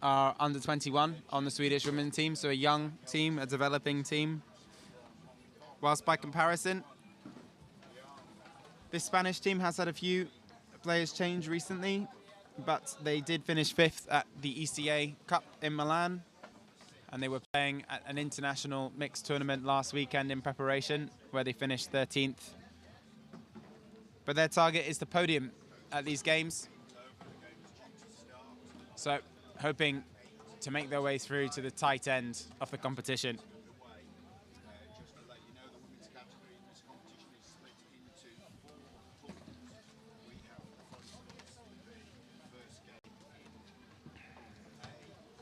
are under 21 on the Swedish women's team, so a young team, a developing team. Whilst by comparison, this Spanish team has had a few players change recently, but they did finish 5th at the ECA Cup in Milan, and they were playing at an international mixed tournament last weekend in preparation, where they finished 13th. But their target is the podium at these games. So, hoping to make their way through to the tight end of the competition.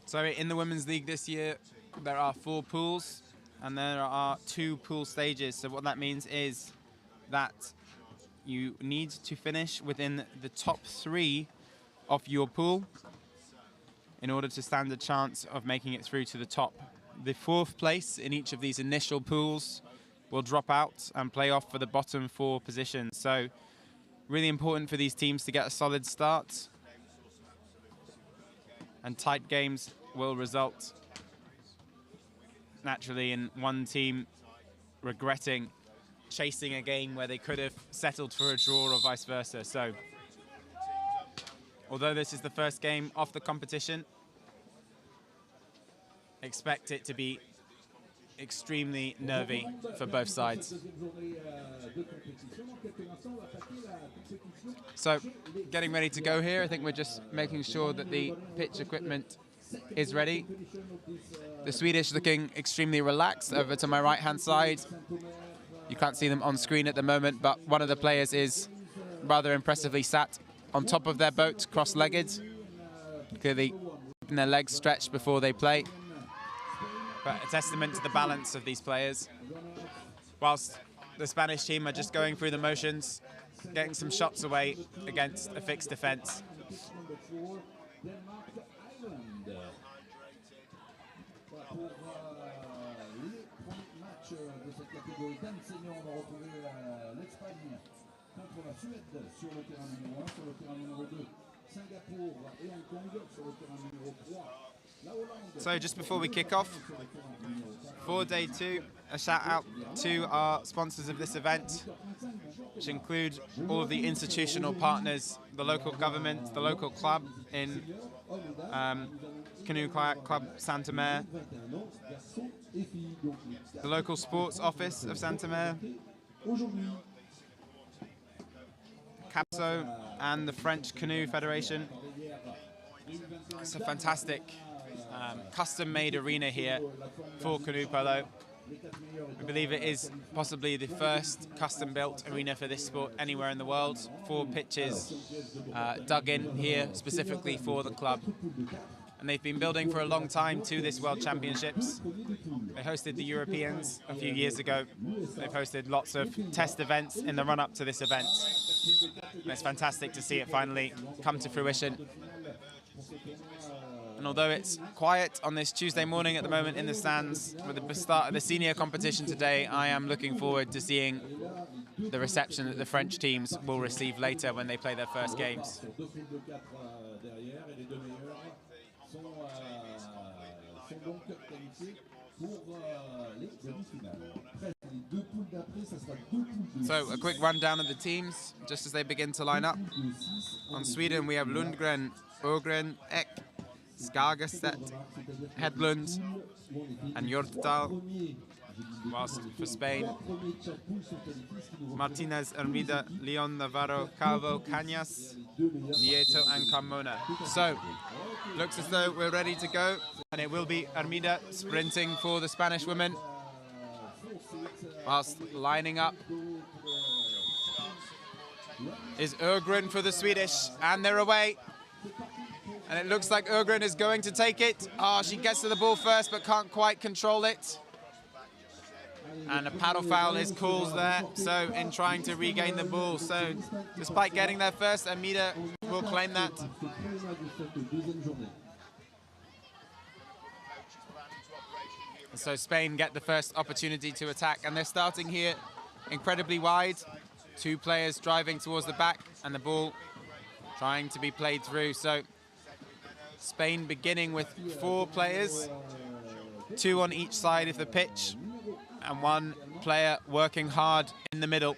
So in the Women's League this year, there are 4 pools and there are 2 pool stages. So what that means is that you need to finish within the top 3 of your pool in order to stand a chance of making it through to the top. The 4th place in each of these initial pools will drop out and play off for the bottom 4 positions. So really important for these teams to get a solid start. And tight games will result naturally in one team regretting chasing a game where they could have settled for a draw or vice versa. So, although this is the first game of the competition, expect it to be extremely nervy for both sides. So, getting ready to go here. I think we're just making sure that the pitch equipment is ready. The Swedish looking extremely relaxed over to my right-hand side. You can't see them on screen at the moment, but one of the players is rather impressively sat on top of their boat, cross-legged, clearly keeping their legs stretched before they play. But a testament to the balance of these players. Whilst the Spanish team are just going through the motions, getting some shots away against a fixed defence. So just before we kick off, for day 2, a shout out to our sponsors of this event, which include all of the institutional partners, the local government, the local club in Canoe-Kayak Club Saint-Omer, the local sports office of Saint-Omer, CAPSO, and the French Canoe Federation. It's a fantastic custom-made arena here for canoe polo. I believe it is possibly the first custom-built arena for this sport anywhere in the world. 4 pitches dug in here specifically for the club. And they've been building for a long time to this World Championships. They hosted the Europeans a few years ago. They've hosted lots of test events in the run-up to this event. And it's fantastic to see it finally come to fruition. And although it's quiet on this Tuesday morning at the moment in the stands, with the start of the senior competition today, I am looking forward to seeing the reception that the French teams will receive later when they play their first games. So a quick rundown of the teams, just as they begin to line up. On Sweden, we have Lundgren, Ogren, Ek, Skagerstedt, Hedlund, and Hjortdal. Whilst for Spain, Martinez, Hermida, Leon, Navarro, Calvo, Cañas, Nieto, and Carmona. So, looks as though we're ready to go, and it will be Hermida sprinting for the Spanish women. Whilst lining up is Ögren for the Swedish, and they're away. And it looks like Ögren is going to take it. Oh, she gets to the ball first, but can't quite control it. And a paddle foul is called there, so in trying to regain the ball. So despite getting there first, Amida will claim that. So Spain get the first opportunity to attack, and they're starting here incredibly wide. 2 players driving towards the back, and the ball trying to be played through. So Spain beginning with 4 players, 2 on each side of the pitch, and 1 player working hard in the middle.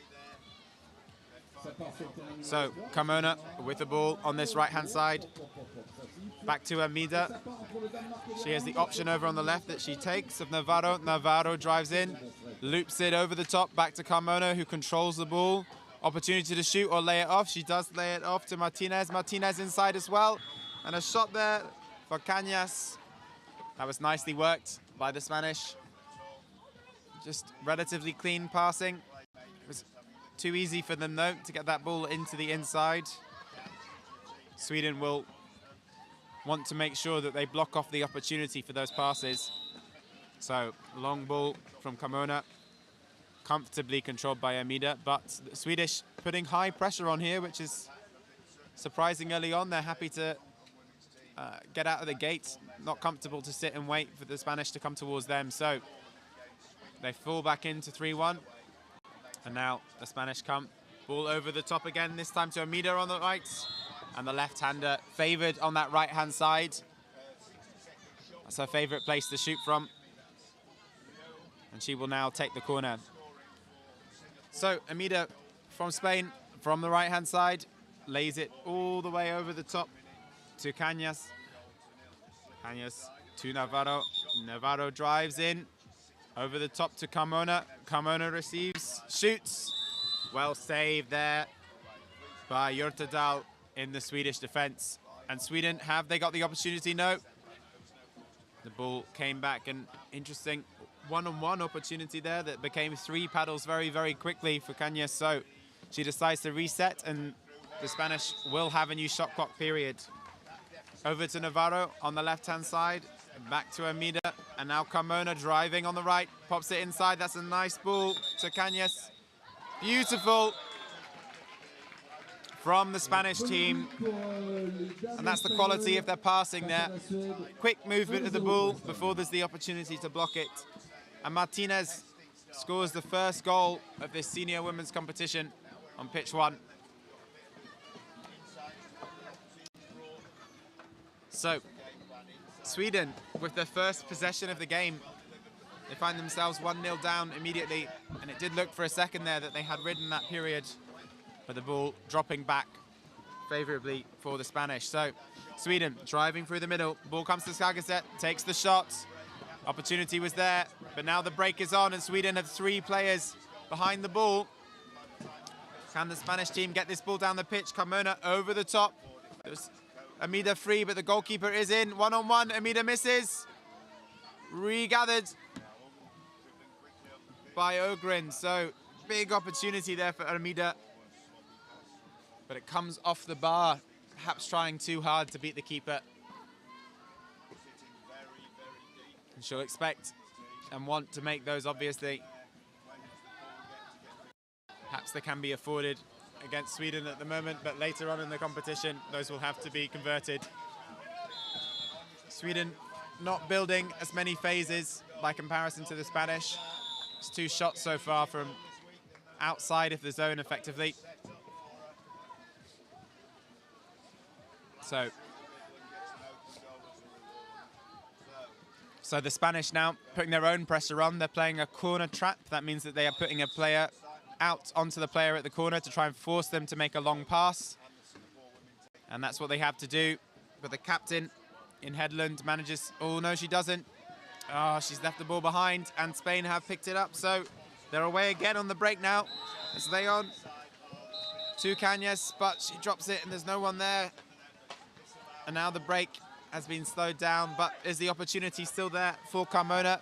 So Carmona with the ball on this right-hand side. Back to Amida. She has the option over on the left that she takes of Navarro. Navarro drives in, loops it over the top, back to Carmona, who controls the ball. Opportunity to shoot or lay it off. She does lay it off to Martinez. Martinez inside as well. And a shot there for Cañas. That was nicely worked by the Spanish. Just relatively clean passing. It was too easy for them, though, to get that ball into the inside. Sweden will want to make sure that they block off the opportunity for those passes. So, long ball from Carmona, comfortably controlled by Amida, but the Swedish putting high pressure on here, which is surprising early on. They're happy to get out of the gate, not comfortable to sit and wait for the Spanish to come towards them. So they fall back into 3-1. And now the Spanish come. Ball over the top again, this time to Amida on the right. And the left-hander favoured on that right-hand side. That's her favourite place to shoot from. And she will now take the corner. So Amida from Spain, from the right-hand side, lays it all the way over the top to Cañas. Cañas to Navarro. Navarro drives in, over the top to Carmona. Carmona receives, shoots. Well saved there by Hjortedal in the Swedish defence. And Sweden, have they got the opportunity? No. The ball came back, an interesting one-on-one opportunity there that became 3 paddles very, very quickly for Cañas. So she decides to reset, and the Spanish will have a new shot clock period. Over to Navarro on the left-hand side, back to Amida, and now Carmona driving on the right, pops it inside. That's a nice ball to Cañas. Beautiful from the Spanish team, and that's the quality of their passing there. Quick movement of the ball before there's the opportunity to block it. And Martinez scores the first goal of this senior women's competition on pitch 1. So, Sweden, with their first possession of the game, they find themselves 1-0 down immediately, and it did look for a second there that they had ridden that period, but the ball dropping back favourably for the Spanish. So, Sweden driving through the middle, ball comes to Skagaset, takes the shot, opportunity was there, but now the break is on, and Sweden have 3 players behind the ball. Can the Spanish team get this ball down the pitch? Carmona over the top. There's Amida free, but the goalkeeper is in. 1-on-1, Amida misses. Regathered by Ogrin. So big opportunity there for Amida. But it comes off the bar, perhaps trying too hard to beat the keeper. And she'll expect and want to make those, obviously. Perhaps they can be afforded against Sweden at the moment, but later on in the competition, those will have to be converted. Sweden not building as many phases by comparison to the Spanish. It's 2 shots so far from outside of the zone, effectively. So the Spanish now putting their own pressure on. They're playing a corner trap. That means that they are putting a player out onto the player at the corner to try and force them to make a long pass. And that's what they have to do. But the captain in Headland manages... Oh, no, she doesn't. Oh, she's left the ball behind, and Spain have picked it up. So they're away again on the break now. It's Leon to Cañas, but she drops it, and there's no one there. And now the break has been slowed down, but is the opportunity still there for Carmona?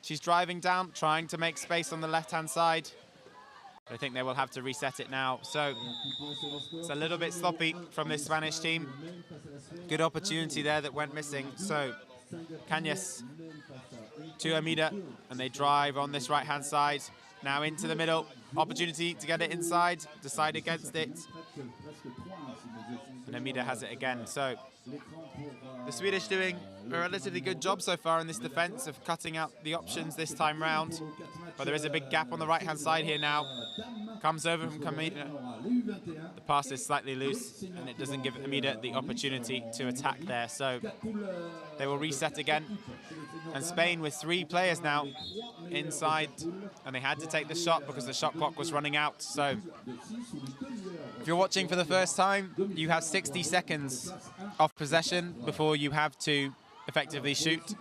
She's driving down, trying to make space on the left-hand side. I think they will have to reset it now. So it's a little bit sloppy from this Spanish team. Good opportunity there that went missing. So Cañas to Amida, and they drive on this right-hand side. Now into the middle. Opportunity to get it inside. Decide against it. And Amida has it again. So the Swedish doing a relatively good job so far in this defence of cutting out the options this time round. But there is a big gap on the right-hand side here now. Comes over from Amida. The pass is slightly loose, and it doesn't give Amida the opportunity to attack there. So they will reset again. And Spain with 3 players now inside, and they had to take the shot because the shot clock was running out. So if you're watching for the first time, you have 60 seconds of possession before you have to effectively shoot.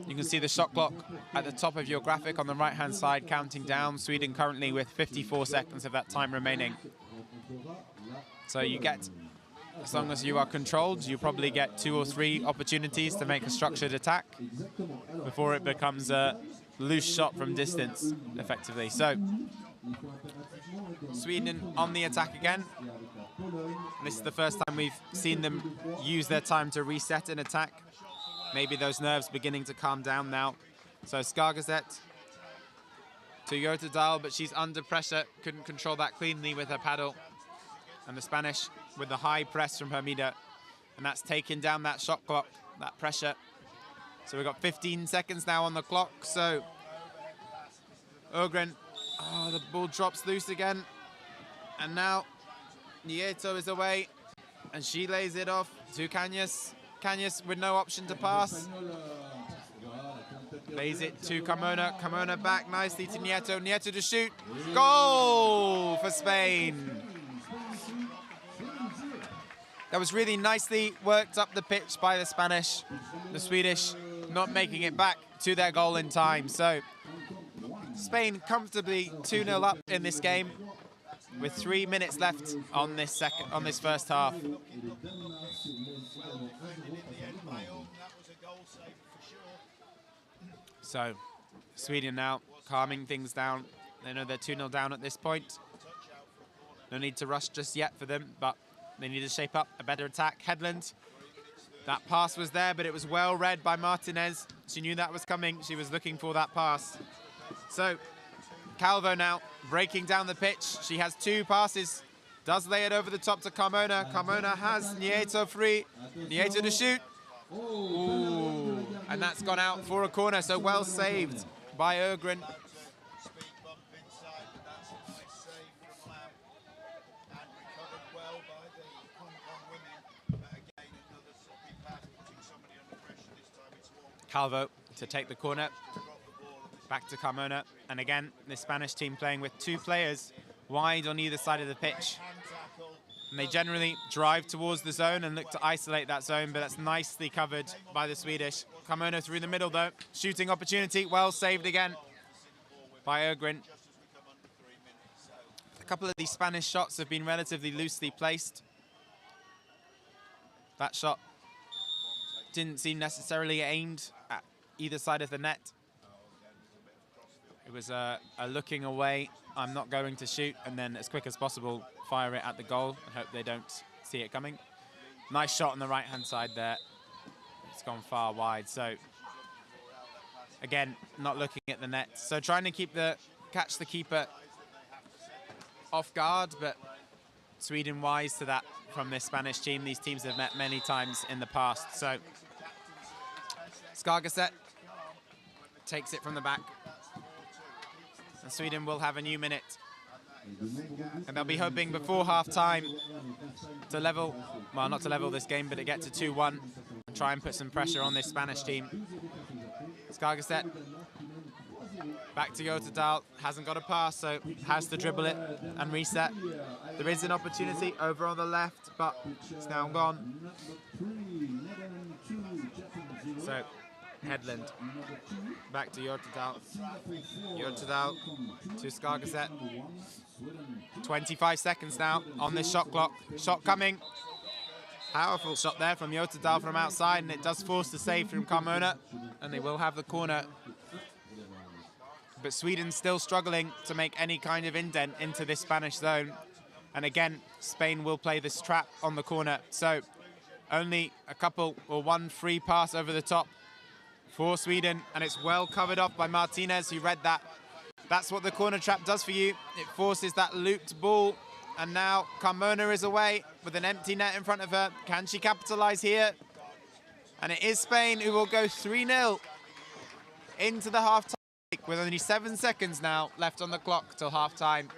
You can see the shot clock at the top of your graphic on the right-hand side counting down. Sweden currently with 54 seconds of that time remaining. So you get, as long as you are controlled, you probably get 2 or 3 opportunities to make a structured attack before it becomes a loose shot from distance, effectively. So Sweden on the attack again. This is the first time we've seen them use their time to reset an attack. Maybe those nerves beginning to calm down now. So Skargazet to Yotadal, but she's under pressure. Couldn't control that cleanly with her paddle. And the Spanish with the high press from Hermida. And that's taken down that shot clock, that pressure. So we've got 15 seconds now on the clock. So Ogren, oh, the ball drops loose again. And now Nieto is away. And she lays it off to Cañas. Cañas with no option to pass. Lays it to Carmona. Carmona back nicely to Nieto. Nieto to shoot. Goal for Spain. That was really nicely worked up the pitch by the Spanish. The Swedish not making it back to their goal in time. So Spain comfortably 2-0 up in this game with 3 minutes left on this first half. So Sweden now calming things down. They know they're 2-0 down at this point. No need to rush just yet for them, but they need to shape up a better attack. Headland, that pass was there, but it was well read by Martinez. She knew that was coming. She was looking for that pass. So Calvo now breaking down the pitch. She has 2 passes. Does lay it over the top to Carmona. Carmona has Nieto free. Nieto to shoot. Ooh, and that's gone out for a corner, so well saved by Ogren. Calvo to take the corner. Back to Carmona. And again, the Spanish team playing with 2 players wide on either side of the pitch. And they generally drive towards the zone and look to isolate that zone, but that's nicely covered by the Swedish. Carmona through the middle though. Shooting opportunity, well saved again by Ogren. A couple of these Spanish shots have been relatively loosely placed. That shot didn't seem necessarily aimed at either side of the net. It was a looking away, I'm not going to shoot, and then as quick as possible, fire it at the goal and hope they don't see it coming. Nice shot on the right-hand side there. It's gone far wide, so again, not looking at the net. So trying to catch the keeper off guard, but Sweden wise to that from this Spanish team. These teams have met many times in the past. So Skargazet takes it from the back. And Sweden will have a new minute. And they'll be hoping before half-time to level, well, not to level this game, but to get to 2-1 and try and put some pressure on this Spanish team. Skargazet back to Yotadal, hasn't got a pass, so has to dribble it and reset. There is an opportunity over on the left, but it's now gone. So Headland back to Yotadal. Yotadal to Skargazet. 25 seconds now on this shot clock. Shot coming. Powerful shot there from Yotadal from outside, and it does force the save from Carmona, and they will have the corner. But Sweden's still struggling to make any kind of indent into this Spanish zone. And again, Spain will play this trap on the corner. So only a couple or 1 free pass over the top for Sweden, and it's well covered off by Martinez, who read that. That's what the corner trap does for you. It forces that looped ball, and now Carmona is away with an empty net in front of her. Can she capitalize here? And it is Spain who will go 3-0 into the half-time. with only 7 seconds now left on the clock till half-time.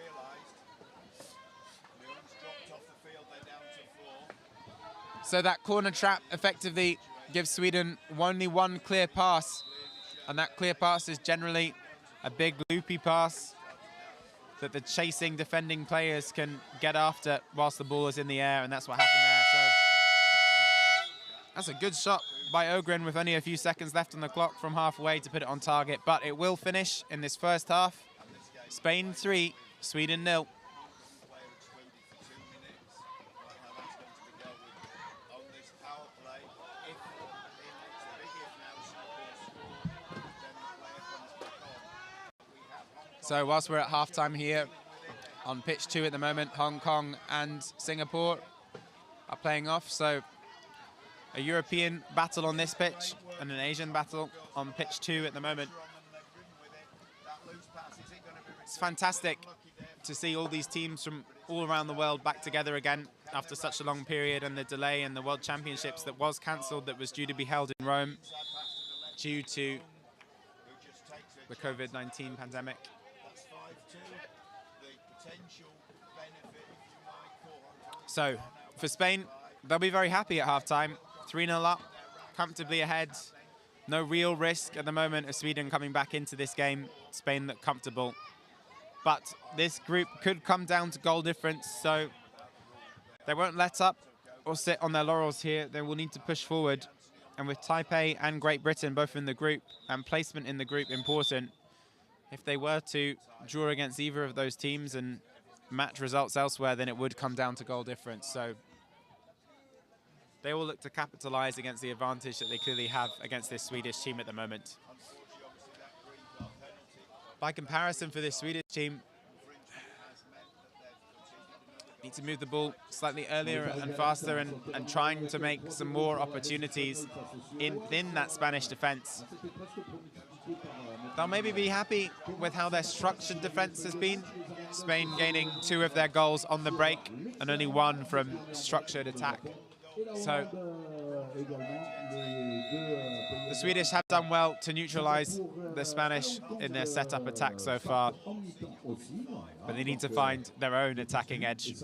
So that corner trap effectively gives Sweden only one clear pass. And that clear pass is generally a big loopy pass that the chasing defending players can get after whilst the ball is in the air, and that's what happened there. So that's a good shot by Ogren with only a few seconds left on the clock from halfway to put it on target, but it will finish in this first half. Spain 3, Sweden 0. So whilst we're at halftime here on pitch 2 at the moment, Hong Kong and Singapore are playing off. So a European battle on this pitch and an Asian battle on pitch 2 at the moment. It's fantastic to see all these teams from all around the world back together again after such a long period, and the delay in the World Championships that was cancelled, that was due to be held in Rome due to the COVID-19 pandemic. So for Spain, they'll be very happy at halftime. 3-0 up, comfortably ahead. No real risk at the moment of Sweden coming back into this game. Spain look comfortable. But this group could come down to goal difference, so they won't let up or sit on their laurels here. They will need to push forward. And with Taipei and Great Britain both in the group and placement in the group important, if they were to draw against either of those teams and match results elsewhere, then it would come down to goal difference. So they will look to capitalize against the advantage that they clearly have against this Swedish team at the moment. By comparison, for this Swedish team, need to move the ball slightly earlier and faster, and trying to make some more opportunities in that Spanish defense. They'll maybe be happy with how their structured defense has been. Spain gaining 2 of their goals on the break and only 1 from structured attack. So the Swedish have done well to neutralize the Spanish in their set-up attack so far, but they need to find their own attacking edge.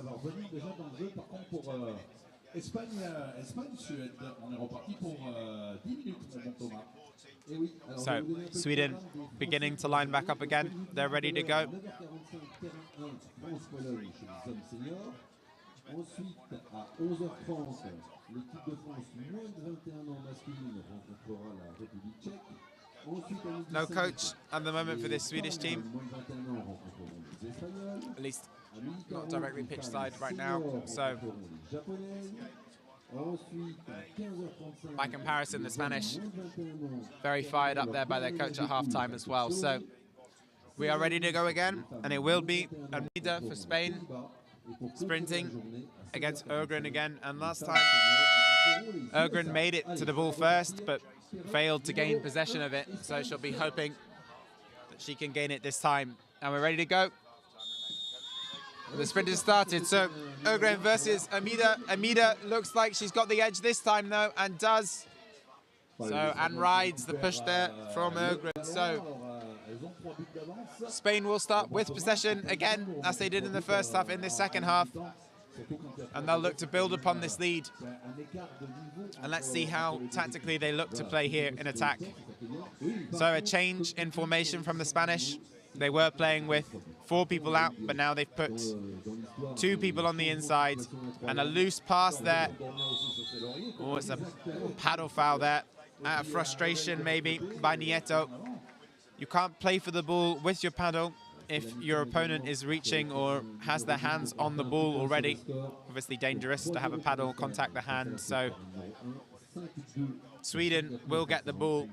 So Sweden beginning to line back up again. They're ready to go. No coach at the moment for this Swedish team. At least not directly pitch side right now. So by comparison, the Spanish very fired up there by their coach at halftime as well. So we are ready to go again, and it will be Almeida for Spain, sprinting against Ogren again. And last time, Ogren made it to the ball first, but failed to gain possession of it. So she'll be hoping that she can gain it this time. And we're ready to go. The sprint has started, so Ogren versus Almeida. Almeida looks like she's got the edge this time, though, and does. So, and rides the push there from Ogren. So Spain will start with possession again, as they did in the first half, in this second half. And they'll look to build upon this lead. And let's see how tactically they look to play here in attack. So a change in formation from the Spanish. They were playing with 4 people out, but now they've put 2 people on the inside, and a loose pass there. Oh, it's a paddle foul there. Out of frustration, maybe, by Nieto. You can't play for the ball with your paddle if your opponent is reaching or has their hands on the ball already. Obviously dangerous to have a paddle contact the hand, so Sweden will get the ball.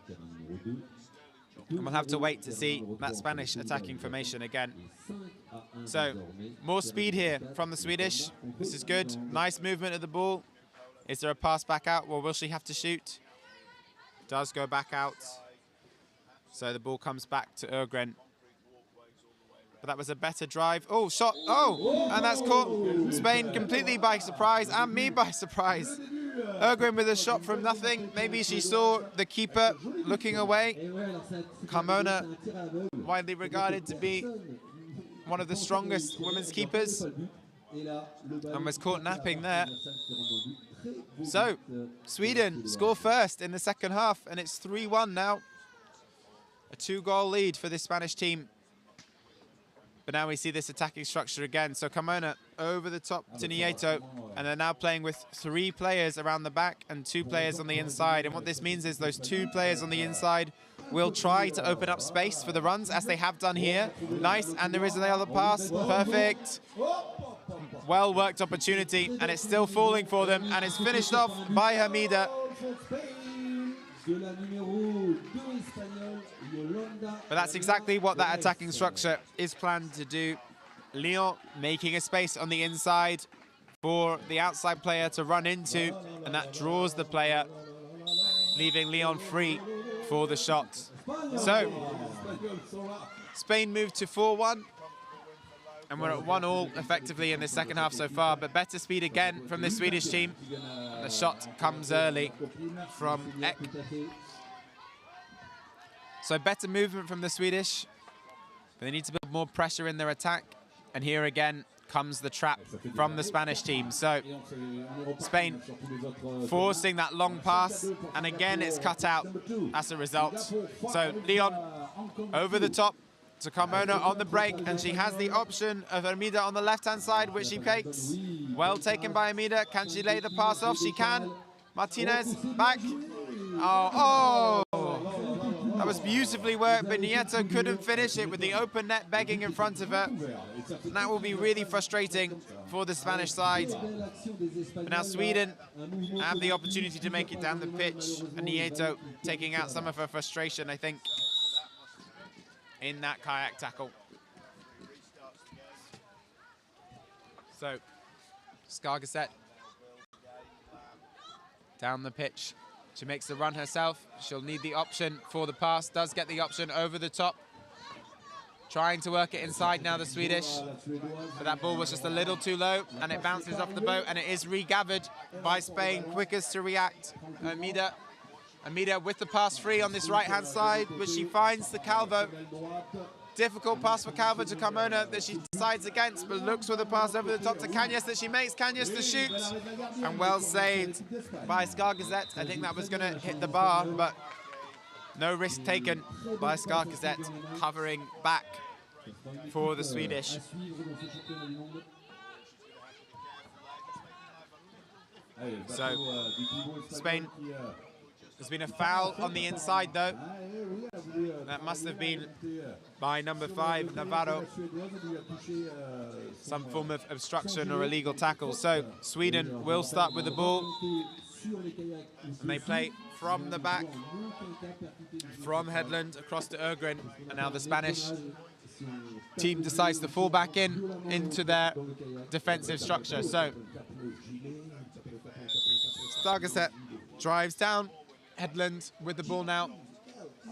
And we'll have to wait to see that Spanish attacking formation again. So, more speed here from the Swedish. This is good. Nice movement of the ball. Is there a pass back out, or will she have to shoot? Does go back out. So the ball comes back to Ogren. But that was a better drive. Oh, shot. Oh, and that's caught Spain completely by surprise, and me by surprise. Ergrin with a shot from nothing. Maybe she saw the keeper looking away. Carmona, widely regarded to be one of the strongest women's keepers, and was caught napping there. So, Sweden score first in the second half, and it's 3-1 now. A 2-goal lead for this Spanish team. But now we see this attacking structure again. So Carmona over the top to Nieto, and they're now playing with 3 players around the back and 2 players on the inside. And what this means is those 2 players on the inside will try to open up space for the runs, as they have done here. Nice, and there is another pass. Perfect. Well-worked opportunity, and it's still falling for them, and it's finished off by Hamida. But that's exactly what that attacking structure is planned to do. Lyon making a space on the inside for the outside player to run into, and that draws the player, leaving Lyon free for the shot. So, Spain moved to 4-1, and we're at 1-1 effectively in the second half so far, but better speed again from the Swedish team. The shot comes early from Ek. So better movement from the Swedish, but they need to build more pressure in their attack. And here again comes the trap from the Spanish team. So Spain forcing that long pass, and again it's cut out as a result. So Lyon over the top to Carmona on the break, and she has the option of Amida on the left-hand side, which she takes. Well taken by Amida. Can she lay the pass off? She can. Martinez back. Oh! That was beautifully worked, but Nieto couldn't finish it with the open net begging in front of her. And that will be really frustrating for the Spanish side. But now Sweden have the opportunity to make it down the pitch, and Nieto taking out some of her frustration, I think, in that kayak tackle. So, Skargaset down the pitch. She makes the run herself. She'll need the option for the pass. Does get the option over the top. Trying to work it inside now, the Swedish. But that ball was just a little too low, and it bounces off the boat, and it is regathered by Spain. Quickest to react, Amida. Amida with the pass free on this right-hand side, but she finds the Calvo. Difficult pass for Calvo to Carmona that she decides against, but looks for the pass over the top to Cañas that she makes. Cañas to shoot, and well saved by Skargaset. I think that was going to hit the bar, but no risk taken by Skargaset, covering back for the Swedish. So, Spain. There's been a foul on the inside, though. That must have been by number 5, Navarro. Some form of obstruction or illegal tackle. So Sweden will start with the ball. And they play from the back, from Headland across to Ergrin. And now the Spanish team decides to fall back into their defensive structure. So Skargaset drives down. Headland with the ball now,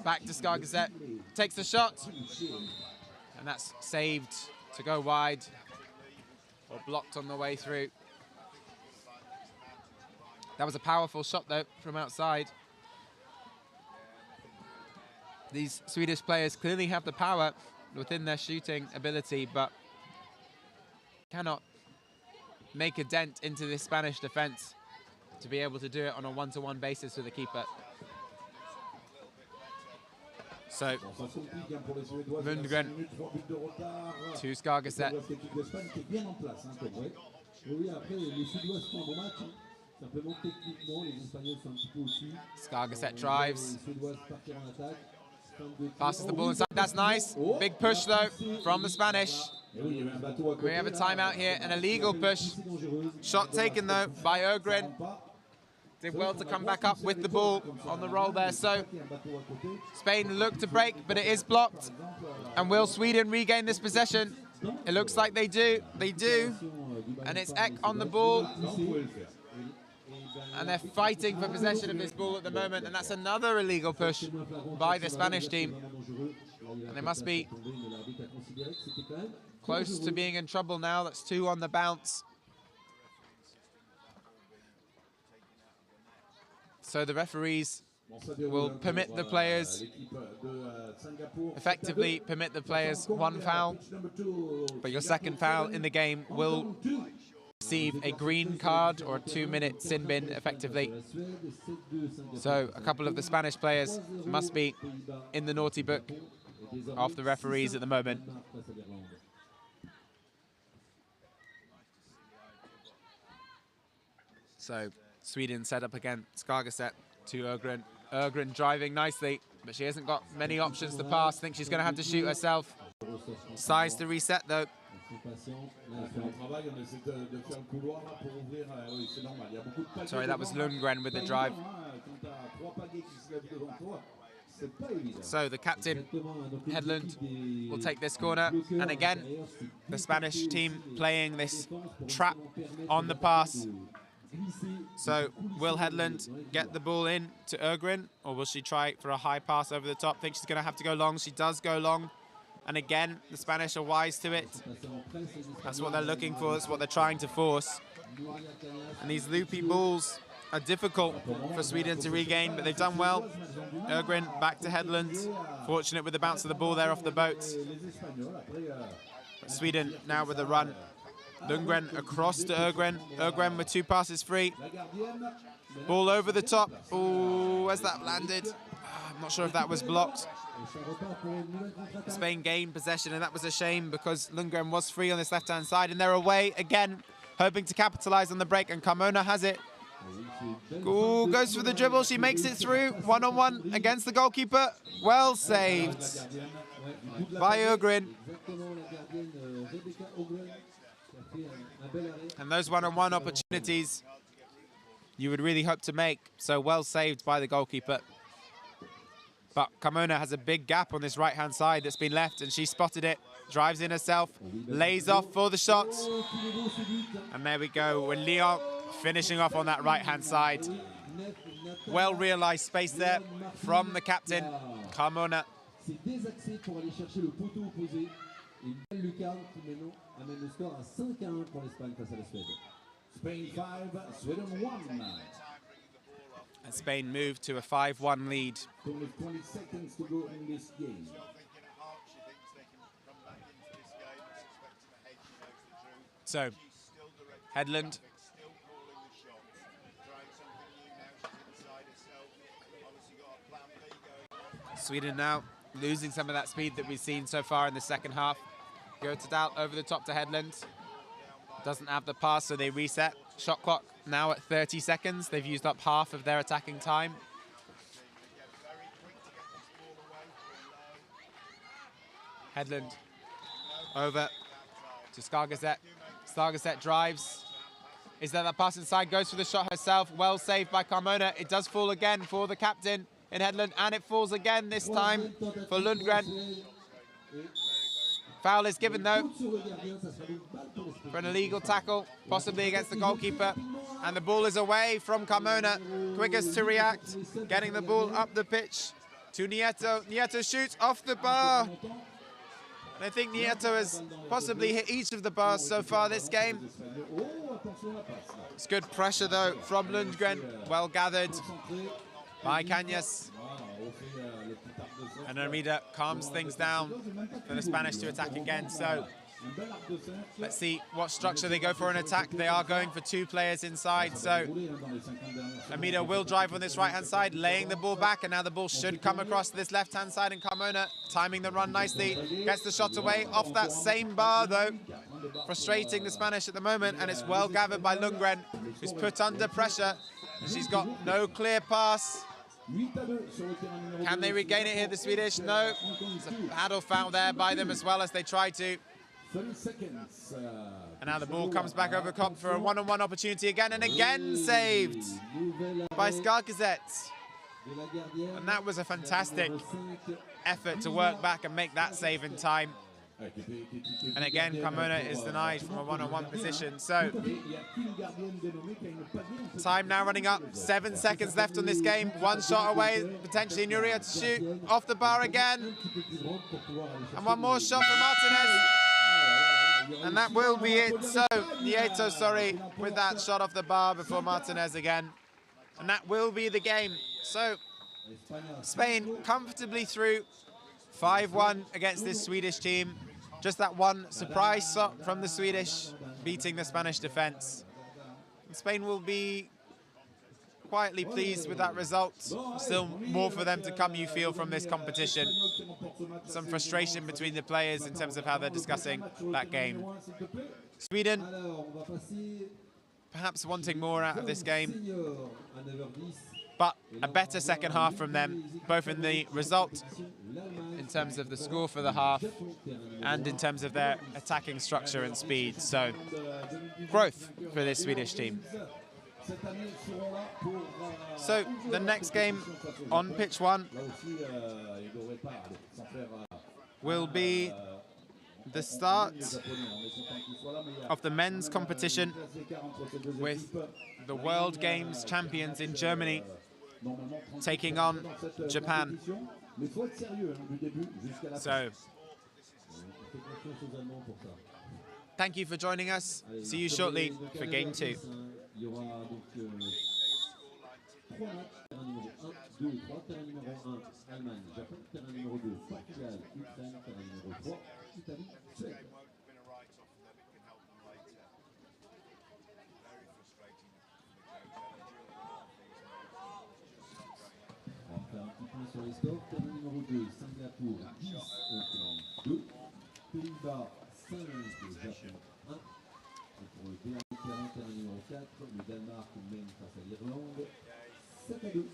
back to Skargaset, takes the shot, and that's saved to go wide, or blocked on the way through. That was a powerful shot though, from outside. These Swedish players clearly have the power within their shooting ability, but cannot make a dent into this Spanish defense to be able to do it on a one-to-one basis with the keeper. So, Lundgren to Skargaset. Skargaset drives. Passes the ball inside. That's nice. Big push, though, from the Spanish. We have a timeout here, an illegal push. Shot taken, though, by Ergrin. Did well to come back up with the ball on the roll there. So Spain look to break, but it is blocked. And will Sweden regain this possession? It looks like they do. They do. And it's Ek on the ball. And they're fighting for possession of this ball at the moment. And that's another illegal push by the Spanish team. And they must be close to being in trouble now. That's 2 on the bounce. So the referees will permit the players, effectively permit the players one foul, but your second foul in the game will receive a green card or a 2-minute sin bin, effectively. So a couple of the Spanish players must be in the naughty book of the referees at the moment. So Sweden set up again, Skargaset to Ögren. Ögren driving nicely, but she hasn't got many options to pass. I think she's going to have to shoot herself. Size to reset though. Sorry, that was Lundgren with the drive. So the captain, Hedlund, will take this corner. And again, the Spanish team playing this trap on the pass. So will Hedlund get the ball in to Ögren, or will she try for a high pass over the top? I think she's going to have to go long. She does go long. And again, the Spanish are wise to it. That's what they're looking for. That's what they're trying to force. And these loopy balls are difficult for Sweden to regain, but they've done well. Ögren back to Hedlund. Fortunate with the bounce of the ball there off the boat. But Sweden now with a run. Lundgren across to Ögren. Ögren with 2 passes free. Ball over the top. Oh, where's that landed? I'm not sure if that was blocked. Spain gained possession, and that was a shame because Lundgren was free on this left-hand side, and they're away again, hoping to capitalize on the break, and Carmona has it. Ooh, goes for the dribble. She makes it through. One-on-one against the goalkeeper. Well saved by Ögren. And those one-on-one opportunities you would really hope to make. So well saved by the goalkeeper. But Carmona has a big gap on this right-hand side that's been left, and she spotted it, drives in herself, lays off for the shot. And there we go, with Lyon finishing off on that right-hand side. Well-realized space there from the captain, Carmona. Spain 5, Sweden 1. And Spain moved to a 5-1 lead. Only 20 seconds to go in this game. So, Hedlund. Sweden now losing some of that speed that we've seen so far in the second half. Gertedal over the top to Hedlund. Doesn't have the pass, so they reset. Shot clock now at 30 seconds. They've used up half of their attacking time. Hedlund over to Skargaset. Skargaset drives. Is there that pass inside? Goes for the shot herself. Well saved by Carmona. It does fall again for the captain in Hedlund, and it falls again this time for Lundgren. Foul is given though for an illegal tackle, possibly against the goalkeeper. And the ball is away from Carmona. Quickest to react, getting the ball up the pitch to Nieto. Nieto shoots off the bar. And I think Nieto has possibly hit each of the bars so far this game. It's good pressure though from Lundgren, well gathered by Cañas. And Armida calms things down for the Spanish to attack again. So let's see what structure they go for in attack. They are going for 2 players inside. So Armida will drive on this right-hand side, laying the ball back. And now the ball should come across this left-hand side. And Carmona timing the run nicely. Gets the shot away off that same bar, though. Frustrating the Spanish at the moment. And it's well gathered by Lundgren, who's put under pressure. And she's got no clear pass. Can they regain it here, the Swedish? No. It's a paddle foul there by them as well as they try to. 30 seconds. And now the ball comes back over Kopp for a one-on-one opportunity again, and again saved by Skargaset. And that was a fantastic effort to work back and make that save in time. And again, Carmona is denied from a one-on-one position. So, time now running up. 7 seconds left on this game. 1 shot away, potentially Nuria to shoot. Off the bar again. And 1 more shot from Martinez. And that will be it. So, Nieto, sorry, with that shot off the bar before Martinez again. And that will be the game. So Spain comfortably through 5-1 against this Swedish team. Just that one surprise shot from the Swedish, beating the Spanish defense. Spain will be quietly pleased with that result. Still more for them to come, you feel, from this competition. Some frustration between the players in terms of how they're discussing that game. Sweden perhaps wanting more out of this game, but a better second half from them, both in the result, in terms of the score for the half, and in terms of their attacking structure and speed. So, growth for this Swedish team. So, the next game on pitch one will be the start of the men's competition with the World Games champions in Germany taking on Japan. So, thank you for joining us. See you shortly for game 2. Sur les scores, terrain numéro 2, Singapour 10 au 2, Pays-Bas 5, Japon 1. Et pour le dernier terrain numéro 4, le Danemark mène face à l'Irlande 7-2.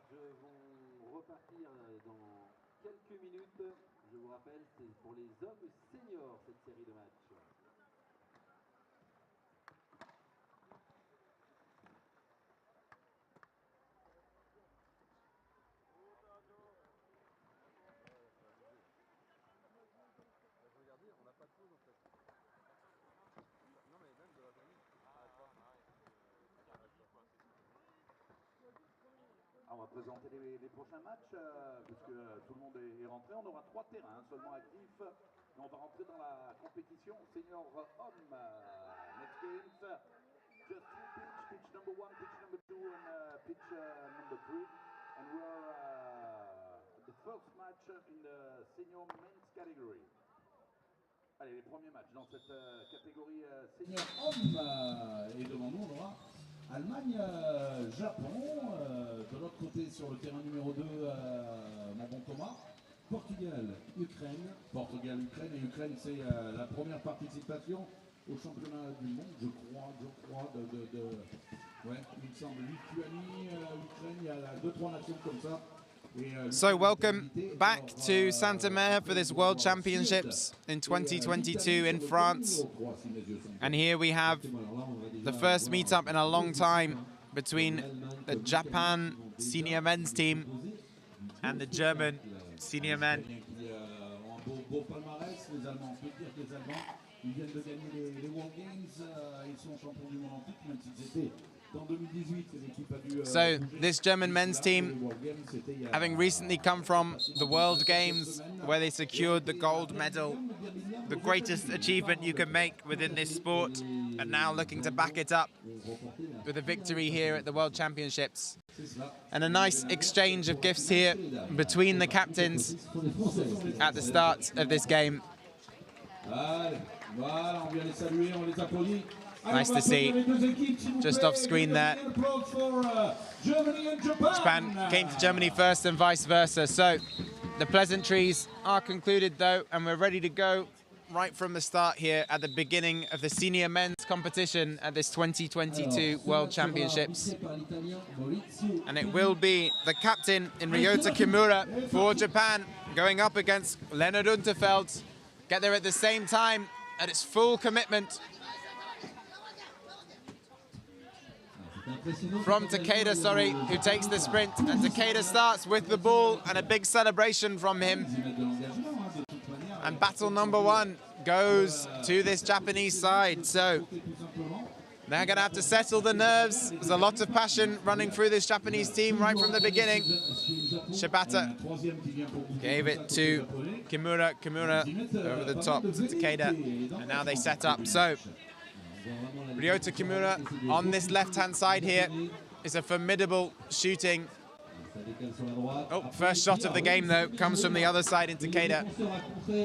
matchs vont repartir dans quelques minutes. Je vous rappelle, c'est pour les hommes seniors cette série de matchs. On va présenter les prochains matchs, puisque tout le monde est rentré. On aura 3 terrains seulement actifs. Et on va rentrer dans la compétition senior homme. Next games, just 2 pitch, pitch number 1, pitch number 2, and pitch number 3. And we're the first match in the senior men's category. Allez, les premiers matchs dans cette catégorie senior homme. Et devant nous, on aura Allemagne, Japon, de l'autre côté sur le terrain numéro 2, mon bon Thomas, Portugal, Ukraine, et Ukraine c'est la première participation au championnat du monde, je crois, ouais, il me semble, Lituanie, Ukraine, il y a 2-3 nations comme ça. So welcome back to Saint-Omer for this World Championships in 2022 in France. And here we have the first meet-up in a long time between the Japan senior men's team and the German senior men. So this German men's team, having recently come from the World Games where they secured the gold medal, the greatest achievement you can make within this sport, and now looking to back it up with a victory here at the World Championships. And a nice exchange of gifts here between the captains at the start of this game. Nice to see, just off screen there. Japan came to Germany first and vice versa. So the pleasantries are concluded though, and we're ready to go right from the start here at the beginning of the senior men's competition at this 2022 World Championships. And it will be the captain in Ryota Kimura for Japan going up against Leonard Unterfeld. Get there at the same time at its full commitment. From Takeda, who takes the sprint, and Takeda starts with the ball and a big celebration from him. And battle number 1 goes to this Japanese side, so they're going to have to settle the nerves. There's a lot of passion running through this Japanese team right from the beginning. Shibata gave it to Kimura over the top to Takeda, and now they set up. So Ryota Kimura on this left-hand side here is a formidable shooting. Oh, first shot of the game though comes from the other side in Takeda.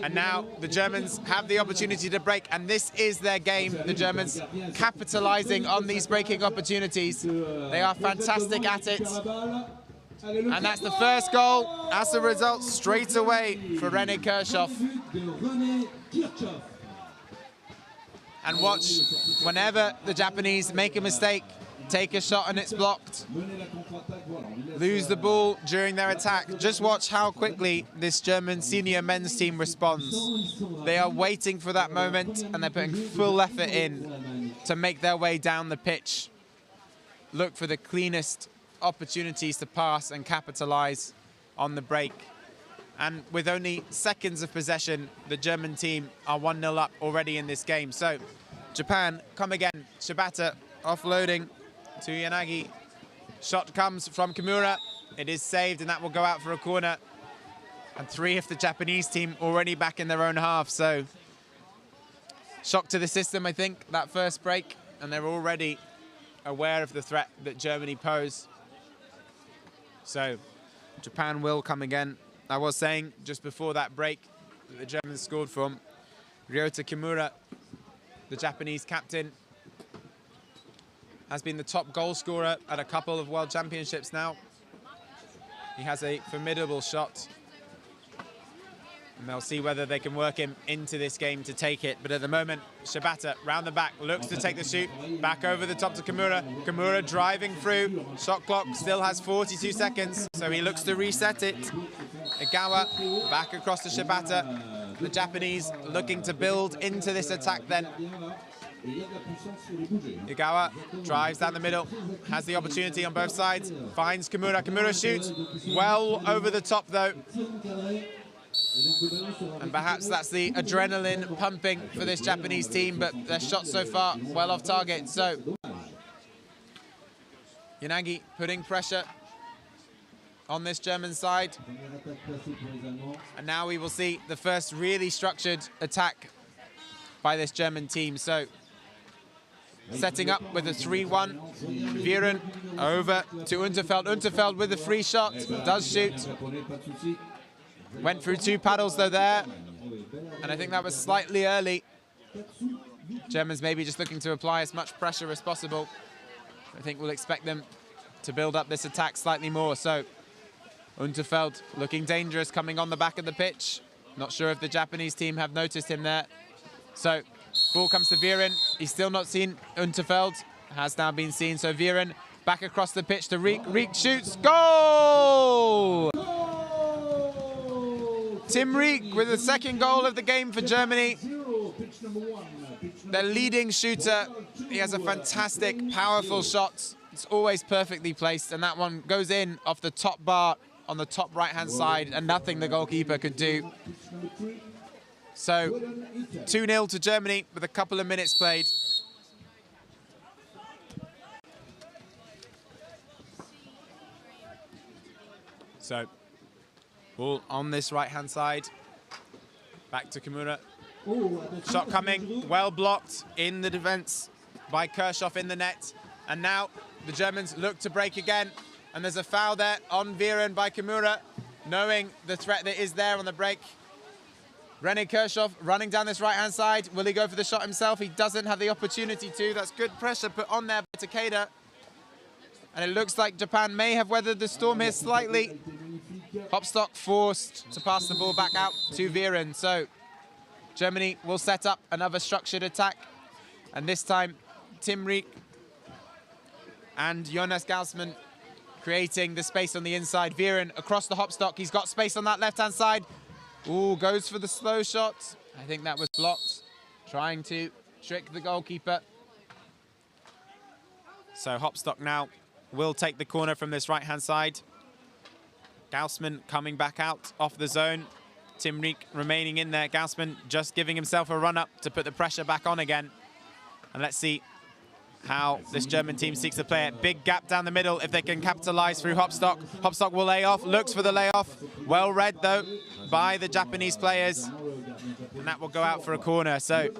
And now the Germans have the opportunity to break, and this is their game. The Germans capitalizing on these breaking opportunities. They are fantastic at it. And that's the first goal as a result straight away for René Kirchhoff. And watch, whenever the Japanese make a mistake, take a shot and it's blocked, lose the ball during their attack, just watch how quickly this German senior men's team responds. They are waiting for that moment and they're putting full effort in to make their way down the pitch. Look for the cleanest opportunities to pass and capitalize on the break. And with only seconds of possession, the German team are 1-0 up already in this game. So Japan come again. Shibata offloading to Yanagi. Shot comes from Kimura. It is saved, and that will go out for a corner. And 3 of the Japanese team already back in their own half. So shock to the system, I think, that first break. And they're already aware of the threat that Germany pose. So Japan will come again. I was saying just before that break that the Germans scored from Ryota Kimura, the Japanese captain, has been the top goal scorer at a couple of World Championships now. He has a formidable shot. And they'll see whether they can work him into this game to take it. But at the moment, Shibata, round the back, looks to take the shoot. Back over the top to Kimura. Kimura driving through. Shot clock still has 42 seconds, so he looks to reset it. Igawa back across to Shibata. The Japanese looking to build into this attack then. Igawa drives down the middle, has the opportunity on both sides, finds Kimura. Kimura shoots well over the top though. And perhaps that's the adrenaline pumping for this Japanese team, but their shots so far well off target. So Yanagi putting pressure on this German side. And now we will see the first really structured attack by this German team. So setting up with a 3-1. Viren over to Unterfeld. Unterfeld with a free shot, does shoot. Went through 2 paddles though there, and I think that was slightly early. Germans maybe just looking to apply as much pressure as possible. I think we'll expect them to build up this attack slightly more. So Unterfeld looking dangerous coming on the back of the pitch. Not sure if the Japanese team have noticed him there. So ball comes to Viren. He's still not seen Unterfeld, has now been seen. So Viren back across the pitch to Riek. Riek shoots, goal! Tim Riek with the second goal of the game for Germany. Their leading shooter. He has a fantastic, powerful shot. It's always perfectly placed, and that one goes in off the top bar on the top right-hand side, and nothing the goalkeeper could do. So 2-0 to Germany with a couple of minutes played. So ball on this right-hand side. Back to Kimura. Shot coming, well blocked in the defense by Kirchhoff in the net. And now the Germans look to break again. And there's a foul there on Viren by Kimura, knowing the threat that is there on the break. René Kirchhoff running down this right-hand side. Will he go for the shot himself? He doesn't have the opportunity to. That's good pressure put on there by Takeda. And it looks like Japan may have weathered the storm here slightly. Hopstock forced to pass the ball back out to Viren. So Germany will set up another structured attack. And this time, Tim Riek and Jonas Gaussmann creating the space on the inside. Viren across the Hopstock. He's got space on that left-hand side. Ooh, goes for the slow shot. I think that was blocked. Trying to trick the goalkeeper. So Hopstock now will take the corner from this right-hand side. Gaussmann coming back out off the zone. Tim Riek remaining in there. Gaussmann just giving himself a run-up to put the pressure back on again. And let's see how this German team seeks to play it. Big gap down the middle if they can capitalize through Hopstock. Hopstock will lay off, looks for the layoff. Well read, though, by the Japanese players. And that will go out for a corner. So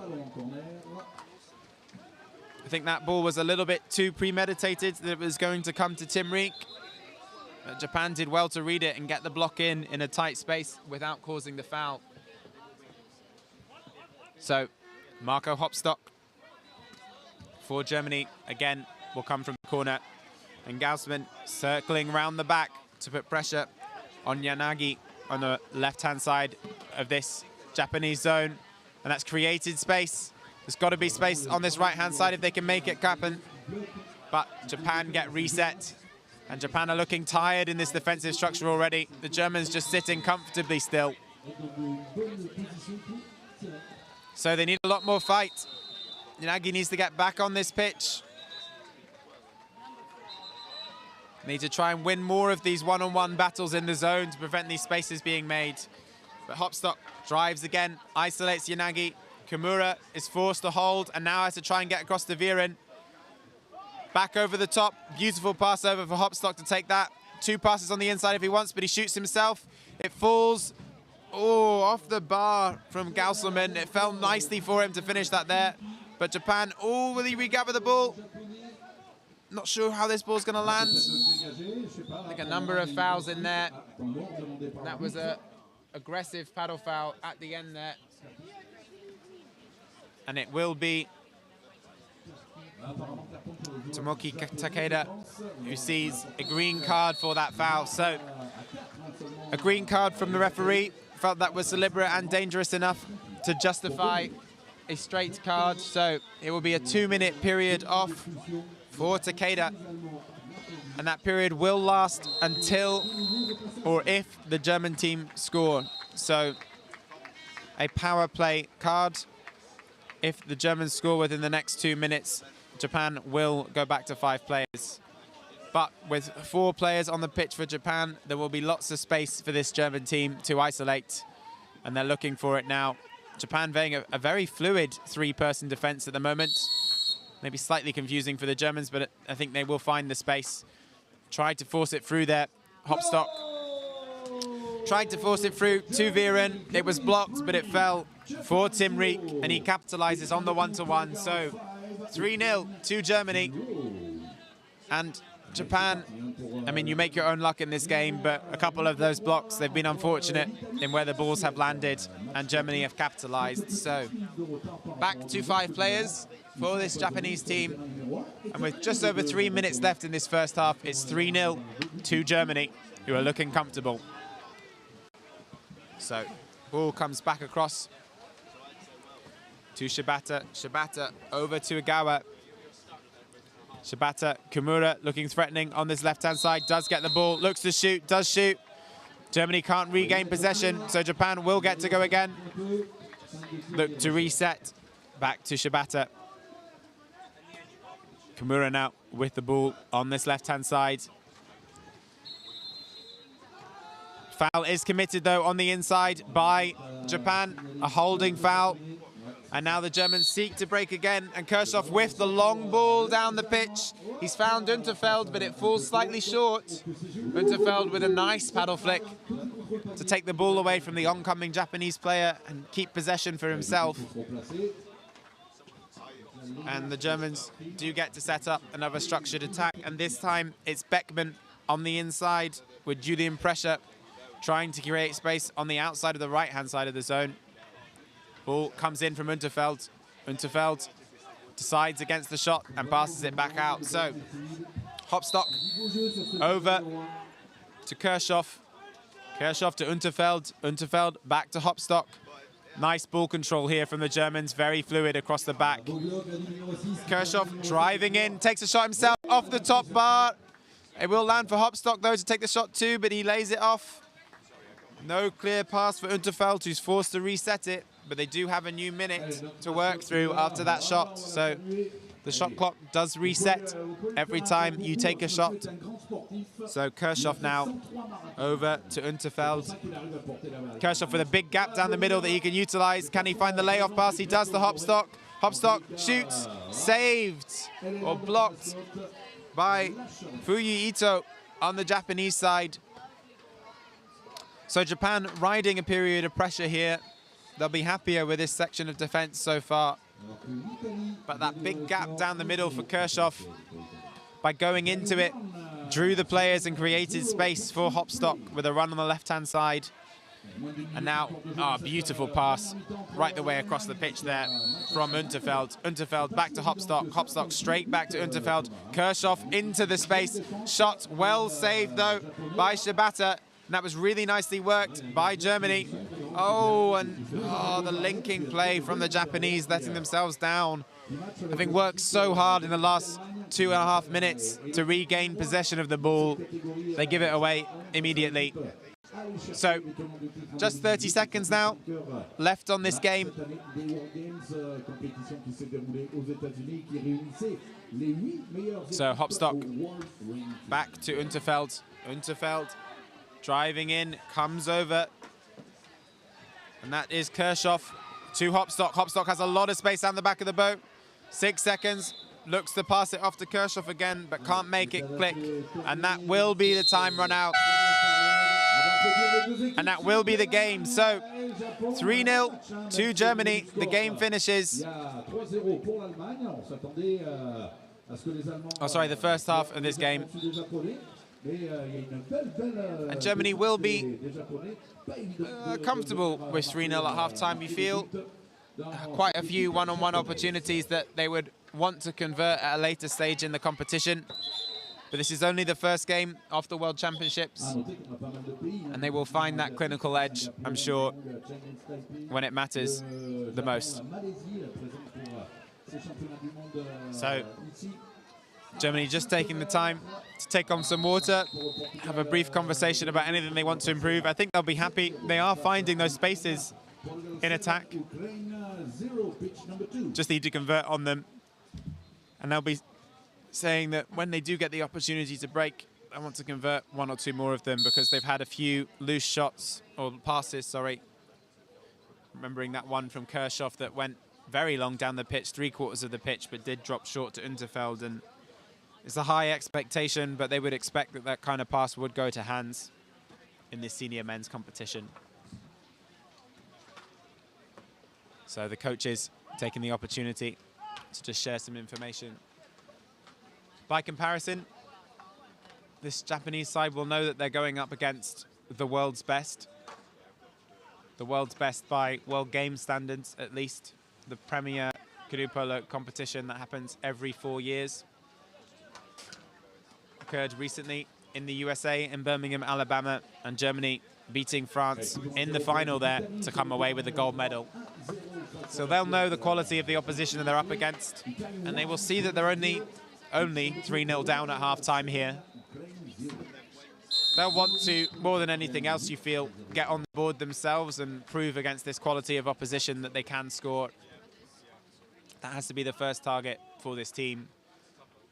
I think that ball was a little bit too premeditated, that it was going to come to Tim Riek. But Japan did well to read it and get the block in a tight space without causing the foul. So Marco Hopstock for Germany, again, will come from the corner. And Gaussmann circling around the back to put pressure on Yanagi on the left-hand side of this Japanese zone. And that's created space. There's got to be space on this right-hand side if they can make it happen. But Japan get reset. And Japan are looking tired in this defensive structure already. The Germans just sitting comfortably still. So they need a lot more fight. Yanagi needs to get back on this pitch. Need to try and win more of these one-on-one battles in the zone to prevent these spaces being made. But Hopstock drives again, isolates Yanagi. Kimura is forced to hold and now has to try and get across to Viren. Back over the top, beautiful pass over for Hopstock to take that. 2 passes on the inside if he wants, but he shoots himself. It falls, oh, off the bar from Gauselman. It fell nicely for him to finish that there. But Japan, oh, will he regather the ball? Not sure how this ball's gonna land. I think a number of fouls in there. That was a aggressive paddle foul at the end there. And it will be Tomoki Takeda who sees a green card for that foul. So a green card from the referee felt that was deliberate and dangerous enough to justify a straight card. So it will be a 2-minute period off for Takeda. And that period will last until or if the German team score. So a power play card. If the Germans score within the next 2 minutes, Japan will go back to 5 players. But with 4 players on the pitch for Japan, there will be lots of space for this German team to isolate. And they're looking for it now. Japan playing a very fluid 3-person defense at the moment. Maybe slightly confusing for the Germans, but I think they will find the space. Tried to force it through there. Hopstock tried to force it through to Viren. It was blocked, but it fell for Tim Reek, and he capitalizes on the 1-to-1. So 3-0 to Germany. And Japan, I mean, you make your own luck in this game, but a couple of those blocks, they've been unfortunate in where the balls have landed, and Germany have capitalized. So back to 5 players for this Japanese team. And with just over 3 minutes left in this first half, it's 3-0 to Germany, who are looking comfortable. So ball comes back across to Shibata. Shibata over to Agawa. Shibata, Kimura looking threatening on this left-hand side, does get the ball, looks to shoot, does shoot. Germany can't regain possession, so Japan will get to go again. Look to reset, back to Shibata. Kimura now with the ball on this left-hand side. Foul is committed, though, on the inside by Japan, a holding foul. And now the Germans seek to break again, and Kirchhoff with the long ball down the pitch. He's found Unterfeld, but it falls slightly short. Unterfeld with a nice paddle flick to take the ball away from the oncoming Japanese player and keep possession for himself. And the Germans do get to set up another structured attack, and this time it's Beckman on the inside with Julian pressure, trying to create space on the outside of the right-hand side of the zone. Ball comes in from Unterfeld. Unterfeld decides against the shot and passes it back out. So Hopstock over to Kirchhoff. Kirchhoff to Unterfeld. Unterfeld back to Hopstock. Nice ball control here from the Germans, very fluid across the back. Kirchhoff driving in, takes a shot himself off the top bar. It will land for Hopstock, though, to take the shot too, but he lays it off. No clear pass for Unterfeld, who's forced to reset it, but they do have a new minute to work through after that shot. So the shot clock does reset every time you take a shot. So Kirchhoff now over to Unterfeld. Kirchhoff with a big gap down the middle that he can utilize. Can he find the layoff pass? He does to Hopstock. Hopstock shoots, saved or blocked by Fuyi Ito on the Japanese side. So Japan riding a period of pressure here. They'll be happier with this section of defense so far. But that big gap down the middle for Kirchhoff, by going into it, drew the players and created space for Hopstock with a run on the left-hand side. And now, beautiful pass right the way across the pitch there from Unterfeld. Unterfeld back to Hopstock. Hopstock straight back to Unterfeld. Kirchhoff into the space. Shot well saved, though, by Shibata. And that was really nicely worked by Germany. The linking play from the Japanese, letting themselves down. Having worked so hard in the last 2.5 minutes to regain possession of the ball, they give it away immediately. So, just 30 seconds now left on this game. So, Hopstock back to Unterfeld. Unterfeld driving in, comes over. And that is Kirchhoff to Hopstock. Hopstock has a lot of space down the back of the boat. 6 seconds. Looks to pass it off to Kirchhoff again, but can't make it click. And that will be the time run out. And that will be the game. So 3-0 to Germany. The game finishes. The first half of this game. And Germany will be comfortable with 3-0 at half-time. You feel quite a few one-on-one opportunities that they would want to convert at a later stage in the competition. But this is only the first game of the World Championships, and they will find that clinical edge, I'm sure, when it matters the most. So, Germany just taking the time to take on some water, have a brief conversation about anything they want to improve. I think they'll be happy. They are finding those spaces in attack. Just need to convert on them. And they'll be saying that when they do get the opportunity to break, I want to convert one or two more of them because they've had a few loose shots, or passes, sorry. Remembering that one from Kirchhoff that went very long down the pitch, 3/4 of the pitch, but did drop short to Unterfeld. And it's a high expectation, but they would expect that that kind of pass would go to hands in this senior men's competition. So the coaches taking the opportunity to just share some information. By comparison, this Japanese side will know that they're going up against the world's best. The world's best by World Games standards, at least. The premier canoe polo competition that happens every 4 years. Occurred recently in the USA, in Birmingham, Alabama, and Germany beating France in the final there to come away with the gold medal. So they'll know the quality of the opposition that they're up against, and they will see that they're only 3-0 down at half-time here. They'll want to, more than anything else, you feel, get on the board themselves and prove against this quality of opposition that they can score. That has to be the first target for this team.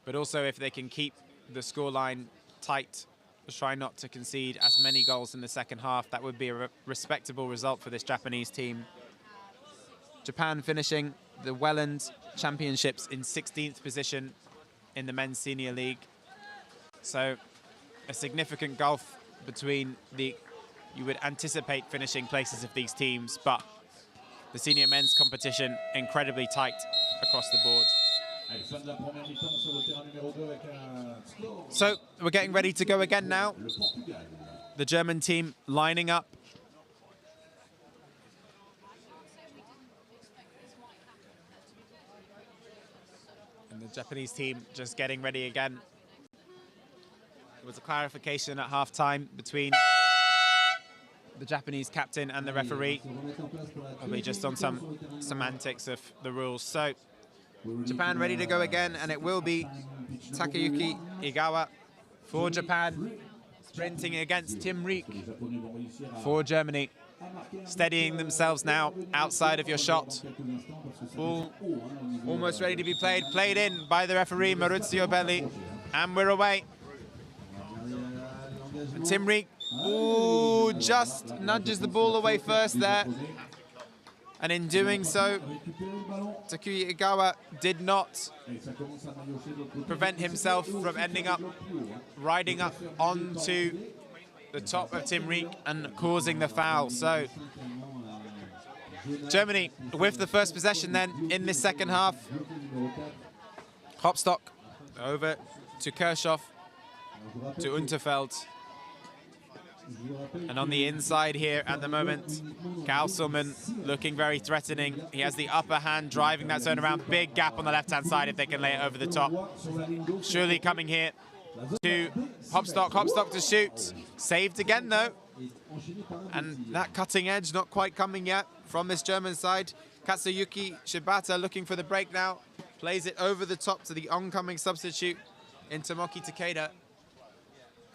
But also, if they can keep the scoreline tight, try not to concede as many goals in the second half, that would be a respectable result for this Japanese team. Japan finishing the Welland Championships in 16th position in the men's senior league. So a significant gulf between you would anticipate finishing places of these teams, but the senior men's competition incredibly tight across the board. So we're getting ready to go again now. The German team lining up. And the Japanese team just getting ready again. There was a clarification at half-time between the Japanese captain and the referee, probably just on some semantics of the rules. So Japan ready to go again, and it will be Takayuki Igawa for Japan, sprinting against Tim Rieck for Germany. Steadying themselves now outside of your shot. Ball almost ready to be played. Played in by the referee, Maurizio Belli, and we're away. And Tim Rieck, ooh, just nudges the ball away first there. And in doing so, Takayuki Igawa did not prevent himself from ending up riding up onto the top of Tim Rieck and causing the foul. So Germany with the first possession then in this second half. Hopstock over to Kirchhoff, to Unterfeld. And on the inside here at the moment, Gauselman looking very threatening. He has the upper hand, driving that zone around. Big gap on the left-hand side if they can lay it over the top. Surely coming here to Hopstock. Hopstock to shoot. Saved again, though. And that cutting edge not quite coming yet from this German side. Katsuyuki Shibata looking for the break now. Plays it over the top to the oncoming substitute in Tomoki Takeda.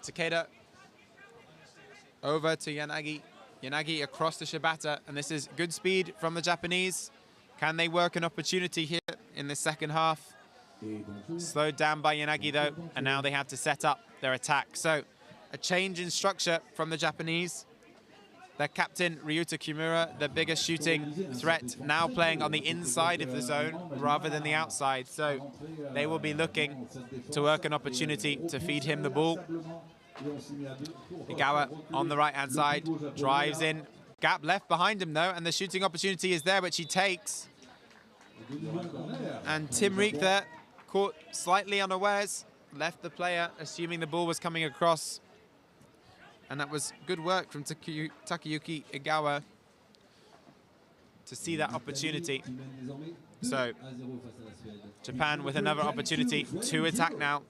Takeda over to Yanagi. Yanagi across to Shibata, and this is good speed from the Japanese. Can they work an opportunity here in the second half? Slowed down by Yanagi though, and now they have to set up their attack. So a change in structure from the Japanese. Their captain, Ryuta Kimura, the biggest shooting threat, now playing on the inside of the zone rather than the outside. So they will be looking to work an opportunity to feed him the ball. Igawa on the right-hand side, drives in. Gap left behind him, though, and the shooting opportunity is there, which he takes. And Tim Rieck there, caught slightly unawares, left the player, assuming the ball was coming across. And that was good work from Takayuki Igawa to see that opportunity. So Japan with another opportunity to attack now.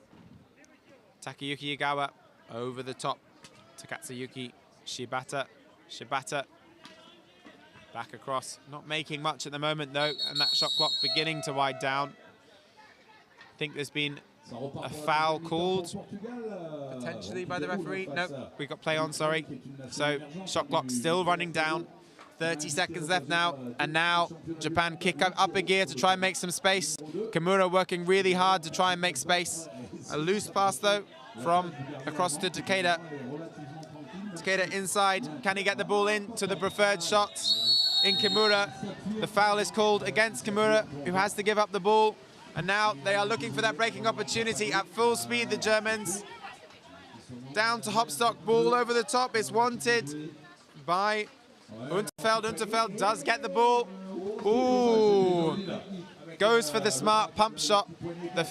Takayuki Igawa over the top to Katsuyuki Shibata. Shibata back across, not making much at the moment though, and that shot clock beginning to wind down. I think there's been a foul called potentially by the referee. Nope, we got play on, sorry. So shot clock still running down. 30 seconds left now, and now Japan kick up a gear to try and make some space. Kimura working really hard to try and make space. A loose pass though from across to Takeda. Takeda inside, can he get the ball in to the preferred shot in Kimura? The foul is called against Kimura, who has to give up the ball. And now they are looking for that breaking opportunity at full speed, the Germans. Down to Hopstock, ball over the top is wanted by Unterfeld. Unterfeld does get the ball. Ooh, goes for the smart pump shot. The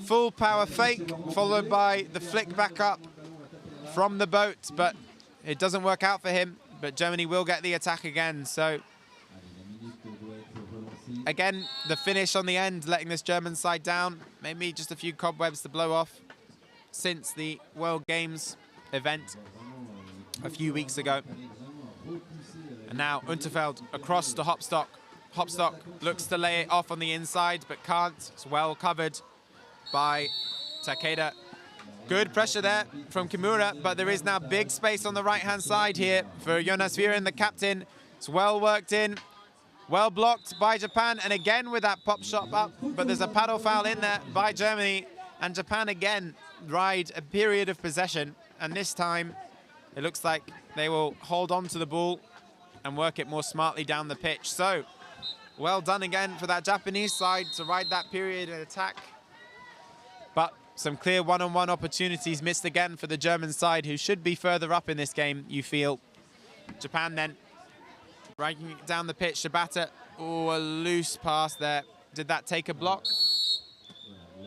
full power fake, followed by the flick back up from the boat, but it doesn't work out for him. But Germany will get the attack again. So again, the finish on the end, letting this German side down. Maybe just a few cobwebs to blow off since the World Games event a few weeks ago. And now Unterfeld across to Hopstock. Hopstock looks to lay it off on the inside, but can't. It's well covered by Takeda. Good pressure there from Kimura, but there is now big space on the right-hand side here for Jonas Viren, the captain. It's well worked in, well blocked by Japan, and again with that pop shot up, but there's a paddle foul in there by Germany, and Japan again ride a period of possession, and this time it looks like they will hold on to the ball and work it more smartly down the pitch. So, well done again for that Japanese side to ride that period and attack. But some clear one-on-one opportunities missed again for the German side, who should be further up in this game, you feel. Japan then riding it down the pitch. Shibata, oh, a loose pass there. Did that take a block?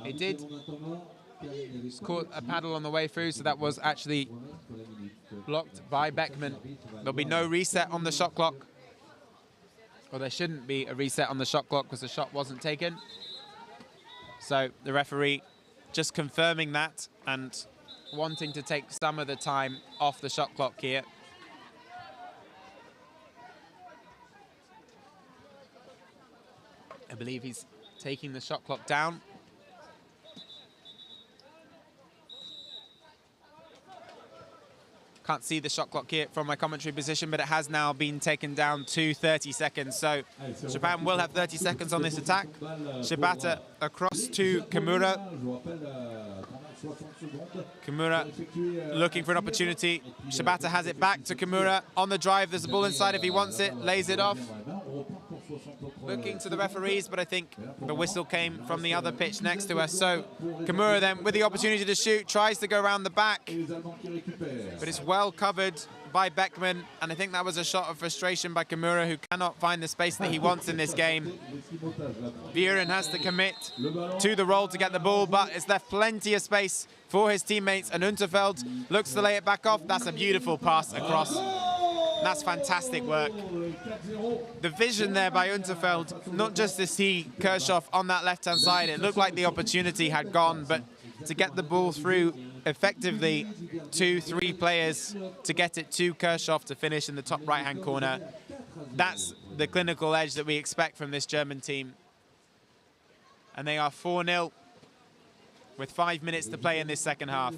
It did. Just caught a paddle on the way through, so that was actually blocked by Beckman. There'll be no reset on the shot clock. Or there shouldn't be a reset on the shot clock because the shot wasn't taken. So the referee just confirming that and wanting to take some of the time off the shot clock here. I believe he's taking the shot clock down. Can't see the shot clock here from my commentary position, but it has now been taken down to 30 seconds. So Japan will have 30 seconds on this attack. Shibata across to Kimura. Kimura looking for an opportunity. Shibata has it back to Kimura. On the drive, there's a ball inside if he wants it. Lays it off. Looking to the referees, but I think the whistle came from the other pitch next to us. So Kimura then with the opportunity to shoot, tries to go around the back, but it's well covered by Beckman, and I think that was a shot of frustration by Kimura, who cannot find the space that he wants in this game. Viren has to commit to the roll to get the ball, but it's left plenty of space for his teammates, and Unterfeld looks to lay it back off. That's a beautiful pass across. That's fantastic work. The vision there by Unterfeld, not just to see Kirchhoff on that left-hand side, it looked like the opportunity had gone, but to get the ball through effectively 2-3 players to get it to Kirchhoff to finish in the top right-hand corner, that's the clinical edge that we expect from this German team. And they are 4-0 with 5 minutes to play in this second half.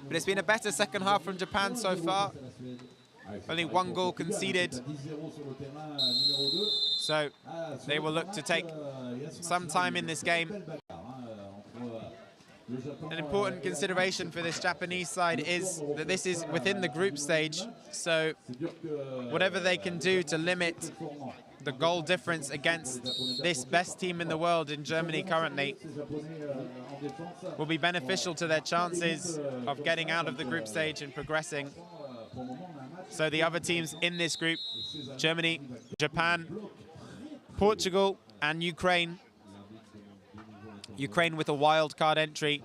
But it's been a better second half from Japan so far. Only one goal conceded. So they will look to take some time in this game. An important consideration for this Japanese side is that this is within the group stage. So whatever they can do to limit the goal difference against this best team in the world in Germany currently will be beneficial to their chances of getting out of the group stage and progressing. So the other teams in this group, Germany, Japan, Portugal and Ukraine. Ukraine with a wild card entry,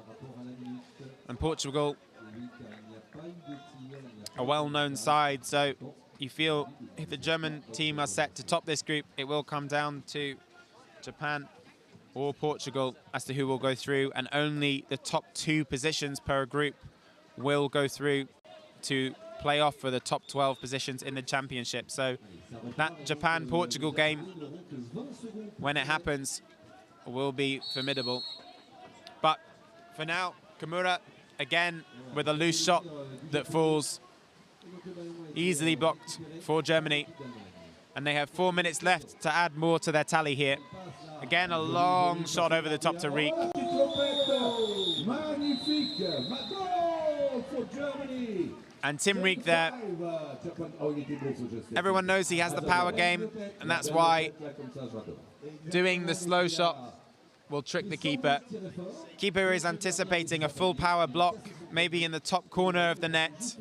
and Portugal a well-known side. So you feel if the German team are set to top this group, it will come down to Japan or Portugal as to who will go through, and only the top 2 positions per group will go through to play off for the top 12 positions in the championship. So that Japan-Portugal game, when it happens, will be formidable. But for now, Kimura, again, with a loose shot that falls, easily blocked for Germany. And they have 4 minutes left to add more to their tally here. Again, a long shot over the top to Riek. And Tim Riek there. Everyone knows he has the power game, and that's why doing the slow shot will trick the keeper. Keeper is anticipating a full power block, maybe in the top corner of the net.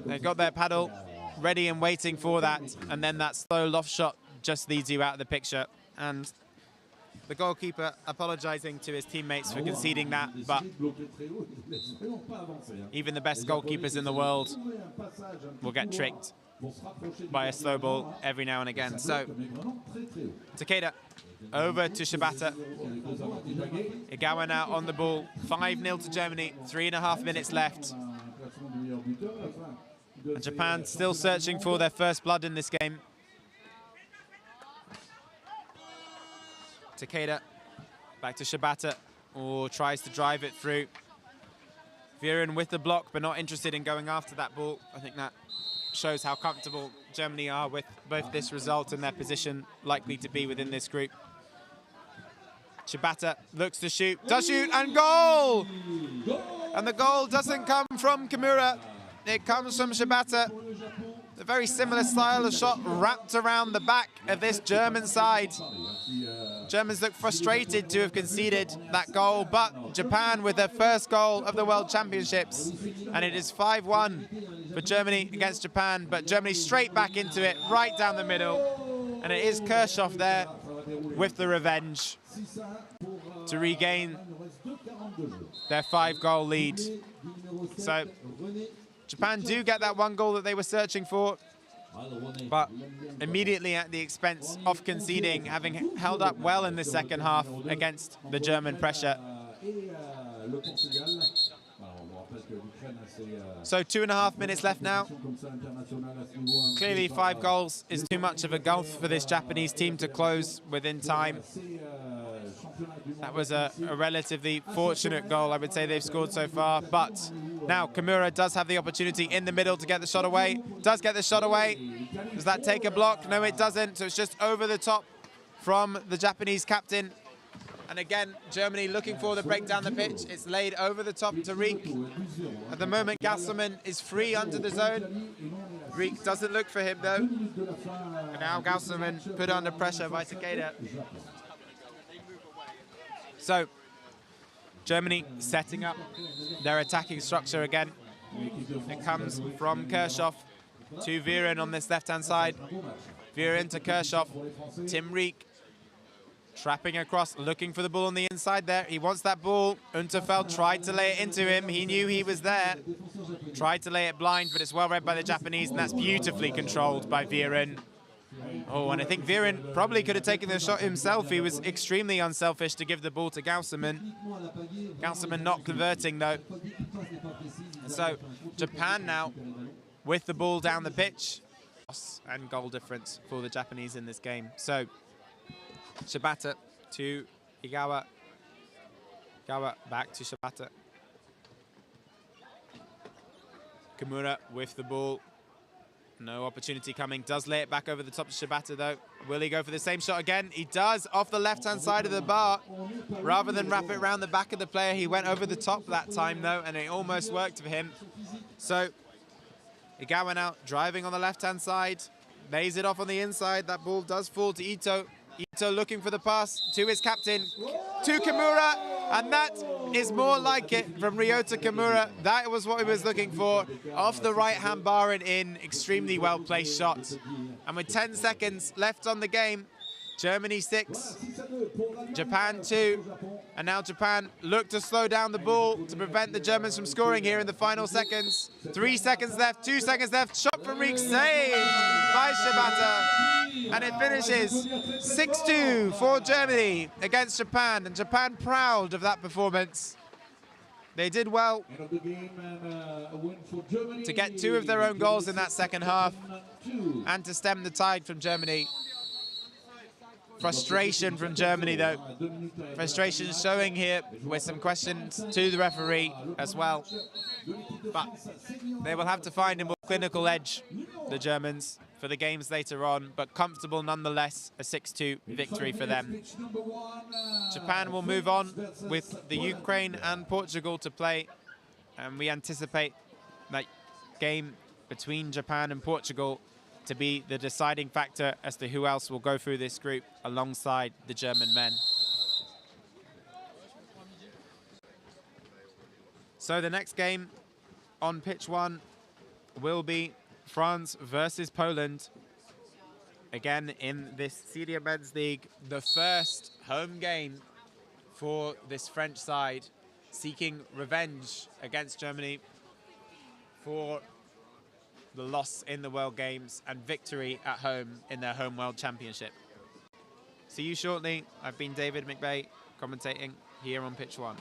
They've got their paddle ready and waiting for that, and then that slow loft shot just leads you out of the picture. And the goalkeeper apologizing to his teammates for conceding that, but even the best goalkeepers in the world will get tricked by a slow ball every now and again. So Takeda over to Shibata. Igawa now on the ball. 5-0 to Germany, 3.5 minutes left. And Japan still searching for their first blood in this game. Takeda back to Shibata, or tries to drive it through. Viren with the block, but not interested in going after that ball. I think that shows how comfortable Germany are with both this result and their position likely to be within this group. Shibata looks to shoot, does shoot, and goal! And the goal doesn't come from Kimura, it comes from Shibata. A very similar style of shot wrapped around the back of this German side. Germans look frustrated to have conceded that goal, but Japan with their first goal of the World Championships, and it is 5-1 for Germany against Japan, but Germany straight back into it, right down the middle, and it is Kirchhoff there with the revenge to regain their 5-goal lead. So Japan do get that 1 goal that they were searching for, but immediately at the expense of conceding, having held up well in the second half against the German pressure. So 2.5 minutes left now. Clearly 5 goals is too much of a gulf for this Japanese team to close within time. That was a relatively fortunate goal, I would say, they've scored so far. But now Kimura does have the opportunity in the middle to get the shot away. Does get the shot away. Does that take a block? No, it doesn't. So it's just over the top from the Japanese captain. And again, Germany looking for the break down the pitch. It's laid over the top to Riek. At the moment, Gasselman is free under the zone. Riek doesn't look for him, though. And now Gasselman put under pressure by Takeda. So, Germany setting up their attacking structure again. It comes from Kirchhoff to Viren on this left-hand side. Viren to Kirchhoff. Tim Riek trapping across, looking for the ball on the inside there. He wants that ball. Unterfeld tried to lay it into him. He knew he was there. Tried to lay it blind, but it's well read by the Japanese, and that's beautifully controlled by Viren. Oh, and I think Viren probably could have taken the shot himself. He was extremely unselfish to give the ball to Gasselman. Gasselman not converting, though. So Japan now with the ball down the pitch. And goal difference for the Japanese in this game. So Shibata to Igawa. Igawa back to Shibata. Kimura with the ball. No opportunity coming. Does lay it back over the top to Shibata, though. Will he go for the same shot again? He does, off the left-hand side of the bar. Rather than wrap it around the back of the player, he went over the top that time, though, and it almost worked for him. So Igawa now driving on the left-hand side. Lays it off on the inside. That ball does fall to Ito. Ito looking for the pass to his captain, to Kimura, and that is more like it from Ryota Kimura. That was what he was looking for. Off the right-hand bar and in, extremely well-placed shot. And with 10 seconds left on the game, Germany 6, Japan 2, and now Japan look to slow down the ball to prevent the Germans from scoring here in the final seconds. 3 seconds left, 2 seconds left, shot from Riek, saved by Shibata. And it finishes 6-2 for Germany against Japan, and Japan proud of that performance. They did well to get 2 of their own goals in that second half and to stem the tide from Germany. Frustration from Germany though. Frustration showing here with some questions to the referee as well. But they will have to find a more clinical edge, the Germans, for the games later on, but comfortable nonetheless, a 6-2 victory for them. Japan will move on with the Ukraine and Portugal to play, and we anticipate that game between Japan and Portugal to be the deciding factor as to who else will go through this group alongside the German men. So the next game on pitch 1 will be France versus Poland. Again in this Senior Men's League, the first home game for this French side, seeking revenge against Germany for the loss in the World Games and victory at home in their home World Championship. See you shortly. I've been David McBay, commentating here on pitch 1.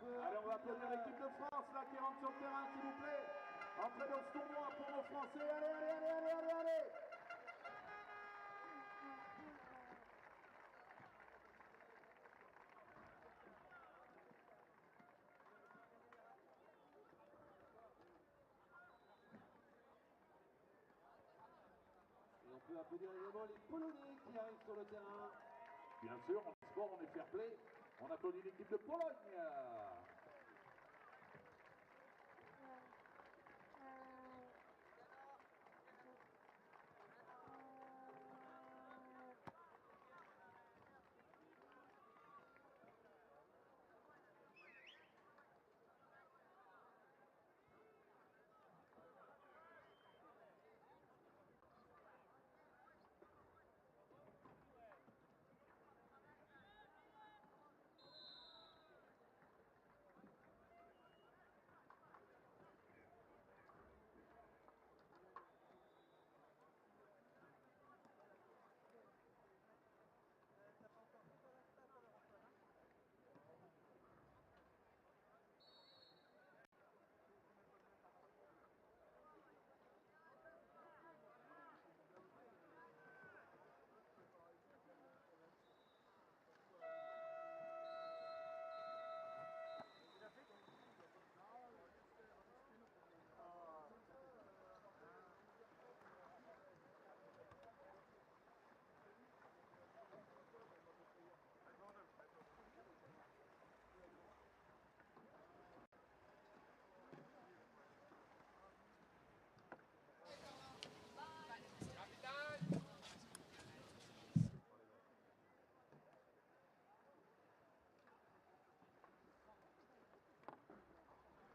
Allez, on va applaudir l'équipe de France là qui rentre sur le terrain, s'il vous plaît. Entrez dans ce tournoi pour nos Français. Allez, allez, allez, allez, allez, allez. Et on peut applaudir également les Polonais qui arrivent sur le terrain. Bien sûr, en sport, on est fair play. On applaudit l'équipe de Pologne.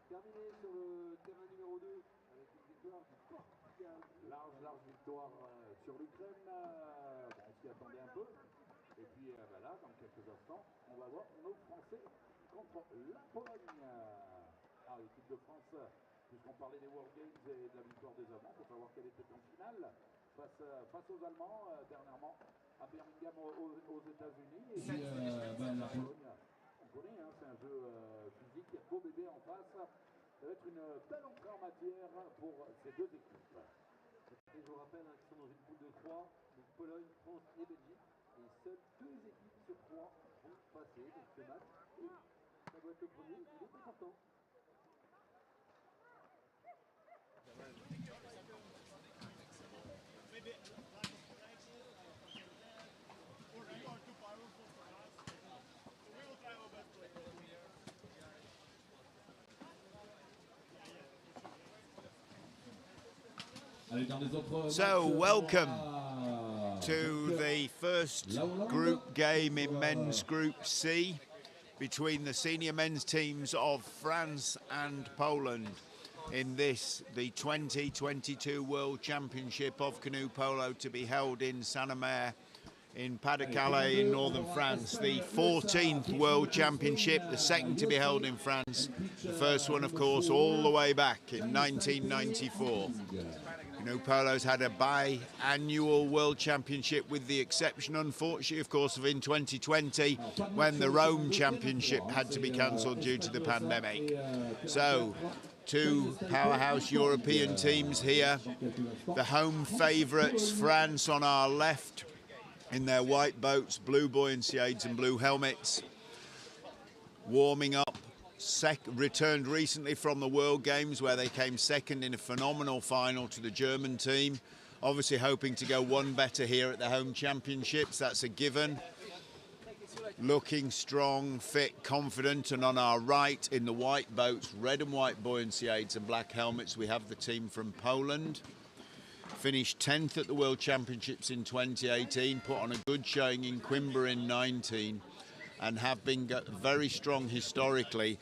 Terminé sur le terrain numéro 2 avec une victoire du Portugal. Large victoire sur l'Ukraine. On s'y attendait un peu. Et puis là, dans quelques instants, on va voir nos Français contre la Pologne. L'équipe de France, puisqu'on parlait des World Games et de la victoire des Allemands, il faut savoir qu'elle était en finale face aux Allemands dernièrement à Birmingham aux États-Unis. Et la Pologne, on connaît, hein, c'est un jeu physique, il y a beau bébé en face. Ça va être une belle entrée en matière pour ces deux équipes. Et je vous rappelle qu'ils sont dans une poule de 3, donc Pologne, France et Belgique. Et seules 2 équipes sur 3 vont passer donc ce match. Et ça doit être le premier, il est important. So, welcome to the first group game in men's Group C between the senior men's teams of France and Poland in this, the 2022 World Championship of Canoe Polo, to be held in Saint-Omer in Pas-de-Calais in northern France. The 14th World Championship, the second to be held in France. The first one, of course, all the way back in 1994. Canoe Polo's had a bi-annual World Championship, with the exception, unfortunately, of course, of in 2020, when the Rome Championship had to be cancelled due to the pandemic. So, two powerhouse European teams here. The home favourites, France on our left, in their white boats, blue buoyancy aids and blue helmets, warming up. Returned recently from the World Games, where they came second in a phenomenal final to the German team. Obviously hoping to go one better here at the home championships, that's a given. Looking strong, fit, confident. And on our right, in the white boats, red and white buoyancy aids and black helmets, we have the team from Poland. Finished 10th at the World Championships in 2018, put on a good showing in Coimbra in 19, and have been very strong historically,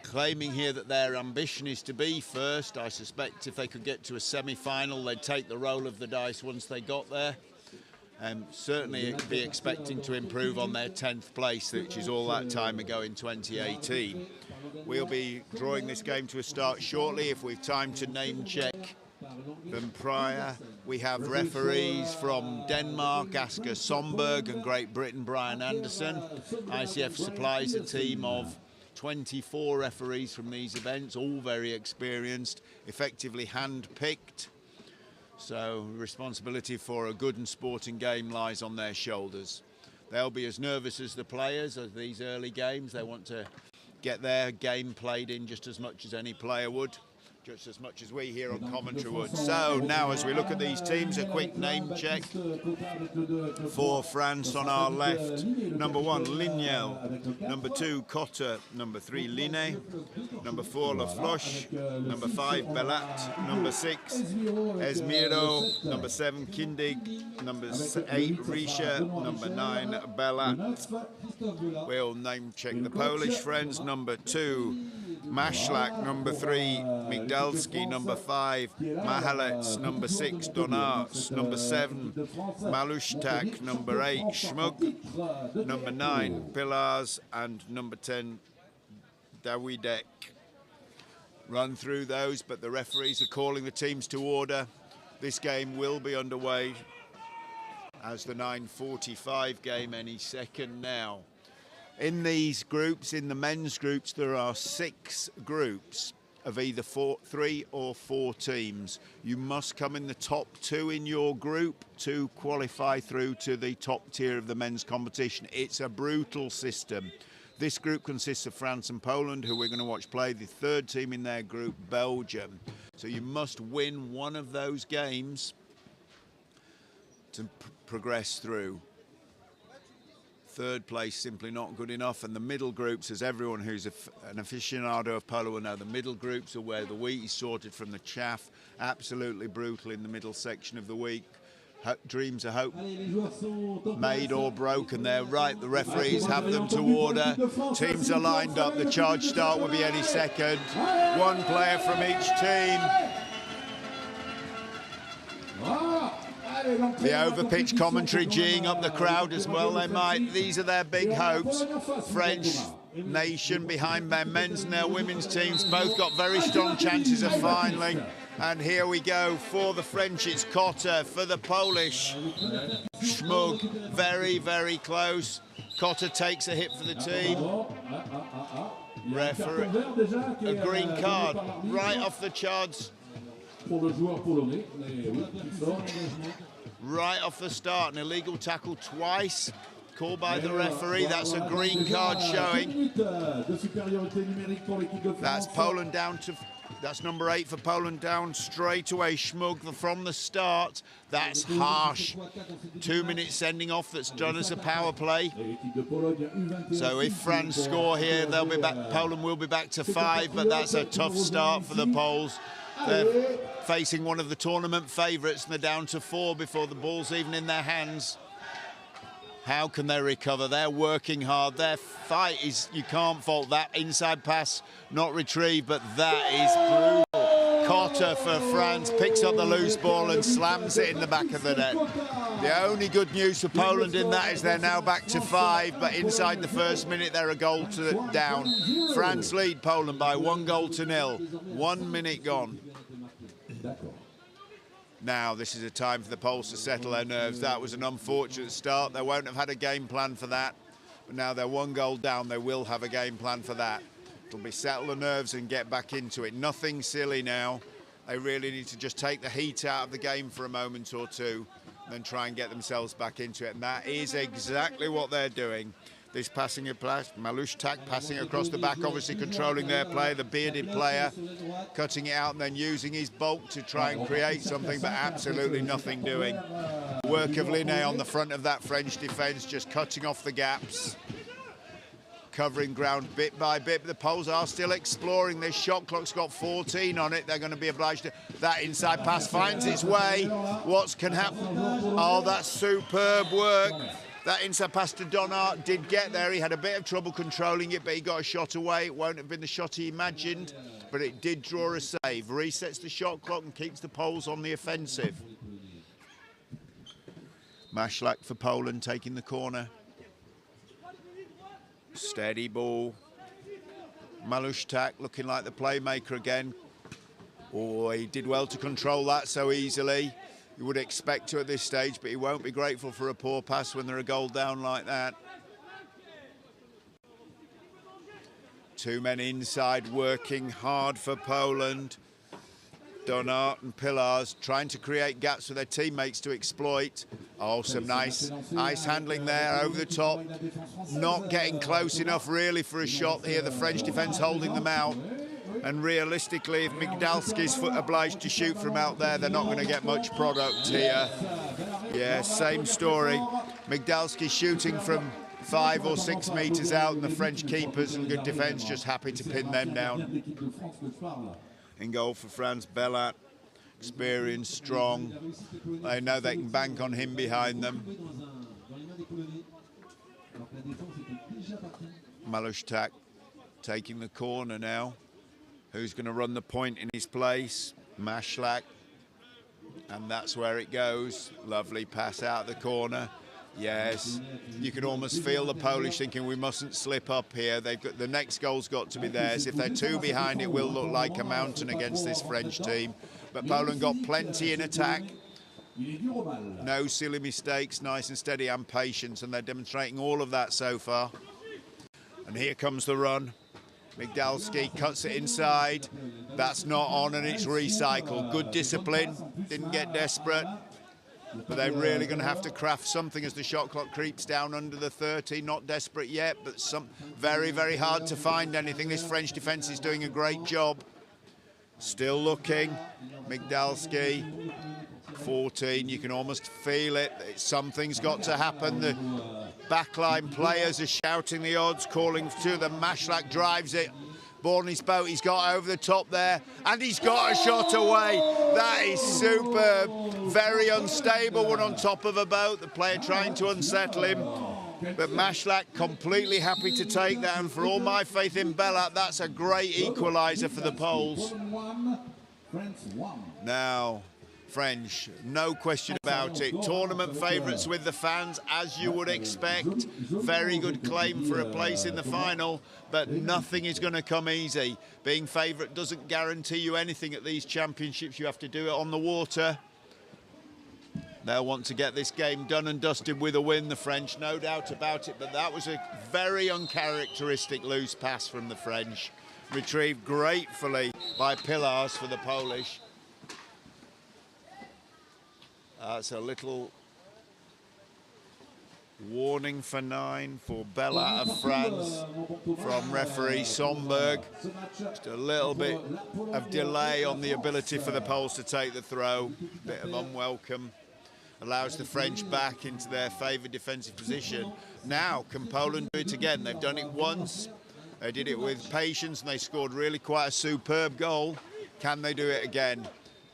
claiming here that their ambition is to be first. I suspect if they could get to a semi-final, they'd take the roll of the dice once they got there. Certainly be expecting to improve on their 10th place, which is all that time ago in 2018. We'll be drawing this game to a start shortly. If we've time to name check them prior, we have referees from Denmark, Asger Somberg, and Great Britain, Brian Anderson. ICF supplies a team of 24 referees from these events, all very experienced, effectively hand-picked. So responsibility for a good and sporting game lies on their shoulders. They'll be as nervous as the players of these early games. They want to get their game played in just as much as any player would, just as much as we here on commentary would. So now, as we look at these teams, a quick name check. For France on our left, number 1, Lignel. Number 2, Cotter. Number 3, Line. Number 4, La Floche. Number 5, Belat. Number 6, Esmiro. Number 7, Kindig. Number 8, Risha. Number 9, Belat. We'll name check the Polish friends. Number 2, Mashlak. Number 3, Migdalski. Number 5, Mahalets. Number 6, Donarts. Number 7, Malushtak. Number 8, Schmug. Number 9, Pilars. And number 10, Dawidek. Run through those, but the referees are calling the teams to order. This game will be underway as the 9:45 game any second now. In these groups, in the men's groups, there are 6 groups of either 3 or 4 teams. You must come in the top 2 in your group to qualify through to the top tier of the men's competition. It's a brutal system. This group consists of France and Poland, who we're going to watch play. The third team in their group, Belgium. So you must win one of those games to progress through. Third place simply not good enough. And the middle groups, as everyone who's an aficionado of polo will know, the middle groups are where the wheat is sorted from the chaff. Absolutely brutal in the middle section of the week. Dreams of hope made or broken. They're right, the referees have them to order. Teams are lined up. The charge start will be any second. 1 player from each team. The overpitch commentary geeing up the crowd as well. They might. These are their big hopes. French nation behind their men's and their women's teams. Both got very strong chances of finaling. And here we go. For the French, it's Cotter. For the Polish, Schmug. Very, very close. Cotter takes a hit for the team. Referee, a green card right off the charts. Right off the start, an illegal tackle twice, called by the referee. That's a green card showing. That's Poland down to, that's number 8 for Poland down straight away. Schmug from the start. That's harsh. 2 minutes sending off that's done as a power play. So if France score here, they'll be back. Poland will be back to 5, but that's a tough start for the Poles. They're facing one of the tournament favourites, and they're down to 4 before the ball's even in their hands. How can they recover? They're working hard. Their fight is, you can't fault that. Inside pass, not retrieved, but that is brutal. Cotter for France picks up the loose ball and slams it in the back of the net. The only good news for Poland in that is they're now back to 5, but inside the first minute they're a goal down. France lead Poland by 1-0. 1 minute gone. Now this is a time for the Poles to settle their nerves. That was an unfortunate start. They won't have had a game plan for that. But now they're 1 goal down, they will have a game plan for that. It'll be settle the nerves and get back into it. Nothing silly now. They really need to just take the heat out of the game for a moment or two, and then try and get themselves back into it. And that is exactly what they're doing. This passing of play, Malushtak passing across the back, obviously controlling their play, the bearded player, cutting it out and then using his bulk to try and create something, but absolutely nothing doing. Work of Linné on the front of that French defence, just cutting off the gaps, covering ground bit by bit, but the Poles are still exploring. This shot clock's got 14 on it. They're going to be obliged to... That inside pass finds its way. What can happen? Oh, that's superb work. That inside pass to Donart did get there. He had a bit of trouble controlling it, but he got a shot away. It won't have been the shot he imagined, but it did draw a save. Resets the shot clock and keeps the Poles on the offensive. Maślak for Poland taking the corner. Steady ball. Malushtak looking like the playmaker again. Oh, he did well to control that so easily. You would expect to at this stage, but he won't be grateful for a poor pass when they're a goal down like that. 2 men inside working hard for Poland. Donart and Pillars trying to create gaps for their teammates to exploit. Oh, some nice ice handling there over the top. Not getting close enough really for a shot here. The French defence holding them out. And realistically, if Migdalski's obliged to shoot from out there, they're not going to get much product here. Yeah, same story. Migdalski shooting from 5 or 6 metres out, and the French keepers and good defence just happy to pin them down. In goal for France, Bellat, experienced, strong. They know they can bank on him behind them. Malushtak taking the corner now. Who's going to run the point in his place? Maślak. And that's where it goes. Lovely pass out the corner. Yes, you can almost feel the Polish thinking we mustn't slip up here. They've got, the next goal's got to be theirs. If they're 2 behind, it will look like a mountain against this French team. But Poland got plenty in attack. No silly mistakes, nice and steady and patience, and they're demonstrating all of that so far. And here comes the run. Migdalski cuts it inside. That's not on, and it's recycled. Good discipline, didn't get desperate. But they're really going to have to craft something as the shot clock creeps down under the 30. Not desperate yet, but some very, very hard to find anything. This French defence is doing a great job. Still looking. Migdalski, 14. You can almost feel it. Something's got to happen. The backline players are shouting the odds, calling to them. Maślak drives it. Ball in his boat, he's got over the top there, and he's got a shot away. That is superb. Very unstable one on top of a boat. The player trying to unsettle him. But Maślak completely happy to take that, and for all my faith in Bellat, that's a great equaliser for the Poles. Now, French, no question about it. Tournament favourites with the fans, as you would expect. Very good claim for a place in the final, but nothing is going to come easy. Being favourite doesn't guarantee you anything at these championships. You have to do it on the water. They'll want to get this game done and dusted with a win, the French, no doubt about it. But that was a very uncharacteristic loose pass from the French. Retrieved gratefully by Pillars for the Polish. It's a little warning for 9 for Bellat of France from referee Somberg. Just a little bit of delay on the ability for the Poles to take the throw. Bit of unwelcome. Allows the French back into their favoured defensive position. Now, can Poland do it again? They've done it once. They did it with patience and they scored really quite a superb goal. Can they do it again?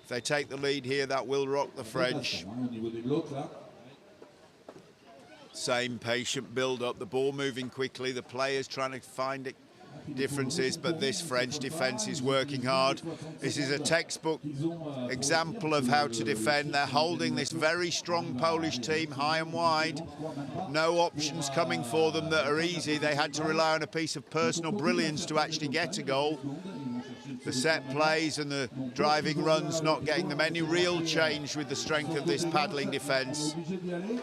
If they take the lead here, that will rock the French. Same patient build-up, the ball moving quickly, the players trying to find it. Differences, but this French defence is working hard. This is a textbook example of how to defend. They're holding this very strong Polish team high and wide. No options coming for them that are easy. They had to rely on a piece of personal brilliance to actually get a goal. The set plays and the driving runs not getting them any real change with the strength of this paddling defence.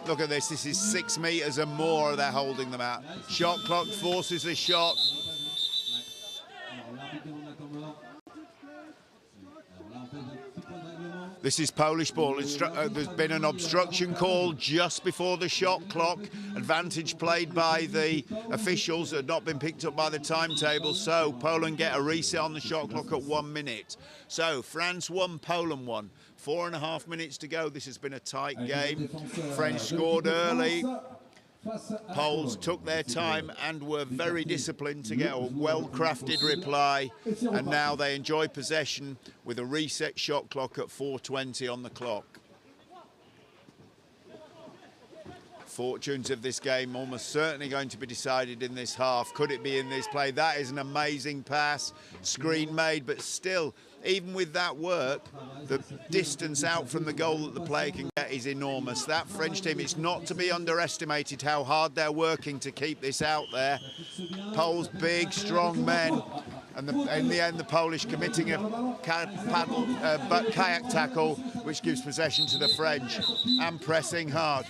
Look at this is 6 metres and more they're holding them at. Shot clock forces a shot. This is Polish ball. There's been an obstruction call just before the shot clock. Advantage played by the officials that had not been picked up by the timetable. So Poland get a reset on the shot clock at 1 minute. So France won, Poland won. 4.5 minutes to go. This has been a tight game. French scored early. Poles took their time and were very disciplined to get a well-crafted reply, and now they enjoy possession with a reset shot clock at 4:20 on the clock. Fortunes of this game almost certainly going to be decided in this half. Could it be in this play? That is an amazing pass, screen made, but still, even with that work, the distance out from the goal that the player can get is enormous. That French team, it's not to be underestimated how hard they're working to keep this out there. Poles, big, strong men, and in the end, the Polish committing a kayak tackle, which gives possession to the French, and pressing hard.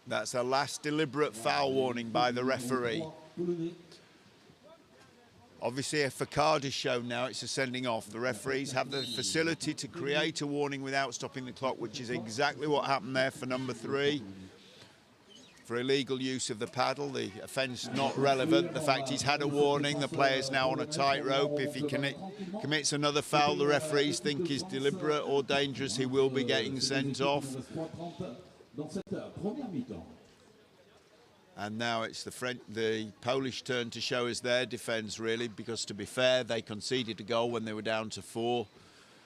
That's a last deliberate foul warning by the referee. Obviously, if a card is shown now, it's a sending off. The referees have the facility to create a warning without stopping the clock, which is exactly what happened there for number 3. For illegal use of the paddle, the offence not relevant. The fact he's had a warning, the player's now on a tightrope. If he commits another foul the referees think is deliberate or dangerous, he will be getting sent off. And now it's the Polish turn to show us their defence, really, because to be fair, they conceded a goal when they were down to 4.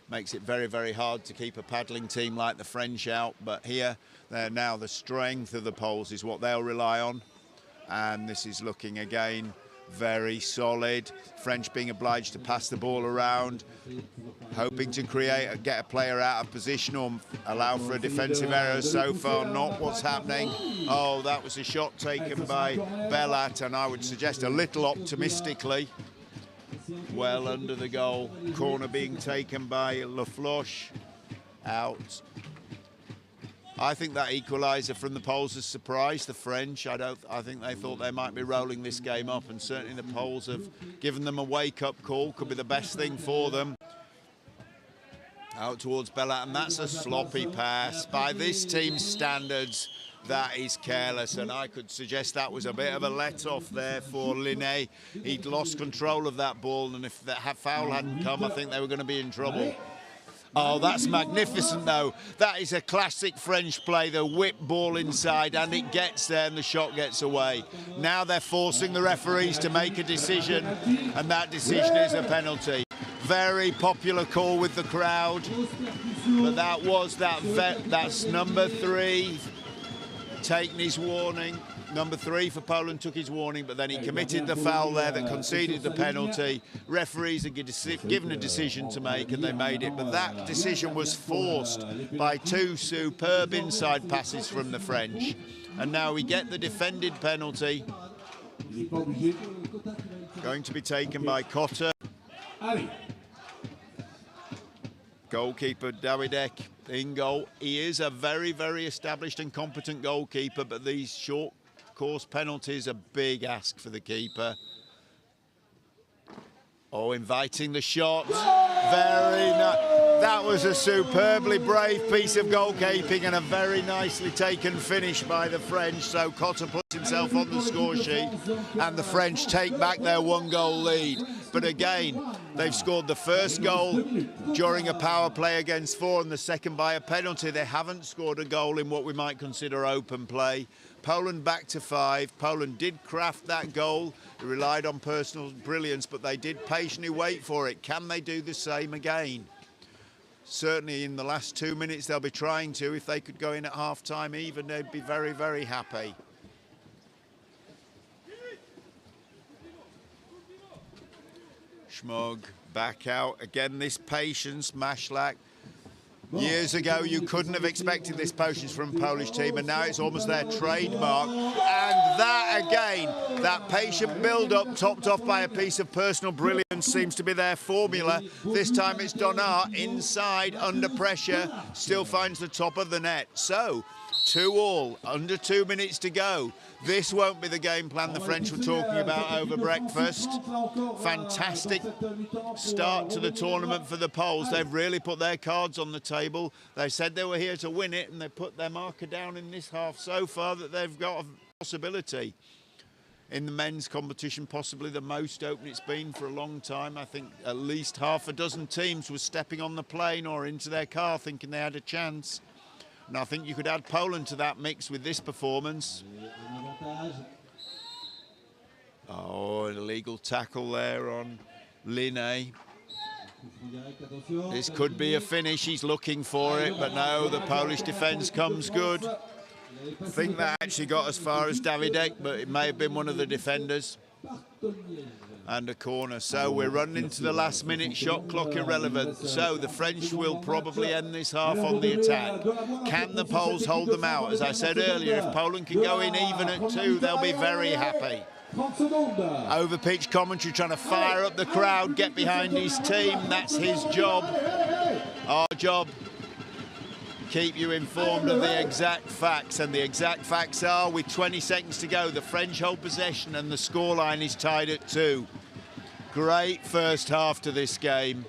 Makes it very, very hard to keep a paddling team like the French out. But here, they're now the strength of the Poles is what they'll rely on. And this is looking again very solid. French being obliged to pass the ball around, hoping to get a player out of position or allow for a defensive error. So far, not what's happening. Oh, that was a shot taken by Bellat, and I would suggest a little optimistically. Well under the goal. Corner being taken by Lafloche. Out. I think that equaliser from the Poles has surprised the French. I think they thought they might be rolling this game up, and certainly the Poles have given them a wake-up call. Could be the best thing for them. Out towards Bellat, and that's a sloppy pass. By this team's standards, that is careless, and I could suggest that was a bit of a let-off there for Linné. He'd lost control of that ball, and if that foul hadn't come, I think they were going to be in trouble. Oh, that's magnificent, though. That is a classic French play, the whip ball inside, and it gets there and the shot gets away. Now they're forcing the referees to make a decision, and that decision is a penalty. Very popular call with the crowd, but that's number 3 taking his warning. Number 3 for Poland took his warning, but then he committed the foul there that conceded the penalty. Referees are given a decision to make, and they made it. But that decision was forced by 2 superb inside passes from the French. And now we get the defended penalty. Going to be taken by Cotter. Goalkeeper Dawidek in goal. He is a very, very established and competent goalkeeper, but these short course penalties are a big ask for the keeper. Oh, inviting the shot. Very nice. That was a superbly brave piece of goalkeeping and a very nicely taken finish by the French. So Cotter puts himself on the score sheet, and the French take back their 1-goal lead. But again, they've scored the first goal during a power play against 4 and the second by a penalty. They haven't scored a goal in what we might consider open play. Poland back to 5. Poland did craft that goal. It relied on personal brilliance, but they did patiently wait for it. Can they do the same again? Certainly in the last 2 minutes they'll be trying to. If they could go in at half-time even, they'd be very, very happy. Schmug back out. Again, this patience, Maślak. Years ago, you couldn't have expected this patience from a Polish team, and now it's almost their trademark. And that, again, that patient build-up topped off by a piece of personal brilliance seems to be their formula. This time it's Donat, inside, under pressure, still finds the top of the net. So, 2-2, under 2 minutes to go. This won't be the game plan the French were talking about over breakfast. Fantastic start to the tournament for the Poles. They've really put their cards on the table. They said they were here to win it, and they put their marker down in this half so far that they've got a possibility. In the men's competition, possibly the most open it's been for a long time. I think at least half a dozen teams were stepping on the plane or into their car thinking they had a chance. And I think you could add Poland to that mix with this performance. Oh, an illegal tackle there on Linné. This could be a finish. He's looking for it, but no, the Polish defence comes good. I think that actually got as far as Davidek, but it may have been one of the defenders. And a corner. So we're running into the last minute, shot clock irrelevant. So the French will probably end this half on the attack. Can the Poles hold them out? As I said earlier, if Poland can go in even at 2, they'll be very happy. Over pitch commentary trying to fire up the crowd, get behind his team. That's his job. Our job. Keep you informed of the exact facts, and the exact facts are, with 20 seconds to go, the French hold possession and the scoreline is tied at 2. Great first half to this game.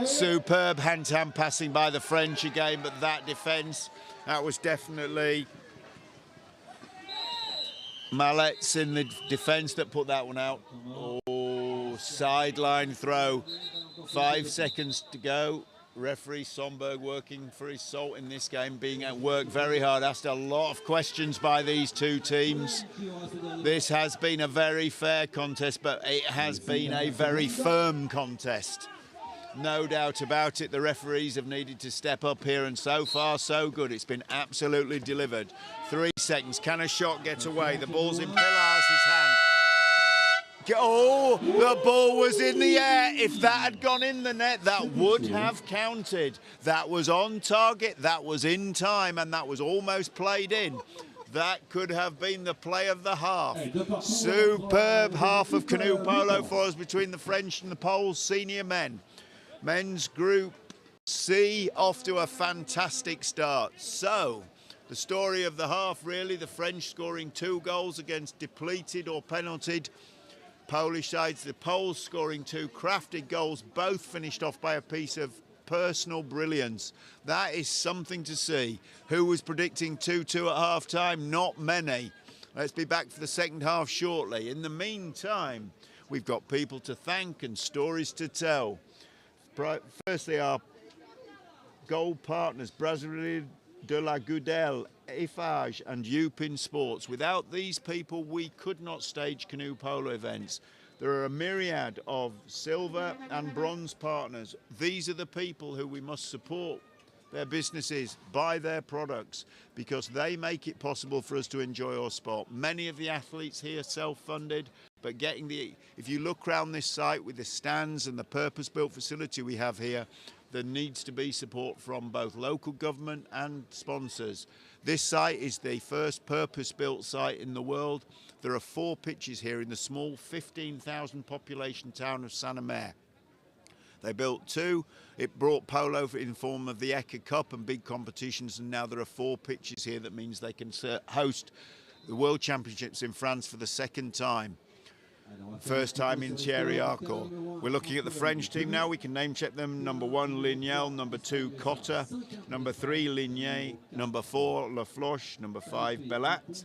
Superb hand-to-hand passing by the French again, but that defence, that was definitely Mallets in the defence that put that one out. Oh, sideline throw. 5 seconds to go. Referee Sonberg working for his salt in this game, being at work very hard, asked a lot of questions by these two teams. This has been a very fair contest, but it has been a very firm contest. No doubt about it, the referees have needed to step up here, and so far so good. It's been absolutely delivered. 3 seconds, can a shot get away? The ball's in Pilar's hand. Oh, the ball was in the air. If that had gone in the net, that would have counted. That was on target, that was in time, and that was almost played in. That could have been the play of the half. Superb half of canoe polo for us between the French and the Poles senior men. Men's Group C off to a fantastic start. So, the story of the half really, the French scoring 2 goals against depleted or penaltied Polish sides, the Poles scoring 2 crafted goals, both finished off by a piece of personal brilliance. That is something to see. Who was predicting 2-2 at half-time? Not many. Let's be back for the second half shortly. In the meantime, we've got people to thank and stories to tell. Firstly, our gold partners, Brasserie de la Goudelle, Eiffage and Upin Sports. Without these people, we could not stage canoe polo events. There are a myriad of silver and bronze partners. These are the people who we must support their businesses, buy their products, because they make it possible for us to enjoy our sport. Many of the athletes here self-funded, but if you look around this site with the stands and the purpose-built facility we have here, there needs to be support from both local government and sponsors. This site is the first purpose-built site in the world. There are 4 pitches here in the small 15,000 population town of Saint-Omer. They built 2. It brought polo in form of the Eka Cup and big competitions, and now there are 4 pitches here. That means they can host the World Championships in France for the 2nd time. First time in Thierry Harcourt. We're looking at the French team now. We can name check them. Number 1, Lignel. Number 2, Cotta. Number 3, Ligné. Number 4, Lafloche. Number 5, Bellat.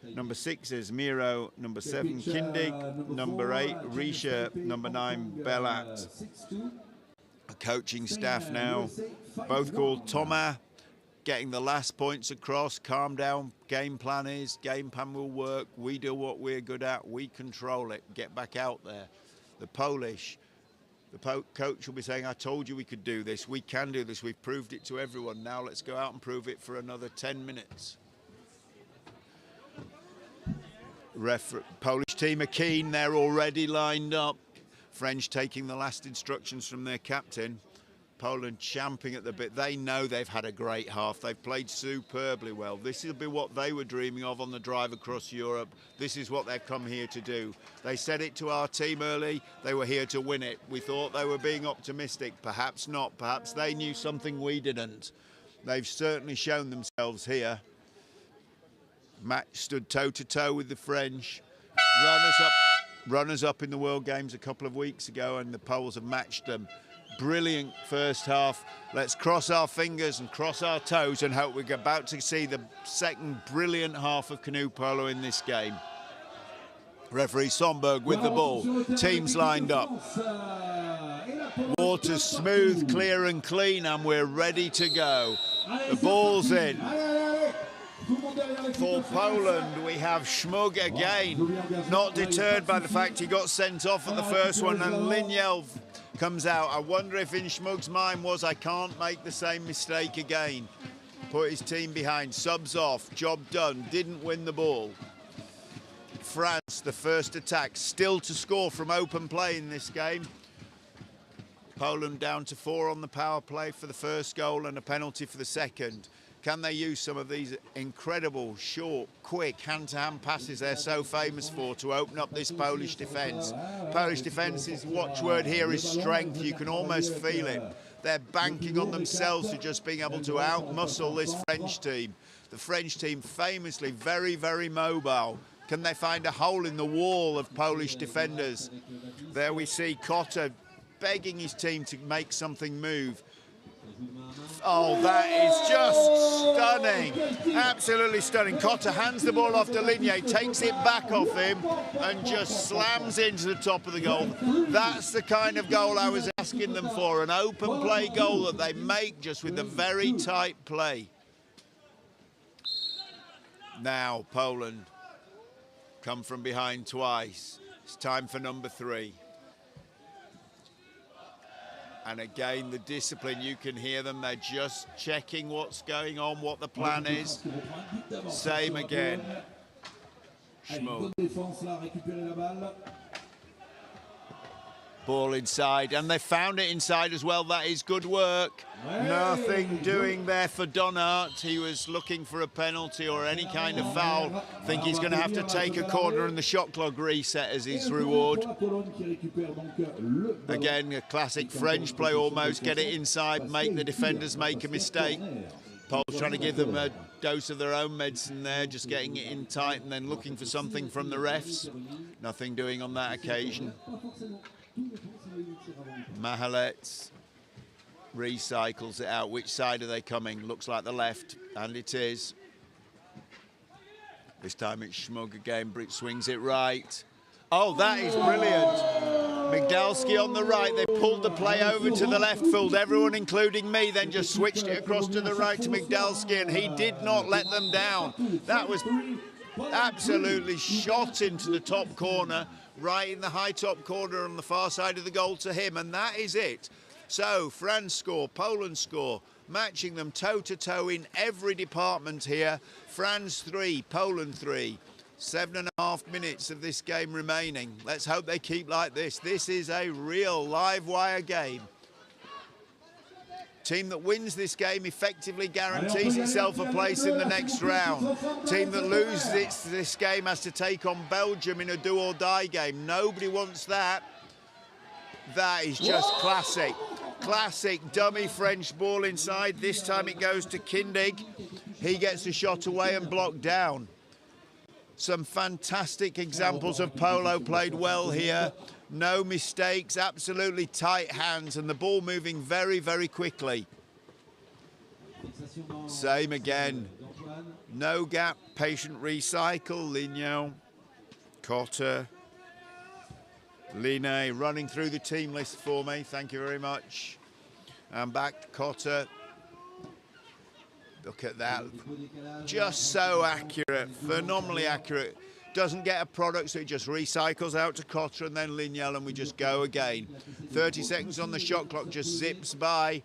Number 6 is Miro. Number 7, Kindig. Number 8, Richer. Number 9, Bellat. A coaching staff now, both called Thomas, getting the last points across. Calm down, game plan will work. We do what we're good at, we control it, get back out there. The Polish, coach will be saying, I told you we could do this, we can do this, we've proved it to everyone, now let's go out and prove it for another 10 minutes. Polish team are keen, they're already lined up. French taking the last instructions from their captain. Poland champing at the bit. They know they've had a great half. They've played superbly well. This will be what they were dreaming of on the drive across Europe. This is what they've come here to do. They said it to our team early. They were here to win it. We thought they were being optimistic. Perhaps not. Perhaps they knew something we didn't. They've certainly shown themselves here. Match stood toe-to-toe with the French. Runners up in the World Games a couple of weeks ago, and the Poles have matched them. Brilliant first half. Let's cross our fingers and cross our toes and hope we're about to see the second brilliant half of canoe polo in this game. Referee Somberg with the ball. Teams lined up. Water's smooth, clear and clean, and we're ready to go. The ball's in. For Poland, we have Schmug again. Not deterred by the fact he got sent off at the first one, and Liniev comes out. I wonder if in Schmug's mind was, I can't make the same mistake again. Put his team behind, subs off, job done, didn't win the ball. France, the first attack, still to score from open play in this game. Poland down to 4 on the power play for the first goal and a penalty for the second. Can they use some of these incredible, short, quick, hand-to-hand passes they're so famous for to open up this Polish defence? Polish defence's watchword here is strength. You can almost feel it. They're banking on themselves to just being able to out-muscle this French team. The French team famously very, very mobile. Can they find a hole in the wall of Polish defenders? There we see Cotter begging his team to make something move. Oh, that is just stunning. Absolutely stunning. Cotter hands the ball off to Ligne, takes it back off him and just slams into the top of the goal. That's the kind of goal I was asking them for, an open play goal that they make just with a very tight play. Now Poland come from behind twice. It's time for number 3. And again, the discipline, you can hear them. They're just checking what's going on, what the plan is. Same again. Schmug. Ball inside, and they found it inside as well. That is good work. Nothing doing there for Donat. He was looking for a penalty or any kind of foul. I think he's going to have to take a corner and the shot clock reset as his reward. Again, a classic French play almost. Get it inside, make the defenders make a mistake. Poles trying to give them a dose of their own medicine there, just getting it in tight and then looking for something from the refs. Nothing doing on that occasion. Mahalet recycles it out. Which side are they coming? Looks like the left, and it is. This time it's Schmug again. Britt swings it right. Oh, that is brilliant. Migdalski on the right. They pulled the play over to the left, fooled everyone, including me, then just switched it across to the right to Migdalski, and he did not let them down. That was absolutely shot into the top corner, right in the high top corner on the far side of the goal to him, and that is it. So France score, Poland score, matching them toe-to-toe in every department here. France 3, Poland 3. 7.5 minutes of this game remaining. Let's hope they keep like this. This is a real live wire game. Team that wins this game effectively guarantees itself a place in the next round. Team that loses this game has to take on Belgium in a do-or-die game. Nobody wants that. That is just classic. Classic dummy French ball inside. This time it goes to Kindig. He gets a shot away and blocked down. Some fantastic examples of polo played well here. No mistakes, absolutely tight hands, and the ball moving very, very quickly. Same again. No gap, patient recycle. Lignon, Cotter, Line running through the team list for me. Thank you very much. And back to Cotter. Look at that. Just so accurate, phenomenally accurate. Doesn't get a product, so it just recycles out to Cotter and then Lignel, and we just go again. 30 seconds on the shot clock, just zips by.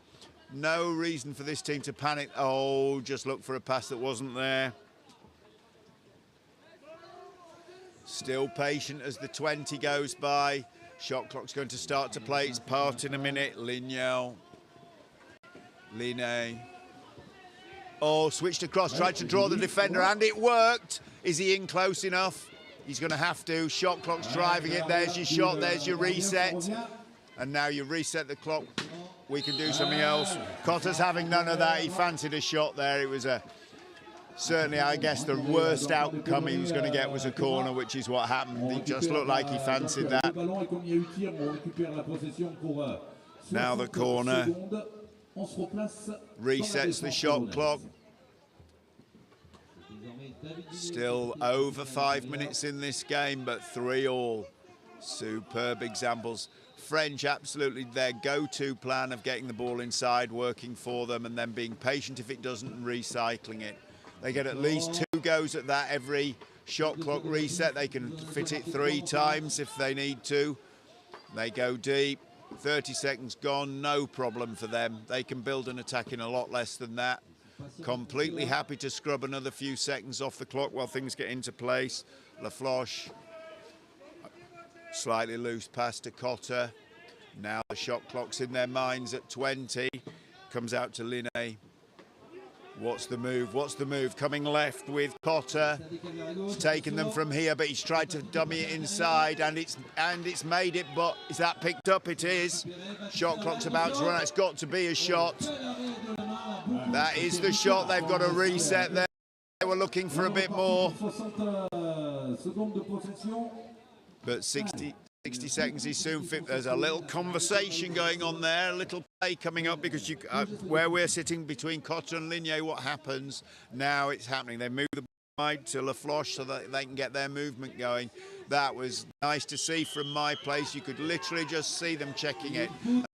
No reason for this team to panic. Oh, just look for a pass that wasn't there. Still patient as the 20 goes by. Shot clock's going to start to play its part in a minute. Lignel. Line. Oh, switched across, tried to draw the defender, and it worked. Is he in close enough? He's going to have to. Shot clock's driving it. There's your shot, there's your reset. And now you reset the clock. We can do something else. Cotter's having none of that. He fancied a shot there. It was certainly, I guess, the worst outcome he was going to get was a corner, which is what happened. He just looked like he fancied that. Now the corner. Resets the shot clock. Still over 5 minutes in this game, but 3-3. Superb examples. French, absolutely their go-to plan of getting the ball inside, working for them, and then being patient if it doesn't and recycling it. They get at least 2 goes at that every shot clock reset. They can fit it 3 times if they need to. They go deep. 30 seconds gone, no problem for them. They can build an attack in a lot less than that. Completely happy to scrub another few seconds off the clock while things get into place. Lafloche, slightly loose pass to Cotter. Now the shot clock's in their minds at 20. Comes out to Linné. What's the move? What's the move? Coming left with Cotter. It's taken them from here, but he's tried to dummy it inside, and it's made it. But is that picked up? It is. Shot clock's about to run. It's got to be a shot. That is the shot. They've got a reset there. They were looking for a bit more. But 60 seconds is soon fit. There's a little conversation going on there, a little play coming up, because where we're sitting between Cotter and Linné, what happens? Now it's happening. They move the ball wide to Lafloche so that they can get their movement going. That was nice to see from my place. You could literally just see them checking it.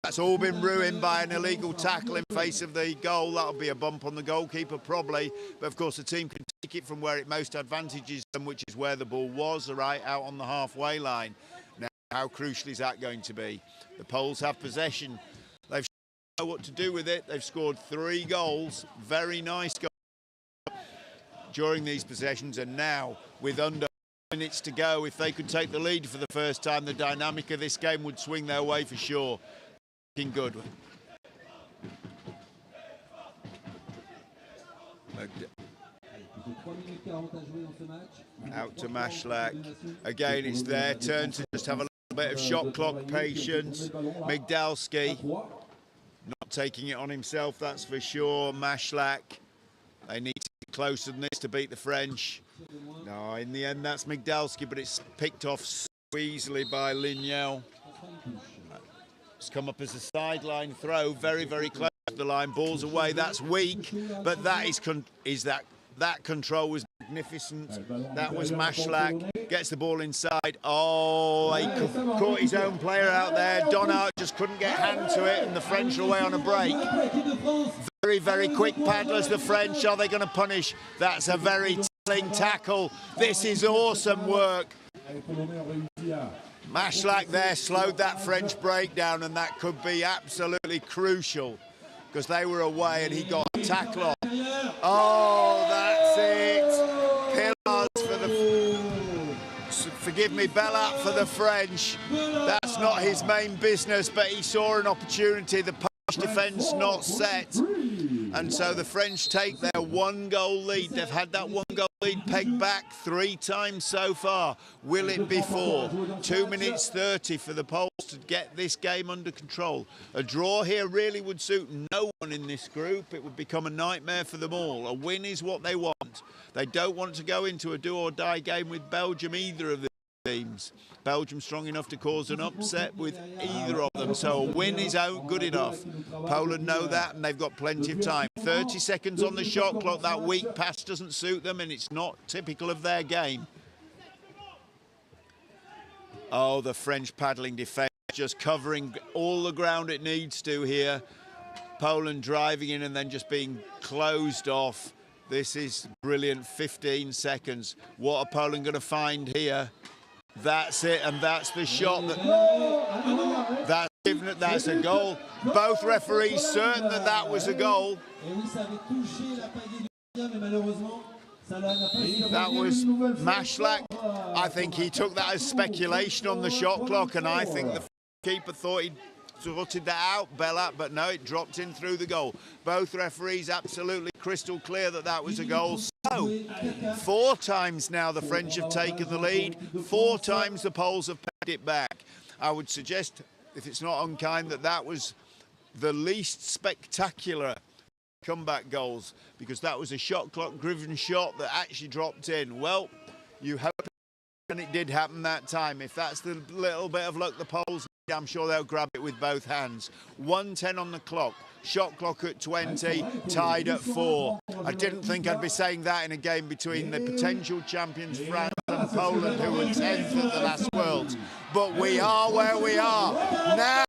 That's all been ruined by an illegal tackle in face of the goal. That'll be a bump on the goalkeeper probably, but of course the team can take it from where it most advantages them, which is where the ball was, right out on the halfway line. Now, how crucial is that going to be? The Poles have possession. They've shown what to do with it. They've scored 3 goals, very nice goals during these possessions, and now with under minutes to go, if they could take the lead for the first time, the dynamic of this game would swing their way for sure. Looking good. Out to Mashlak. Again, it's their turn to just have a little bit of shot clock patience. Migdalski not taking it on himself, that's for sure. Mashlak, they need to get closer than this to beat the French. No, in the end, that's Migdalski, but it's picked off so easily by Lignel. It's come up as a sideline throw, very, very close to the line. Ball's away, that's weak, but that control was magnificent. That was Mashlak, gets the ball inside. Oh, he caught his own player out there. Donat just couldn't get hand to it, and the French are away on a break. Very, very quick paddlers, the French. Are they going to punish? That's a very telling tackle. This is awesome work. Mashlak there slowed that French breakdown, and that could be absolutely crucial because they were away and he got a tackle off. Oh, that's it. Pillars for the... Forgive me, Bellat for the French. That's not his main business, but he saw an opportunity. The Polish defence not set. And so the French take their 1-goal lead. They've had that 1-goal lead pegged back 3 times so far. Will it be 4? 2 minutes 30 for the Poles to get this game under control. A draw here really would suit no one in this group. It would become a nightmare for them all. A win is what they want. They don't want to go into a do-or-die game with Belgium, either of the teams. Belgium strong enough to cause an upset with either of them, so a win is good enough. Poland know that, and they've got plenty of time. 30 seconds on the shot clock. That weak pass doesn't suit them, and it's not typical of their game. Oh, the French paddling defence just covering all the ground it needs to here. Poland driving in and then just being closed off. This is brilliant, 15 seconds. What are Poland going to find here? That's it, and that's the shot. That's a goal. Both referees certain that that was a goal. That was Mashlak. I think he took that as speculation on the shot clock, and I think the keeper thought he'd sorted that out, Bellat, but no, it dropped in through the goal. Both referees absolutely crystal clear that that was a goal. So, 4 times now the French have taken the lead, 4 times the Poles have paid it back. I would suggest, if it's not unkind, that that was the least spectacular comeback goals, because that was a shot clock driven shot that actually dropped in. Well, you hope, and it did happen that time. If that's the little bit of luck the Poles need, I'm sure they'll grab it with both hands. 1:10 on the clock, shot clock at 20, tied at 4. I didn't think I'd be saying that in a game between the potential champions France and Poland, who were 10th at the last Worlds, but we are where we are. Now,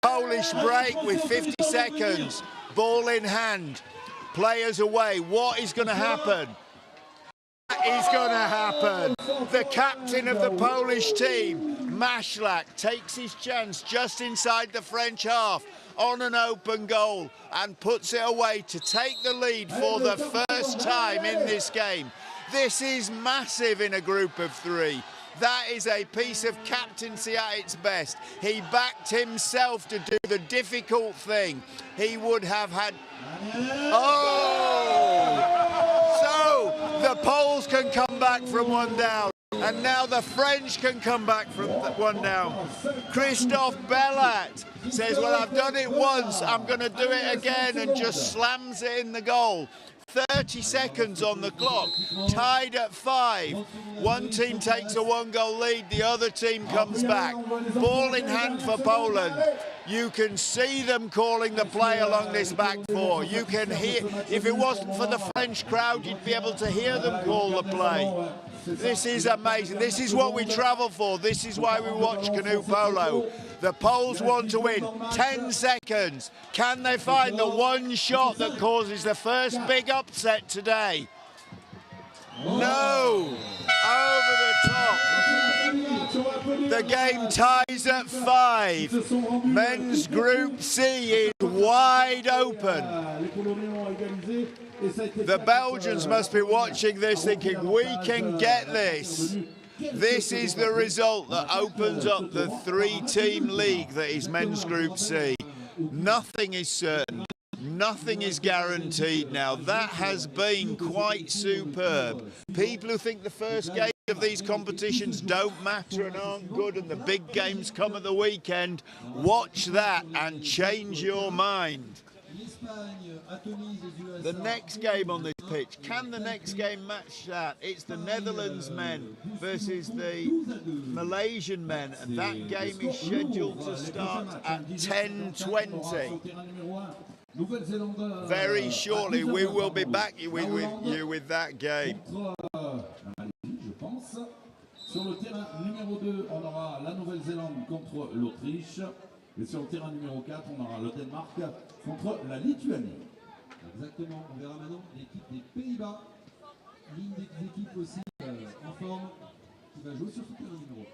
Polish break with 50 seconds. Ball in hand, players away. What is going to happen? What is going to happen? The captain of the Polish team, Mashlak, takes his chance just inside the French half on an open goal and puts it away to take the lead for the first time in this game. This is massive in a group of 3. That is a piece of captaincy at its best. He backed himself to do the difficult thing. He would have had... Oh! So, the Poles can come back from 1 down. And now the French can come back from 1 down. Christophe Bellat says, well, I've done it once, I'm going to do it again, and just slams it in the goal. 30 seconds on the clock, tied at 5. One team takes a 1-goal lead, the other team comes back. Ball in hand for Poland. You can see them calling the play along this back 4. You can hear, if it wasn't for the French crowd, you'd be able to hear them call the play. This is amazing. This is what we travel for. This is why we watch canoe polo. The Poles want to win. 10 seconds. Can they find the one shot that causes the first big upset today? No. Over the top. The game ties at 5. Men's Group C is wide open. The Belgians must be watching this thinking, we can get this. This is the result that opens up the 3-team league that is Men's Group C. Nothing is certain. Nothing is guaranteed now. That has been quite superb. People who think the first game of these competitions don't matter and aren't good and the big games come at the weekend, watch that and change your mind. The next game on this pitch, can the next game match that? It's the Netherlands men versus the Malaysian men, and that game is scheduled to start at 10:20. Very shortly we will be back with you with that game. Sur le terrain numéro 2, on aura la Nouvelle-Zélande contre l'Autriche. Et sur le terrain numéro 4, on aura le Danemark contre la Lituanie. Exactement, on verra maintenant l'équipe des Pays-Bas. L'une des équipes aussi en forme qui va jouer sur ce terrain numéro 4.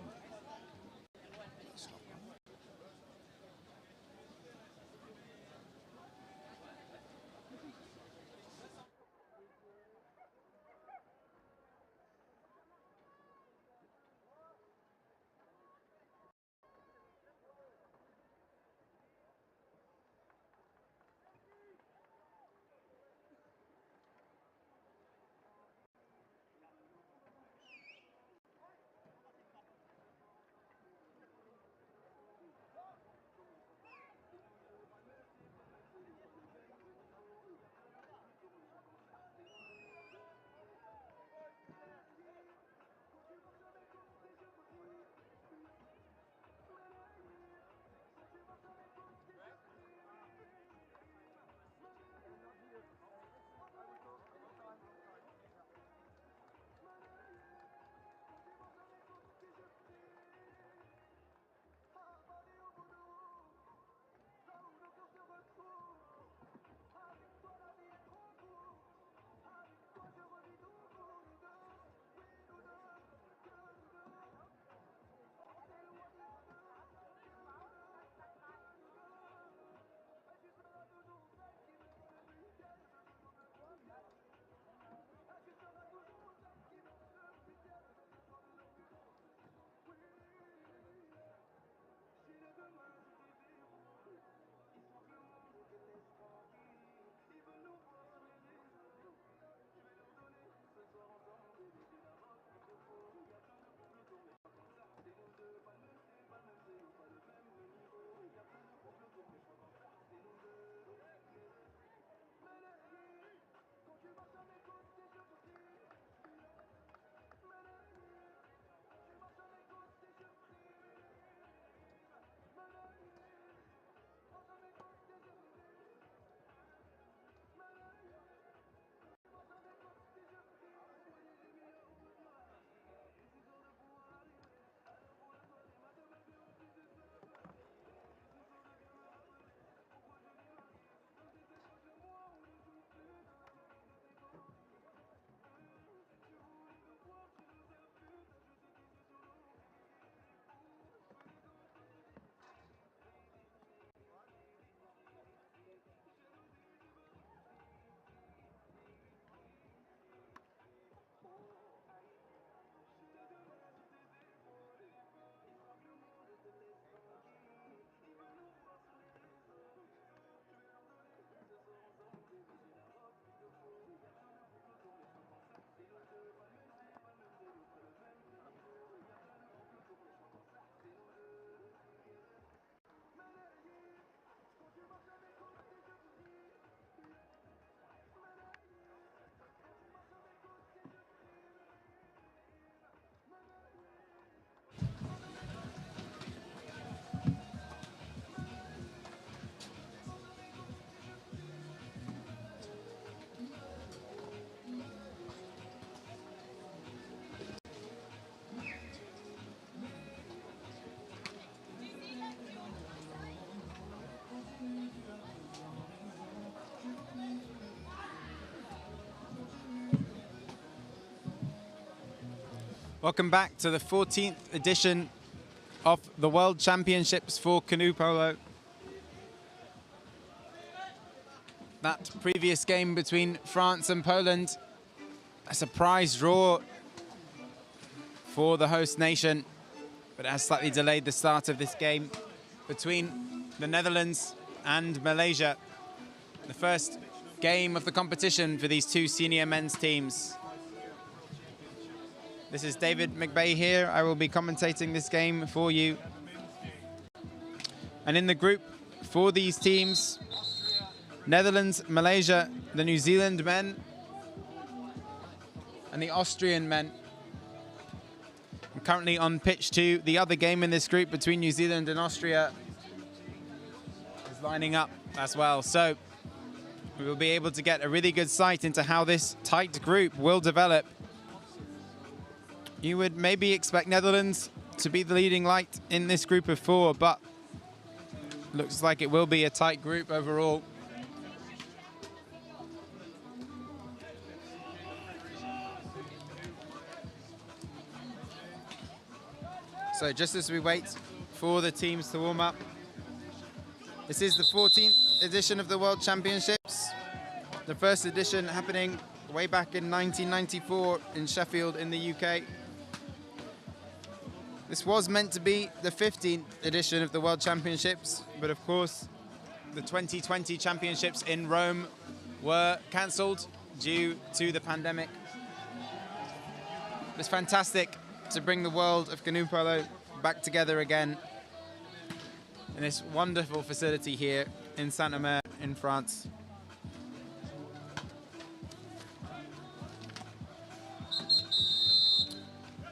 Welcome back to the 14th edition of the World Championships for Canoe Polo. That previous game between France and Poland, a surprise draw for the host nation, but it has slightly delayed the start of this game between the Netherlands and Malaysia. The first game of the competition for these two senior men's teams. This is David McBay here. I will be commentating this game for you. And in the group for these teams, Netherlands, Malaysia, the New Zealand men, and the Austrian men. I'm currently on pitch 2. The other game in this group between New Zealand and Austria is lining up as well. So we will be able to get a really good sight into how this tight group will develop. You would maybe expect Netherlands to be the leading light in this group of 4, but looks like it will be a tight group overall. So just as we wait for the teams to warm up, this is the 14th edition of the World Championships. The first edition happening way back in 1994 in Sheffield in the UK. This was meant to be the 15th edition of the World Championships, but of course the 2020 Championships in Rome were cancelled due to the pandemic. It's fantastic to bring the world of canoe polo back together again in this wonderful facility here in Omer in France.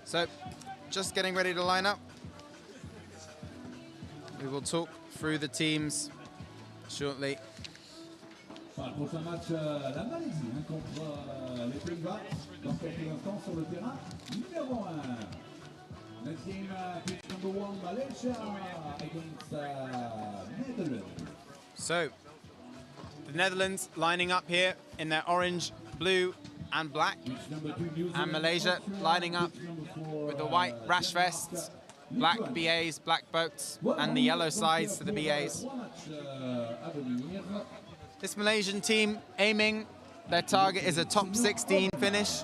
So, just getting ready to line up. We will talk through the teams shortly. Enfin, le prochain match, la Malaisie contre les Pays-Bas, dans quelques instants sur le terrain numéro 1. Next game, pitch number 1, Malaysia against Netherlands. So, the Netherlands lining up here in their orange, blue and black, and Malaysia lining up with the white rash vests, black BAs, black boats, and the yellow sides to the BAs. This Malaysian team aiming, their target is a top 16 finish.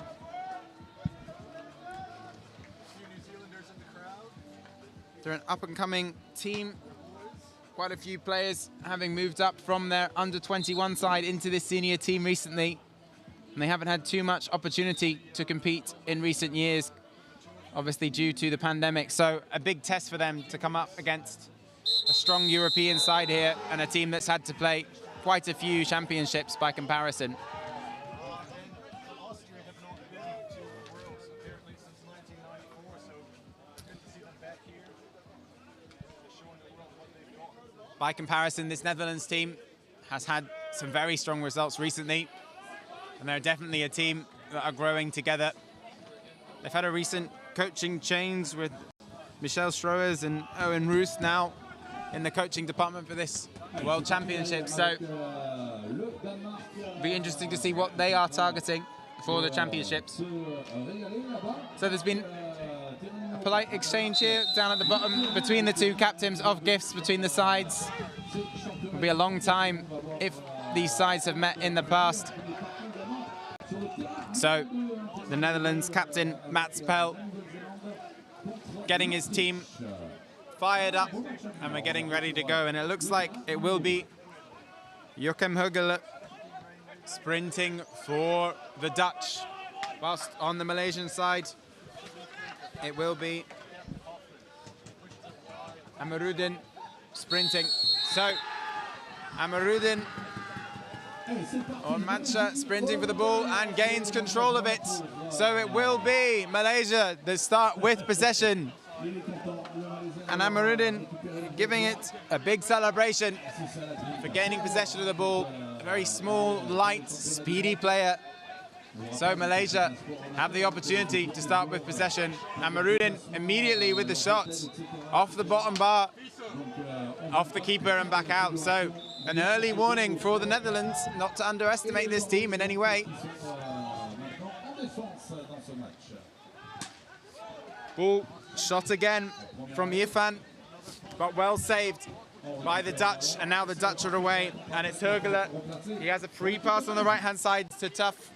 They're an up-and-coming team. Quite a few players having moved up from their under-21 side into this senior team recently. And they haven't had too much opportunity to compete in recent years, obviously due to the pandemic. So a big test for them to come up against a strong European side here and a team that's had to play quite a few championships by comparison. By comparison, this Netherlands team has had some very strong results recently, and they're definitely a team that are growing together. They've had a recent coaching change with Michel Stroers and Owen Roos now in the coaching department for this World Championship. So it'll be interesting to see what they are targeting for the championships. So there's been a polite exchange here down at the bottom between the two captains of gifts between the sides. It'll be a long time if these sides have met in the past. So the Netherlands captain Mats Pel getting his team fired up, and we're getting ready to go, and it looks like it will be Joachim Hugele sprinting for the Dutch, whilst on the Malaysian side it will be Amarudin sprinting. So Amarudin on Mancha sprinting for the ball and gains control of it. So it will be Malaysia that start with possession. And Amarudin giving it a big celebration for gaining possession of the ball. A very small, light, speedy player. So Malaysia have the opportunity to start with possession. Amarudin immediately with the shot off the bottom bar, off the keeper and back out. So an early warning for the Netherlands not to underestimate this team in any way. Ball shot again from Irfan, but well saved by the Dutch, and now the Dutch are away, and it's Hergele. He has a free pass on the right-hand side to Tough.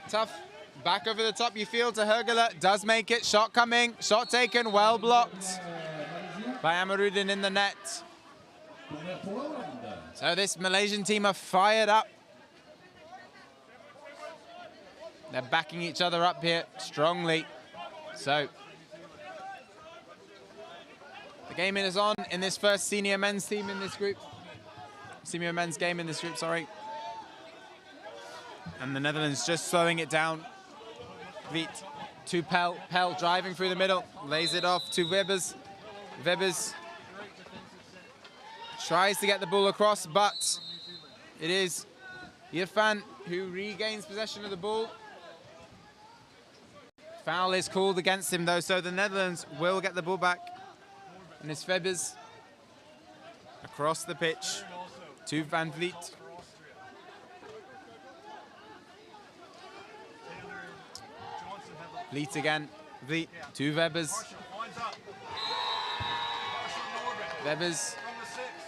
Tough, back over the top, you feel, to Hergele. Does make it, shot coming, shot taken, well blocked by Amarudin in the net. So this Malaysian team are fired up. They're backing each other up here strongly. So the game is on in this first senior men's team in this group. Senior men's game in this group, sorry. And the Netherlands just slowing it down. Vliet to Pel. Pel driving through the middle, lays it off to Webbers. Webbers tries to get the ball across, but it is Irfan who regains possession of the ball. Foul is called against him though, so the Netherlands will get the ball back. And it's Webbers across the pitch to Van Vliet. Vliet again, Vliet to Webbers. Webbers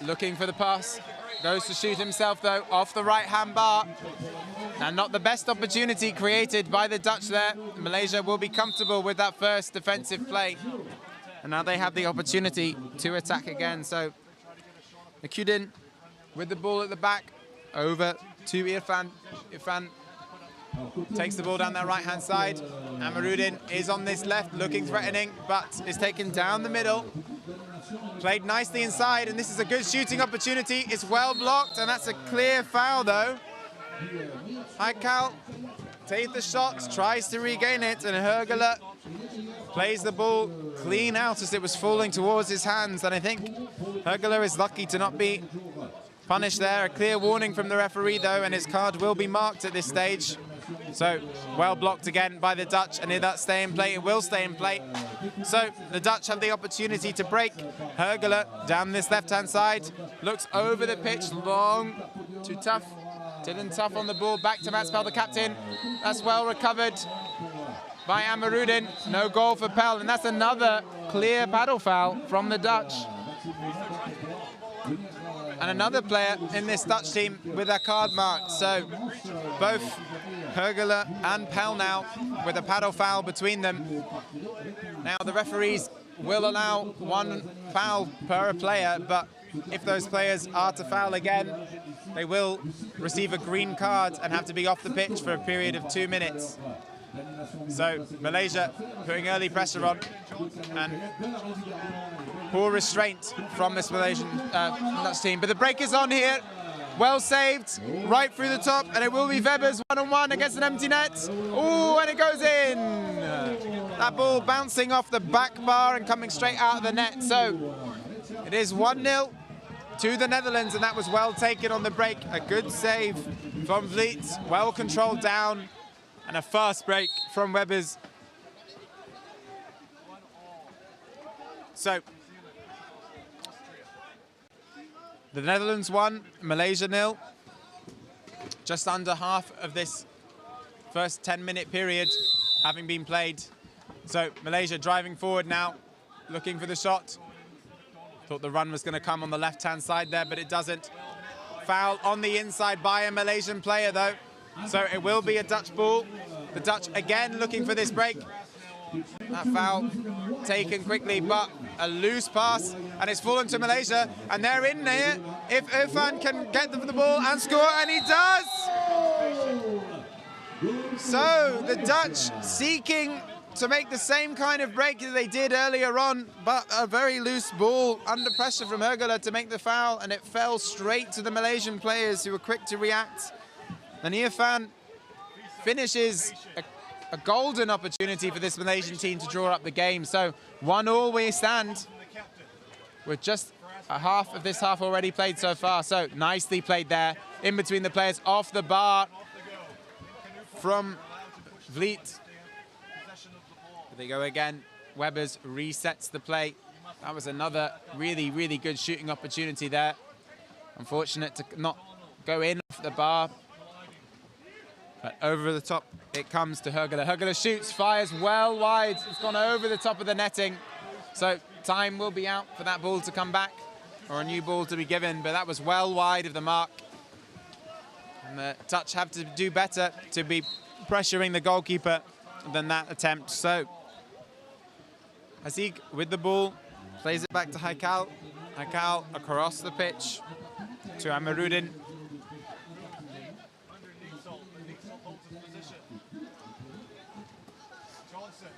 looking for the pass, goes to shoot himself though, off the right-hand bar. And not the best opportunity created by the Dutch there. Malaysia will be comfortable with that first defensive play. And now they have the opportunity to attack again. So Akudin with the ball at the back, over to Irfan. Irfan takes the ball down their right-hand side. Amarudin is on this left, looking threatening, but is taken down the middle. Played nicely inside, and this is a good shooting opportunity. It's well blocked, and that's a clear foul, though. Haikal takes the shot, tries to regain it, and Hergele plays the ball clean out as it was falling towards his hands. And I think Hergele is lucky to not be punished there. A clear warning from the referee, though, and his card will be marked at this stage. So, well blocked again by the Dutch, and if that stay in play, it will stay in play. So, the Dutch have the opportunity to break. Hergele down this left-hand side, looks over the pitch, long to Tough. Dylan Tough on the ball, back to Mats Pel, the captain. That's well recovered by Amarudin. No goal for Pel, and that's another clear paddle foul from the Dutch. And another player in this Dutch team with their card marked. So both Hergele and Pel now with a paddle foul between them. Now the referees will allow one foul per player, but if those players are to foul again, they will receive a green card and have to be off the pitch for a period of 2 minutes. So Malaysia putting early pressure on, and poor restraint from this Malaysian Dutch team. But the break is on here. Well saved, right through the top, and it will be Webbers one-on-one against an empty net. Oh, and it goes in. That ball bouncing off the back bar and coming straight out of the net. So it is 1-0 to the Netherlands, and that was well taken on the break. A good save from Vliet, well controlled down, and a fast break from Webbers. So the Netherlands won, Malaysia 0. Just under half of this first 10-minute period having been played. So Malaysia driving forward now, looking for the shot. Thought the run was going to come on the left-hand side there, but it doesn't. Foul on the inside by a Malaysian player, though. So it will be a Dutch ball. The Dutch again looking for this break. That foul taken quickly, but a loose pass, and it's fallen to Malaysia, and they're in here. If Irfan can get the ball and score, and he does! So the Dutch seeking to make the same kind of break that they did earlier on, but a very loose ball under pressure from Hergele to make the foul, and it fell straight to the Malaysian players who were quick to react. And Irfan finishes a golden opportunity for this Malaysian team to draw up the game. So 1-1 we stand with just a half of this half already played so far. So nicely played there in between the players, off the bar from Vliet. There they go again. Webbers resets the play. That was another really, really good shooting opportunity there. Unfortunate to not go in off the bar. But over the top it comes to Hergele. Hergele shoots, fires well wide. It's gone over the top of the netting. So time will be out for that ball to come back, or a new ball to be given, but that was well wide of the mark. And the Dutch have to do better to be pressuring the goalkeeper than that attempt. So Haziq with the ball, plays it back to Haikal. Haikal across the pitch to Amarudin.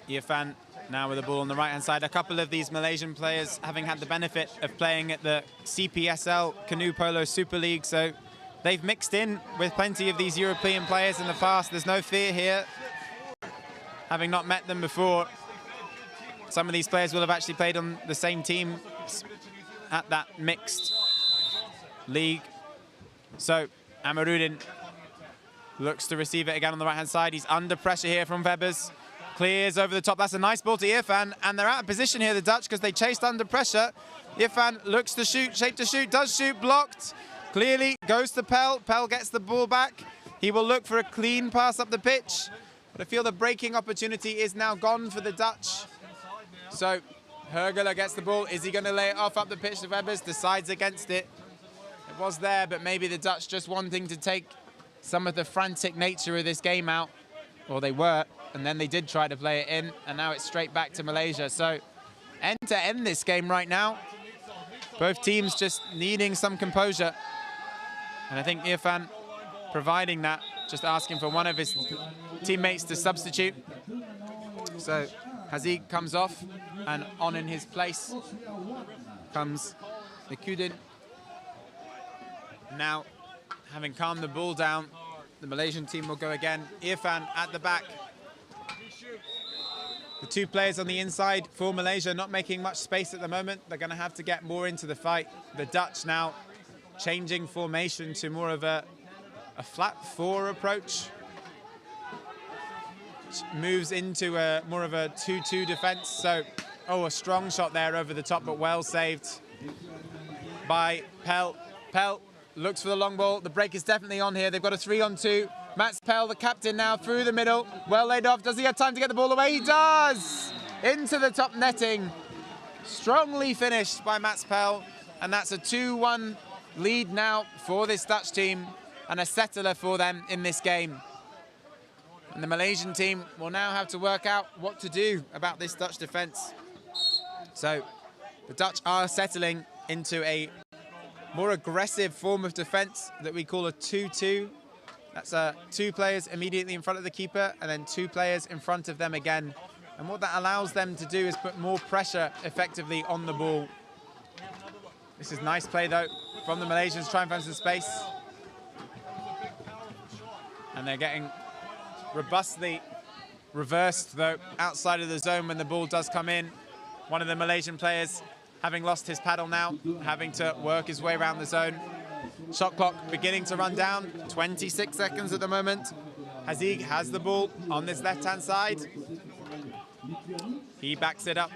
Irfan now with the ball on the right-hand side. A couple of these Malaysian players having had the benefit of playing at the CPSL Canoe Polo Super League, so they've mixed in with plenty of these European players in the past. There's no fear here, having not met them before. Some of these players will have actually played on the same team at that mixed league. So Amarudin looks to receive it again on the right-hand side. He's under pressure here from Webers. Clears over the top. That's a nice ball to Irfan, and they're out of position here, the Dutch, because they chased under pressure. Irfan looks to shoot, shape to shoot, does shoot, blocked. Clearly goes to Pell. Pell gets the ball back. He will look for a clean pass up the pitch, but I feel the breaking opportunity is now gone for the Dutch. So Hergele gets the ball. Is he going to lay it off up the pitch to Webers? Decides against it. It was there, but maybe the Dutch just wanting to take some of the frantic nature of this game out, or they were, and then they did try to play it in, and now it's straight back to Malaysia. So end to end this game right now. Both teams just needing some composure. And I think Irfan providing that, just asking for one of his teammates to substitute. So Haziq comes off, and on in his place comes Nikudin. Now, having calmed the ball down, the Malaysian team will go again. Irfan at the back. The two players on the inside for Malaysia not making much space at the moment. They're going to have to get more into the fight. The Dutch now changing formation to more of a flat four approach, which moves into more of a 2-2 defense. So, a strong shot there over the top, but well saved by Pell. Pell looks for the long ball. The break is definitely on here. They've got a 3-on-2. Mats Pell, the captain now, through the middle. Well laid off. Does he have time to get the ball away? He does! Into the top netting. Strongly finished by Mats Pell. And that's a 2-1 lead now for this Dutch team, and a settler for them in this game. And the Malaysian team will now have to work out what to do about this Dutch defence. So the Dutch are settling into a more aggressive form of defence that we call a 2-2. That's two players immediately in front of the keeper, and then two players in front of them again. And what that allows them to do is put more pressure effectively on the ball. This is nice play though from the Malaysians, trying to find some space. And they're getting robustly reversed though outside of the zone when the ball does come in. One of the Malaysian players, having lost his paddle now, having to work his way around the zone. Shot clock beginning to run down, 26 seconds at the moment. Haziq has the ball on this left-hand side. He backs it up.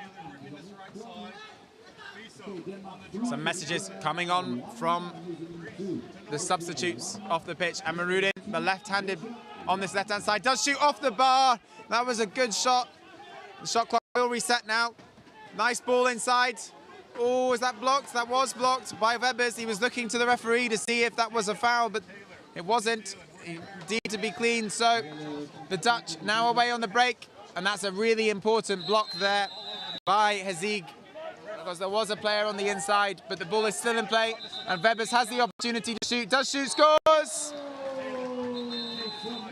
Some messages coming on from the substitutes off the pitch. Amarudin, the left-handed on this left-hand side, does shoot off the bar. That was a good shot. The shot clock will reset now. Nice ball inside. Oh, is that blocked? That was blocked by Webers. He was looking to the referee to see if that was a foul, but it wasn't. He deemed to be clean. So the Dutch now away on the break, and that's a really important block there by Haziq, because there was a player on the inside, but the ball is still in play, and Webers has the opportunity to shoot. Does shoot, scores!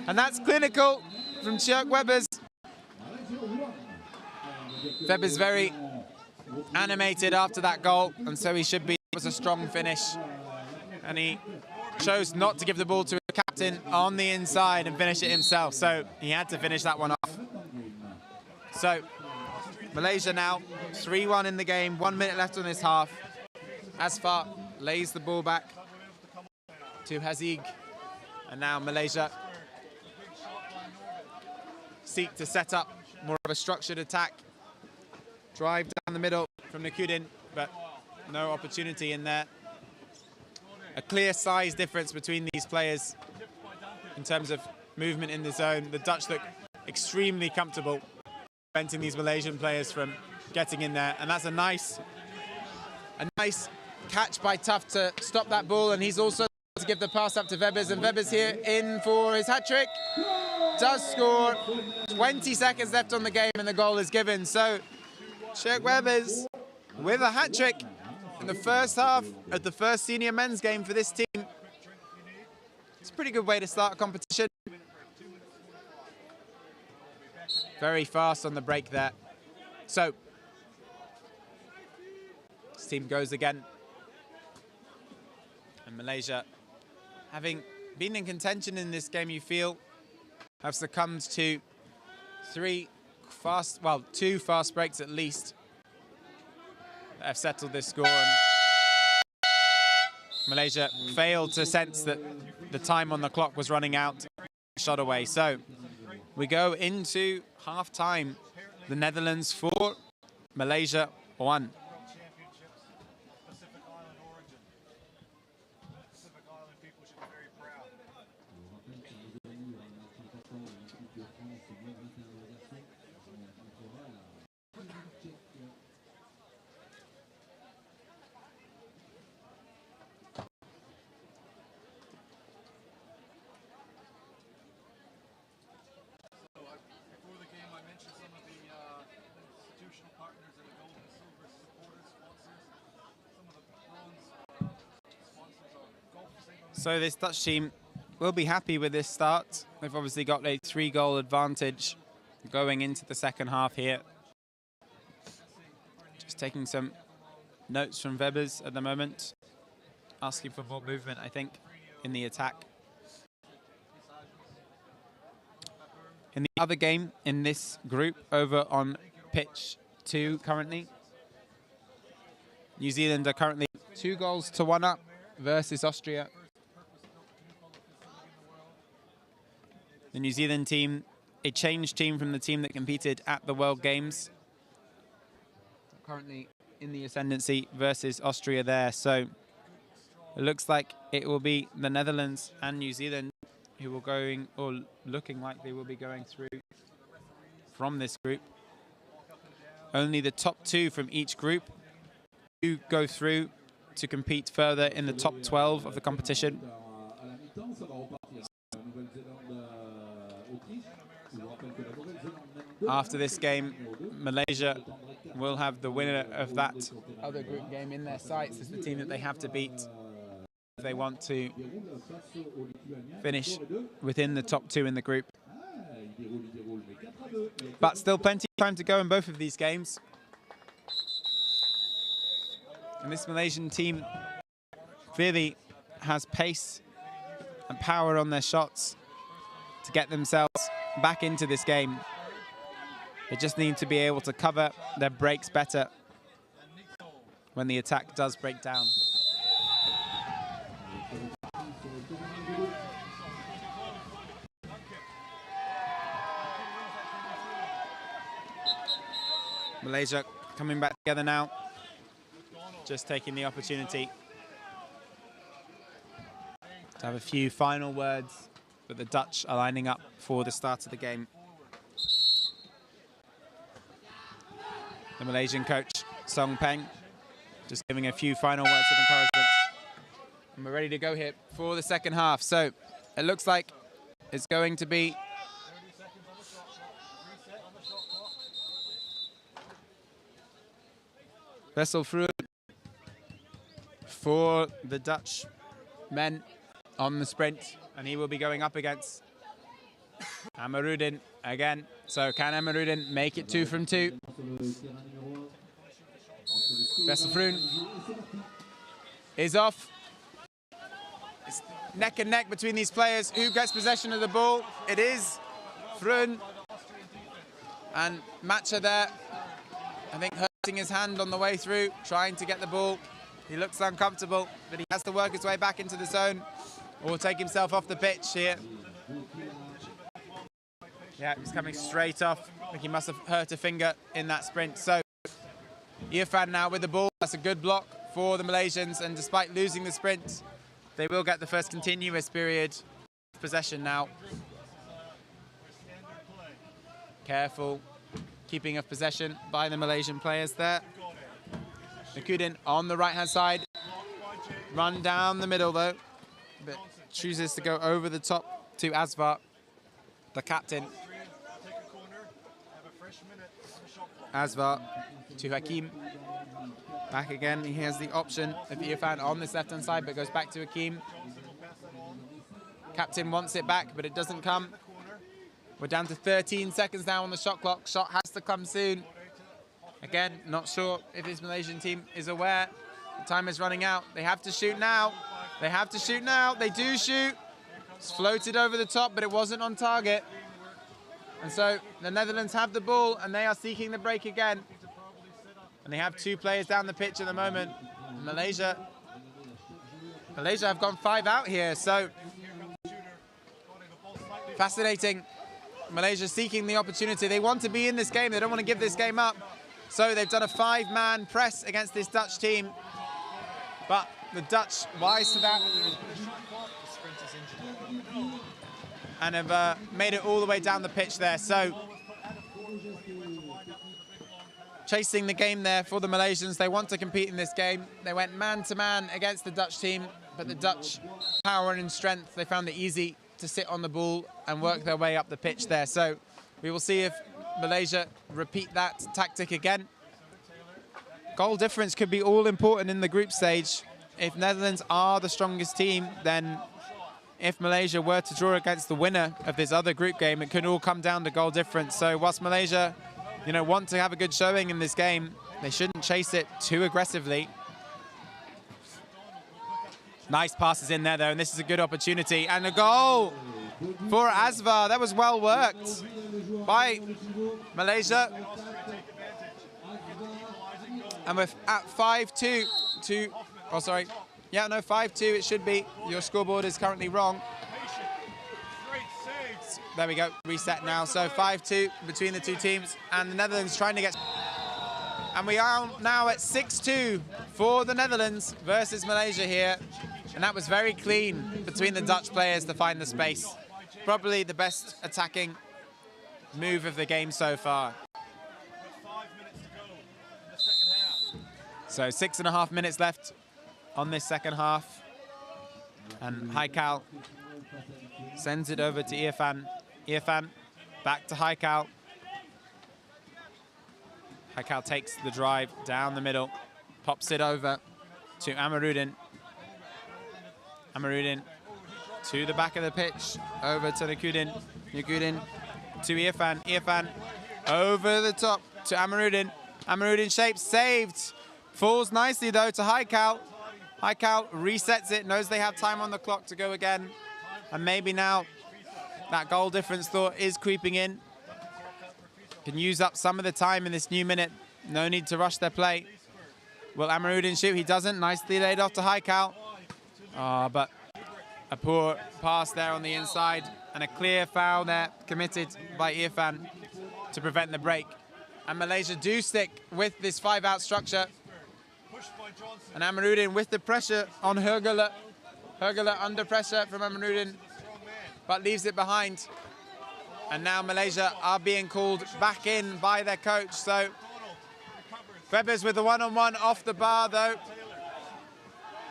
And that's clinical from Tjerk Webers. Webers very animated after that goal, and so he should be. It was a strong finish, and he chose not to give the ball to a captain on the inside and finish it himself, so he had to finish that one off. So Malaysia now 3-1 in the game, 1 minute left on this half. Asfar lays the ball back to Haziq, and now Malaysia seek to set up more of a structured attack. Drive down the middle from Nikudin, but no opportunity in there. A clear size difference between these players in terms of movement in the zone. The Dutch look extremely comfortable preventing these Malaysian players from getting in there, and that's a nice catch by Tuff to stop that ball, and he's also to give the pass up to Webers, and Webers here in for his hat-trick. Does score. 20 seconds left on the game and the goal is given. So Sjoerd Webers with a hat-trick in the first half of the first senior men's game for this team. It's a pretty good way to start a competition. Very fast on the break there. So this team goes again. And Malaysia, having been in contention in this game, you feel, have succumbed to two fast breaks at least that have settled this score. And Malaysia failed to sense that the time on the clock was running out, shot away. So we go into half-time. The Netherlands 4, Malaysia 1. So this Dutch team will be happy with this start. They've obviously got a 3-goal advantage going into the second half here. Just taking some notes from Webers at the moment. Asking for more movement, I think, in the attack. In the other game in this group, over on pitch 2 currently, New Zealand are currently 2-1 up versus Austria. The New Zealand team, a changed team from the team that competed at the World Games. Currently in the ascendancy versus Austria there. So it looks like it will be the Netherlands and New Zealand who will going, or looking like they will be going through from this group. Only the top 2 from each group do go through to compete further in the top 12 of the competition. After this game, Malaysia will have the winner of that other group game in their sights as the team that they have to beat if they want to finish within the top 2 in the group. But still plenty of time to go in both of these games. And this Malaysian team clearly has pace and power on their shots to get themselves back into this game. They just need to be able to cover their breaks better when the attack does break down. Malaysia coming back together now, just taking the opportunity to have a few final words, but the Dutch are lining up for the start of the game. The Malaysian coach, Song Peng, just giving a few final words of encouragement. And we're ready to go here for the second half. So it looks like it's going to be Wesselfroen for the Dutch men on the sprint, and he will be going up against Amarudin again. So can Amarudin make it 2 from 2? Wesselfroen is off. It's neck and neck between these players. Who gets possession of the ball? It is Vroon. And Matcha there, I think, hurting his hand on the way through, trying to get the ball. He looks uncomfortable, but he has to work his way back into the zone or take himself off the pitch here. Yeah, he's coming straight off. I think he must have hurt a finger in that sprint. So Irfan now with the ball. That's a good block for the Malaysians, and despite losing the sprint, they will get the first continuous period of possession now. Careful keeping of possession by the Malaysian players there. Nakudin on the right-hand side. Run down the middle, though. But chooses to go over the top to Asvar, the captain. Asvar to Hakim. Back again. He has the option of Irfan on this left-hand side, but goes back to Hakim. Captain wants it back, but it doesn't come. We're down to 13 seconds now on the shot clock. Shot has to come soon. Again, not sure if this Malaysian team is aware. The time is running out. They have to shoot now. They have to shoot now. They do shoot. It's floated over the top, but it wasn't on target. And so the Netherlands have the ball, and they are seeking the break again. And they have 2 players down the pitch at the moment. Malaysia have gone 5 out here, so fascinating. Malaysia seeking the opportunity. They want to be in this game. They don't want to give this game up. So they've done a 5-man press against this Dutch team. But the Dutch, wise to that, and have made it all the way down the pitch there. So chasing the game there for the Malaysians. They want to compete in this game. They went man-to-man against the Dutch team, but the Dutch power and strength, they found it easy to sit on the ball and work their way up the pitch there. So we will see if Malaysia repeat that tactic again. Goal difference could be all important in the group stage. If Netherlands are the strongest team, then if Malaysia were to draw against the winner of this other group game, it could all come down to goal difference. So whilst Malaysia, want to have a good showing in this game, they shouldn't chase it too aggressively. Nice passes in there, though, and this is a good opportunity. And a goal for Asvar. That was well worked by Malaysia. And we're at 5-2 to... Oh, sorry. Yeah, no, 5-2 it should be. Your scoreboard is currently wrong. There we go. Reset now. So 5-2 between the 2 teams. And the Netherlands trying to get... And we are now at 6-2 for the Netherlands versus Malaysia here. And that was very clean between the Dutch players to find the space. Probably the best attacking move of the game so far. So 6.5 minutes left on this second half. And Haikal sends it over to Irfan. Irfan back to Haikal. Haikal takes the drive down the middle, pops it over to Amarudin. Amarudin to the back of the pitch, over to Nakudin. Nakudin to Irfan. Irfan over the top to Amarudin. Amarudin shapes, saved. Falls nicely though to Haikal. Haikal resets it, knows they have time on the clock to go again. And maybe now that goal difference thought is creeping in. Can use up some of the time in this new minute. No need to rush their play. Will Amarudin shoot? He doesn't. Nicely laid off to Haikal. But a poor pass there on the inside. And a clear foul there committed by Irfan to prevent the break. And Malaysia do stick with this 5-out structure. And Amarudin with the pressure on Hergele. Hergele under pressure from Amarudin, but leaves it behind. And now Malaysia are being called back in by their coach. So Febbers with the one-on-one off the bar though.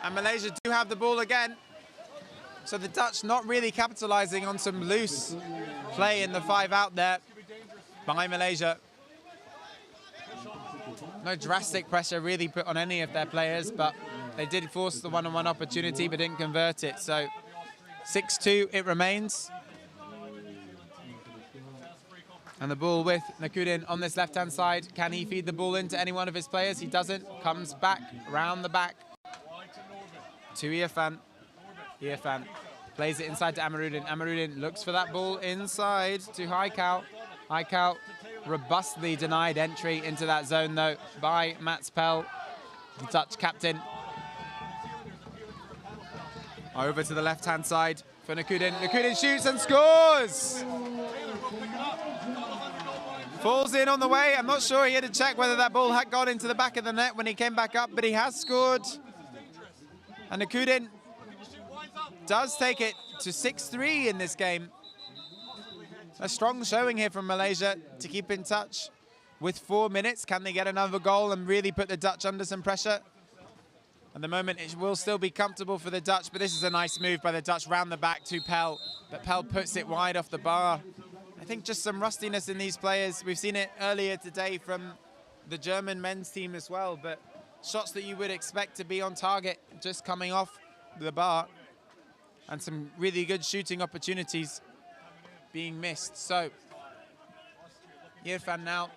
And Malaysia do have the ball again. So the Dutch not really capitalizing on some loose play in the 5-out there by Malaysia. No drastic pressure really put on any of their players, but they did force the one-on-one opportunity but didn't convert it. So 6-2 it remains. And the ball with Nakudin on this left-hand side. Can he feed the ball into any one of his players? He doesn't. Comes back, round the back to Irfan. Irfan plays it inside to Amarudin. Amarudin looks for that ball inside to Haikal. Haikal robustly denied entry into that zone though by Mats Pell, the Dutch captain. Over to the left-hand side for Nakudin. Nakudin shoots and scores! Falls in on the way. I'm not sure, he had to check whether that ball had gone into the back of the net when he came back up, but he has scored. And Nakudin does take it to 6-3 in this game. a strong showing here from Malaysia to keep in touch with 4 minutes. Can they get another goal and really put the Dutch under some pressure? At the moment, it will still be comfortable for the Dutch, but this is a nice move by the Dutch round the back to Pell. But Pell puts it wide off the bar. I think just some rustiness in these players. We've seen it earlier today from the German men's team as well, but shots that you would expect to be on target just coming off the bar, and some really good shooting opportunities being missed. So Irfan now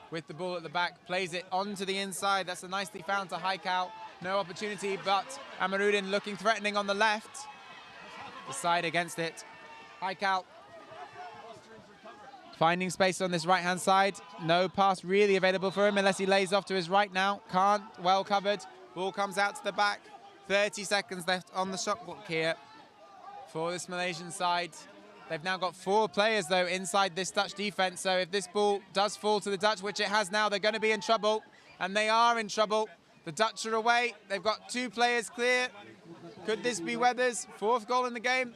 with the ball at the back, plays it onto the inside. That's a nicely found to Haikal. No opportunity, but Amiruddin looking threatening on the left. The side against it. Haikal finding space on this right-hand side. No pass really available for him unless he lays off to his right now. Can't, well covered. Ball comes out to the back. 30 seconds left on the shot clock here for this Malaysian side. They've now got 4 players, though, inside this Dutch defense. So if this ball does fall to the Dutch, which it has now, they're going to be in trouble. And they are in trouble. The Dutch are away. They've got 2 players clear. Could this be Weber's 4th goal in the game?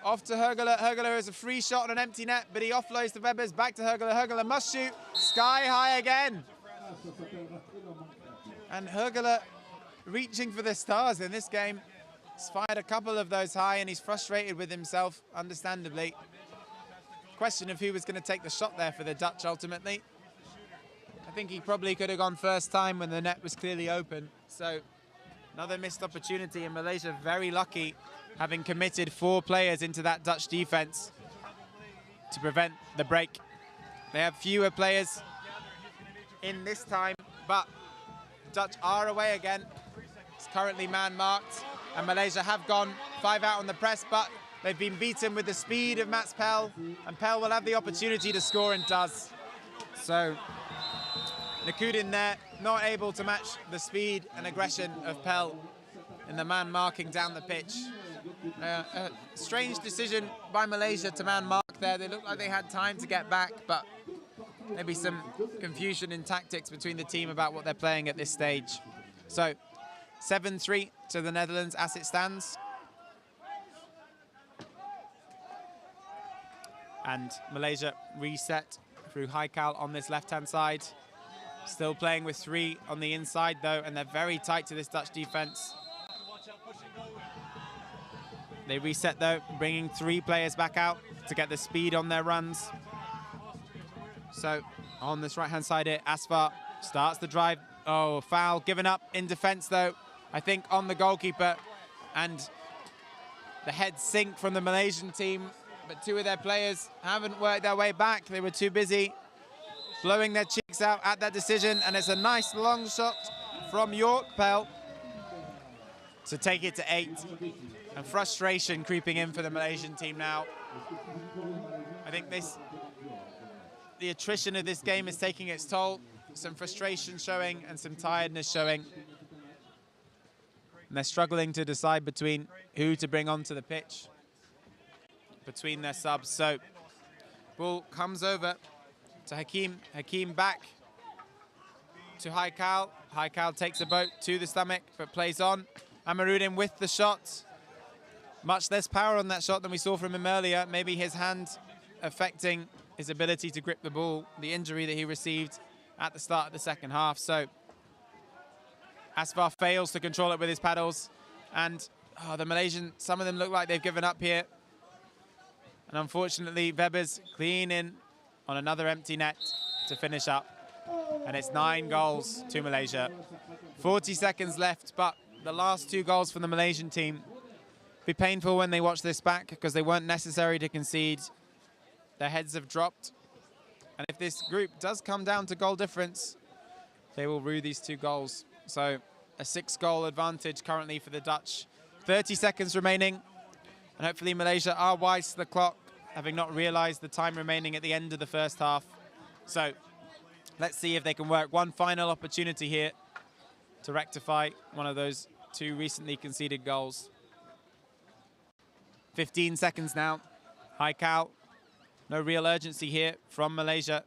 Off to Hergele. Hergele has a free shot on an empty net, but he offloads to Weber's. Back to Hergele. Hergele must shoot. Sky high again. And Hergele reaching for the stars in this game. He's fired a couple of those high, and he's frustrated with himself, understandably. Question of who was going to take the shot there for the Dutch ultimately. I think he probably could have gone first time when the net was clearly open. So another missed opportunity, and Malaysia very lucky having committed 4 players into that Dutch defense to prevent the break. They have fewer players in this time, but Dutch are away again. It's currently man-marked, and Malaysia have gone 5 out on the press, but they've been beaten with the speed of Mats Pell, and Pell will have the opportunity to score and does. So Nakudin there, not able to match the speed and aggression of Pell in the man marking down the pitch. A strange decision by Malaysia to man mark there. They looked like they had time to get back, but maybe some confusion in tactics between the team about what they're playing at this stage. So 7-3 to the Netherlands as it stands. And Malaysia reset through Haikal on this left-hand side. Still playing with 3 on the inside, though, and they're very tight to this Dutch defense. They reset, though, bringing 3 players back out to get the speed on their runs. So on this right-hand side here, Asfar starts the drive. Oh, foul given up in defense, though, I think on the goalkeeper. And the head sink from the Malaysian team, but 2 of their players haven't worked their way back. They were too busy blowing their cheeks out at that decision, and it's a nice long shot from York Pell to take it to 8. And frustration creeping in for the Malaysian team now. I think the attrition of this game is taking its toll. Some frustration showing and some tiredness showing. And they're struggling to decide between who to bring onto the pitch between their subs. So ball comes over to Hakim. Hakim back to Haikal. Haikal takes a boat to the stomach, but plays on. Amiruddin with the shot. Much less power on that shot than we saw from him earlier. Maybe his hand affecting his ability to grip the ball, the injury that he received at the start of the second half. So Asfar fails to control it with his paddles. And the Malaysian, some of them look like they've given up here. And unfortunately, Weber's clean in on another empty net to finish up. And it's 9 goals to Malaysia. 40 seconds left, but the last 2 goals from the Malaysian team be painful when they watch this back, because they weren't necessary to concede. Their heads have dropped. And if this group does come down to goal difference, they will rue these 2 goals. So a 6-goal advantage currently for the Dutch. 30 seconds remaining. And hopefully Malaysia are wise to the clock, having not realized the time remaining at the end of the first half. So let's see if they can work one final opportunity here to rectify one of those 2 recently conceded goals. 15 seconds now. Haikal, no real urgency here from Malaysia.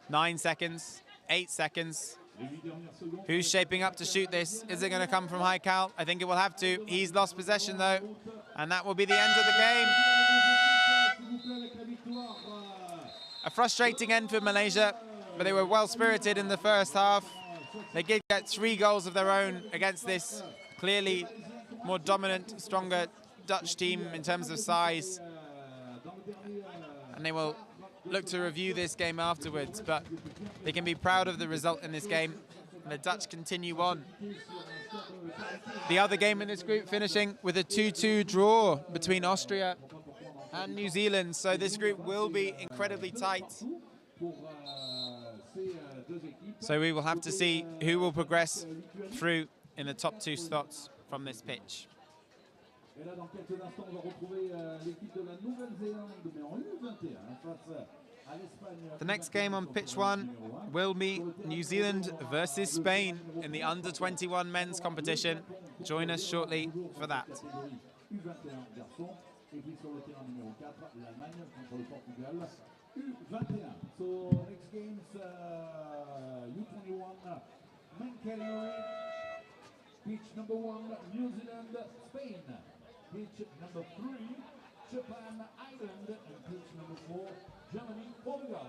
9 seconds, 8 seconds. Who's shaping up to shoot this? Is it going to come from Haikal? I think it will have to. He's lost possession, though, and that will be the end of the game. A frustrating end for Malaysia, but they were well-spirited in the first half. They did get 3 goals of their own against this clearly more dominant, stronger Dutch team in terms of size. And they will look to review this game afterwards, but they can be proud of the result in this game. And the Dutch continue on. The other game in this group finishing with a 2-2 draw between Austria and New Zealand. So this group will be incredibly tight. So we will have to see who will progress through in the top 2 slots from this pitch. The next game on pitch 1 will be New Zealand versus Spain in the under-21 men's competition. Join us shortly for that. So next game's U21 men category. Pitch number 1, New Zealand, Spain. Pitch number 3, Japan, Ireland. And pitch number 4, Germany, Portugal.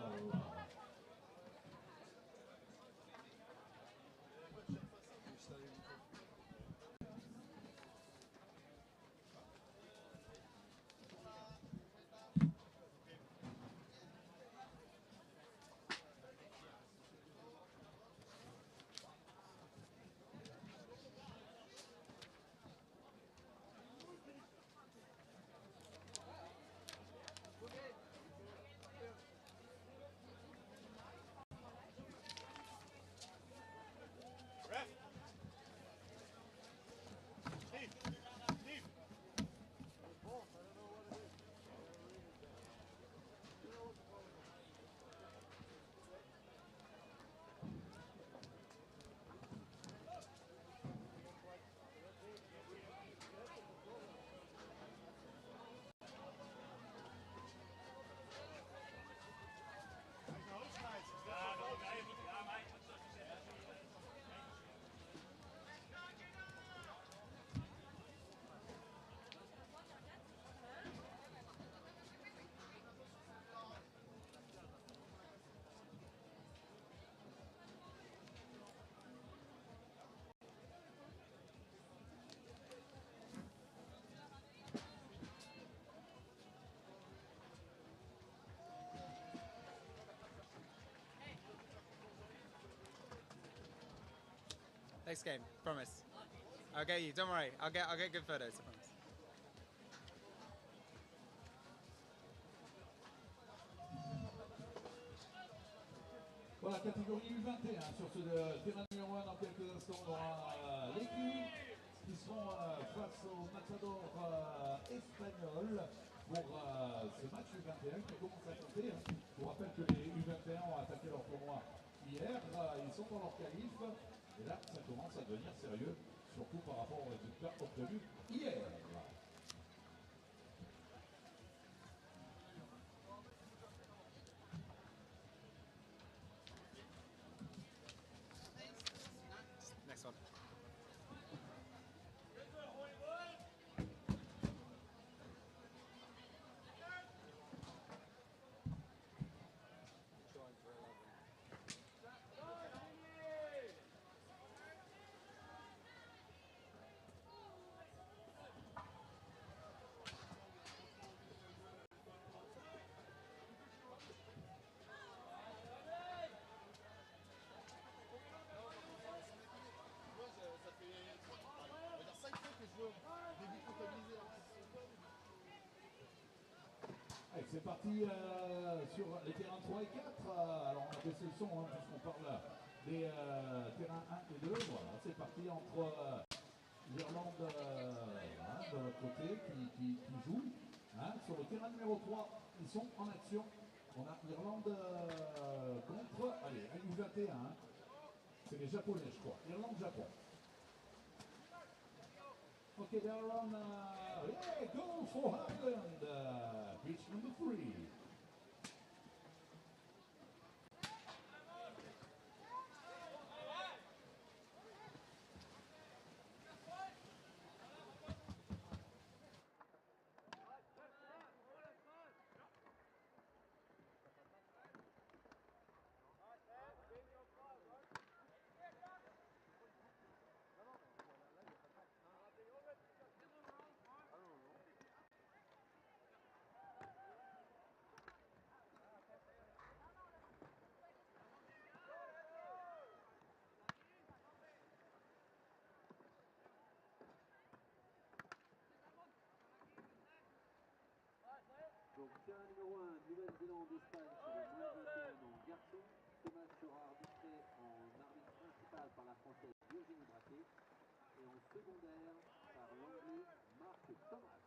Next game, promise. I'll get you. Don't worry. I'll get good photos. I promise. Voilà, catégorie U21 sur ce terrain numéro 1. Dans quelques instants, on aura les Kiwis qui seront face au matador espagnol pour ce match U21 qui commence à compter. Je vous rappelle que les U21 ont attaqué leur tournoi hier. Ils sont dans leur qualif. Et là, ça commence à devenir sérieux, surtout par rapport aux résultats obtenus hier. Next one. Allez, c'est parti sur les terrains 3 et 4. Alors on a baissé le son puisqu'on parle des terrains 1 et 2. Voilà, c'est parti entre l'Irlande de l'autre côté qui joue. Sur le terrain numéro 3, ils sont en action. On a l'Irlande contre, allez, un U21. C'est les Japonais, je crois. Irlande-Japon. Okay, they're on, yeah, goal for Ireland, pitch number 3. Donc, terrain numéro 1, Nouvelle-Zélande-Espagne sur le moins de 21 ans garçon. Ce match sera arbitré en arbitre principal par la Française Virginie Braquet et en secondaire par l'Anglais Marc Thomas.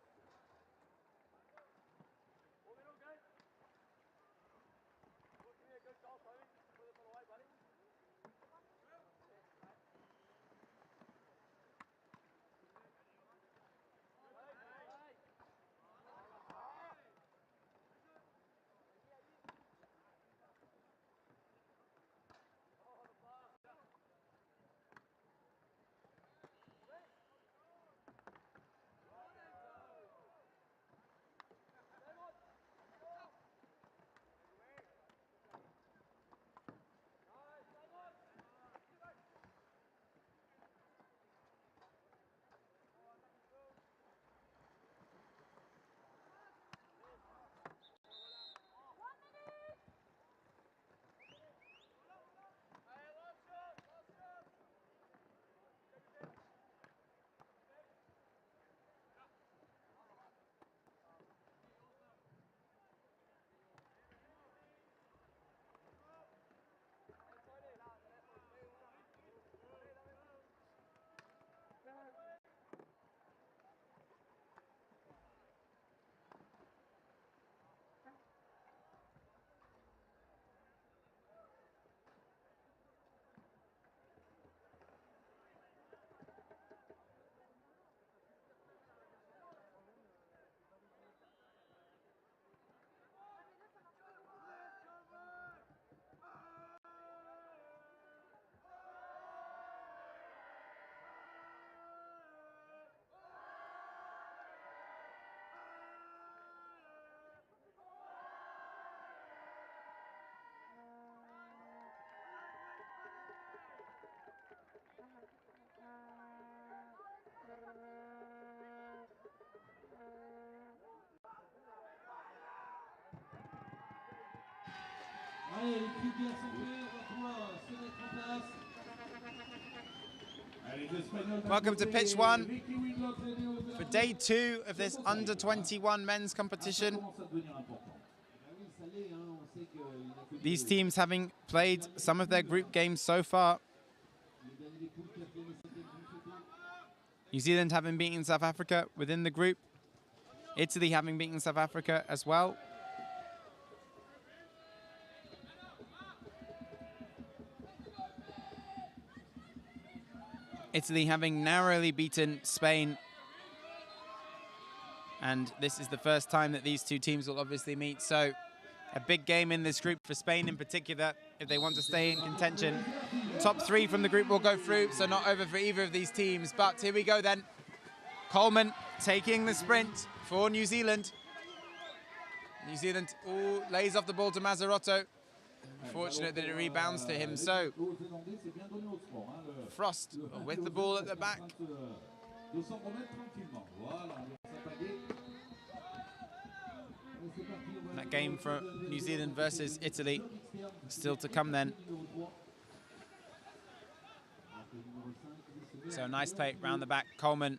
Allez, les cris bien sont faits, on va pouvoir se mettre en place. Allez, les Espagnols. Welcome to pitch one for day 2 of this under 21 men's competition. These teams having played some of their group games so far. New Zealand having beaten South Africa within the group. Italy having beaten South Africa as well. Italy having narrowly beaten Spain. And this is the first time that these two teams will obviously meet. So a big game in this group for Spain in particular, if they want to stay in contention. Top 3 from the group will go through, so not over for either of these teams. But here we go then. Coleman taking the sprint for New Zealand. New Zealand lays off the ball to Mazarotto. Fortunate that it rebounds to him. So Frost with the ball at the back. That game for New Zealand versus Italy still to come then. So nice play round the back. Coleman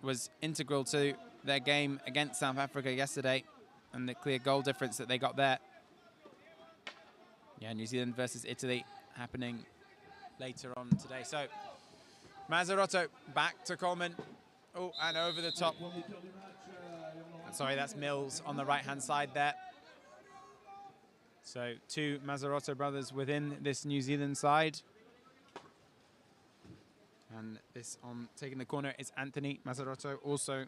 was integral to their game against South Africa yesterday and the clear goal difference that they got there. Yeah, New Zealand versus Italy happening later on today. So Mazarotto back to Coleman. Oh, and over the top. Sorry, that's Mills on the right-hand side there. So 2 Mazarotto brothers within this New Zealand side. And this on taking the corner is Anthony Mazarotto. Also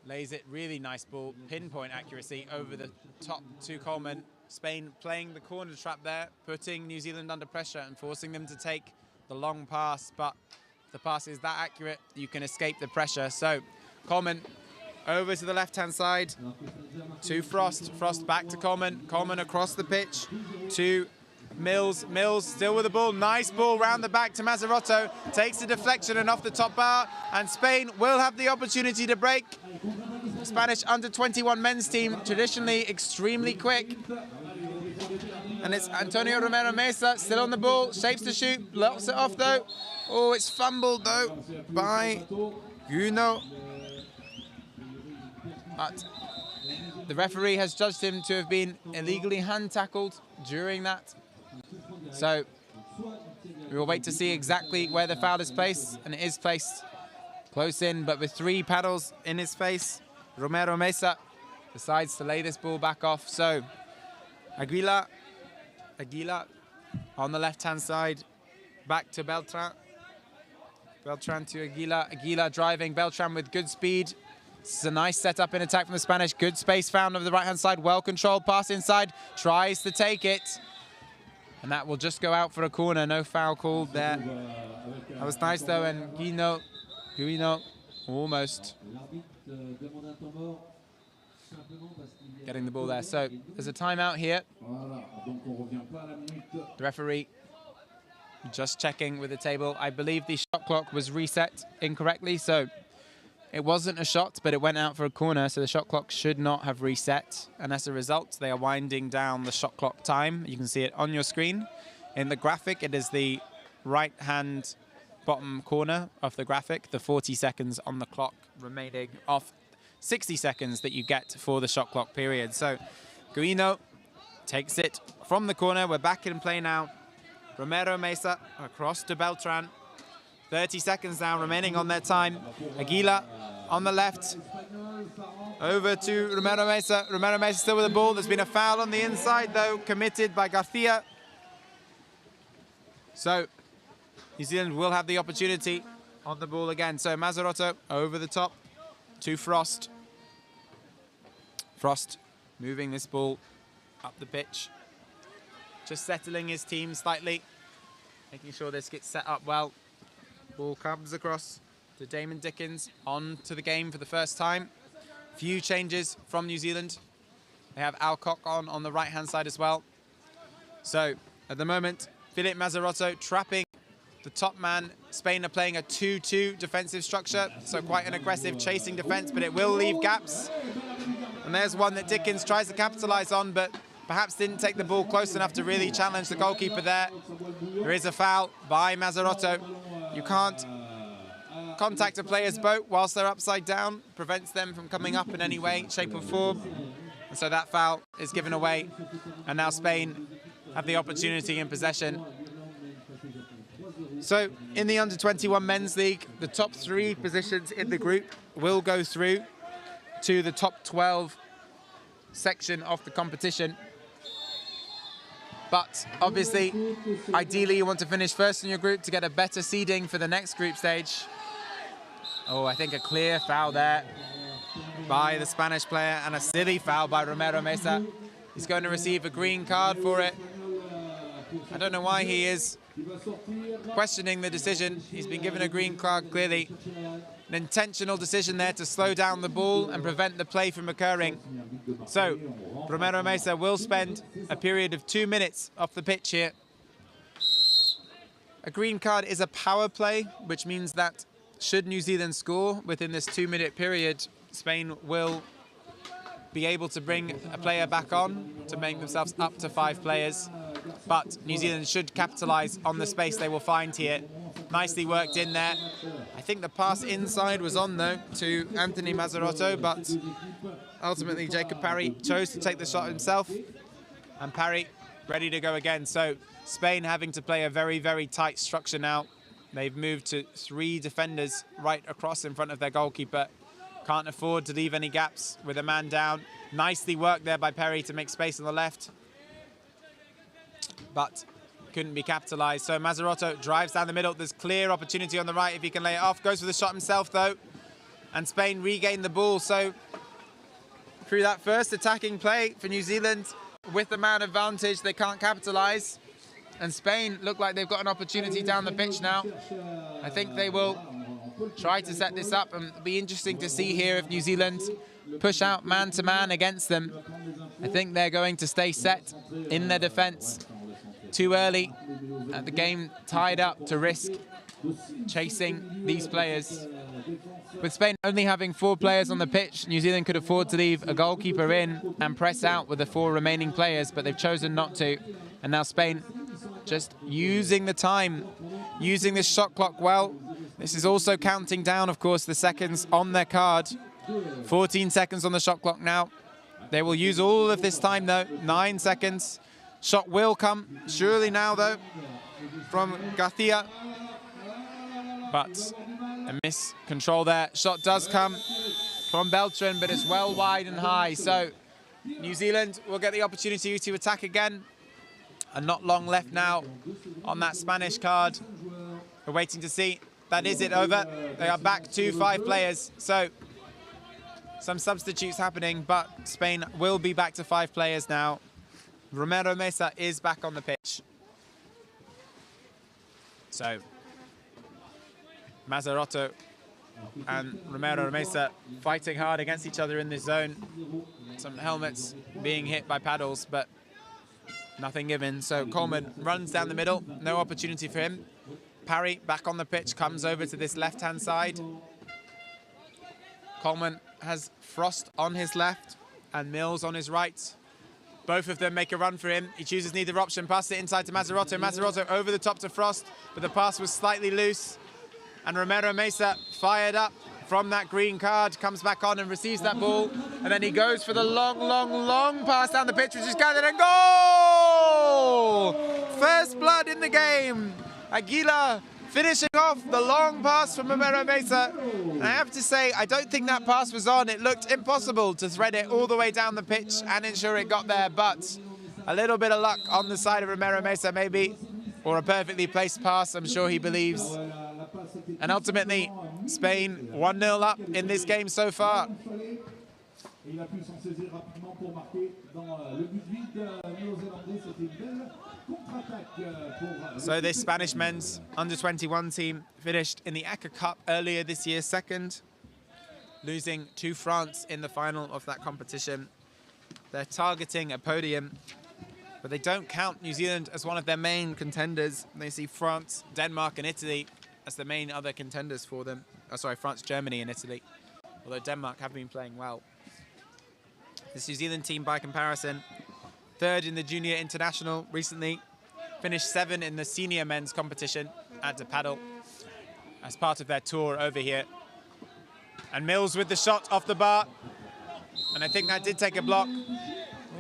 lays it, really nice ball, pinpoint accuracy over the top to Coleman. Spain playing the corner trap there, putting New Zealand under pressure and forcing them to take the long pass. But if the pass is that accurate, you can escape the pressure. So Coleman over to the left-hand side to Frost. Frost back to Coleman. Coleman across the pitch to Mills. Mills still with the ball. Nice ball round the back to Mazarotto. Takes the deflection and off the top bar. And Spain will have the opportunity to break. Spanish under-21 men's team, traditionally extremely quick. And it's Antonio Romero Mesa still on the ball. Shapes to shoot. Locks it off though. Oh, it's fumbled though by Guno. But the referee has judged him to have been illegally hand tackled during that. So we will wait to see exactly where the foul is placed, and it is placed close in, but with 3 paddles in his face, Romero Mesa decides to lay this ball back off. So Aguila on the left-hand side, back to Beltran. Beltran to Aguila. Aguila driving. Beltran with good speed. This is a nice setup in attack from the Spanish. Good space found over the right-hand side. Well-controlled pass inside. Tries to take it. And that will just go out for a corner. No foul called there. That was nice, though. And Guino almost getting the ball there. So there's a timeout here. The referee just checking with the table. I believe the shot clock was reset incorrectly, so it wasn't a shot, but it went out for a corner, so the shot clock should not have reset. And as a result, they are winding down the shot clock time. You can see it on your screen. In the graphic, it is the right-hand bottom corner of the graphic, the 40 seconds on the clock remaining off 60 seconds that you get for the shot clock period. So Guino takes it from the corner. We're back in play now. Romero Mesa across to Beltran. 30 seconds now remaining on their time. Aguila on the left. Over to Romero Mesa. Romero Mesa still with the ball. There's been a foul on the inside, though, committed by Garcia. So New Zealand will have the opportunity on the ball again. So Mazarotto over the top to Frost. Frost moving this ball up the pitch. Just settling his team slightly. Making sure this gets set up well. Ball comes across to Damon Dickens. On to the game for the first time. Few changes from New Zealand. They have Alcock on the right-hand side as well. So at the moment, Philip Mazarotto trapping the top man. Spain are playing a 2-2 defensive structure, so quite an aggressive chasing defense, but it will leave gaps. And there's one that Dickens tries to capitalize on, but perhaps didn't take the ball close enough to really challenge the goalkeeper there. There is a foul by Mazarotto. You can't contact a player's boat whilst they're upside down. Prevents them from coming up in any way, shape or form. And so that foul is given away. And now Spain have the opportunity in possession. So in the Under-21 Men's League, the top 3 positions in the group will go through to the top 12 section of the competition. But obviously, ideally you want to finish first in your group to get a better seeding for the next group stage. Oh, I think a clear foul there by the Spanish player and a silly foul by Romero Mesa. He's going to receive a green card for it. I don't know why he is questioning the decision. He's been given a green card, clearly. An intentional decision there to slow down the ball and prevent the play from occurring. So Romero Mesa will spend a period of 2 minutes off the pitch here. A green card is a power play, which means that should New Zealand score within this 2-minute period, Spain will be able to bring a player back on to make themselves up to 5 players. But New Zealand should capitalise on the space they will find here. Nicely worked in there. I think the pass inside was on, though, to Anthony Mazarotto, but ultimately Jacob Parry chose to take the shot himself. And Parry ready to go again. So Spain having to play a very, very tight structure now. They've moved to 3 defenders right across in front of their goalkeeper. Can't afford to leave any gaps with a man down. Nicely worked there by Perry to make space on the left, but couldn't be capitalised. So Mazarotto drives down the middle. There's clear opportunity on the right if he can lay it off. Goes for the shot himself, though. And Spain regain the ball. So through that first attacking play for New Zealand, with the man advantage, they can't capitalise. And Spain look like they've got an opportunity down the pitch now. I think they will try to set this up, and it'll be interesting to see here if New Zealand push out man-to-man against them. I think they're going to stay set in their defence too early at the game tied up to risk chasing these players. With Spain only having 4 players on the pitch, New Zealand could afford to leave a goalkeeper in and press out with the 4 remaining players, but they've chosen not to. And now Spain just using the time, using this shot clock well. This is also counting down, of course, the seconds on their card. 14 seconds on the shot clock now. They will use all of this time though, 9 seconds. Shot will come, surely now though, from Garcia. But a miss control there. Shot does come from Beltran, but it's well wide and high. So New Zealand will get the opportunity to attack again. And not long left now on that Spanish card. We're waiting to see. That is it over. They are back to 5 players. So some substitutes happening, but Spain will be back to 5 players now. Romero Mesa is back on the pitch. So Mazarotto and Romero Mesa fighting hard against each other in this zone. Some helmets being hit by paddles, but nothing given. So Coleman runs down the middle, no opportunity for him. Parry back on the pitch, comes over to this left-hand side. Coleman has Frost on his left and Mills on his right. Both of them make a run for him. He chooses neither option, passes it inside to Mazarotto. Mazarotto over the top to Frost, but the pass was slightly loose. And Romero Mesa fired up from that green card, comes back on and receives that ball. And then he goes for the long, long, long pass down the pitch, which is gathered and goal! First blood in the game. Aguilar finishing off the long pass from Romero Mesa. And I have to say, I don't think that pass was on. It looked impossible to thread it all the way down the pitch and ensure it got there, but a little bit of luck on the side of Romero Mesa maybe, or a perfectly placed pass, I'm sure he believes. And ultimately, Spain 1-0 up in this game so far. So this Spanish men's under-21 team finished in the ACA Cup earlier this year, second, losing to France in the final of that competition. They're targeting a podium, but they don't count New Zealand as one of their main contenders. They see France, Denmark and Italy as the main other contenders for them. Oh, sorry, France, Germany and Italy, although Denmark have been playing well. This New Zealand team, by comparison, third in the Junior International recently, finished 7 in the senior men's competition at the paddle as part of their tour over here. And Mills with the shot off the bar. And I think that did take a block.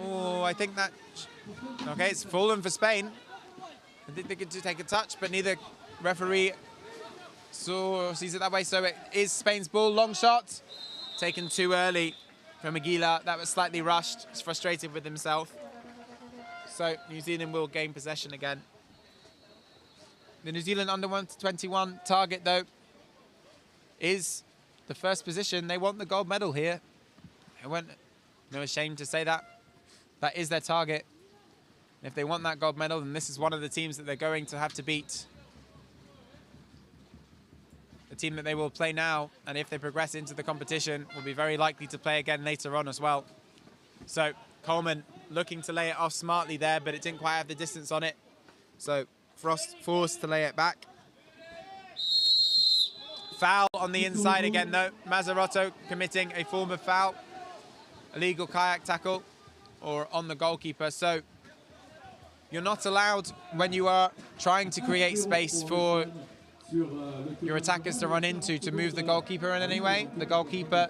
Oh, I think that... Okay, it's fallen for Spain. I think they could take a touch, but neither referee sees it that way. So it is Spain's ball. Long shot. Taken too early from Aguilar. That was slightly rushed. He's frustrated with himself. So New Zealand will gain possession again. The New Zealand under-21 target, though, is the first position. They want the gold medal here. I won't, no ashamed to say that. That is their target. And if they want that gold medal, then this is one of the teams that they're going to have to beat. The team that they will play now, and if they progress into the competition, will be very likely to play again later on as well. So Coleman looking to lay it off smartly there, but it didn't quite have the distance on it. So Frost forced to lay it back. Foul on the inside again, though. Mazarotto committing a form of foul. Illegal kayak tackle, or on the goalkeeper. So you're not allowed, when you are trying to create space for your attackers to run into, to move the goalkeeper in any way. The goalkeeper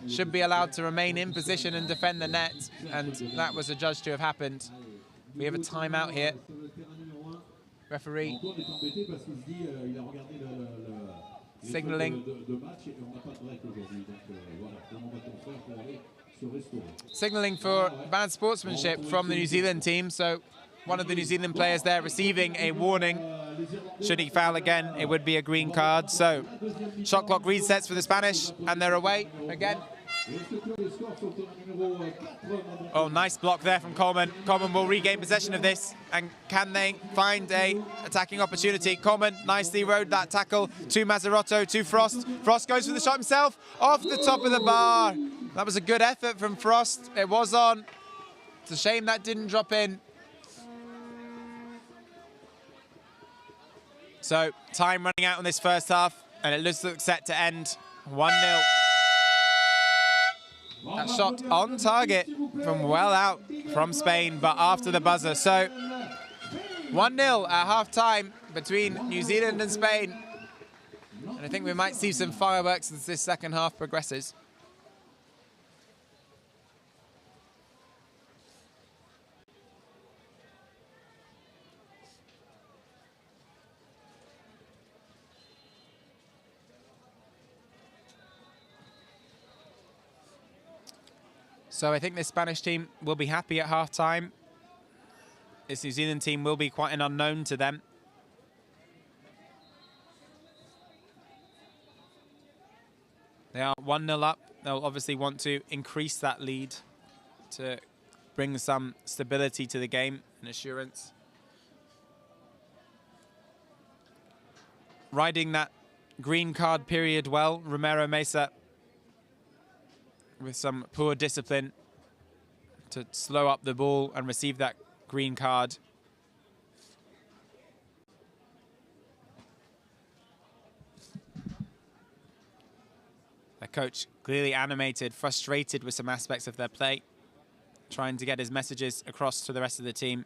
should be allowed to remain in position and defend the net, and that was adjudged to have happened. We have a timeout here. Referee signaling. Signaling for bad sportsmanship from the New Zealand team. So one of the New Zealand players there receiving a warning. Should he foul again, it would be a green card. So shot clock resets for the Spanish, and they're away again. Oh, nice block there from Coleman. Coleman will regain possession of this, and can they find a attacking opportunity? Coleman nicely rode that tackle to Mazarotto, to Frost. Frost goes for the shot himself, off the top of the bar. That was a good effort from Frost. It was on. It's a shame that didn't drop in. So time running out on this first half, and it looks set to end 1-0. That shot on target from well out from Spain, but after the buzzer. So 1-0 at half-time between New Zealand and Spain. And I think we might see some fireworks as this second half progresses. So I think this Spanish team will be happy at half-time. This New Zealand team will be quite an unknown to them. They are 1-0 up. They'll obviously want to increase that lead to bring some stability to the game and assurance. Riding that green card period well, Romero Mesa, with some poor discipline to slow up the ball and receive that green card. Their coach clearly animated, frustrated with some aspects of their play, trying to get his messages across to the rest of the team.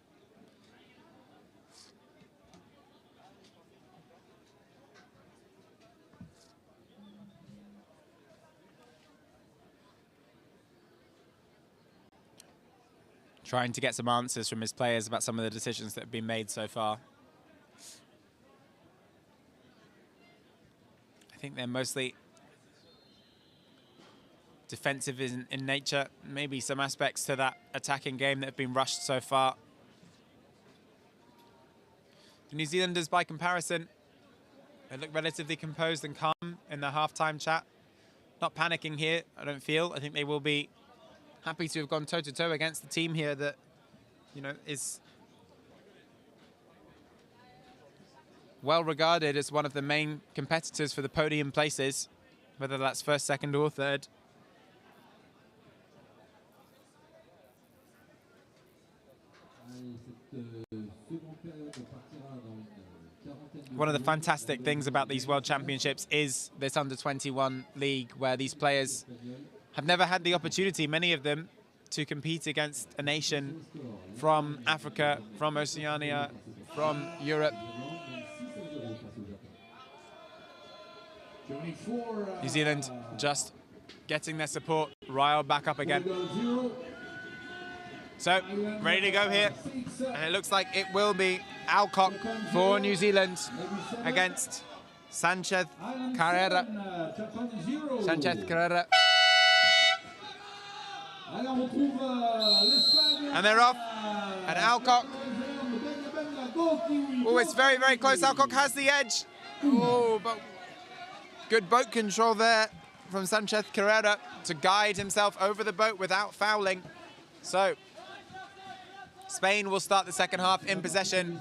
Trying to get some answers from his players about some of the decisions that have been made so far. I think they're mostly defensive in nature. Maybe some aspects to that attacking game that have been rushed so far. The New Zealanders, by comparison, they look relatively composed and calm in their half-time chat. Not panicking here, I don't feel. I think they will be happy to have gone toe-to-toe against the team here that, you know, is well regarded as one of the main competitors for the podium places, whether that's first, second or third. One of the fantastic things about these World Championships is this under-21 league, where these players have never had the opportunity, many of them, to compete against a nation from Africa, from Oceania, from Europe. New Zealand just getting their support riled back up again. So, ready to go here. And it looks like it will be Alcock for New Zealand against Sanchez Carrera. Sanchez Carrera. And they're off. And Alcock. Oh, it's very, very close. Alcock has the edge. Oh, but good boat control there from Sanchez Carrera to guide himself over the boat without fouling. So, Spain will start the second half in possession.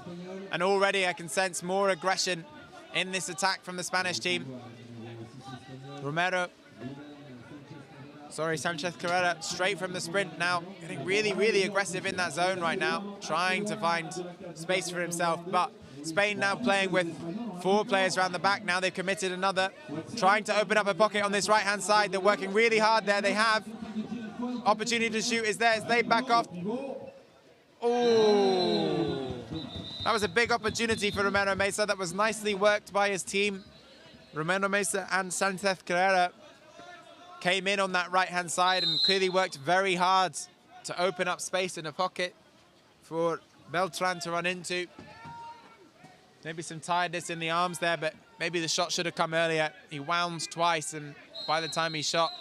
And already I can sense more aggression in this attack from the Spanish team. Sanchez Carrera, straight from the sprint now, getting really, really aggressive in that zone right now, trying to find space for himself. But Spain now playing with 4 players around the back. Now they've committed another, trying to open up a pocket on this right-hand side. They're working really hard there. They have opportunity to shoot is theirs. They back off. Oh, that was a big opportunity for Romero Mesa. That was nicely worked by his team. Romero Mesa and Sanchez Carrera came in on that right-hand side and clearly worked very hard to open up space in a pocket for Beltran to run into. Maybe some tiredness in the arms there, but maybe the shot should have come earlier. He wound twice, and by the time he shot,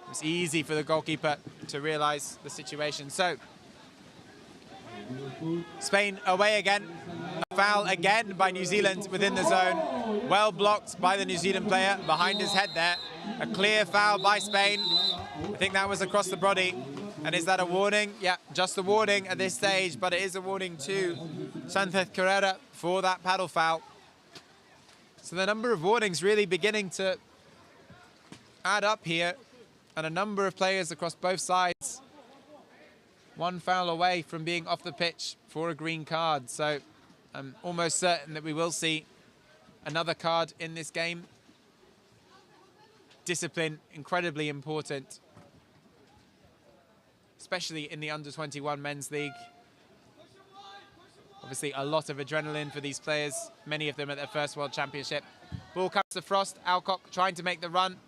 it was easy for the goalkeeper to realize the situation. So, Spain away again. A foul again by New Zealand within the zone. Well blocked by the New Zealand player behind his head there. A clear foul by Spain. I think that was across the body. And is that a warning? Yeah, just a warning at this stage, but it is a warning to Sanchez Carrera for that paddle foul. So the number of warnings really beginning to add up here, and a number of players across both sides. One foul away from being off the pitch for a green card. So I'm almost certain that we will see another card in this game. Discipline, incredibly important, especially in the under-21 men's league. Obviously, a lot of adrenaline for these players, many of them at their first World Championship. Ball comes to Frost. Alcock trying to make the run.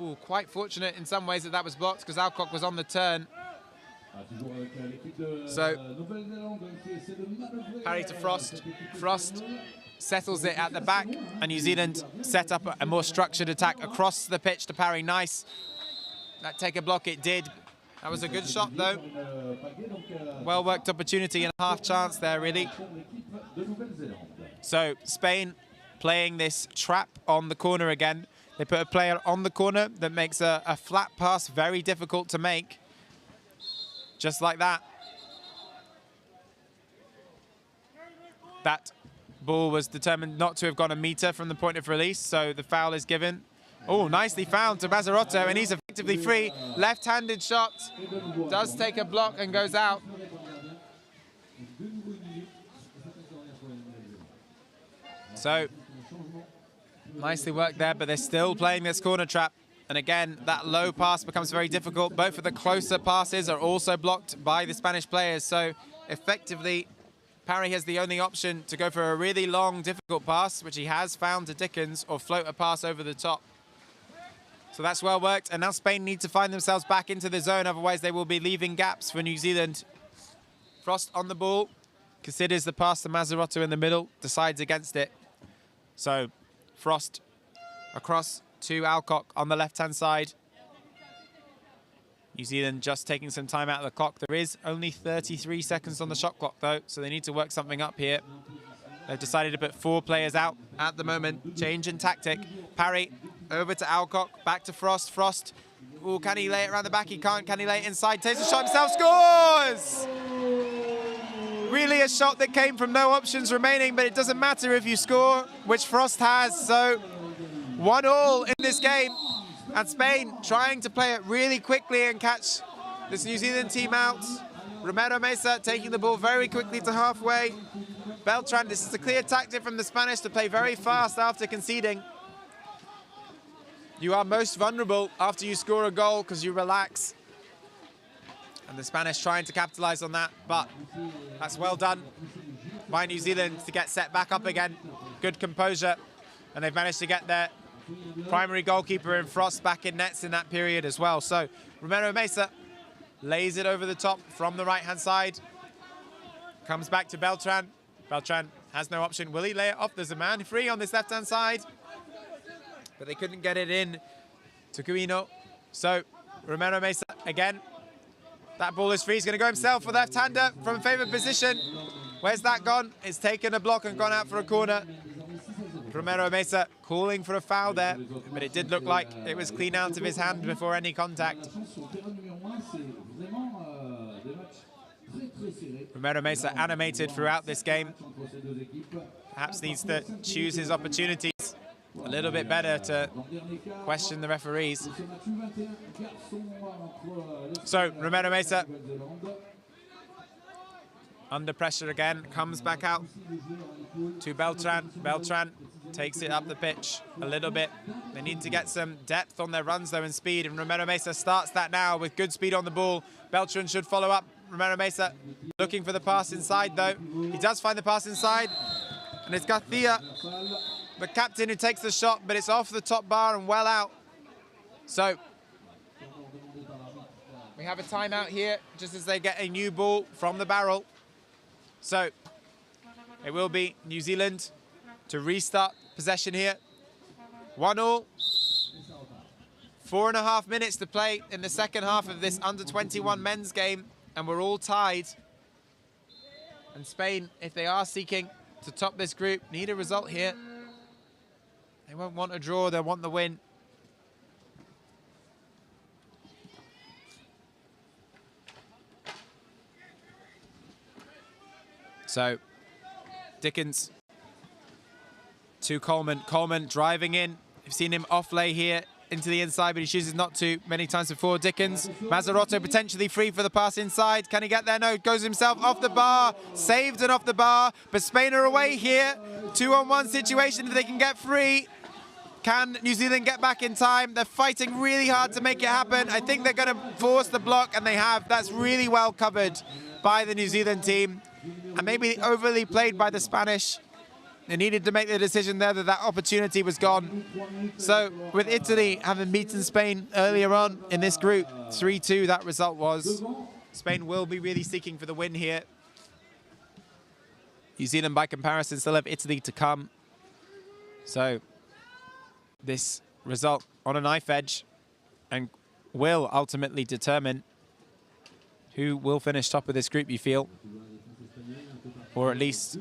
Ooh, quite fortunate in some ways that that was blocked because Alcock was on the turn. So, parry to Frost. Frost settles it at the back, and New Zealand set up a more structured attack across the pitch to parry. Nice. That take a block it did. That was a good shot, though. Well-worked opportunity and half chance there, really. So Spain playing this trap on the corner again. They put a player on the corner that makes a flat pass very difficult to make. Just like that. That ball was determined not to have gone a meter from the point of release, so the foul is given. Oh, nicely found to Mazzarotto, and he's effectively free. Left-handed shot, does take a block and goes out. So, nicely worked there, but they're still playing this corner trap. And again, that low pass becomes very difficult. Both of the closer passes are also blocked by the Spanish players. So, effectively, Parry has the only option to go for a really long, difficult pass, which he has found to Dickens, or float a pass over the top. So that's well worked. And now Spain need to find themselves back into the zone. Otherwise, they will be leaving gaps for New Zealand. Frost on the ball. Considers the pass to Mazzarotto in the middle. Decides against it. So Frost across to Alcock on the left-hand side. New Zealand just taking some time out of the clock. There is only 33 seconds on the shot clock, though, so they need to work something up here. They've decided to put 4 players out at the moment. Change in tactic. Parry over to Alcock, back to Frost. Frost, oh, can he lay it around the back? He can't. Can he lay it inside? Takes a shot himself, scores! Really a shot that came from no options remaining, but it doesn't matter if you score, which Frost has. So 1-1 in this game. And Spain trying to play it really quickly and catch this New Zealand team out. Romero Mesa taking the ball very quickly to halfway. Beltran, this is a clear tactic from the Spanish to play very fast after conceding. You are most vulnerable after you score a goal because you relax. And the Spanish trying to capitalize on that, but that's well done by New Zealand to get set back up again. Good composure, and they've managed to get their primary goalkeeper in Frost back in nets in that period as well. So Romero Mesa lays it over the top from the right-hand side. Comes back to Beltran. Beltran has no option. Will he lay it off? There's a man free on this left-hand side. But they couldn't get it in to Cuino. So Romero Mesa again. That ball is free. He's going to go himself for left-hander from a favoured position. Where's that gone? It's taken a block and gone out for a corner. Romero Mesa calling for a foul there, but it did look like it was clean out of his hand before any contact. Romero Mesa animated throughout this game. Perhaps needs to choose his opportunities a little bit better to question the referees. So Romero Mesa under pressure again, comes back out to Beltran. Beltran takes it up the pitch a little bit. They need to get some depth on their runs though and speed, and Romero Mesa starts that now with good speed on the ball. Beltran should follow up. Romero Mesa looking for the pass inside though. He does find the pass inside, and it's Garcia, the captain, who takes the shot, but it's off the top bar and well out. So we have a timeout here just as they get a new ball from the barrel. So it will be New Zealand to restart possession here. 1-1. 4.5 minutes to play in the second half of this under-21 men's game, and we're all tied. And Spain, if they are seeking to top this group, need a result here. They won't want a draw, they'll want the win. So, Dickens to Coleman. Coleman driving in. You've seen him off-lay here into the inside, but he chooses not to many times before. Dickens. Mazzarotto potentially free for the pass inside. Can he get there? No, goes himself off the bar. Saved and off the bar, but Spain are away here. 2-on-1 situation if they can get free. Can New Zealand get back in time? They're fighting really hard to make it happen. I think they're going to force the block, and they have. That's really well covered by the New Zealand team. And maybe overly played by the Spanish. They needed to make the decision there that that opportunity was gone. So with Italy having beaten Spain earlier on in this group, 3-2 that result was. Spain will be really seeking for the win here. New Zealand, by comparison, still have Italy to come. So this result on a knife edge and will ultimately determine Who will finish top of this group, you feel? Or at least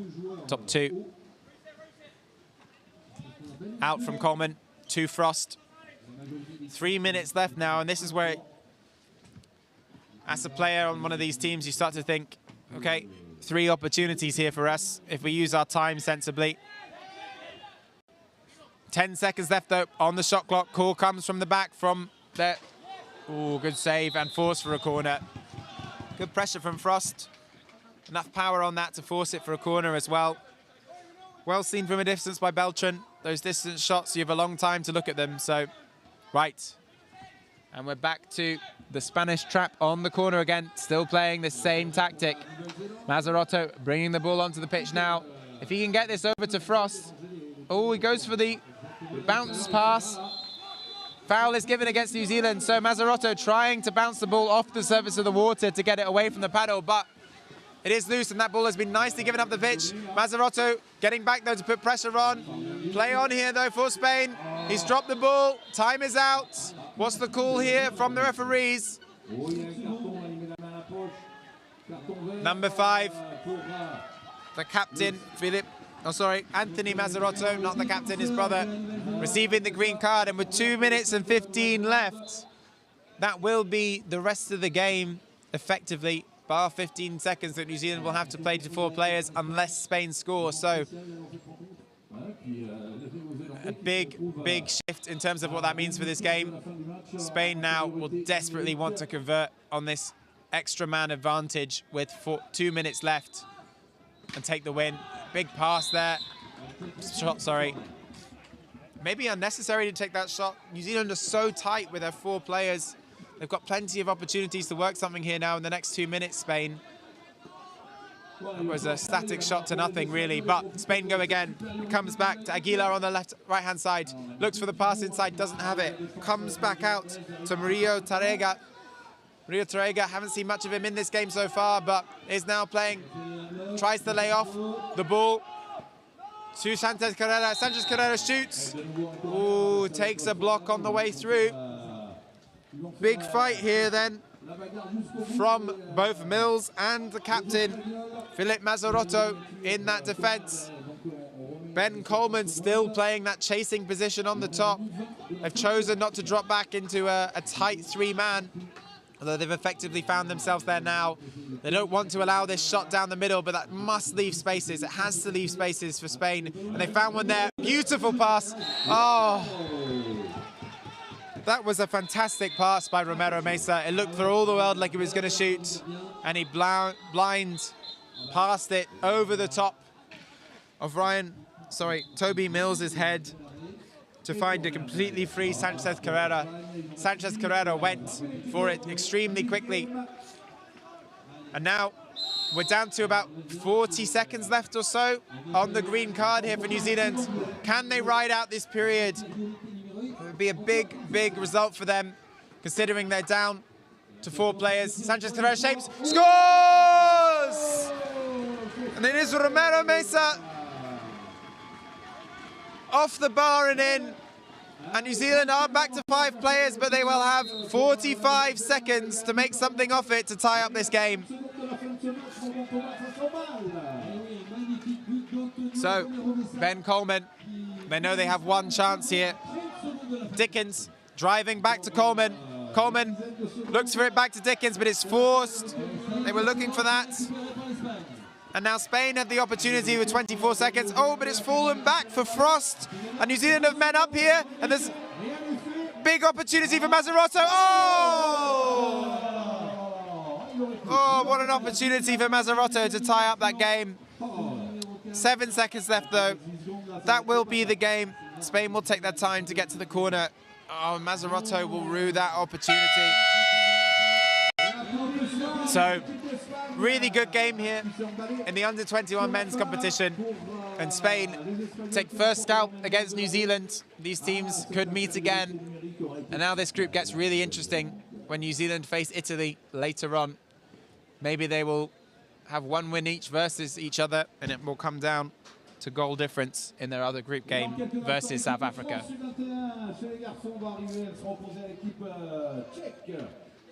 top 2. Out from Coleman to Frost. 3 minutes left now, and this is where, as a player on one of these teams, you start to think, okay, 3 opportunities here for us if we use our time sensibly. 10 seconds left, though, on the shot clock. Call comes from the back from there. Ooh, good save and force for a corner. Good pressure from Frost. Enough power on that to force it for a corner as well. Well seen from a distance by Beltran. Those distance shots, you have a long time to look at them, so right. And we're back to the Spanish trap on the corner again, still playing the same tactic. Mazarotto bringing the ball onto the pitch now. If he can get this over to Frost. Oh, he goes for the bounce pass. Foul is given against New Zealand, so Mazarotto trying to bounce the ball off the surface of the water to get it away from the paddle, but it is loose, and that ball has been nicely given up the pitch. Mazarotto getting back, though, to put pressure on. Play on here, though, for Spain. He's dropped the ball. Time is out. What's the call here from the referees? Number 5, the captain, Anthony Mazarotto, not the captain, his brother, receiving the green card. And with 2 minutes and 15 left, that will be the rest of the game, effectively, bar 15 seconds that New Zealand will have to play to 4 players unless Spain score. So a big, big shift in terms of what that means for this game. Spain now will desperately want to convert on this extra man advantage with 2 minutes left and take the win. Big pass there. Shot, sorry. Maybe unnecessary to take that shot. New Zealand are so tight with their 4 players. They've got plenty of opportunities to work something here now in the next 2 minutes, Spain. It was a static shot to nothing, really, but Spain go again. It comes back to Aguilar on the right-hand side. Looks for the pass inside, doesn't have it. Comes back out to Mario Tarrega. Mario Tarrega, haven't seen much of him in this game so far, but is now playing. Tries to lay off the ball to Sanchez Carrera. Sanchez Carrera shoots. Ooh, takes a block on the way through. Big fight here then from both Mills and the captain, Philippe Mazarotto, in that defence. Ben Coleman still playing that chasing position on the top. They've chosen not to drop back into a tight 3-man, although they've effectively found themselves there now. They don't want to allow this shot down the middle, but that must leave spaces. It has to leave spaces for Spain. And they found one there. Beautiful pass. Oh, that was a fantastic pass by Romero Mesa. It looked for all the world like he was going to shoot, and he blind passed it over the top of Toby Mills' head to find a completely free Sanchez Carrera. Sanchez Carrera went for it extremely quickly. And now we're down to about 40 seconds left or so on the green card here for New Zealand. Can they ride out this period? It would be a big, big result for them, considering they're down to 4 players. Sanchez Carrera shapes, scores! And it is Romero Mesa off the bar and in. And New Zealand are back to 5 players, but they will have 45 seconds to make something of it to tie up this game. So, Ben Coleman, they know they have one chance here. Dickens driving back to Coleman. Coleman looks for it back to Dickens, but it's forced. They were looking for that. And now Spain had the opportunity with 24 seconds. Oh, but it's fallen back for Frost. And New Zealand have men up here. And there's big opportunity for Mazarotto. Oh! Oh, what an opportunity for Mazarotto to tie up that game. 7 seconds left, though. That will be the game. Spain will take their time to get to the corner. Oh, Mazarotto will rue that opportunity. So, really good game here in the under-21 men's competition. And Spain take first scalp against New Zealand. These teams could meet again. And now this group gets really interesting when New Zealand face Italy later on. Maybe they will have one win each versus each other, and it will come down to goal difference in their other group game versus South Africa.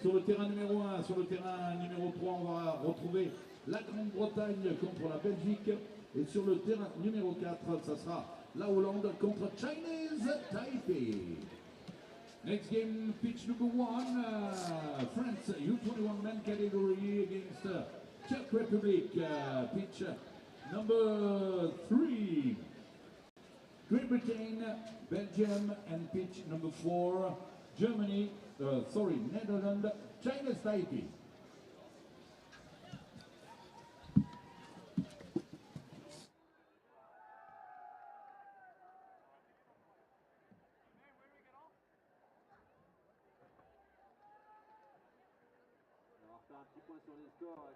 Sur le terrain numéro 1, sur le terrain numéro 3, on va retrouver la Grande-Bretagne contre la Belgique. Et sur le terrain numéro 4, ça sera la Hollande contre Chinese Taipei. Next game, pitch number 1, France U21 men category against Czech Republic. Pitch number 3, Great Britain, Belgium, and pitch number 4, Germany, Netherlands, Chinese Taipei. Un petit point sur les scores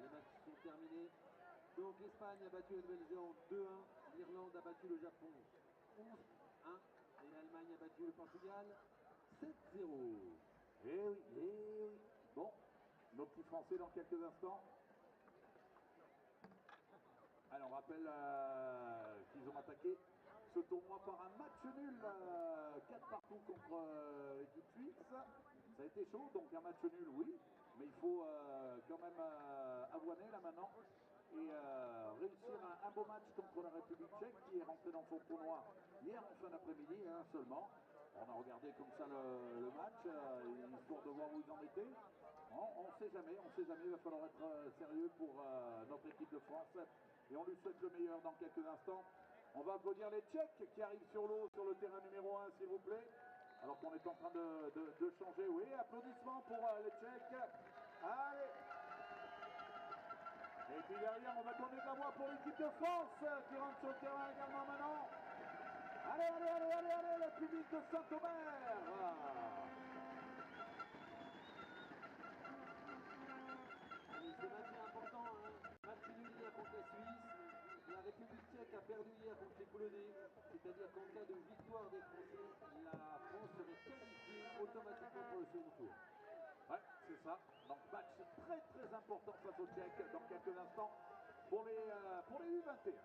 les matchs sont terminés. Donc l'Espagne a battu la Nouvelle-Zélande 2-1, l'Irlande a battu le Japon 11-1 et l'Allemagne a battu le Portugal 7-0. Eh oui. Bon, nos petits Français dans quelques instants. Alors on rappelle qu'ils ont attaqué ce tournoi par un match nul, 4 partout contre l'équipe suisse. Ça a été chaud, donc un match nul, oui. Mais il faut quand même avoiner là maintenant et réussir un beau match contre la République tchèque qui est rentrée dans son tournoi hier en fin d'après-midi seulement. On a regardé comme ça le match, histoire de voir où ils en étaient. On ne sait jamais, il va falloir être sérieux pour notre équipe de France et on lui souhaite le meilleur dans quelques instants. On va applaudir les Tchèques qui arrivent sur l'eau sur le terrain numéro 1 s'il vous plaît. Alors qu'on est en train de changer, oui, applaudissements pour les Tchèques. Allez. Et puis derrière, on va donner de la voix pour l'équipe de France qui rentre sur le terrain également maintenant. Allez, le public de Saint-Omer. Ce match est important, match nul hier contre la Suisse. La République tchèque a perdu hier contre les Polonais, c'est-à-dire qu'en cas de victoire des Français, la France serait qualifiée automatiquement pour le second tour. Ouais, c'est ça. Donc match très important face aux Tchèques dans quelques instants pour les U21.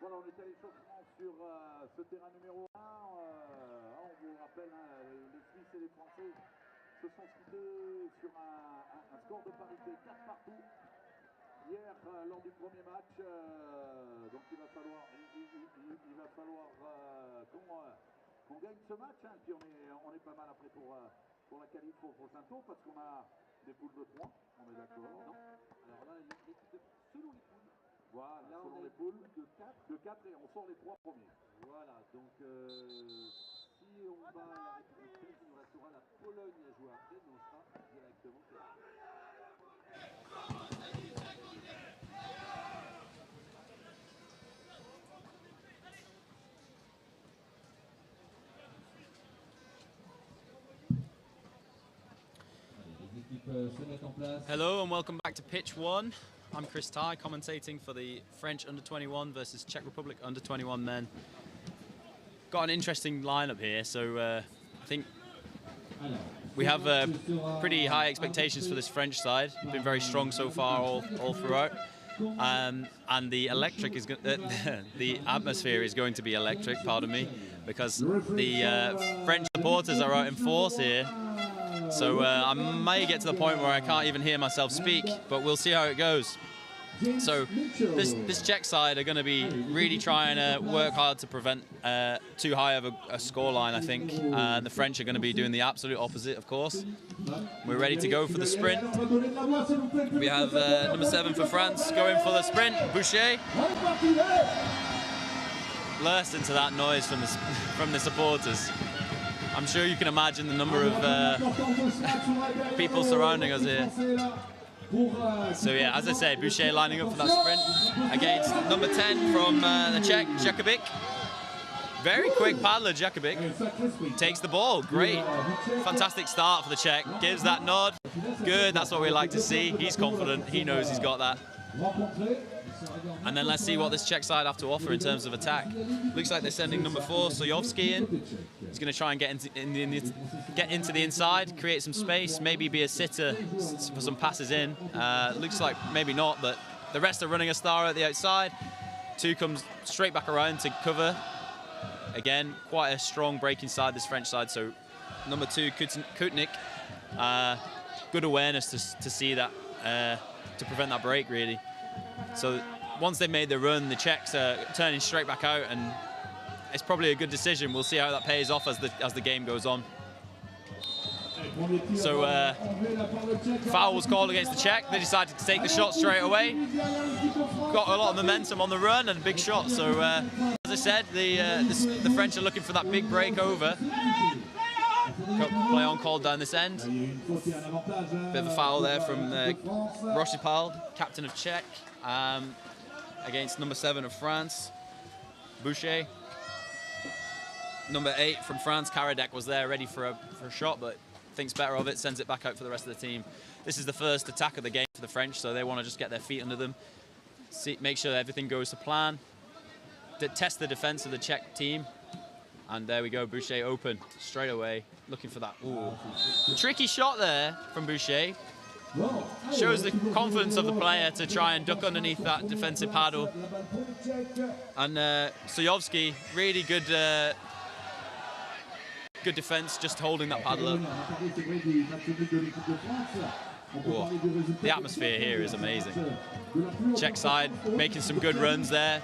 Voilà, on est à l'échauffement sur ce terrain numéro 1. On vous rappelle, les Suisses et les Français se sont quittés sur un score de parité 4 partout hier lors du premier match. Donc il va falloir qu'on gagne ce match. Puis on est pas mal après pour la qualif au prochain tour parce qu'on a des poules de 3. On est d'accord, non? Alors là, l'équipe de selon les poules. Voilà, là, selon on a les poules de 4 et on sort les 3 premiers. Voilà, donc si on bat la République tchèque, il nous restera la Pologne à jouer après, mais on sera directement qualifié. Hello and welcome back to Pitch 1. I'm Chris Ty, commentating for the French under-21 versus Czech Republic under-21 men. Got an interesting lineup here, so I think we have pretty high expectations for this French side. Been very strong so far all throughout. And the the atmosphere is going to be electric, pardon me, because the French supporters are out in force here. So I may get to the point where I can't even hear myself speak, but we'll see how it goes. So this Czech side are going to be really trying to work hard to prevent too high of a scoreline, I think. The French are going to be doing the absolute opposite, of course. We're ready to go for the sprint. We have number 7 for France going for the sprint, Boucher. Listen to that noise from the supporters. I'm sure you can imagine the number of people surrounding us here. So yeah, as I said, Boucher lining up for that sprint against number 10 from the Czech, Jakubik. Very quick paddler, Jakubik. Takes the ball, great. Fantastic start for the Czech, gives that nod. Good, that's what we like to see. He's confident, he knows he's got that. And then let's see what this Czech side have to offer in terms of attack. Looks like they're sending number 4, Sojovsky in. He's going to try and get into the inside, create some space, maybe be a sitter for some passes in. Looks like maybe not, but the rest are running a star at the outside. 2 comes straight back around to cover. Again, quite a strong break inside this French side. So number 2, Kutnik, good awareness to see that, to prevent that break really. So once they've made the run, the Czechs are turning straight back out, and it's probably a good decision. We'll see how that pays off as the game goes on. So foul was called against the Czech. They decided to take the shot straight away. Got a lot of momentum on the run and a big shot. So as I said, the French are looking for that big break over. Play on called down this end. Bit of a foul there from Rochipal, captain of Czech, against number 7 of France, Boucher. Number 8 from France, Karadek, was there ready for a shot, but thinks better of it, sends it back out for the rest of the team. This is the first attack of the game for the French, so they want to just get their feet under them, make sure that everything goes to plan, test the defense of the Czech team. And there we go, Boucher open straight away, looking for that. Ooh. Tricky shot there from Boucher. Shows the confidence of the player to try and duck underneath that defensive paddle. And Sojovsky, really good good defense, just holding that paddle up. Whoa. The atmosphere here is amazing. Czech side making some good runs there.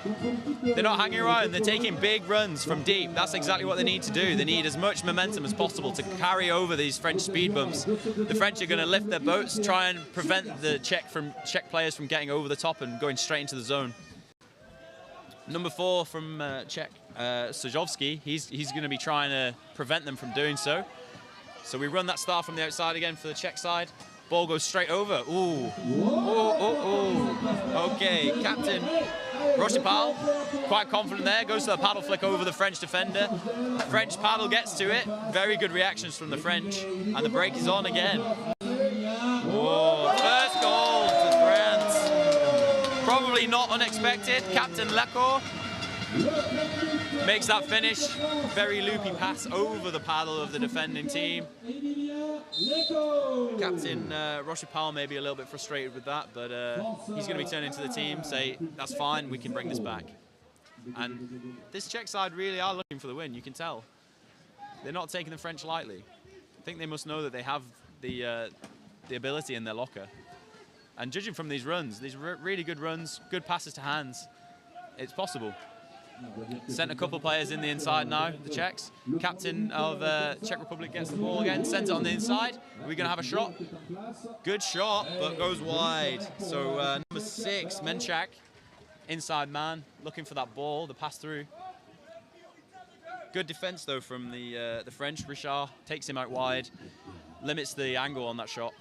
They're not hanging around, they're taking big runs from deep. That's exactly what they need to do. They need as much momentum as possible to carry over these French speed bumps. The French are going to lift their boats, try and prevent the Czech players from getting over the top and going straight into the zone. Number 4 from Czech, Sojovsky, he's going to be trying to prevent them from doing so. So we run that start from the outside again for the Czech side. Ball goes straight over. Ooh. Okay, captain Rochipal, quite confident there. Goes to the paddle flick over the French defender. French paddle gets to it. Very good reactions from the French. And the break is on again. Whoa. First goal to France. Probably not unexpected. Captain Lecor makes that finish. Very loopy pass over the paddle of the defending team. Captain Rochipal may be a little bit frustrated with that, but he's going to be turning to the team, say, that's fine, we can bring this back. And this Czech side really are looking for the win, you can tell. They're not taking the French lightly. I think they must know that they have the ability in their locker. And judging from these runs, these really good runs, good passes to hands, it's possible. Sent a couple players in the inside now, the Czechs. Captain of Czech Republic gets the ball again, sends it on the inside. Are we going to have a shot? Good shot, but goes wide. So number 6, Menchak, inside man, looking for that ball, the pass through. Good defense though from the French. Richard takes him out wide, limits the angle on that shot.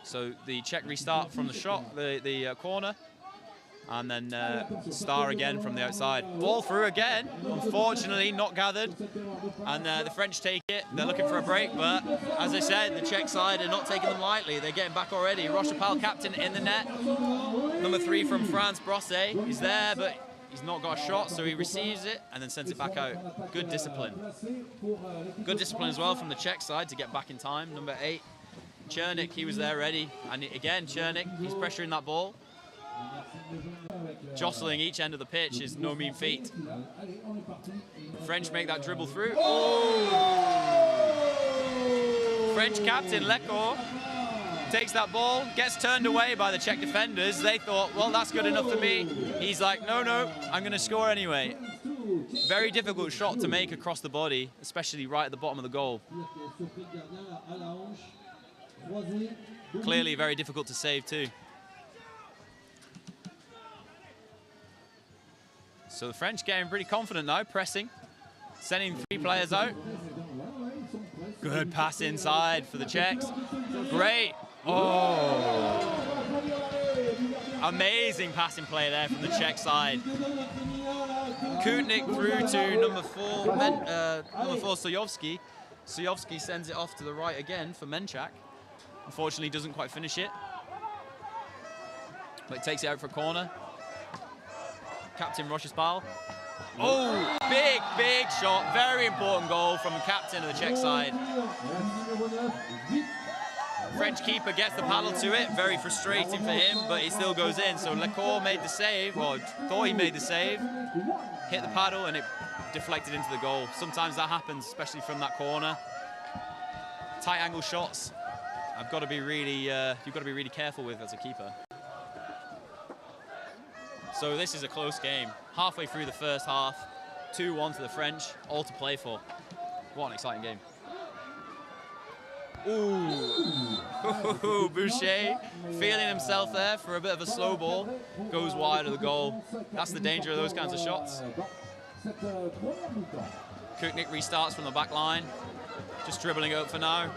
So the Czech restart from the shot, the corner. And then Star again from the outside. Ball through again, unfortunately not gathered. And the French take it, they're looking for a break, but as I said, the Czech side are not taking them lightly. They're getting back already. Rochipal, captain, in the net. Number 3 from France, Brosset, he's there, but he's not got a shot, so he receives it and then sends it back out. Good discipline. Good discipline as well from the Czech side to get back in time. Number 8, Chernik, he was there ready. And again, Chernik, he's pressuring that ball. Jostling each end of the pitch is no mean feat. French make that dribble through. Oh! French captain Lecor takes that ball, gets turned away by the Czech defenders. They thought, well, that's good enough for me. He's like, no, no, I'm going to score anyway. Very difficult shot to make across the body, especially right at the bottom of the goal. Clearly very difficult to save too. So the French getting pretty confident now, pressing, sending 3 players out. Good pass inside for the Czechs. Great. Oh. Amazing passing play there from the Czech side. Kutnik through to number 4, Sojovsky. Sojovsky sends it off to the right again for Menchak. Unfortunately, doesn't quite finish it. But it takes it out for a corner. Captain Rochespal. Oh, big, big shot. Very important goal from the captain of the Czech side. French keeper gets the paddle to it. Very frustrating for him, but it still goes in. So Lecour made the save, or thought he made the save. Hit the paddle and it deflected into the goal. Sometimes that happens, especially from that corner. Tight angle shots. You've got to be really careful with as a keeper. So this is a close game. Halfway through the first half, 2-1 to the French, all to play for. What an exciting game. Ooh, Boucher feeling himself there for a bit of a slow ball. Goes wide of the goal. That's the danger of those kinds of shots. Kutnik restarts from the back line. Just dribbling it up for now.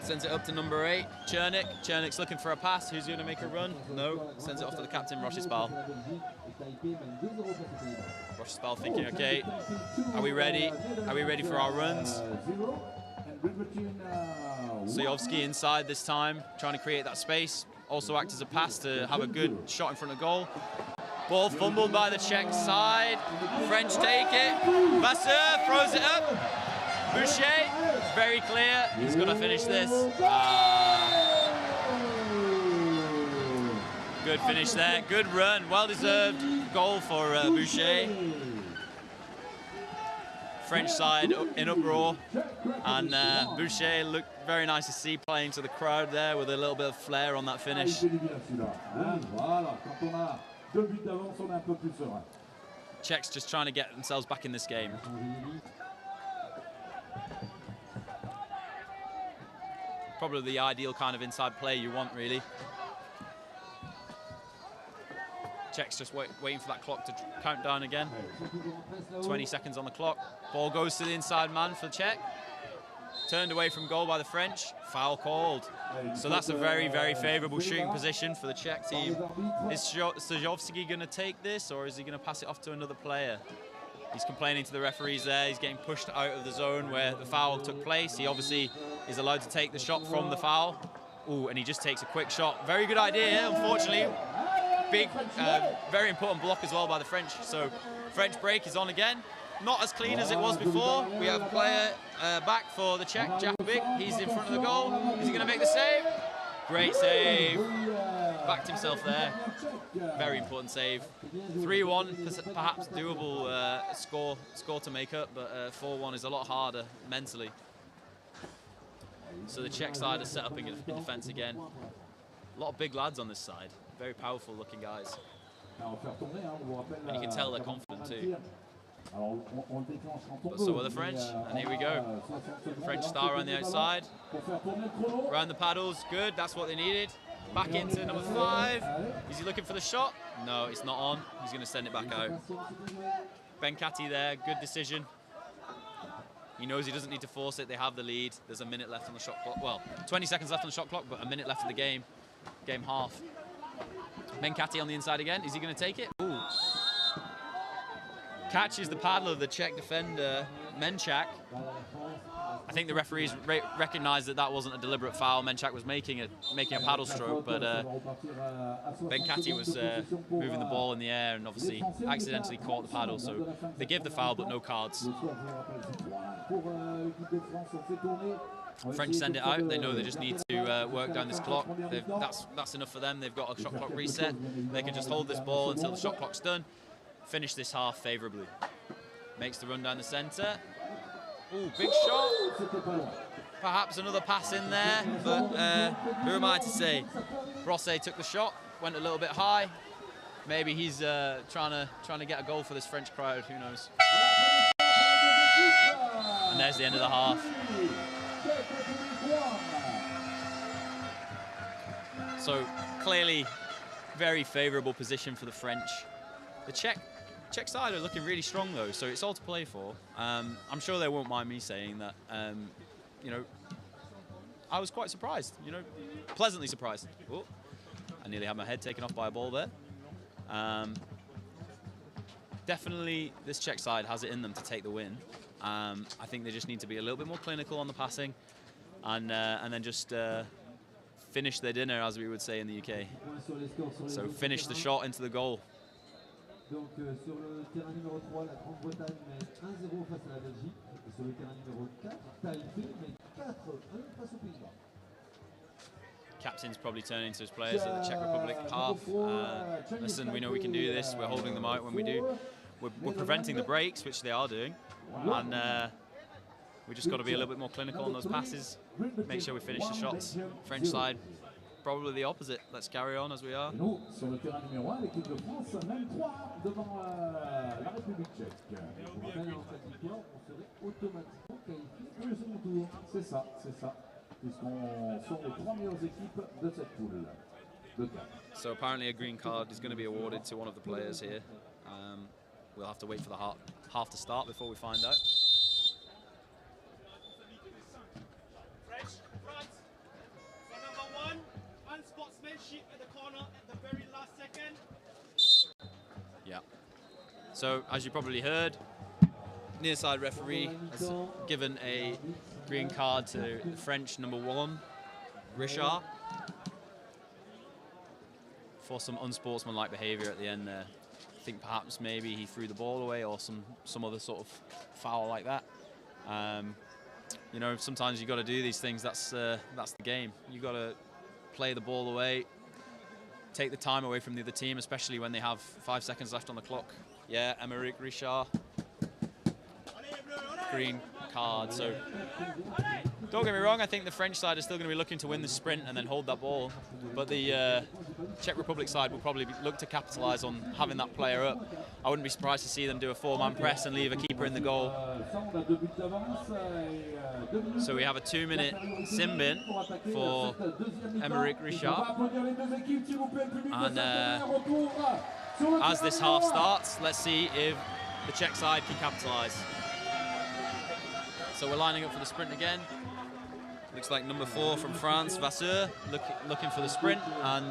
Sends it up to number 8, Chernik. Chernik's looking for a pass. Who's going to make a run? No. Sends it off to the captain, Rochespal. Rochespal thinking, okay, are we ready? Are we ready for our runs? Sojovsky inside this time, trying to create that space. Also act as a pass to have a good shot in front of goal. Ball fumbled by the Czech side. French take it. Vasseur throws it up. Boucher, very clear. He's going to finish this. Good finish there. Good run. Well-deserved goal for Boucher. French side in uproar. And Boucher looked very nice to see playing to the crowd there with a little bit of flair on that finish. Czechs just trying to get themselves back in this game. Probably the ideal kind of inside play you want, really. Czechs just waiting for that clock to count down again. 20 seconds on the clock. Ball goes to the inside man for the Czech. Turned away from goal by the French. Foul called. So that's a very, very favourable shooting position for the Czech team. Is Sojovsky going to take this, or is he going to pass it off to another player? He's complaining to the referees there. He's getting pushed out of the zone where the foul took place. He obviously is allowed to take the shot from the foul. Ooh, and he just takes a quick shot. Very good idea, unfortunately. Big, very important block as well by the French. So French break is on again. Not as clean as it was before. We have a player back for the Czech, Jakovic. He's in front of the goal. Is he going to make the save? Great save. Backed himself there. Very important save. 3-1, perhaps doable score to make up, but 4-1 is a lot harder mentally. So the Czech side is set up in defence again. A lot of big lads on this side. Very powerful looking guys. And you can tell they're confident too. But so are the French, and here we go. French star on the outside. Around the paddles, good, that's what they needed. Back into number 5. Is he looking for the shot? No, it's not on. He's going to send it back out. Benkati there, good decision. He knows he doesn't need to force it. They have the lead. There's a minute left on the shot clock. Well, 20 seconds left on the shot clock, but a minute left of the game. Game half. Benkati on the inside again. Is he going to take it? Ooh. Catches the paddle of the Czech defender, Menchak. I think the referees recognised that that wasn't a deliberate foul. Menchak was making a paddle stroke, but Benkati was moving the ball in the air and obviously accidentally caught the paddle. So they give the foul, but no cards. French send it out. They know they just need to work down this clock. That's enough for them. They've got a shot clock reset. They can just hold this ball until the shot clock's done. Finish this half favourably. Makes the run down the centre. Ooh, big shot. perhaps another pass in there, but who am I to say? Brosse took the shot, went a little bit high. Maybe he's trying to get a goal for this French crowd. Who knows? And there's the end of the half. So clearly, very favourable position for the French. The Czech side are looking really strong though, so it's all to play for. I'm sure they won't mind me saying that. You know, I was quite surprised. You know, pleasantly surprised. Oh, I nearly had my head taken off by a ball there. Definitely, this Czech side has it in them to take the win. I think they just need to be a little bit more clinical on the passing, and then just finish their dinner, as we would say in the UK. So finish the shot into the goal. Donc sur le terrain numéro 3, la Grande-Bretagne met 1-0 face à la Belgique. Et sur le terrain numéro 4, Taipei met 4-1 face aux Pays-Bas. Captain's probably turning to his players at the Czech Republic half. Listen, we know we can do this. We're holding them out when we do. We're preventing the breaks, which they are doing. And we just got to be a little bit more clinical on those passes. Make sure we finish the shots. French side, probably the opposite. Let's carry on as we are. Nous, sur le terrain numéro 1, l'équipe de France, même 3 devant la République tchèque. Pour un gagnant en cette victoire, on serait automatiquement qualifié pour le second tour. C'est ça, puisqu'on sont les 3 meilleures équipes de cette poule. De 4. So apparently a green card is going to be awarded to one of the players here. We'll have to wait for the half to start before we find out. French, France. So number 1, unsportsmanship at the corner at the very last second. Yeah. So as you probably heard, near side referee has given a green card to the French number 1, Richard, for some unsportsmanlike behaviour at the end there. I think perhaps maybe he threw the ball away or some other sort of foul like that. You know, sometimes you got to do these things. That's the game. You got to play the ball away, take the time away from the other team, especially when they have 5 seconds left on the clock. Yeah, Emeric Richard, green card. So don't get me wrong, I think the French side is still going to be looking to win the sprint and then hold that ball, but the Czech Republic side will probably look to capitalise on having that player up. I wouldn't be surprised to see them do a 4-man press and leave a keeper in the goal. So we have a 2-minute sin bin for Emeric Richard. And as this half starts, let's see if the Czech side can capitalise. So we're lining up for the sprint again. Looks like number 4 from France, Vasseur, looking for the sprint. And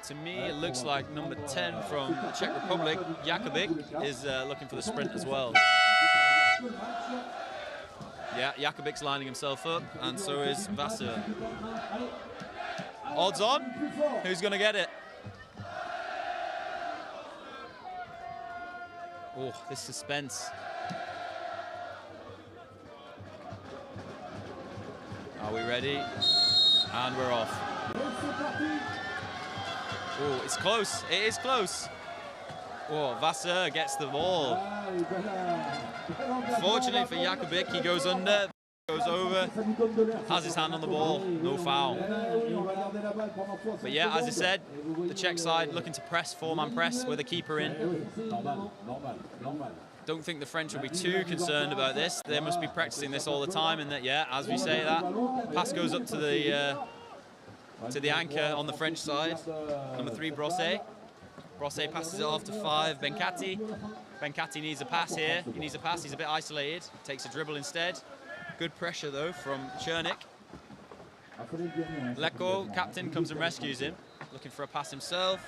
to me, it looks like number 10 from the Czech Republic, Jakubik, is looking for the sprint as well. Yeah, Jakubik's lining himself up, and so is Vasseur. Odds on, who's going to get it? Oh, this suspense. Are we ready? And we're off. Oh, it's close. It is close. Oh, Vasseur gets the ball. Fortunately for Jakubik, he goes under, goes over, has his hand on the ball, no foul. But yeah, as I said, the Czech side looking to press, 4-man press with a keeper in. Don't think the French will be too concerned about this. They must be practicing this all the time, and that, yeah, as we say, that pass goes up to the anchor on the French side. Number 3, Brosse. Brosse passes it off to 5, Benkati. Benkati needs a pass here. He needs a pass. He's a bit isolated. Takes a dribble instead. Good pressure though from Chernik. Leko, captain, comes and rescues him. Looking for a pass himself.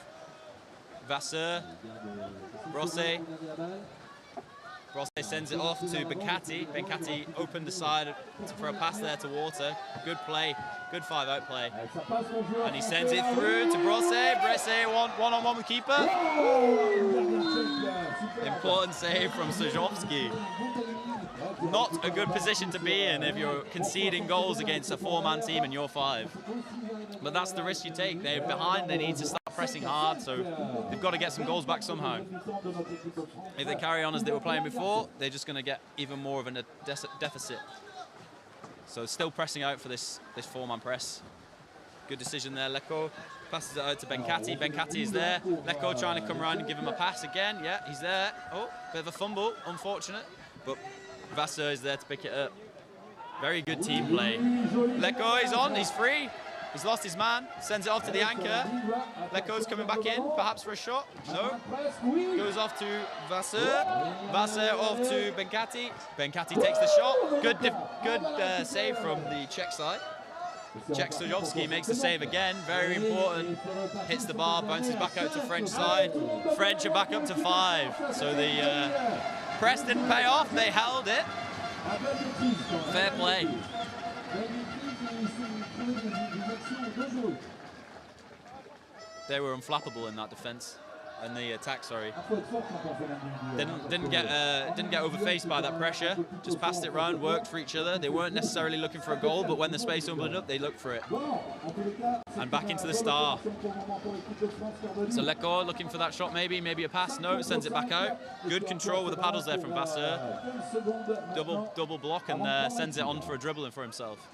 Vasseur. Brosse. Brosse sends it off to Benkati. Benkati opened the side for a pass there to Water. Good play, good 5-out play. And he sends it through to Brosse. Brosse one-on-one with keeper. Important save from Sejovski. Not a good position to be in if you're conceding goals against a 4-man team and you're 5. But that's the risk you take. They're behind, they need to start pressing hard, so they've got to get some goals back somehow. If they carry on as they were playing before, they're just going to get even more of a deficit. So still pressing out for this four-man press. Good decision there, Leko. Passes it out to Benkati. Benkati is there. Leko trying to come around and give him a pass again. Yeah, he's there. Oh, bit of a fumble, unfortunate. But Vasseur is there to pick it up. Very good team play. Leko is on, he's free. He's lost his man, sends it off to the anchor. Leko's coming back in, perhaps for a shot. No. Goes off to Vasseur. Vasseur off to Benkati. Benkati takes the shot. Good save from the Czech side. Czech Stojovski makes the save again, very important. Hits the bar, bounces back out to French side. French are back up to 5. So the press didn't pay off, they held it. Fair play. They were unflappable in that defense, and the attack, sorry. Didn't get overfaced by that pressure. Just passed it round, worked for each other. They weren't necessarily looking for a goal, but when the space opened up, they looked for it. And back into the star. So Leko looking for that shot, maybe a pass. No, sends it back out. Good control with the paddles there from Vasseur. Double block and sends it on for a dribble in for himself.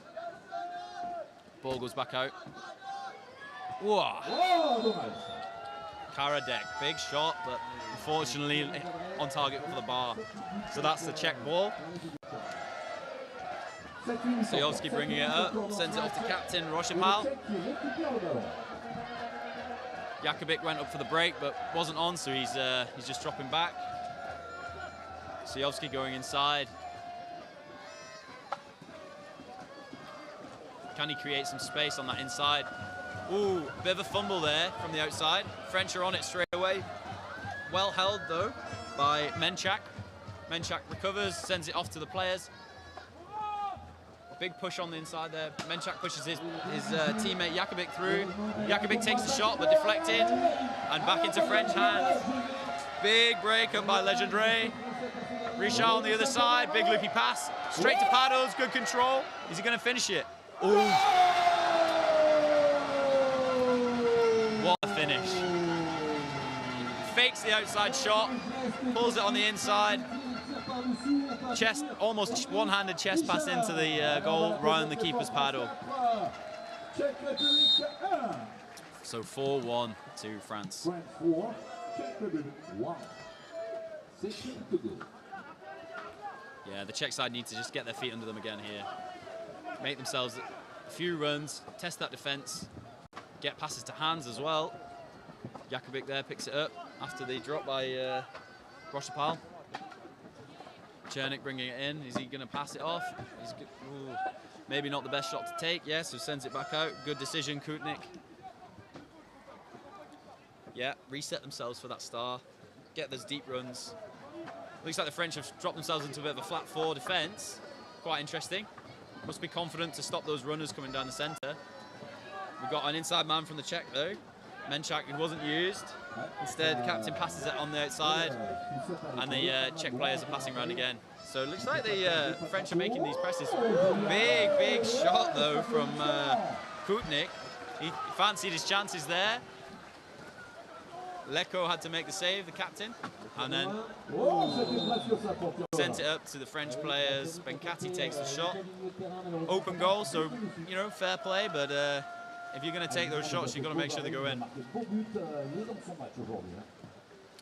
Ball goes back out. Whoa. Karadek, big shot, but unfortunately on target for the bar. So that's the Czech ball. Stojovski bringing it up, sends it off to captain Rochepal. Jakubik went up for the break, but wasn't on, so he's just dropping back. Stojovski going inside. Can he create some space on that inside? Ooh, bit of a fumble there from the outside. French are on it straight away. Well held though by Menchak. Menchak recovers, sends it off to the players. Big push on the inside there. Menchak pushes his teammate Jakubik through. Jakubik takes the shot but deflected and back into French hands. Big break up by Legendre. Richard on the other side, big loopy pass. Straight to paddles, good control. Is he going to finish it? Ooh. What a finish. Fakes the outside shot, pulls it on the inside. Chest, almost one-handed chest pass into the goal, round the keeper's paddle. So 4-1 to France. Yeah, the Czech side need to just get their feet under them again here. Make themselves a few runs, test that defence, get passes to hands as well. Jakubik there picks it up after the drop by Rochepal. Chernik bringing it in. Is he going to pass it off? Maybe not the best shot to take. Yeah, so sends it back out. Good decision, Kutnik. Yeah, reset themselves for that star. Get those deep runs. Looks like the French have dropped themselves into a bit of a flat 4 defence. Quite interesting. Must be confident to stop those runners coming down the centre. We've got an inside man from the Czech though. Menchak, who wasn't used. Instead, the captain passes it on the outside, and the Czech players are passing around again. So it looks like the French are making these presses. Big shot though from Kutnik. He fancied his chances there. Leko had to make the save, the captain, and then sent it up to the French players. Benkati takes the shot. Open goal, so, you know, fair play, but if you're going to take those shots, you've got to make sure they go in.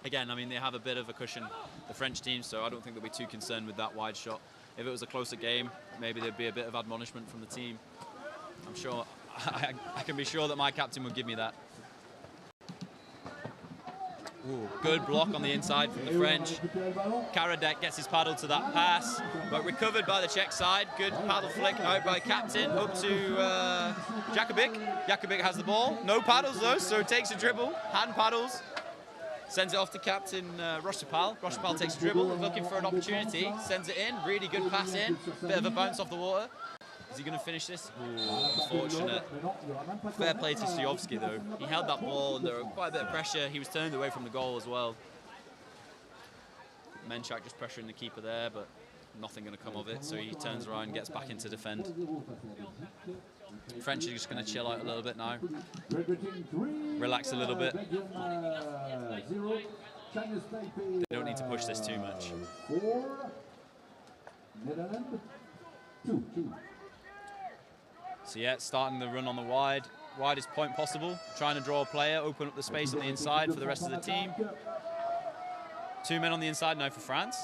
Again, I mean, they have a bit of a cushion, the French team, so I don't think they'll be too concerned with that wide shot. If it was a closer game, maybe there'd be a bit of admonishment from the team. I'm sure, I can be sure that my captain would give me that. Ooh, good block on the inside from the French. Karadek gets his paddle to that pass, but recovered by the Czech side. Good paddle flick out by captain, up to Jakubik. Jakubik has the ball. No paddles though, so takes a dribble, hand paddles. Sends it off to captain Rochepal. Rochepal takes a dribble, looking for an opportunity. Sends it in, really good pass in. Bit of a bounce off the water. Is he going to finish this? Ooh, unfortunate. Fair play to Stojovski though. He held that ball under quite a bit of pressure. He was turned away from the goal as well. Menchak just pressuring the keeper there, but nothing going to come of it. So he turns around and gets back into defend. French are just going to chill out a little bit now. Relax a little bit. They don't need to push this too much. So yeah, starting the run on the widest point possible, trying to draw a player, open up the space on the inside for the rest of the team. 2 men on the inside now for France.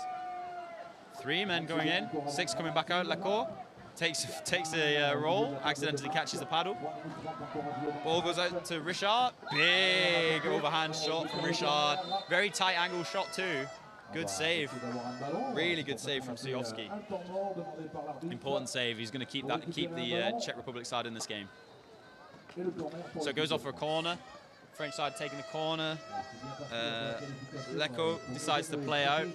3 men going in, 6 coming back out. Lacour takes a roll, accidentally catches the paddle. Ball goes out to Richard. Big overhand shot from Richard. Very tight angle shot too. Good save. Really good save from Suyovsky. Important save. He's going to keep the Czech Republic side in this game. So it goes off for a corner. French side taking the corner. Leko decides to play out.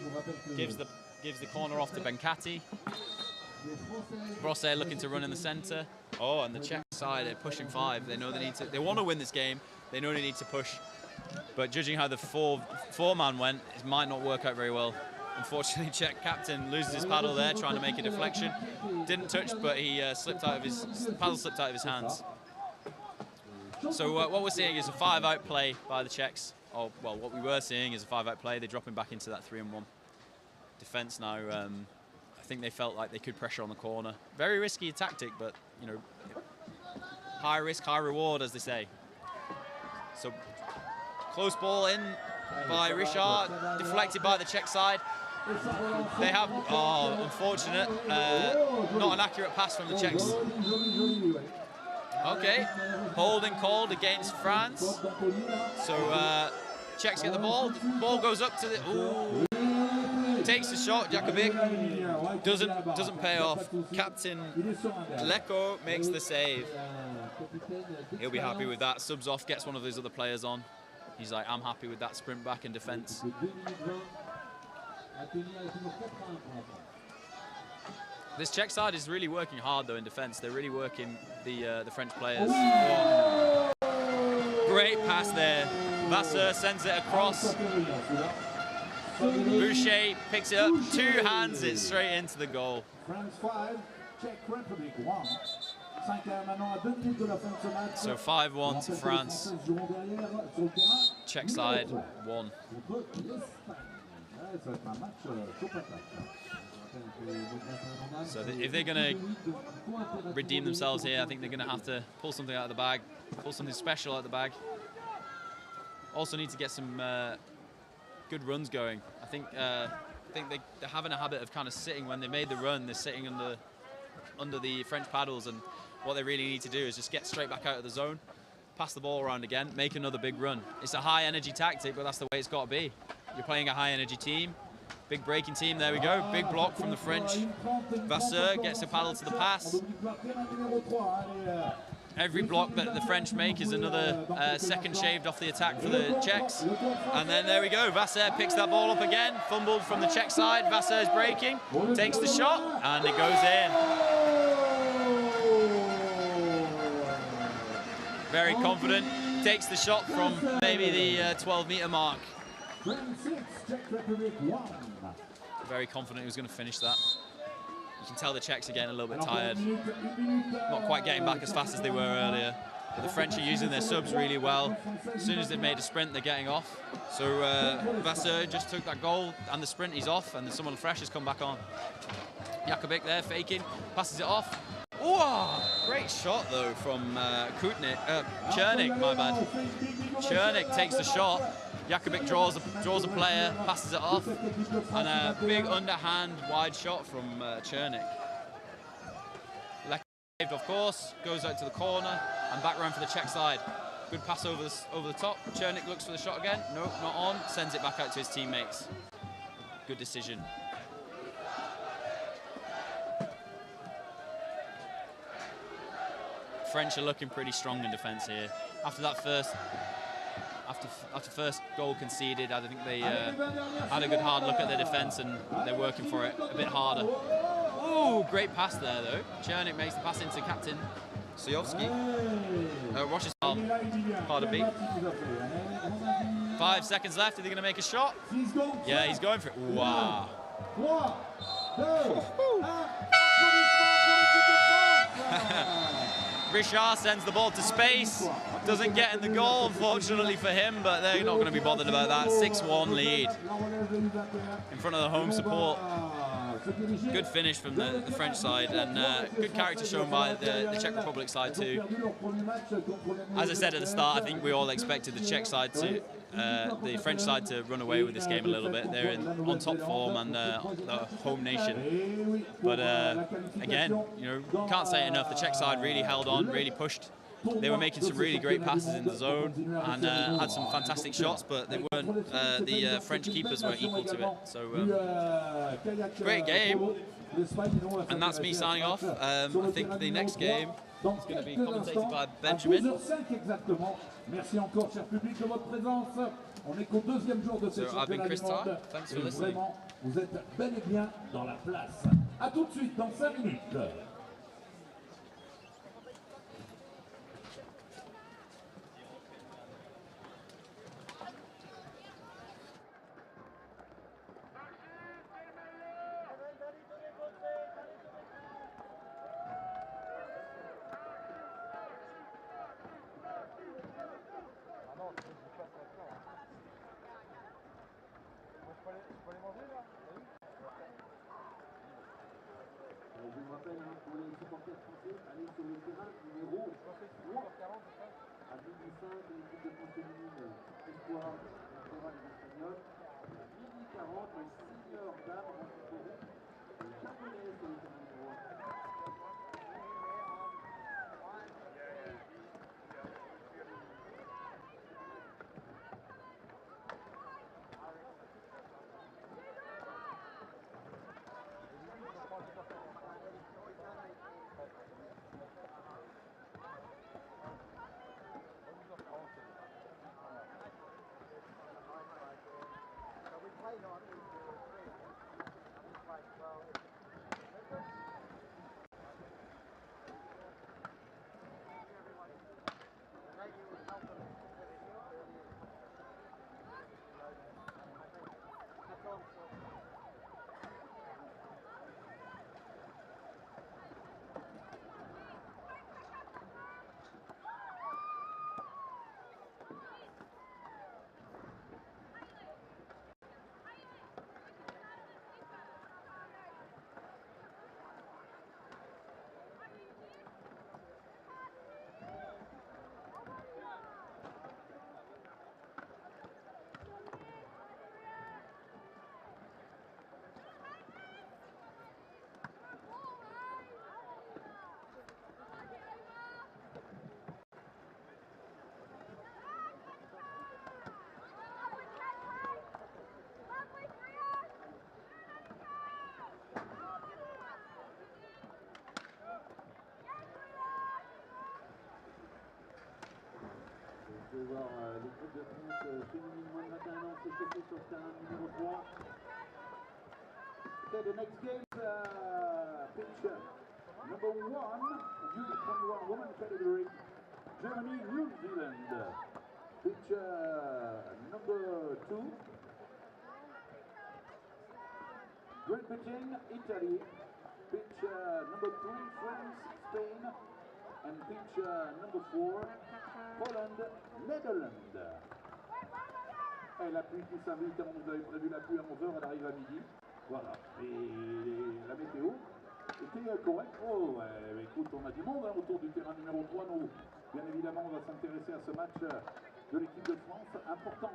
Gives the corner off to Benkati. Brosset looking to run in the centre. Oh, and the Czech side, they're pushing 5. They know they want to win this game. They know they need to push. But judging how the four-man went, it might not work out very well. Unfortunately, Czech captain loses his paddle there, trying to make a deflection. Didn't touch, but he paddle slipped out of his hands. So what we're seeing is a 5-out play by the Czechs. Oh, well, what we were seeing is a 5-out play. They're dropping back into that 3-1 defence now. I think they felt like they could pressure on the corner. Very risky tactic, but you know, high risk, high reward, as they say. So close ball in by Richard, deflected by the Czech side. They have, oh, unfortunate, not an accurate pass from the Czechs. Okay, holding called against France. So Czechs get the ball. Ball goes up to the, ooh, takes the shot. Jakubik doesn't pay off. Captain Leko makes the save. He'll be happy with that. Subs off, gets one of those other players on. He's like, I'm happy with that sprint back in defence. This Czech side is really working hard though in defence. They're really working the French players. Oh. Great pass there. Vasseur sends it across. Boucher picks it up, 2 hands it straight into the goal. France 5, Czech Republic 1. So 5-1 to France. Czech side 1. So if they're going to redeem themselves here, I think they're going to have to pull something out of the bag, pull something special out of the bag. Also need to get some good runs going. I think they're having a habit of kind of sitting when they made the run. They're sitting under the French paddles, and what they really need to do is just get straight back out of the zone, pass the ball around again, make another big run. It's a high energy tactic, but that's the way it's got to be. You're playing a high energy team. Big breaking team, there we go. Big block from the French. Vasseur gets a paddle to the pass. Every block that the French make is another second shaved off the attack for the Czechs. And then there we go. Vasseur picks that ball up again. Fumbled from the Czech side. Vasseur's breaking. Takes the shot. And it goes in. Very confident. Takes the shot from maybe the 12-meter mark. Very confident he was going to finish that. You can tell the Czechs are getting a little bit tired. Not quite getting back as fast as they were earlier. But the French are using their subs really well. As soon as they've made a sprint, they're getting off. So Vasseur just took that goal and the sprint, he's off, and someone fresh has come back on. Jakubik there, faking, passes it off. Oh, great shot though from Chernik, my bad. Chernik takes the shot. Jakubik draws a player, passes it off, and a big underhand wide shot from Chernik. Lek saved, of course, goes out to the corner and back round for the Czech side. Good pass over the top. Chernik looks for the shot again. Nope, not on. Sends it back out to his teammates. Good decision. French are looking pretty strong in defence here. After that first goal conceded, I think they had a good hard look at their defence and they're working for it a bit harder. Ooh, great pass there though. Chernik makes the pass into captain Suyovsky. Rochester, pardon me. 5 seconds left. Are they going to make a shot? Yeah, he's going for it. Wow. Richard sends the ball to space. Doesn't get in the goal, unfortunately for him, but they're not going to be bothered about that. 6-1 lead in front of the home support. good finish from the French side, and good character shown by the Czech Republic side too. As I said at the start, I think we all expected the Czech side to, the French side to run away with this game a little bit. They're on top form and the home nation. But again, you know, can't say it enough. The Czech side really held on, really pushed. They were making some really great passes in the zone and had some fantastic shots, but they weren't. The French keepers were equal to it. So great game, and that's me signing off. I think the next game is going to be commentated by Benjamin. So I've been Chris Ty. Thanks for listening. Vous êtes bel et bien dans la place. A tout de suite dans 5 minutes. Je vous rappelle, pour les supporters français, allez sur le terrain numéro 3 à 12h05, l'équipe de France féminine Espoir rencontrera les Espagnols. Et à 12h40, les seniors dames rencontreront les Japonais sur le terrain numéro 1. Vous pouvez voir l'équipe de France féminine moins de 21 ans s'échauffer sur le terrain numéro 3. Okay, the next game pitch number 1, U21 women category, Germany, New Zealand. Pitch number 2, Great Britain, Italy. Pitch number 3, France, Spain. And pitch number 4, Poland, Netherlands. Et la pluie qui s'invite, vous avez prévu la pluie à 11h, elle arrive à midi. Voilà. Et la météo était correcte. Oh, ouais, écoute, on a du monde autour du terrain numéro 3. Nous, bien évidemment, on va s'intéresser à ce match de l'équipe de France. Important,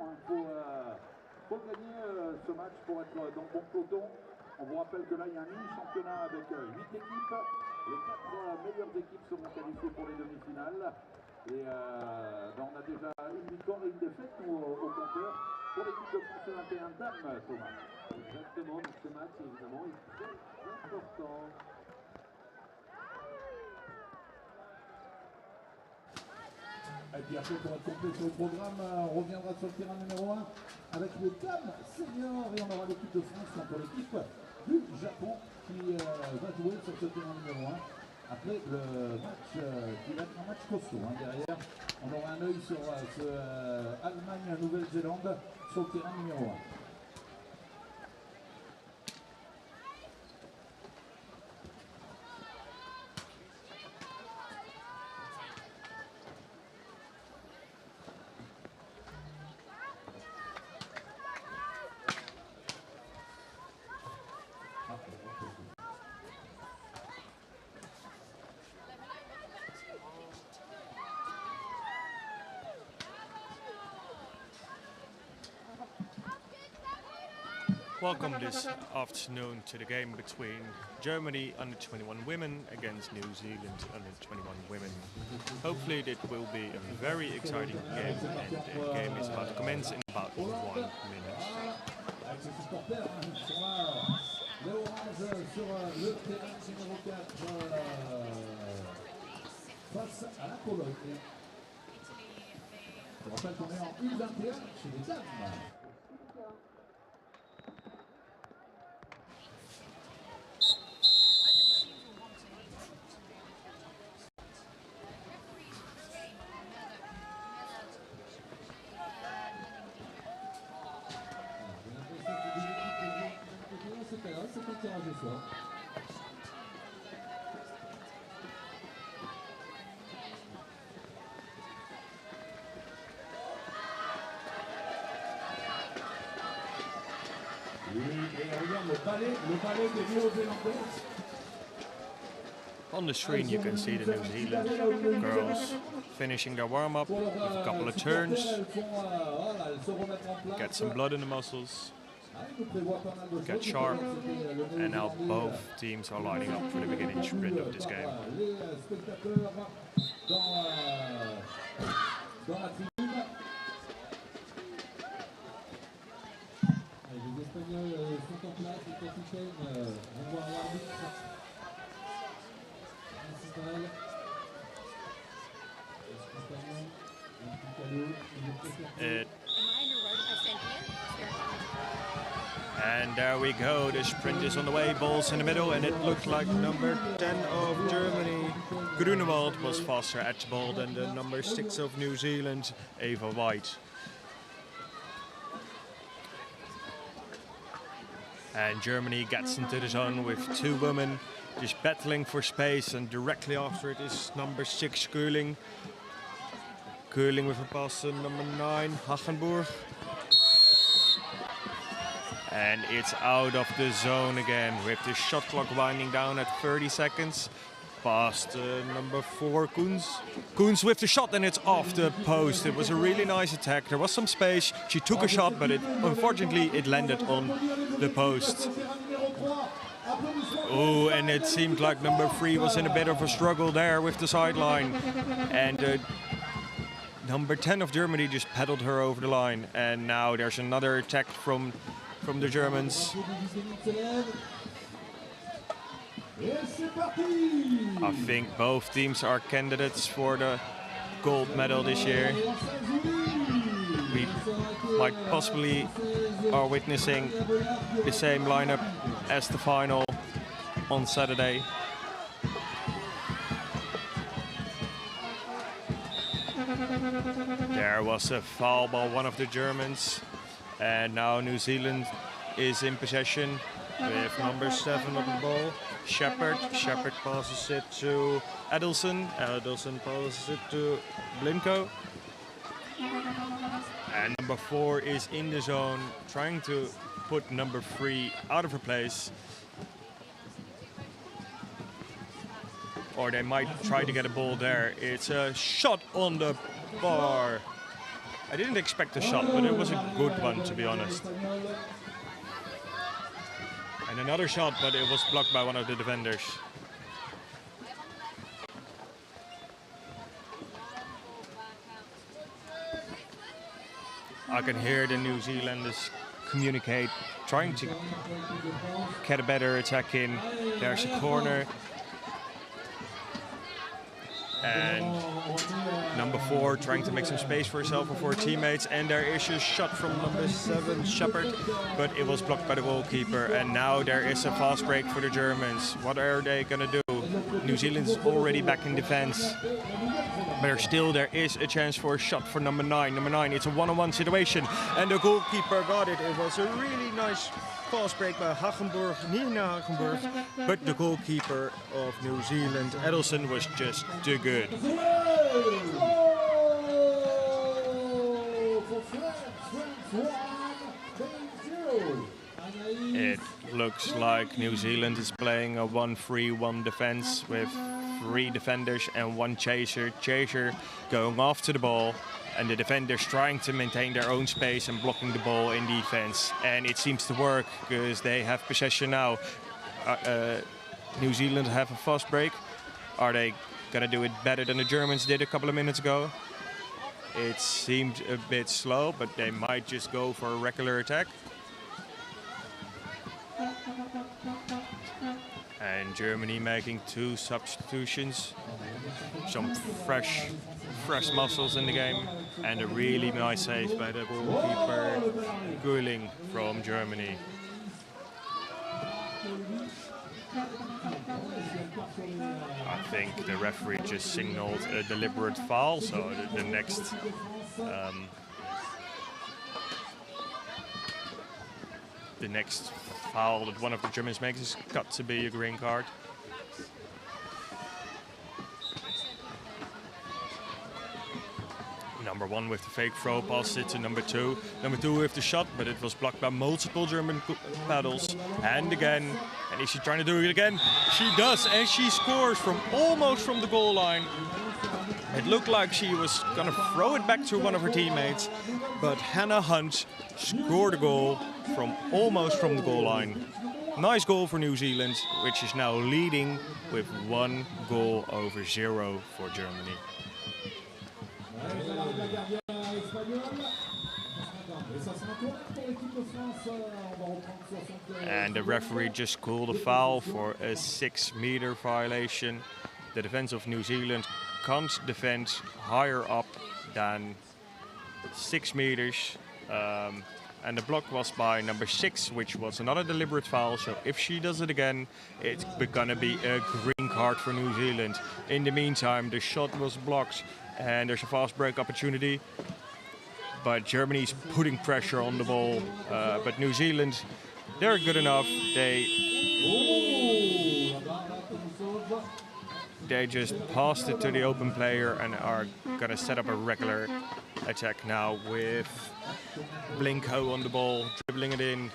faut gagner ce match pour être dans le bon peloton. On vous rappelle que là, il y a un mini-championnat avec 8 équipes. Les 4 meilleures équipes seront qualifiées pour les demi-finales. Et on a déjà une victoire et une défaite nous, au compteur pour l'équipe de France 21 dames, Thomas. Exactement, donc ce match évidemment est très important. Et puis après, pour être complet sur le programme, on reviendra sur le terrain numéro 1 avec les dames seniors et on aura l'équipe de France contre l'équipe du Japon qui va jouer sur ce terrain numéro 1. Après le match qui va être un match costaud derrière, on aura un œil sur ce Allemagne-Nouvelle-Zélande sur le terrain numéro 1. Welcome this afternoon to the game between Germany under-21 women against New Zealand under-21 women. Hopefully it will be a very exciting game, and the game is about to commence in about 1 minute. Avec ses supporters, ils sont là, les oranges sur le terrain numéro 4 face à la Pologne. Je rappelle qu'on est en U21 chez les dames. C'est un tirage au sort. Et regarde le ballet des Néo-Zélandais. On the screen you can see the New Zealand girls finishing their warm-up with a couple of turns, get some blood in the muscles, get sharp, and now both teams are lining up for the beginning sprint of this game. Les Espagnols sont en place, le capitaine renvoie à l'arbitre principal. And there we go, the sprint is on the way, balls in the middle, and it looked like number 10 of Germany, Grunewald, was faster at the ball than the number 6 of New Zealand, Eva White. And Germany gets into the zone with 2 women just battling for space, and directly after it is number 6 Köhling. Köhling with a pass to number 9 Hagenburg. And it's out of the zone again with the shot clock winding down at 30 seconds. Past number 4 Koens. Koens with the shot, and it's off the post. It was a really nice attack. There was some space. She took a shot, but unfortunately it landed on the post. Oh, and it seemed like number 3 was in a bit of a struggle there with the sideline. And number 10 of Germany just paddled her over the line. And now there's another attack from the Germans. I think both teams are candidates for the gold medal this year. We might possibly are witnessing the same lineup as the final on Saturday. There was a foul by one of the Germans, and now New Zealand is in possession with number 7 on the ball. Shepherd passes it to Edelson. Edelson passes it to Blinko. And number 4 is in the zone, trying to put number 3 out of her place. Or they might try to get a ball there. It's a shot on the bar. I didn't expect a shot, but it was a good one, to be honest. And another shot, but it was blocked by one of the defenders. I can hear the New Zealanders communicate, trying to get a better attack in. There's a corner. And number 4 trying to make some space for herself or for her teammates, and there is a shot from number 7 Shepherd, but it was blocked by the goalkeeper. And now there is a fast break for the Germans. What are they gonna do? New Zealand is already back in defense, but there is a chance for a shot for number 9. Number 9, it's a one-on-one situation, and the goalkeeper got it. It was a really nice fast break by Hagenburg, Nina Hagenburg, but the goalkeeper of New Zealand, Edelson, was just too good. It looks like New Zealand is playing a 1-3-1 defense with 3 defenders and 1 chaser. Chaser going after the ball, and the defenders trying to maintain their own space and blocking the ball in defense. And it seems to work because they have possession now. New Zealand have a fast break. Are they gonna do it better than the Germans did a couple of minutes ago? It seemed a bit slow, but they might just go for a regular attack. And Germany making 2 substitutions. Some fresh muscles in the game, and a really nice save by the goalkeeper Guling from Germany. I think the referee just signaled a deliberate foul, so the next foul that one of the Germans makes is got to be a green card. Number 1 with the fake throw, passed it to number 2. Number 2 with the shot, but it was blocked by multiple German paddles. And again, and is she trying to do it again? She does, and she scores from almost from the goal line. It looked like she was gonna throw it back to one of her teammates, but Hannah Hunt scored a goal from almost from the goal line. Nice goal for New Zealand, which is now leading with 1 goal over 0 for Germany. And the referee just called a foul for a 6-meter violation. The defense of New Zealand can't defend higher up than 6 meters. And the block was by number 6, which was another deliberate foul. So if she does it again, it's gonna be a green card for New Zealand. In the meantime, the shot was blocked, and there's a fast break opportunity. But Germany's putting pressure on the ball. But New Zealand, they're good enough. They just passed it to the open player and are gonna set up a regular attack now with Blinko on the ball, dribbling it in,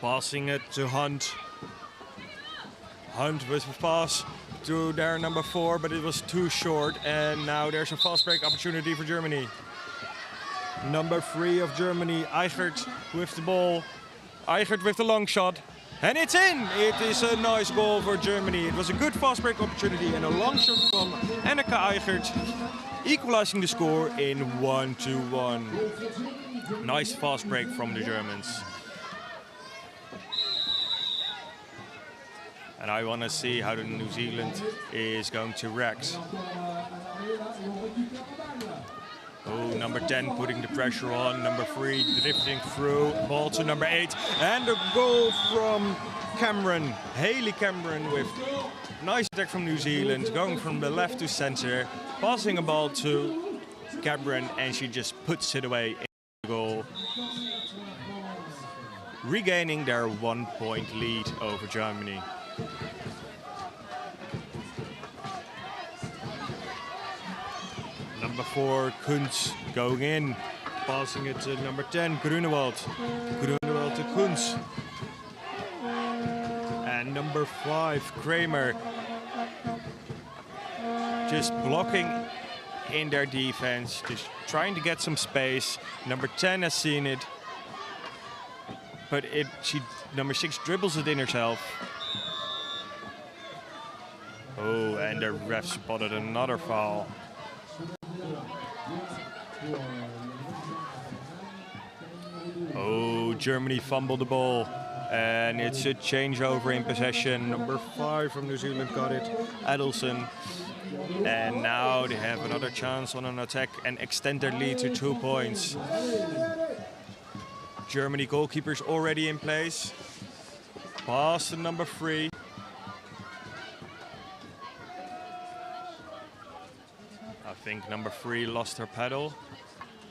passing it to Hunt. Hunt with a pass to their number 4, but it was too short, and now there's a fast break opportunity for Germany. Number 3 of Germany, Eichert with the ball. Eichert with the long shot, and it's in! It is a nice goal for Germany. It was a good fast break opportunity and a long shot from Anneke Eichert, equalizing the score in 1-1. Nice fast break from the Germans. And I want to see how the New Zealand is going to react. Oh, number 10 putting the pressure on. Number 3 drifting through. Ball to number 8. And a goal from Cameron. Hayley Cameron with nice attack from New Zealand. Going from the left to center. Passing a ball to Cameron, and she just puts it away in the goal. Regaining their 1-point lead over Germany. Number 4, Kunz going in, passing it to number 10, Grunewald. Grunewald to Kunz. And number 5, Kramer. Just blocking in their defense, just trying to get some space. Number 10 has seen it, but number 6 dribbles it in herself. Oh, and the ref spotted another foul. Oh, Germany fumbled the ball, and it's a changeover in possession. Number 5 from New Zealand got it, Adelson. And now they have another chance on an attack and extend their lead to 2 points. Germany goalkeeper's already in place. Pass to number 3. I think number 3 lost her paddle,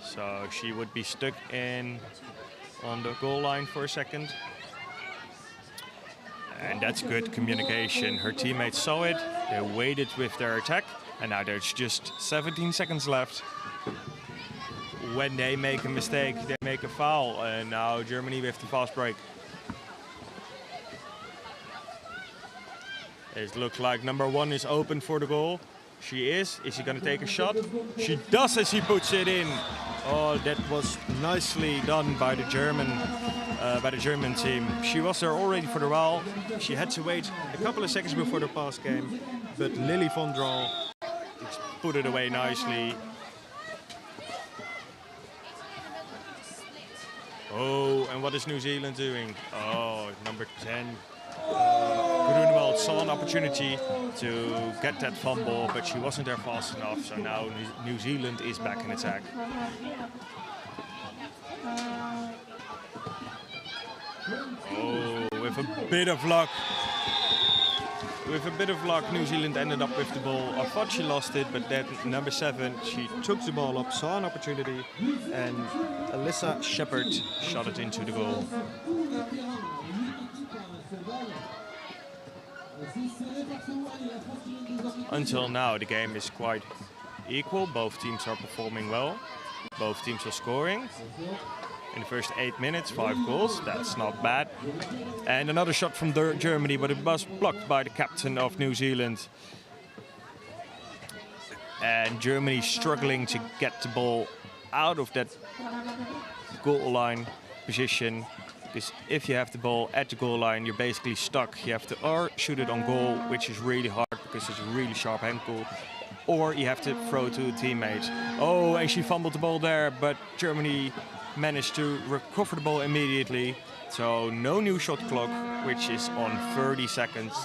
so she would be stuck on the goal line for a second. And that's good communication. Her teammates saw it, they waited with their attack, and now there's just 17 seconds left. When they make a mistake, they make a foul, and now Germany with the fast break. It looks like number 1 is open for the goal. She is. Is she going to take a shot? She does as she puts it in. Oh, that was nicely done by the German team. She was there already for the while. She had to wait a couple of seconds before the pass came, but Lily von Draal put it away nicely. Oh, and what is New Zealand doing? Oh, number 10. Grunewald saw an opportunity to get that fumble, but she wasn't there fast enough. So now New Zealand is back in attack. Oh, with a bit of luck. With a bit of luck, New Zealand ended up with the ball. I thought she lost it, but then number 7, she took the ball up, saw an opportunity, and Alyssa Shepherd shot it into the goal. Until now, the game is quite equal. Both teams are performing well. Both teams are scoring. In the first 8 minutes, 5 goals. That's not bad. And another shot from Germany, but it was blocked by the captain of New Zealand. And Germany struggling to get the ball out of that goal line position. Because if you have the ball at the goal line, you're basically stuck. You have to or shoot it on goal, which is really hard because it's a really sharp ankle, or you have to throw to a teammate. Oh, and she fumbled the ball there, but Germany managed to recover the ball immediately. So no new shot clock, which is on 30 seconds.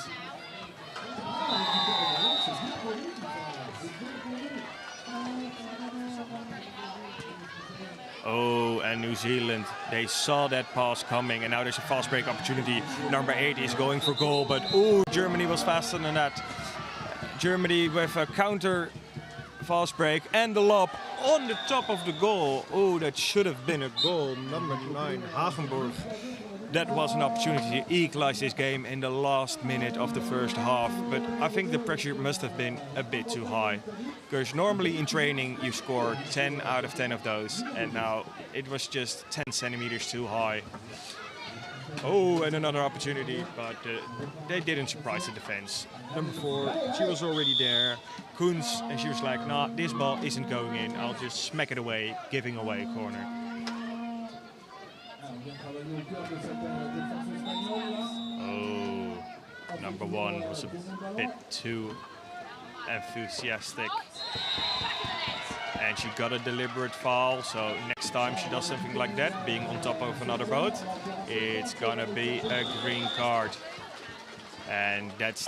Oh, and New Zealand, they saw that pass coming, and now there's a fast break opportunity. Number 8 is going for goal, but oh, Germany was faster than that. Germany with a counter fast break and the lob on the top of the goal. Oh, that should have been a goal. Number 9, Hagenburg. That was an opportunity to equalize this game in the last minute of the first half. But I think the pressure must have been a bit too high. Because normally in training you score 10 out of 10 of those. And now it was just 10 centimeters too high. Oh, and another opportunity, but they didn't surprise the defense. Number 4, she was already there. Koens, and she was like, nah, this ball isn't going in. I'll just smack it away, giving away a corner. Oh, number 1 was a bit too enthusiastic. And she got a deliberate foul, so next time she does something like that, being on top of another boat, it's gonna be a green card. And that's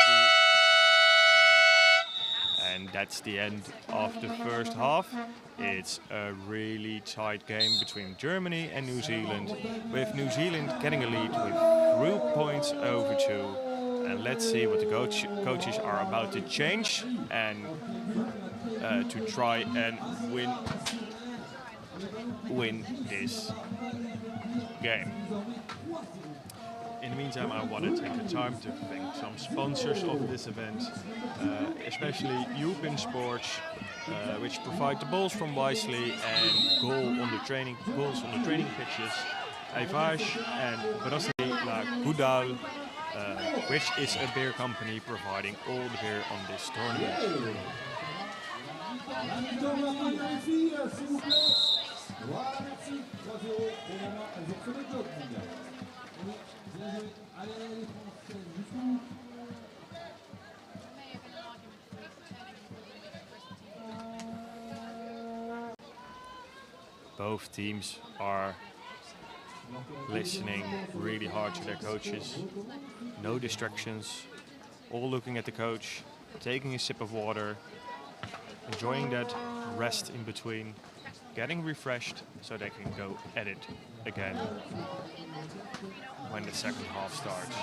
the end of the first half. It's a really tight game between Germany and New Zealand, with New Zealand getting a lead with 3 points over 2. And let's see what the coaches are about to change and to try and win this game. In the meantime, I want to take the time to thank some sponsors of this event, especially European Sports, which provide the balls from Wisely and goals on the training pitches, Eiffage and Brasserie La Goudal, which is a beer company providing all the beer on this tournament. Both teams are listening really hard to their coaches. No distractions, all looking at the coach, taking a sip of water, enjoying that rest in between, getting refreshed so they can go at it again when the second half starts.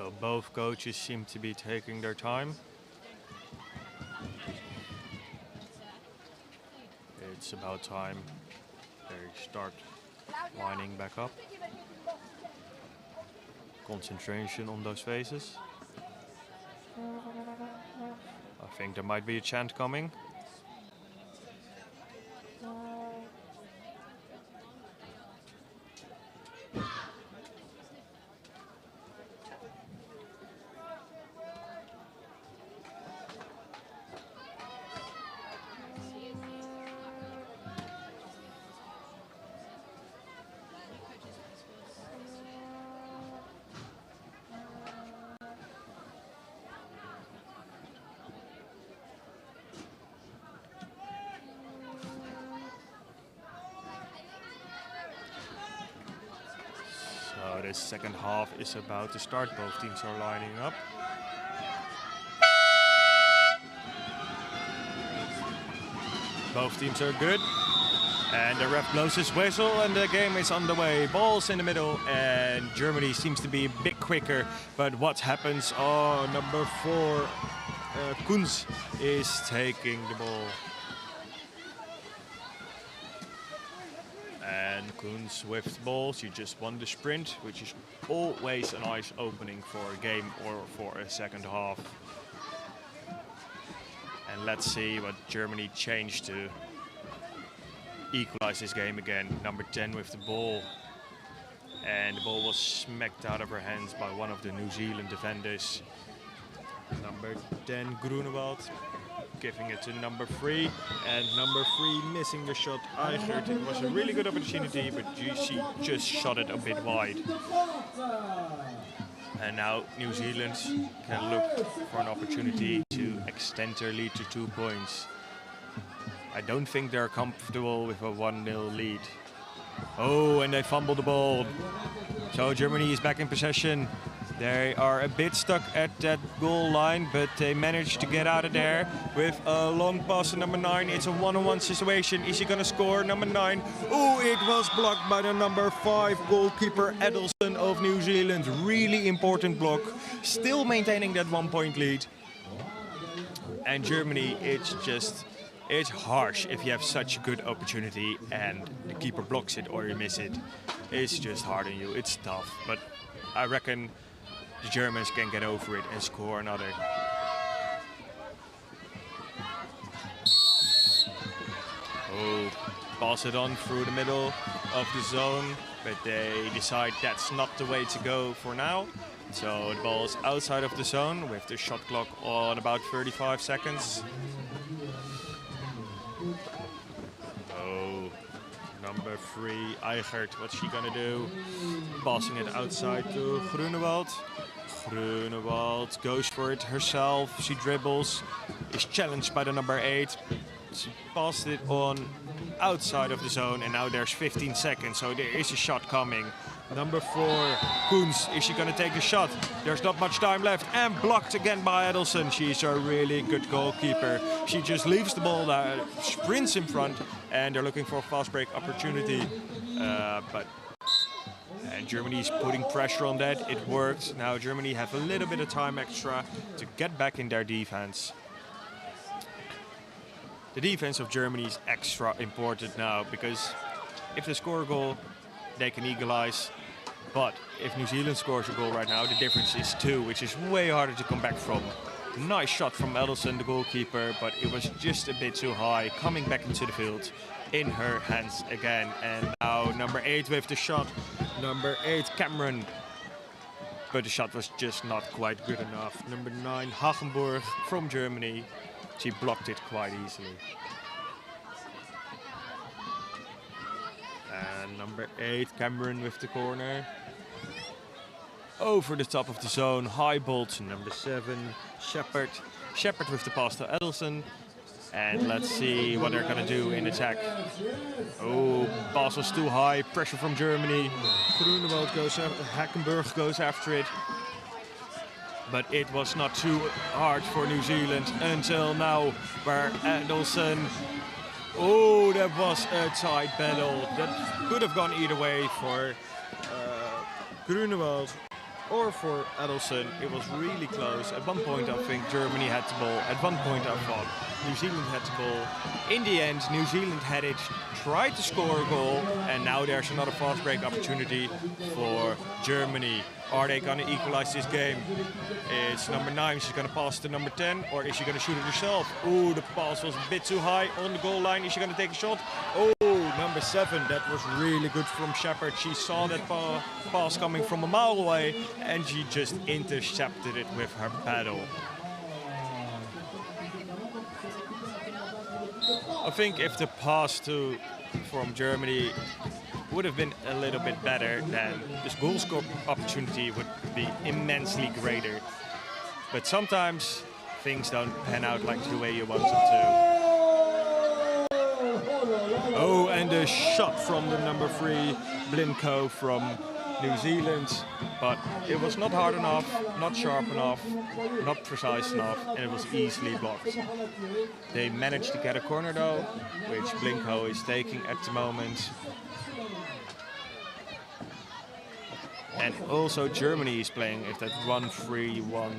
So both coaches seem to be taking their time. It's about time they start lining back up. Concentration on those faces. I think there might be a chant coming. So the second half is about to start. Both teams are lining up. Both teams are good. And the ref blows his whistle and the game is underway. Ball's in the middle and Germany seems to be a bit quicker. But what happens? Oh, number 4, Kunz is taking the ball. And Kunz with the ball. She just won the sprint, which is always a nice opening for a game or for a second half. And let's see what Germany changed to equalize this game again. Number 10 with the ball. And the ball was smacked out of her hands by one of the New Zealand defenders. Number 10, Groenewald, giving it to number 3. And number 3 missing the shot. Eichert, it was a really good opportunity, but she just shot it a bit wide. And now New Zealand can look for an opportunity to extend their lead to 2 points. I don't think they're comfortable with a 1-0 lead. Oh, and they fumbled the ball. So Germany is back in possession. They are a bit stuck at that goal line, but they managed to get out of there with a long pass to number 9. It's a one-on-one situation. Is he going to score? Number 9. Oh, it was blocked by the number 5 goalkeeper Edelson of New Zealand. Really important block. Still maintaining that 1-point lead. And Germany, it's harsh if you have such a good opportunity and the keeper blocks it or you miss it. It's just hard on you. It's tough, but I reckon the Germans can get over it and score another. Oh, pass it on through the middle of the zone, but they decide that's not the way to go for now. So the ball is outside of the zone with the shot clock on about 35 seconds. Oh, number 3, Eichert, what's she gonna do? Passing it outside to Groenewald. Groenewald goes for it herself. She dribbles, is challenged by the number 8. She passed it on outside of the zone and now there's 15 seconds, so there is a shot coming. Number 4, Kunz, is she gonna take the shot? There's not much time left and blocked again by Edelson. She's a really good goalkeeper. She just leaves the ball there, sprints in front, and they're looking for a fast break opportunity. And Germany's putting pressure on that. It worked. Now Germany have a little bit of time extra to get back in their defense. The defense of Germany is extra important now because if they score a goal, they can equalize. But if New Zealand scores a goal right now, the difference is 2, which is way harder to come back from. Nice shot from Edelson, the goalkeeper, but it was just a bit too high. Coming back into the field in her hands again. And now number 8 with the shot. Number 8, Cameron. But the shot was just not quite good enough. Number 9, Hagenburg from Germany. She blocked it quite easily. And number 8, Cameron with the corner. Over the top of the zone, high ball to number 7, Shepard. Shepard with the pass to Edelson. And let's see what they're gonna do in attack. Oh, pass was too high, pressure from Germany. Groenewald goes after, Hagenburg goes after it. But it was not too hard for New Zealand until now, where Edelson. Oh, that was a tight battle. That could have gone either way for Groenewald or for Adelson. It was really close. At one point I think Germany had the ball. At one point I thought New Zealand had the ball. In the end, New Zealand had it, tried to score a goal, and now there's another fast break opportunity for Germany. Are they going to equalize this game? It's number 9. She's going to pass to number 10, or is she going to shoot it herself? Oh, the pass was a bit too high on the goal line. Is she going to take a shot? Oh, number 7. That was really good from Shepherd. She saw that pass coming from a mile away, and she just intercepted it with her paddle. I think if the pass from Germany would have been a little bit better, then this goal score opportunity would be immensely greater. But sometimes things don't pan out like the way you want them to. Oh, and a shot from the number 3, Blinko from New Zealand. But it was not hard enough, not sharp enough, not precise enough, and it was easily blocked. They managed to get a corner though, which Blinko is taking at the moment. And also Germany is playing with that 1-3-1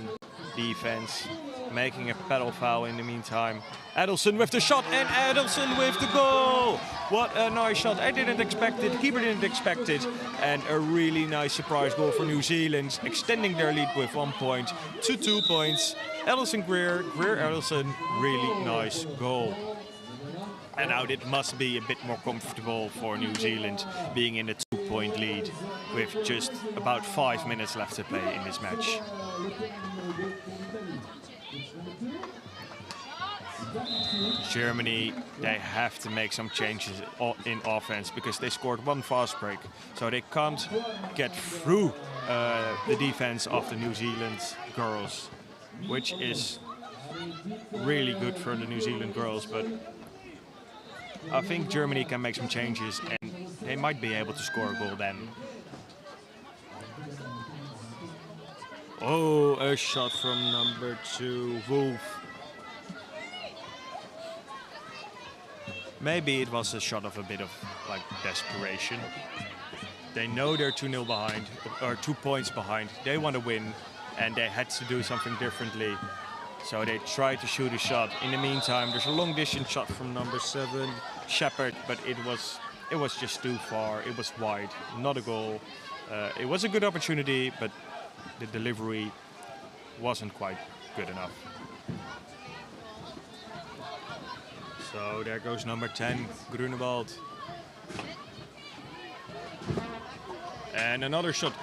defense, making a paddle foul in the meantime. Adelson with the shot, and Adelson with the goal! What a nice shot. I didn't expect it, keeper didn't expect it. And a really nice surprise goal for New Zealand, extending their lead with 1 point to 2 points. Adelson Greer Adelson, really nice goal. And now it must be a bit more comfortable for New Zealand, being in a 2-point lead with just about 5 minutes left to play in this match. Germany, they have to make some changes in offense because they scored 1 fast break. So they can't get through the defense of the New Zealand girls, which is really good for the New Zealand girls. But I think Germany can make some changes and they might be able to score a goal then. Oh, a shot from number 2, Wolf. Maybe it was a shot of a bit of like desperation. They know they're 2-0 behind, or 2 points behind. They want to win and they had to do something differently. So they tried to shoot a shot. In the meantime, there's a long distance shot from number 7, Shepherd, but it was just too far. It was wide, not a goal. It was a good opportunity, but the delivery wasn't quite good enough. So there goes number 10, Grunewald. And another shot.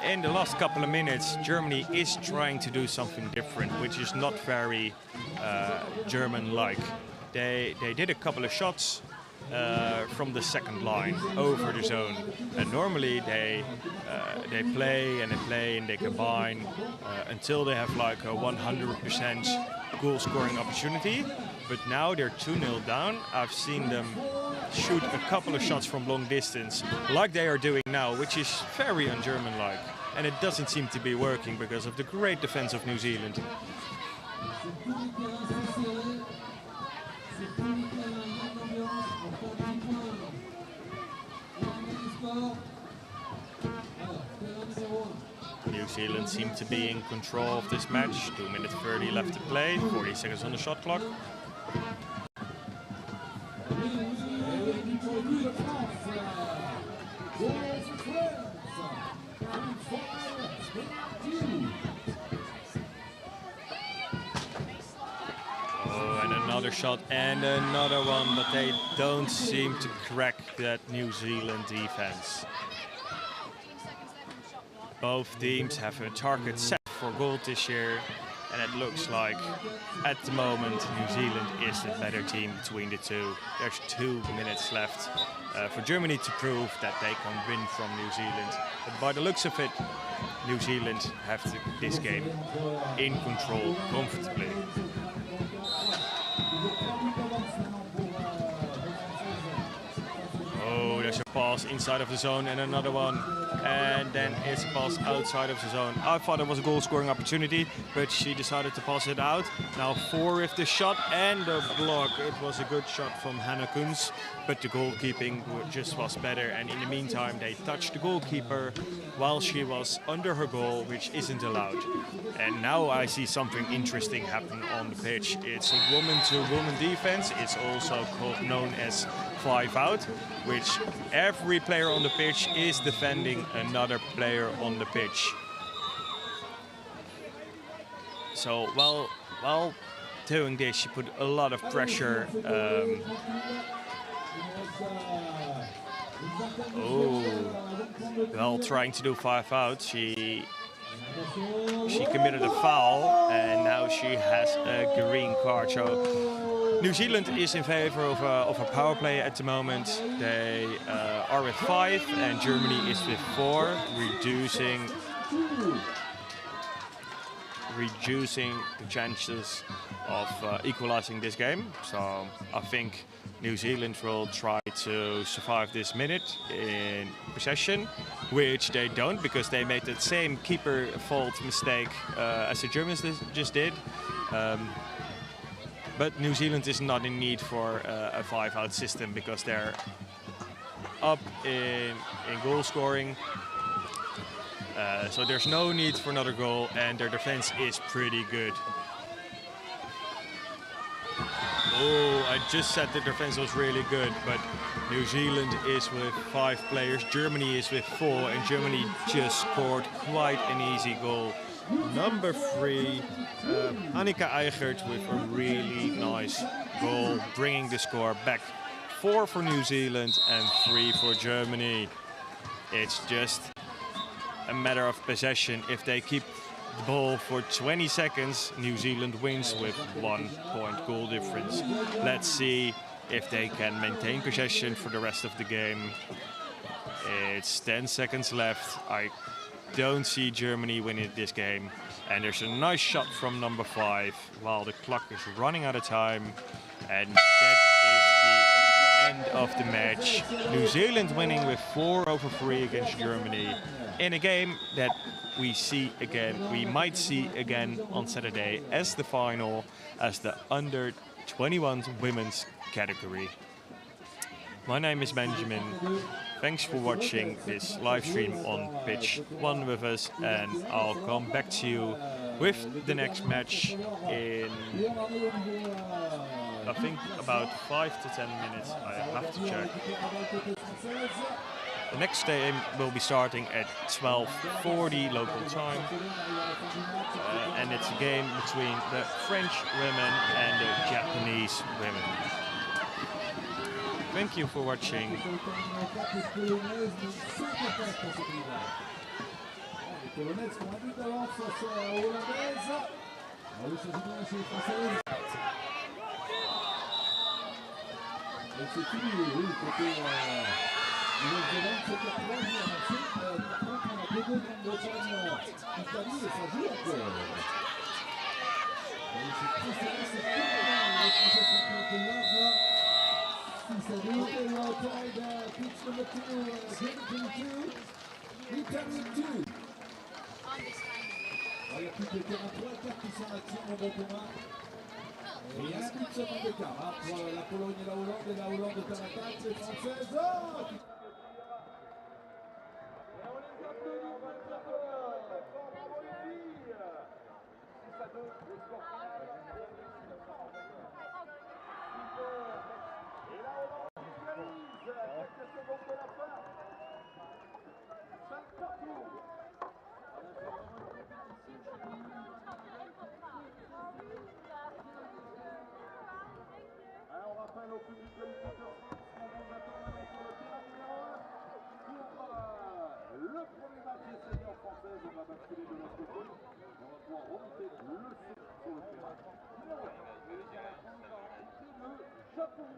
In the last couple of minutes, Germany is trying to do something different, which is not very German-like. They did a couple of shots from the second line over the zone, and normally they play and they combine until they have like a 100% goal-scoring opportunity. But now they're 2-0 down. I've seen them shoot a couple of shots from long distance, like they are doing now, which is very un-German-like. And it doesn't seem to be working because of the great defense of New Zealand. New Zealand seem to be in control of this match. 2 minutes 30 left to play, 40 seconds on the shot clock. Oh, and another shot and another one, but they don't seem to crack that New Zealand defense. Both teams have a target set for gold this year, and it looks like at the moment New Zealand is the better team between the two. There's 2 minutes left for Germany to prove that they can win from New Zealand. But by the looks of it, New Zealand have this game in control comfortably. Oh, there's a pass inside of the zone and another one, and then it's a pass outside of the zone. I thought it was a goal scoring opportunity, but she decided to pass it out. Now 4 with the shot and the block. It was a good shot from Hannah Kunz, but the goalkeeping just was better, and in the meantime they touched the goalkeeper while she was under her goal, which isn't allowed. And now I see something interesting happen on the pitch. It's a woman-to-woman defense. It's also known as 5 out, which every player on the pitch is defending another player on the pitch. So while doing this, she put a lot of pressure. While trying to do 5 out, she committed a foul, and now she has a green card. So New Zealand is in favor of a power play at the moment. They are with 5 and Germany is with 4, reducing the chances of equalizing this game. So I think New Zealand will try to survive this minute in possession, which they don't, because they made the same keeper fault mistake as the Germans just did. But New Zealand is not in need for a 5 out system, because they're up in goal scoring. So there's no need for another goal, and their defense is pretty good. Oh, I just said the defense was really good, but New Zealand is with 5 players, Germany is with 4, and Germany just scored quite an easy goal. Number 3, Annika Eigert with a really nice goal, bringing the score back. 4 for New Zealand and 3 for Germany. It's just a matter of possession. If they keep the ball for 20 seconds, New Zealand wins with 1 point goal difference. Let's see if they can maintain possession for the rest of the game. It's 10 seconds left. I don't see Germany winning this game. And there's a nice shot from number 5 while the clock is running out of time. And that is the end of the match. New Zealand winning with 4-3 against Germany in a game that we might see again on Saturday as the final, as the under 21 women's category. My name is Benjamin. Thanks for watching this live stream on Pitch 1 with us, and I'll come back to you with the next match in, I think, about 5 to 10 minutes. I have to check. The next game will be starting at 12:40 local time, and it's a game between the French women and the Japanese women. Thank you for watching. Et il y a la petite seconde d'écart entre la Pologne et la Hollande est à l'attaque, les Françaises. Oh, Alors on rappelle au public qualificateur qu'on va maintenant sur le terrain numéro 1 pour le premier match des seniors françaises. On va basculer de l'autre côté. On va pouvoir remonter le sur le terrain numéro 1. Et les Canadiens vont rencontrer le Japon.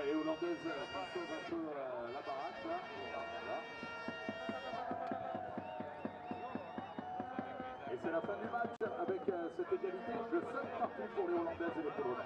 les Hollandaises qui sauvent un peu la baraque là. Voilà. Et c'est la fin du match avec cette égalité de 5 partout pour les Hollandaises et les Polonaises.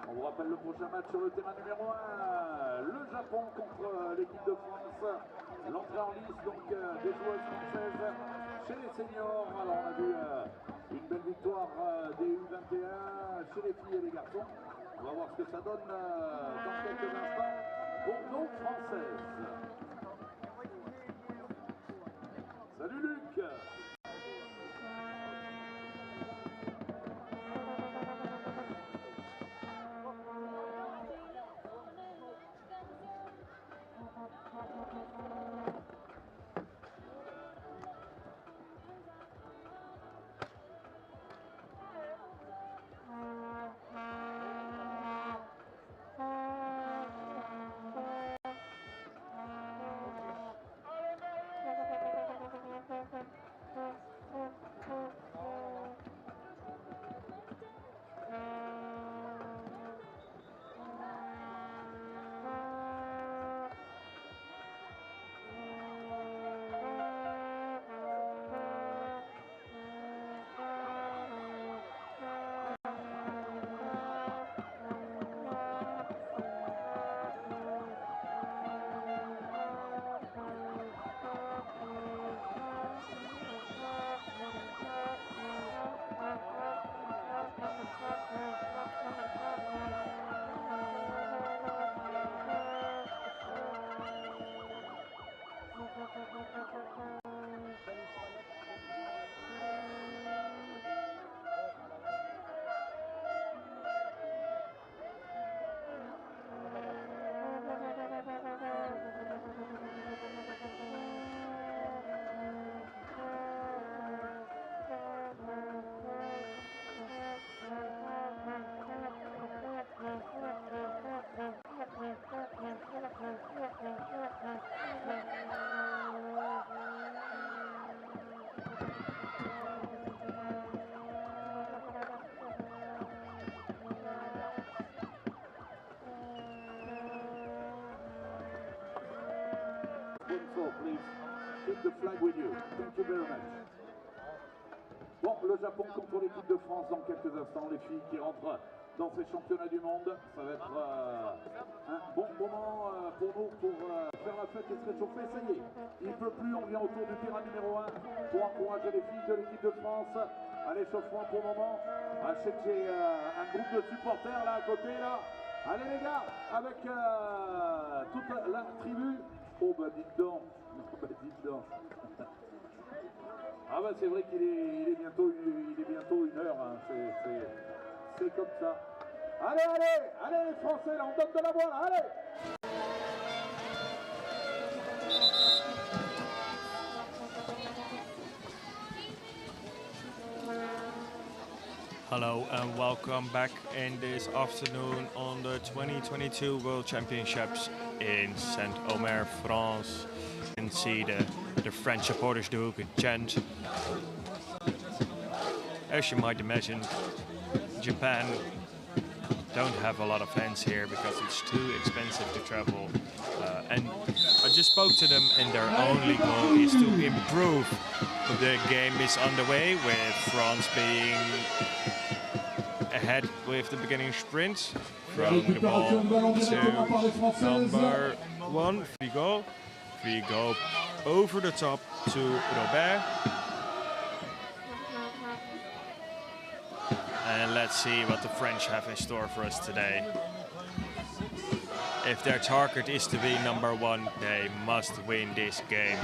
On vous rappelle le prochain match sur le terrain numéro 1, le Japon contre l'équipe de France. L'entrée en lice donc des joueuses françaises chez les seniors. Alors on a vu une belle victoire des U21 chez les filles et les garçons. On va voir ce que ça donne dans quelques instants pour nos Françaises. Salut Luc! Sponsor, please. Keep the flag with you. Thank you very much. Bon, le Japon contre l'équipe de France dans quelques instants. Les filles qui rentrent dans ces championnats du monde. Ça va être un bon moment pour nous pour faire la fête et se réchauffer. Ça y est, il ne peut plus. On vient autour du terrain numéro 1 pour encourager les filles de l'équipe de France à l'échauffement pour le moment. Je sais que j'ai un groupe de supporters là à côté. Là. Allez les gars, avec toute la tribu. Oh bah dites donc. Bah dites donc. Ah bah c'est vrai qu'il est bientôt 1h, hein. C'est comme ça. Allez les Français, là, on donne de la voix, là, allez. Hello and welcome back in this afternoon on the 2022 World Championships in Saint-Omer, France. You can see the French supporters do a good chant. As you might imagine, Japan don't have a lot of fans here because it's too expensive to travel. And I just spoke to them and their only goal is to improve. The game is underway with France being ahead with the beginning sprint. From the ball to number 1, Figo. Figo over the top to Robert. And let's see what the French have in store for us today. If their target is to be number 1, they must win this game.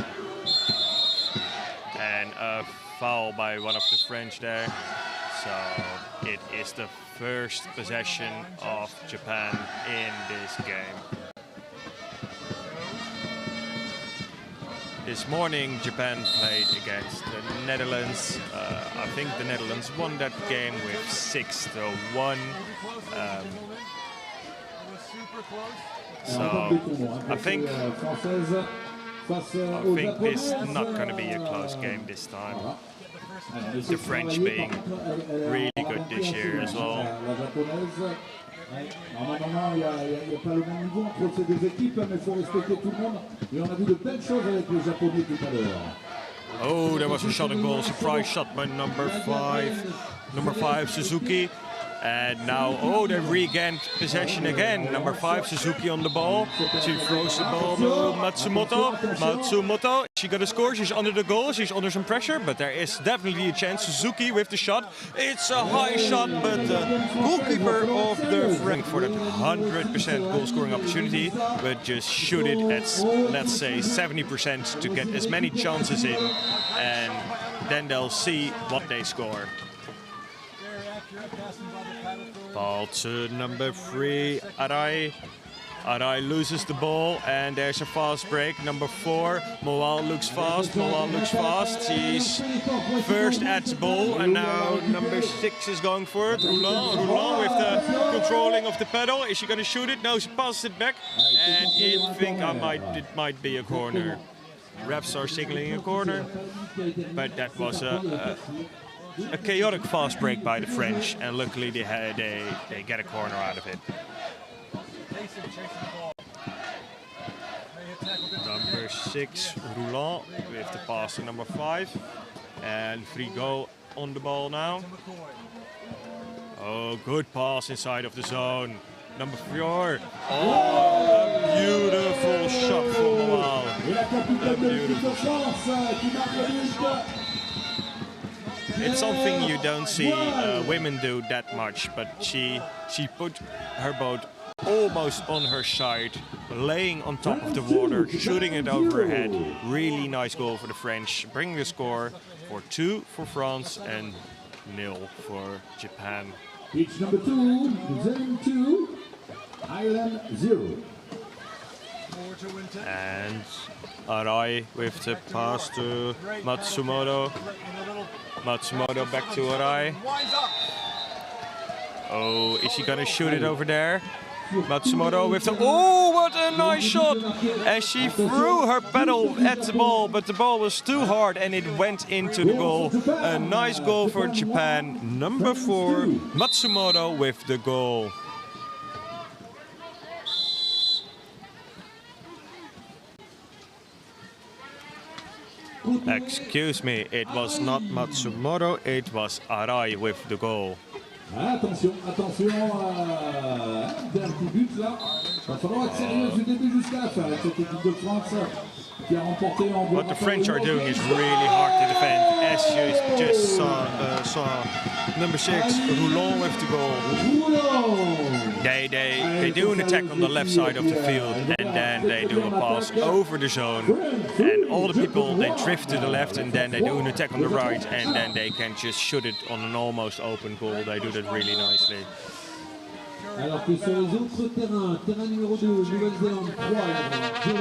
And a foul by one of the French there. So it is the first possession of Japan in this game. this morning Japan played against the Netherlands. I think the Netherlands won that game with 6-1. So I think this is not going to be a close game this time. The French being really good this year as well. Normalement, il n'y a pas le même niveau entre ces deux équipes, mais il faut respecter tout le monde. Et on a vu de belles choses avec les Japonais tout à l'heure. Oh, there was a shot on goal. Surprise shot by number 5 Suzuki. And now, oh, they regained possession again. Number 5 Suzuki on the ball. She throws the ball to Matsumoto. Matsumoto, she got a score. She's under the goal. She's under some pressure, but there is definitely a chance. Suzuki with the shot. It's a high shot, but the goalkeeper of the Frank for that 100% goal scoring opportunity, but just shoot it at, let's say, 70% to get as many chances in, and then they'll see what they score. Ball to number 3, Arai. Arai loses the ball, and there's a fast break. Number 4, Moal looks fast. Moal looks fast. She's first at the ball, and now number 6 is going for it. Roulant with the controlling of the pedal. Is she going to shoot it? No, she passes it back, and I think it might be a corner. Refs are signaling a corner, but that was a chaotic fast break by the French, and luckily they get a corner out of it. Number 6, Roulant with the pass to number 5, and Frigo on the ball now. Oh, good pass inside of the zone. Number 4. Oh, a beautiful shot from Moal. A beautiful shot. It's something you don't see women do that much, but she put her boat almost on her side, laying on top of the water, shooting it over her head. Really nice goal for the French, bringing the score for 2 for France and 0 for Japan. Pitch number 2, Zone 2, Ireland 0. And Arai with the pass to Matsumoto. Matsumoto back to Arai. Oh, is he gonna shoot it over there? Matsumoto with the... Oh, what a nice shot! As she threw her pedal at the ball, but the ball was too hard and it went into the goal. A nice goal for Japan. Number 4, Matsumoto with the goal. Excuse me, it was not Matsumoto, it was Arai with the goal. Attention, attention, un petit but là. Il va falloir être sérieux du début jusqu'à la fin avec cette équipe de France qui a remporté en What the French are doing is really hard to defend, as you just saw number 6, Roulant with the goal. They do an attack on the left side of the field, and then they do a pass over the zone, and all the people, they drift to the left, and then they do an attack on the right, and then they can just shoot it on an almost open goal. They do that really nicely. Alors que sur les autres terrains, terrain numéro 2, Nouvelle-Zélande 3, 0,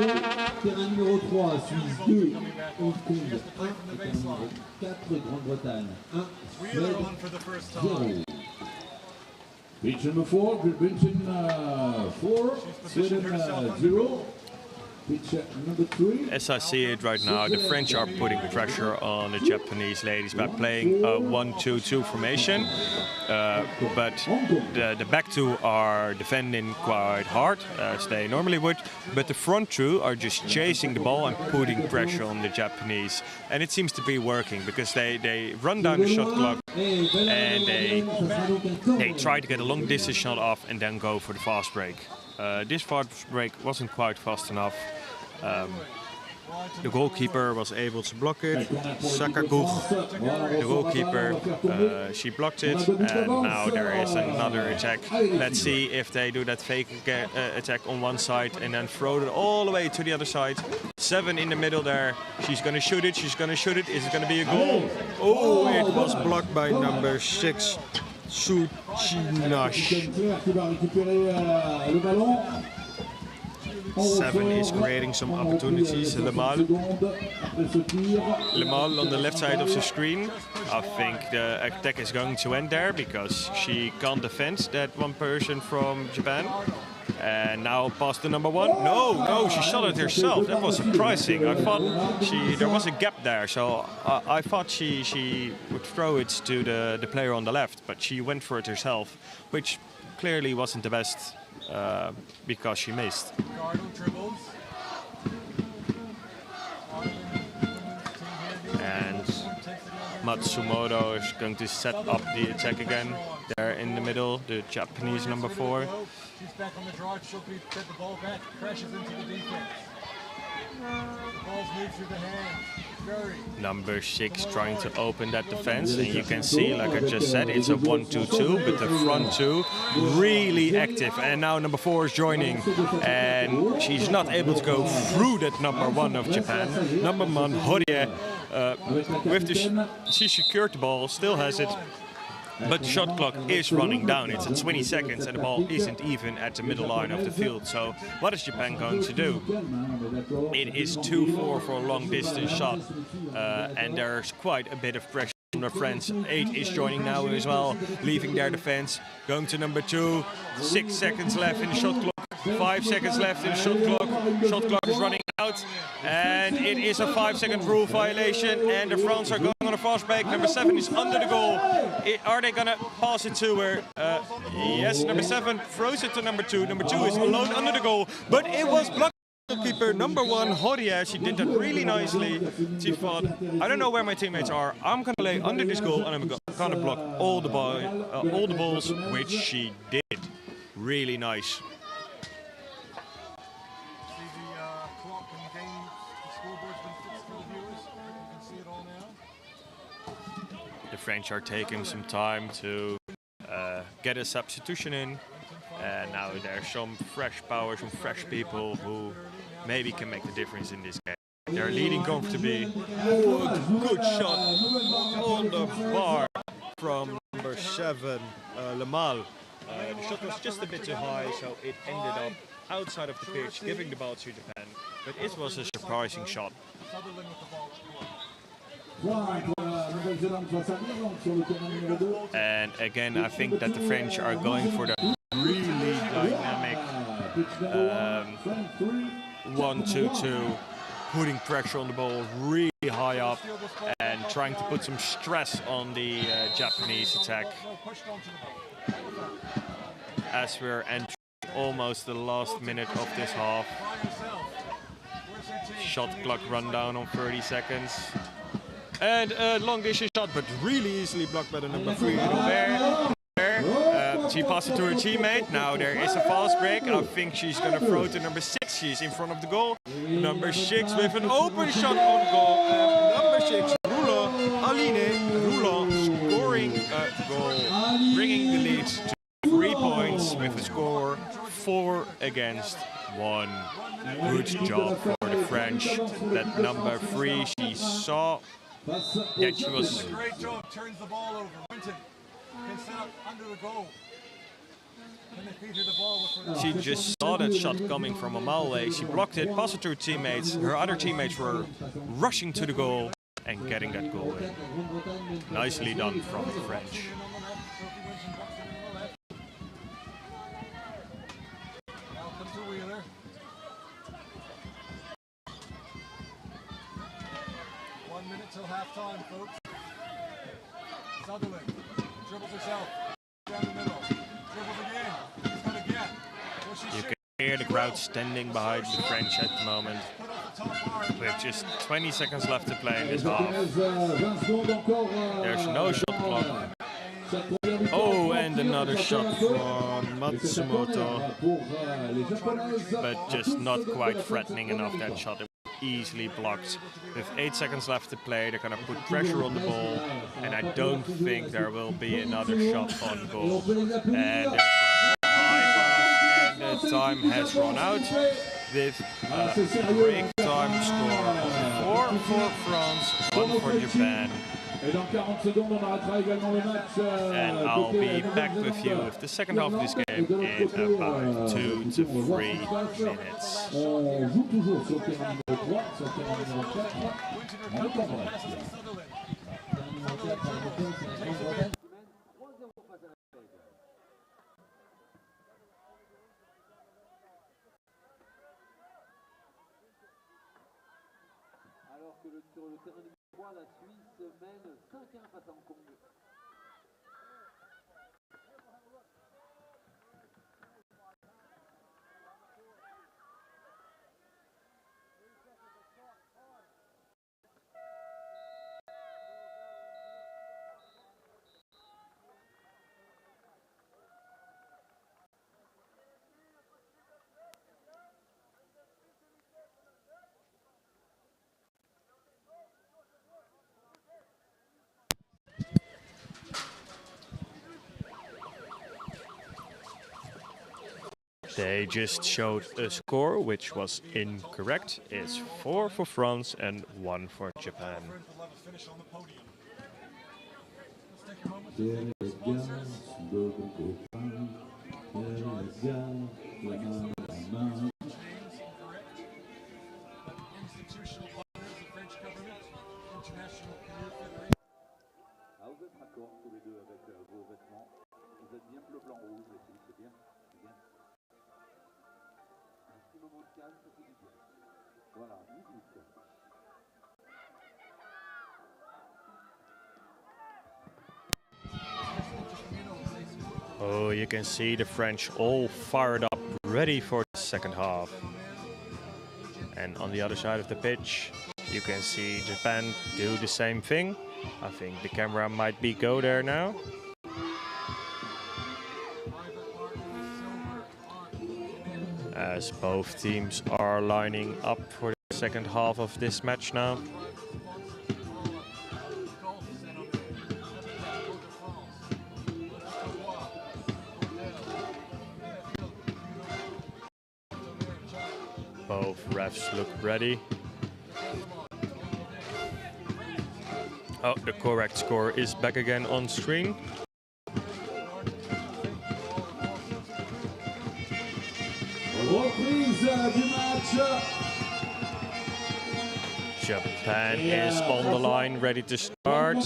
terrain numéro 3, Suisse 2, Hong Kong 1, et terrain numéro 4, Grande-Bretagne 1, Suède 0. Pitch number 4, Great Britain 4, Sweden 0. Pitch number 3. As I see it right now, the French are putting pressure on the Japanese ladies by playing a 1-2-2 formation. But the back two are defending quite hard, as they normally would. But the front two are just chasing the ball and putting pressure on the Japanese. And it seems to be working, because they run down the shot clock and they try to get a long distance shot off and then go for the fast break. This fast break wasn't quite fast enough. The goalkeeper was able to block it. Sakaguch, the goalkeeper, she blocked it, and now there is another attack. Let's see if they do that fake attack on one side and then throw it all the way to the other side. 7 in the middle there. She's going to shoot it. She's going to shoot it. Is it going to be a goal? Oh, it was blocked by number 6, Suchinash. 7 is creating some opportunities. Lemal on the left side of the screen. I think the attack is going to end there because she can't defend that one person from Japan. And now past the number 1. No, she shot it herself. That was surprising. I thought there was a gap there, so I thought she would throw it to the player on the left, but she went for it herself, which clearly wasn't the best because she missed. And Matsumoto is going to set up the attack again. There in the middle, the Japanese number 4. She's back on the drive, she'll get the ball back, crashes into the defense. The ball's moved through the hands. Number 6 trying to open that defense, and you can see, like I just said, it's a 1-2-2, but the front 2 really active. And now number 4 is joining, and she's not able to go through that number 1 of Japan. Number 1, Horie, she secured the ball, still has it. But the shot clock is running down. It's at 20 seconds and the ball isn't even at the middle line of the field. So what is Japan going to do? It is 2-4 for a long distance shot. And there's quite a bit of pressure on the French. 8 is joining now as well, leaving their defense. Going to number 2. 6 seconds left in the shot clock. 5 seconds left in the shot clock. Shot clock is running out. And it is a 5-second rule violation. And the France are going on a fast break. Number 7 is under the goal. Are they going to pass it to her? Yes, number 7 throws it to number 2. Number 2 is alone under the goal. But it was blocked. Keeper number 1, Horie, she did that really nicely. She thought, I don't know where my teammates are. I'm going to lay under this goal and I'm going to block all the balls, which she did. Really nice. The French are taking some time to get a substitution in, and now there's some fresh power, some fresh people who maybe can make the difference in this game. They're leading comfortably. Oh, a good shot on the bar from number 7, Lemal. The shot was just a bit too high, so it ended up outside of the pitch, giving the ball to Japan. But it was a surprising shot. And again, I think that the French are going for the really dynamic 1-2-2, putting pressure on the ball really high up and trying to put some stress on the Japanese attack. As we're entering almost the last minute of this half. Shot clock run down on 30 seconds. And a long distance shot, but really easily blocked by the number 3, Omer. She passed it to her teammate. Now there is a fast break. I think she's going to throw to number 6. She's in front of the goal. Number 6 with an open shot on goal. Number 6, Aline Roulon, scoring a goal, bringing the lead to 3 points with a score 4-1. Good job for the French. That number 3, she saw that she was. Great job, turns the ball over. Winton can set up under the goal. She just saw that shot coming from a mile away. She blocked it, passed it to her teammates. Her other teammates were rushing to the goal and getting that goal in. Nicely done from the French. Now comes the Wheeler. One minute till halftime, folks. Sutherland dribbles herself down the middle. Dribbles again. He's got again. You can hear the crowd standing behind the French at the moment. With just 20 seconds left to play in this half. There's no shot clock. Oh, and another shot from Matsumoto. But just not quite threatening enough, that shot. It was easily blocked. With 8 seconds left to play, they're going to put pressure on the ball. And I don't think there will be another shot on goal. And there's a high pass, and the time has run out. With break time score of 4 for France, 1 for Japan. Et dans 40 secondes, on arrêtera également le match. And I'll be back with you with the second half of this game in about 2 to 3 minutes. On joue toujours sur le terrain numéro 3, sur le terrain numéro 4. On attendra. Terrain numéro 4, c'est la Grande-Bretagne. Alors que sur le terrain numéro 3, la Suisse mène 5-1 face à Hong Kong. They just showed a score which was incorrect. It's 4 for France and 1 for Japan. Ah, vous êtes raccord tous les deux avec vos vêtements. Vous êtes bien bleu, blanc, rouge aussi, c'est bien. C'est bien. Un petit moment de calme, ça fait du bien. Voilà, musique. Oh, you can see the French all fired up, ready for the second half. And on the other side of the pitch, you can see Japan do the same thing. I think the camera might go there now. As both teams are lining up for the second half of this match now. Both refs look ready. Oh, the correct score is back again on screen. Japan is on the line, ready to start.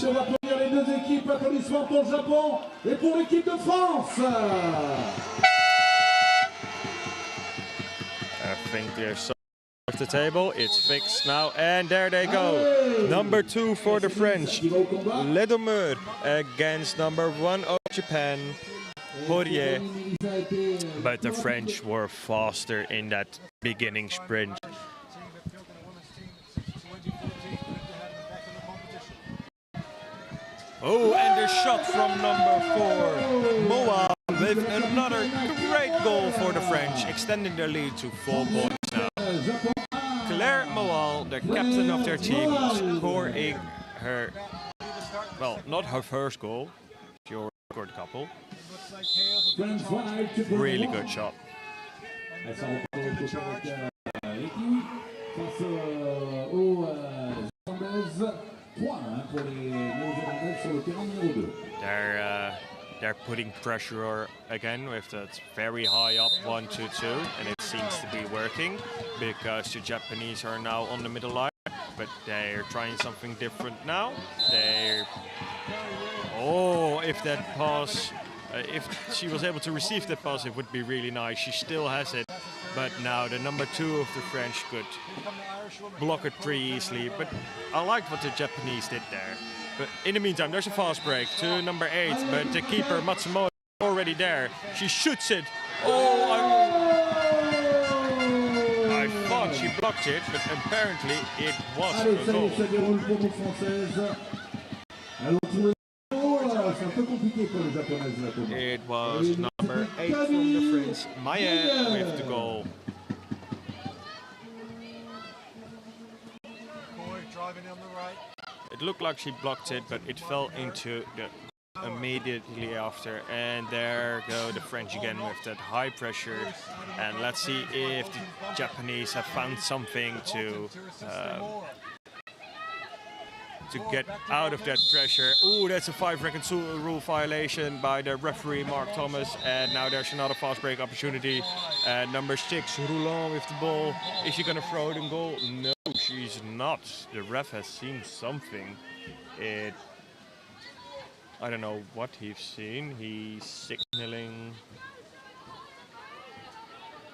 I think they're off the table. It's fixed now, and there they go. Number 2 for the French, Omer against number 1 of Japan, Poirier. But the French were faster in that beginning sprint. Oh, and the shot from number 4, Moa, with another great goal for the French, extending their lead to 4 points now. Claire Moal, the captain of their team, scoring her, well, not her first goal, she already scored a couple. Really good shot. They're putting pressure again with that very high up 1-2-2, and it seems to be working because the Japanese are now on the middle line, but they're trying something different now. Oh, if that pass, if she was able to receive that pass, it would be really nice. She still has it, but now the number 2 of the French could block it pretty easily. But I liked what the Japanese did there. But in the meantime, there's a fast break to number 8, but the keeper Matsumoto is already there. She shoots it. Oh, I thought she blocked it, but apparently it was a goal. It was number 8 from the French, Maya, with the goal. Driving on the right. It looked like she blocked it, but it fell into the immediately after. And there go the French again with that high pressure. And let's see if the Japanese have found something to to get out of that pressure. Ooh, that's a 5-second rule violation by the referee Mark Thomas, and now there's another fast break opportunity. Number 6, Roulon with the ball. Is she gonna throw it in goal? No, she's not. The ref has seen something. I don't know what he's seen. He's signaling.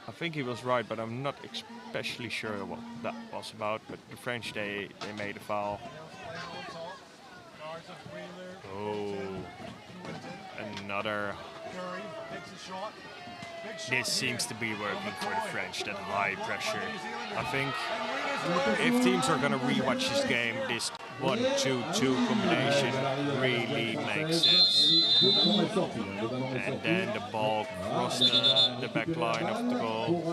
I think he was right, but I'm not especially sure what that was about. But the French, they made a foul. Oh, another. This seems to be working for the French, that high pressure. I think if teams are going to rewatch this game, this 1-2-2 combination really makes sense. And then the ball crossed the back line of the goal.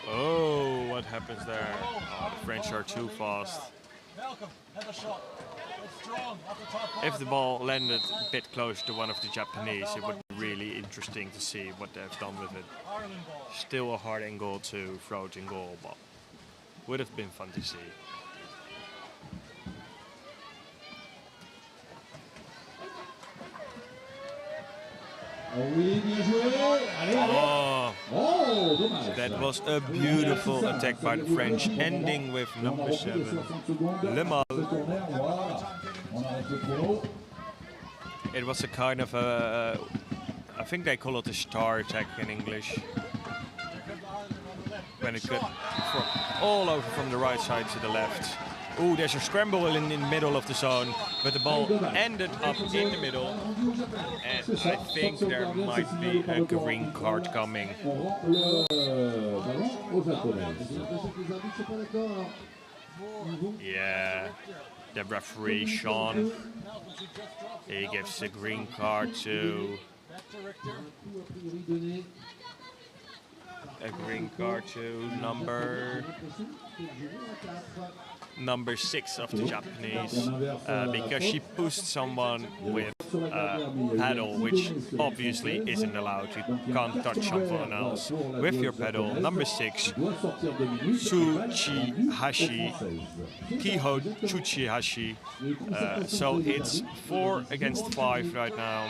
Oh, what happens there? Oh, the French are too fast. If the ball landed a bit close to one of the Japanese, it would be really interesting to see what they've done with it. Still a hard angle to throw it in goal, but would have been fun to see. Oh, that was a beautiful attack by the French, ending with number 7, Le Mal. It was a kind of a, I think they call it a star attack in English. When it could all over from the right side to the left. Ooh, there's a scramble in the middle of the zone, but the ball ended up in the middle. And I think there might be a green card coming. Yeah, the referee, Sean, he gives a green card to... A green card to number 6 of the Japanese because she pushed someone with a paddle, which obviously isn't allowed. You can't touch someone else with your paddle. Number 6, Tsuchihashi, Kiho Tsuchihashi. So it's 4 against 5 right now.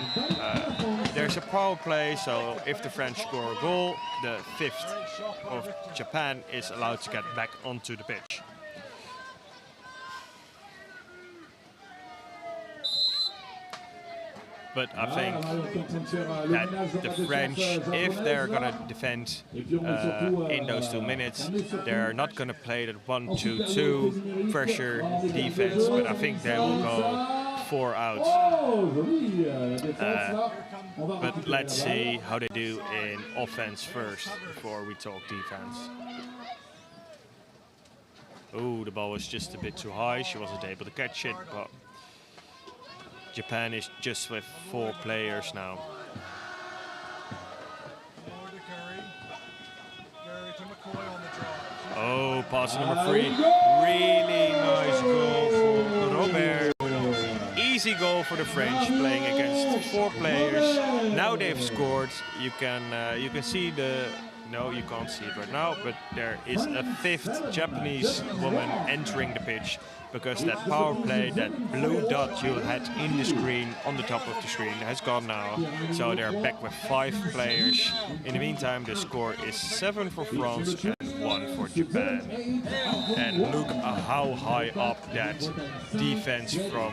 There's a power play, so if the French score a goal, the 5th of Japan is allowed to get back onto the pitch. But I think that the French, if they're going to defend in those 2 minutes, they're not going to play that 1-2-2 pressure defense, but I think they will go 4 out. But let's see how they do in offense first before we talk defense. Oh, the ball was just a bit too high. She wasn't able to catch it, but Japan is just with 4 players now. Oh, pass number 3. Really nice goal for Omer. Easy goal for the French, playing against 4 players. Now they've scored. You can see the... No, you can't see it right now, but there is a 5th Japanese woman entering the pitch, because that power play, that blue dot you had in the screen, on the top of the screen, has gone now. So they're back with 5 players. In the meantime, the score is 7 for France and 1 for Japan. And look how high up that defense from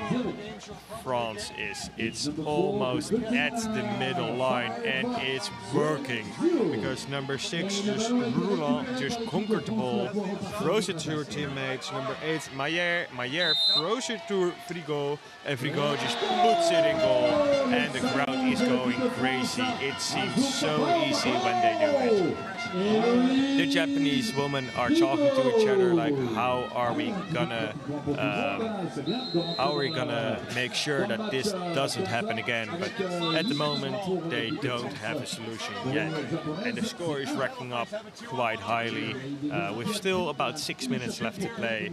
France is. It's almost at the middle line, and it's working, because number 6, just Roulon, just conquered the ball, throws it to her teammates. Number 8, Mayer throws it to Frigo, and Frigo just puts it in goal, and the crowd is going crazy. It seems so easy when they do it. The Japanese women are talking to each other like, how are we gonna make sure that this doesn't happen again? But at the moment they don't have a solution yet, and the score is racking up quite highly with still about 6 minutes left to play.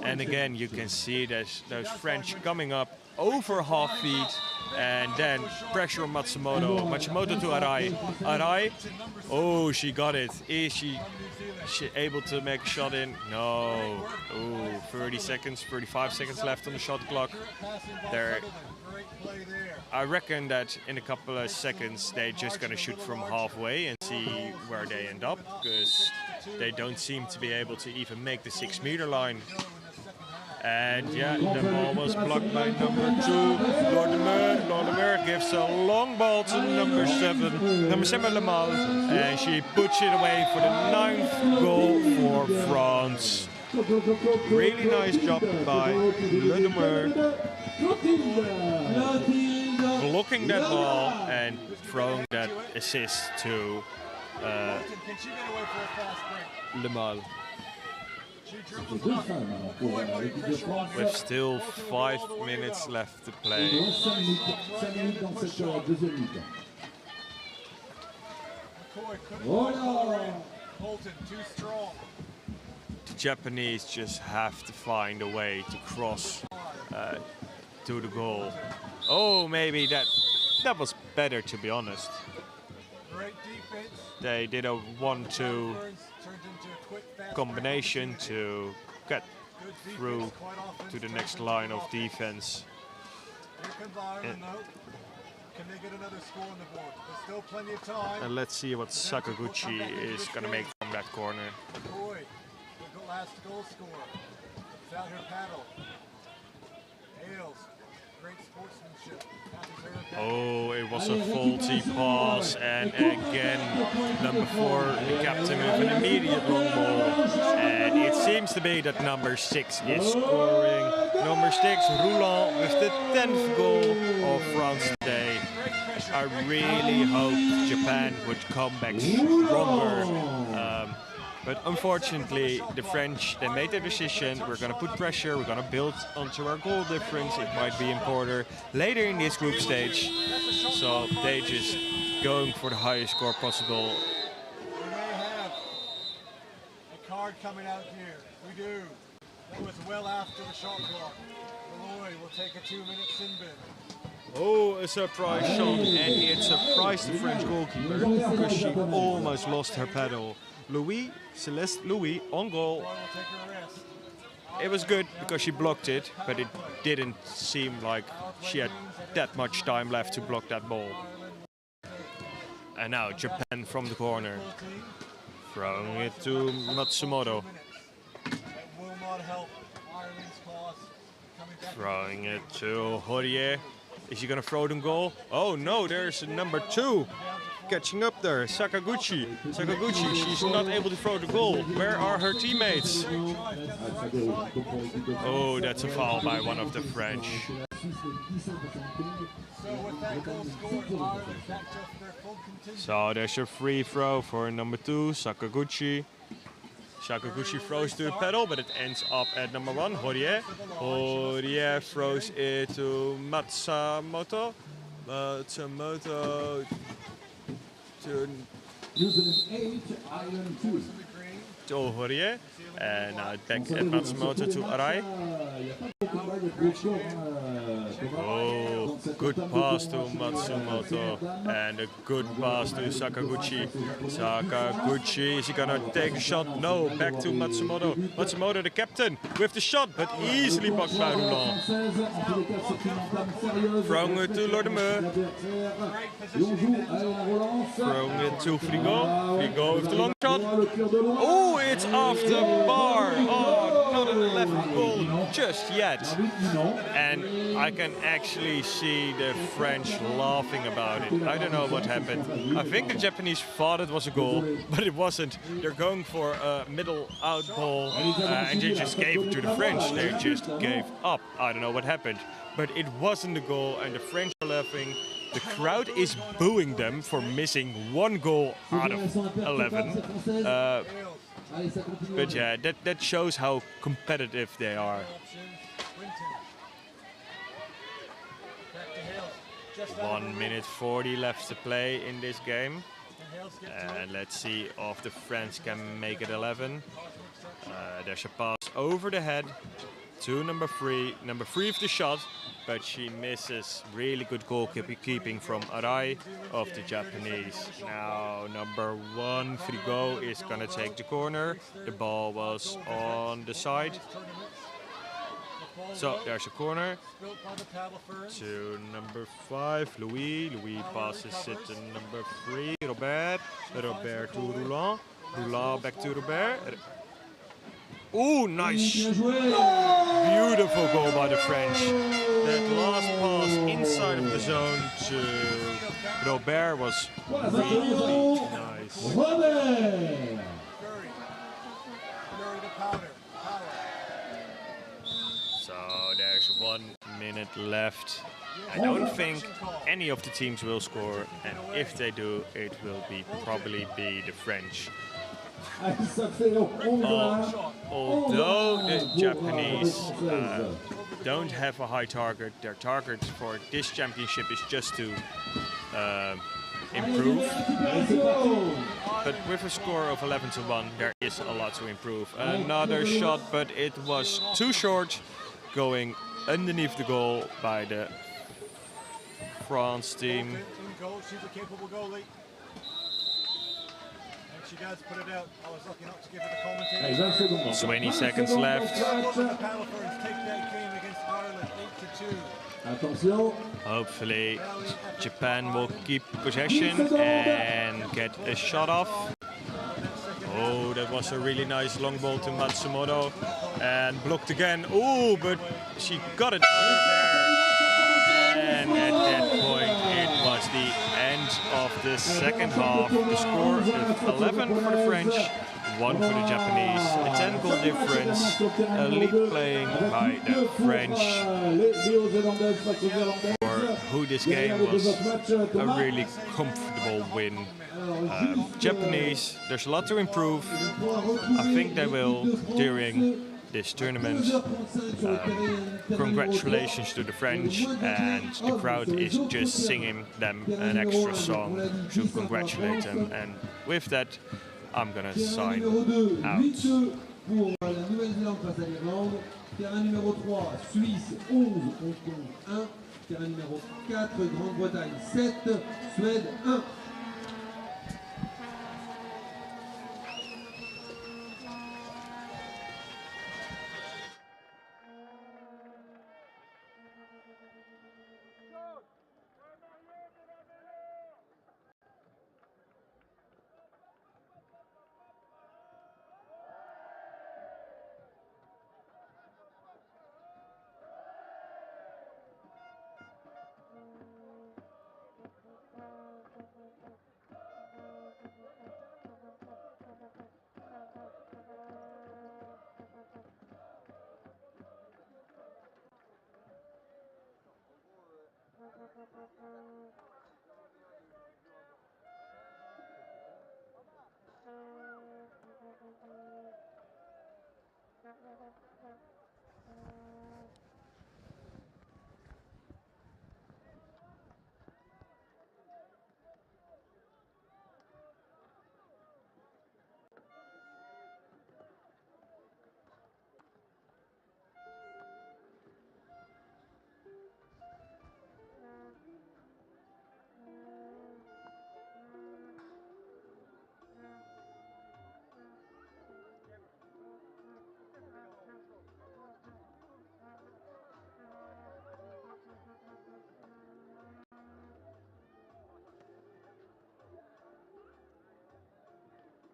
And again, you can see those French coming up over half feet, and then pressure on Matsumoto. Matsumoto to Arai. Arai, oh, she got it. Is she able to make a shot in? No. Oh, 30 seconds, 35 seconds left on the shot clock. There. I reckon that in a couple of seconds they're just gonna shoot from halfway and see where they end up, because they don't seem to be able to even make the 6-meter line. And yeah, the ball was blocked by number 2, Lordemer. Lordemer gives a long ball to number 7, Lemal, and she puts it away for the 9th goal for France. Really nice job by Lordemer, blocking that ball and throwing that assist to Lemal. With still 5 minutes left to play. The Japanese just have to find a way to cross to the goal. Oh, maybe that was better, to be honest. They did a 1-2 combination to get through to the next line of defense. Can they get another score on the board? There's still plenty of time. And let's see what Sakaguchi is going to make from that corner. Boy, the last goal scorer. Without her paddle. Hales, great sportsmanship. Oh, it was a faulty pass, and again, number 4, the captain, with an immediate long ball. And it seems to be that number 6 is scoring. Number 6, Roulant, with the 10th goal of France today. I really hope Japan would come back stronger. But unfortunately, the French, they made their decision. We're going to put pressure, we're going to build onto our goal difference. It might be important later in this group stage. So they just going for the highest score possible. We may have a card coming out here. We do. That was well after the shot clock. Malloy will take a 2-minute sin bin. Oh, a surprise shot, and it surprised the French goalkeeper because she almost lost her paddle. Celeste Louis on goal. It was good because she blocked it, but it didn't seem like she had that much time left to block that ball. And now Japan from the corner, throwing it to Matsumoto. Throwing it to Horie. Is he going to throw the goal? Oh no, there's a number 2 catching up there, Sakaguchi. Sakaguchi, she's not able to throw the goal. Where are her teammates? Oh, that's a foul by one of the French. So there's a free throw for number 2, Sakaguchi. Sakaguchi throws to the pedal, but it ends up at number 1, Horie. Horie throws it to Matsumoto. Matsumoto to Horie. And now back at Matsumoto to Arai. Oh, good pass to Matsumoto and a good pass to Sakaguchi. Sakaguchi, is he gonna take a shot? No, back to Matsumoto. Matsumoto, the captain, with the shot, but easily blocked by Roulant. Throwing it to Lordemer. Throwing it to Frigo. Frigo with the long shot. Oh, it's off the bar. Oh, not an 11th goal just yet. And I can actually see the French laughing about it. I don't know what happened. I think the Japanese thought it was a goal, but it wasn't. They're going for a middle out ball, and they just gave it to the French. They just gave up. I don't know what happened, but it wasn't a goal, and the French are laughing. The crowd is booing them for missing 1 goal out of 11. But yeah, that shows how competitive they are. 1 minute 40 left to play in this game. And let's see if the French can make it 11. There's a pass over the head to number 3. Number 3 with the shot. but she misses. Really good goalkeeping from Arai of the Japanese. Now number 1, Frigo, is gonna take the corner. The ball was on the side. So there's a corner to number 5, Louis. Louis passes it to number 3, Robert. Robert to Roland. Roland back to Robert. Oh, nice! Beautiful goal by the French. That last pass inside of the zone to Robert was really nice. So there's 1 minute left. I don't think any of the teams will score, and if they do, it will probably be the French. Although the Japanese don't have a high target, their target for this championship is just to improve. But with a score of 11-1, there is a lot to improve. Another shot, but it was too short, going underneath the goal by the France team. She's a capable goalie. She does put it out. I was lucky not to give it a commentator. 20 seconds left. Hopefully Japan will keep possession and get a shot off. Oh, that was a really nice long ball to Matsumoto and blocked again. Oh, but she got it under there. And at that point it was the end of the second half. The score is 11 for the French, 1 for the Japanese. A 10-goal difference. A lead playing by the French. For who this game was a really comfortable win. Japanese, there's a lot to improve. I think they will during this tournament. Congratulations to the French, and the crowd is just singing them an extra song to congratulate them. And with that, I'm gonna sign out. Pour la Nouvelle-Zélande face à l'Irlande, terrain numéro 3, Suisse 11, Hong Kong 1, terrain numéro 4, Grande-Bretagne 7, Suède 1.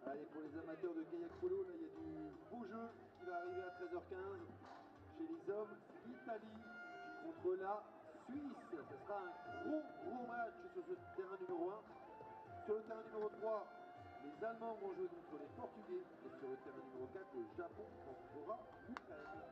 Allez, pour les amateurs de kayak polo, là il y a du beau jeu qui va arriver à 13h15 chez les hommes. L'Italie contre la Suisse. Ce sera un gros match sur ce terrain numéro 1. Sur le terrain numéro 3, les Allemands vont jouer contre les Portugais. Et sur le terrain numéro 4, le Japon rencontrera l'Ukraine.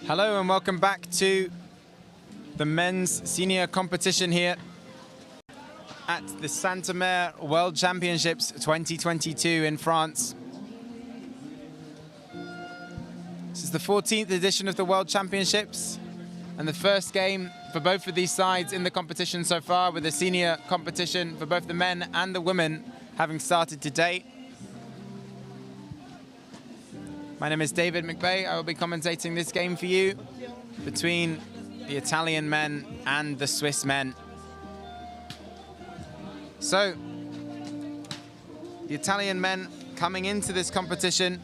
Hello and welcome back to the men's senior competition here at the Saint-Omer World Championships 2022 in France. This is the 14th edition of the World Championships and the first game for both of these sides in the competition so far, with the senior competition for both the men and the women having started today. My name is David McVeigh. I will be commentating this game for you between the Italian men and the Swiss men. So, the Italian men coming into this competition,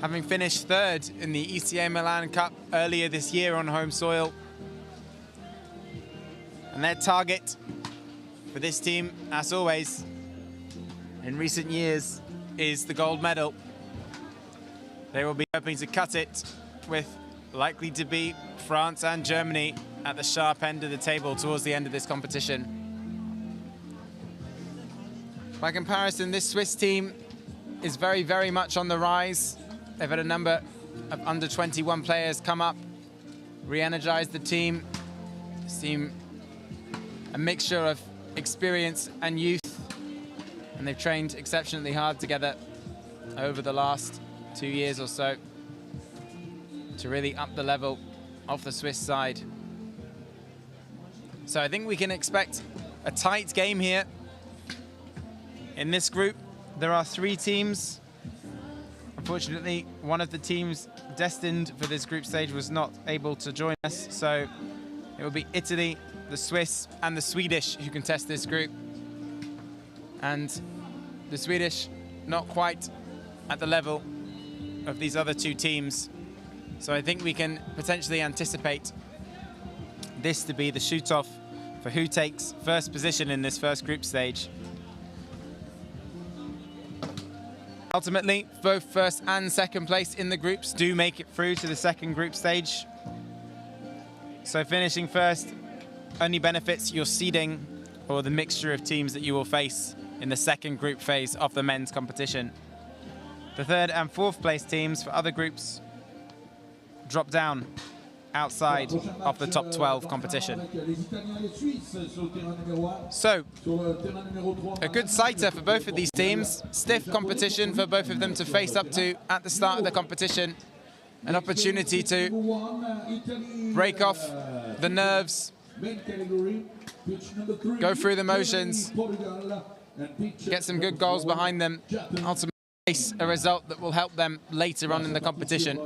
having finished third in the ICF Milan Cup earlier this year on home soil. And their target for this team, as always, in recent years, is the gold medal. They will be hoping to cut it with likely to be France and Germany at the sharp end of the table towards the end of this competition. By comparison, this Swiss team is very, very much on the rise. They've had a number of under 21 players come up, re-energize the team. Seem a mixture of experience and youth, and they've trained exceptionally hard together over the last 2 years or so to really up the level of the Swiss side. So I think we can expect a tight game here. In this group, there are 3 teams. Unfortunately, one of the teams destined for this group stage was not able to join us, so it will be Italy, the Swiss, and the Swedish who contest this group. And the Swedish not quite at the level of these other 2 teams. So I think we can potentially anticipate this to be the shoot-off for who takes first position in this first group stage. Ultimately, both first and second place in the groups do make it through to the second group stage. So finishing first only benefits your seeding or the mixture of teams that you will face in the second group phase of the men's competition. The third and fourth place teams for other groups drop down outside of the top 12 competition. So, a good sighter for both of these teams. Stiff competition for both of them to face up to at the start of the competition. An opportunity to break off the nerves, go through the motions, get some good goals behind them, ultimately a result that will help them later on in the competition,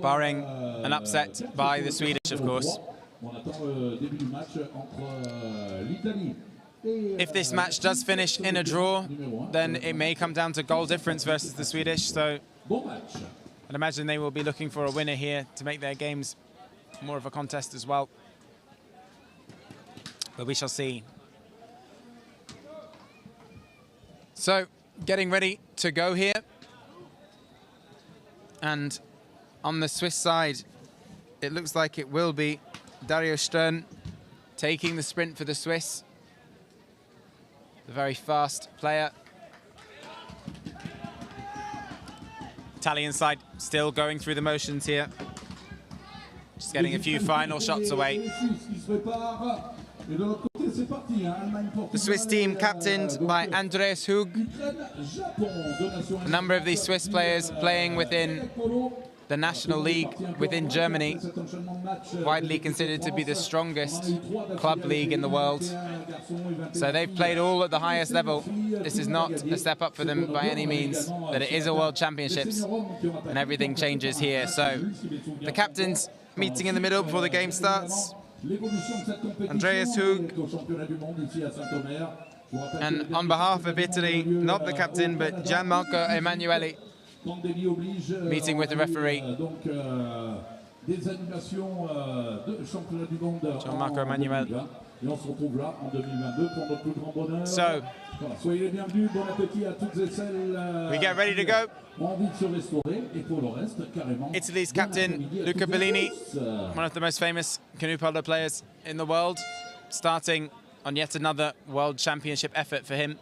barring an upset by the Swedish, of course. If this match does finish in a draw, then it may come down to goal difference versus the Swedish, so I'd imagine they will be looking for a winner here to make their games more of a contest as well. But we shall see. So, getting ready to go here. And on the Swiss side, it looks like it will be Dario Stern taking the sprint for the Swiss. The very fast player. Italian side still going through the motions here. Just getting a few final shots away. The Swiss team captained by Andreas Hug. A number of these Swiss players playing within the national league within Germany, widely considered to be the strongest club league in the world. So they've played all at the highest level. This is not a step up for them by any means, but it is a World Championships and everything changes here. So the captains meeting in the middle before the game starts. Andreas Hug, and on behalf of Italy, not the captain, but Gianmarco Emanuele, meeting with the referee. Gianmarco Emanuele. So, we get ready to go. Italy's captain, Luca Bellini, one of the most famous canoe polo players in the world, starting on yet another World Championship effort for him.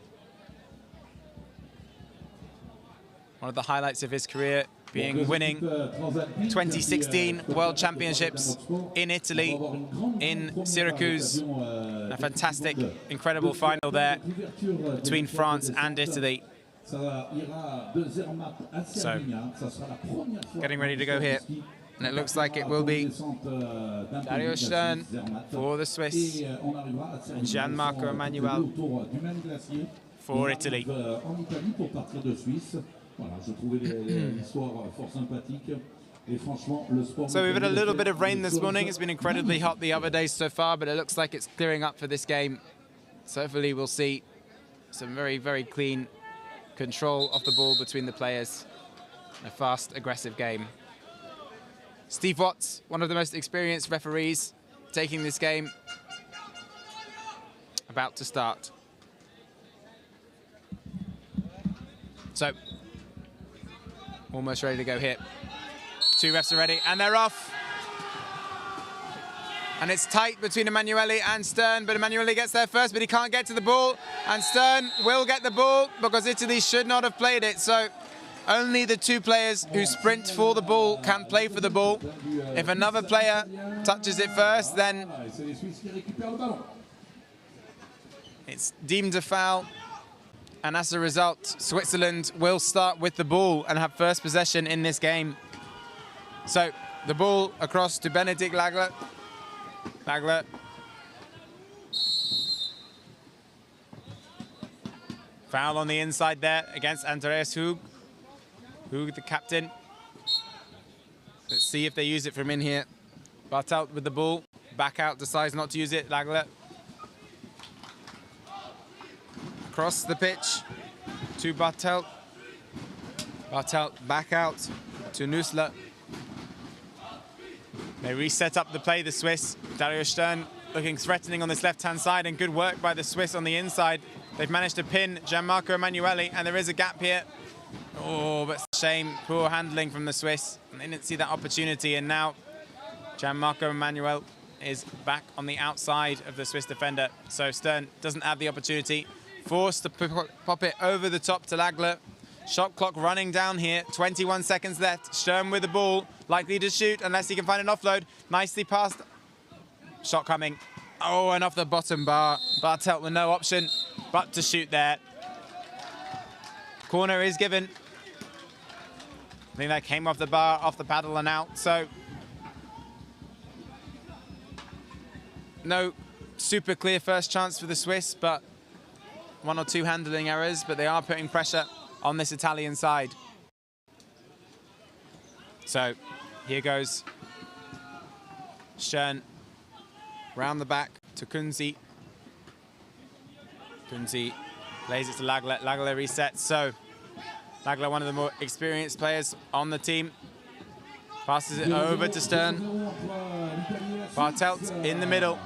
One of the highlights of his career winning 2016 World Championships in Italy, in Syracuse. A fantastic, incredible final there between France and Italy. So, getting ready to go here. And it looks like it will be Dario Stern for the Swiss and Gianmarco Emanuel for Italy. So we've had a little bit of rain this morning. It's been incredibly hot the other days so far, but it looks like it's clearing up for this game. So hopefully we'll see some very, very clean control of the ball between the players. A fast, aggressive game. Steve Watts, one of the most experienced referees, taking this game. About to start. So, almost ready to go here. Two refs are ready, and they're off. And it's tight between Emanuele and Stern, but Emanuele gets there first, but he can't get to the ball. And Stern will get the ball because Italy should not have played it. So only the two players who sprint for the ball can play for the ball. If another player touches it first, then it's deemed a foul. And as a result, Switzerland will start with the ball and have first possession in this game. So the ball across to Benedikt Lagler. Lagler. Foul on the inside there against Andreas Hug. Hug, the captain. Let's see if they use it from in here. Bartelt with the ball. Back out, decides not to use it. Lagler. Across the pitch to Bartelt. Bartelt back out to Nusler. They reset up the play, the Swiss. Dario Stern looking threatening on this left-hand side, and good work by the Swiss on the inside. They've managed to pin Gianmarco Emanuele, and there is a gap here. Oh, but shame, poor handling from the Swiss. And they didn't see that opportunity, and now Gianmarco Emanuele is back on the outside of the Swiss defender. So Stern doesn't have the opportunity. Forced to pop it over the top to Lagler. Shot clock running down here. 21 seconds left. Stern with the ball. Likely to shoot unless he can find an offload. Nicely passed. Shot coming. Oh, and off the bottom bar. Bartelt with no option but to shoot there. Corner is given. I think that came off the bar, off the paddle and out. So no super clear first chance for the Swiss, but one or two handling errors, but they are putting pressure on this Italian side. So here goes Stern round the back to Kunzi. Kunzi plays it to Lagler. Lagler resets. So Lagler, one of the more experienced players on the team, passes it over to Stern. Bartelt in the middle.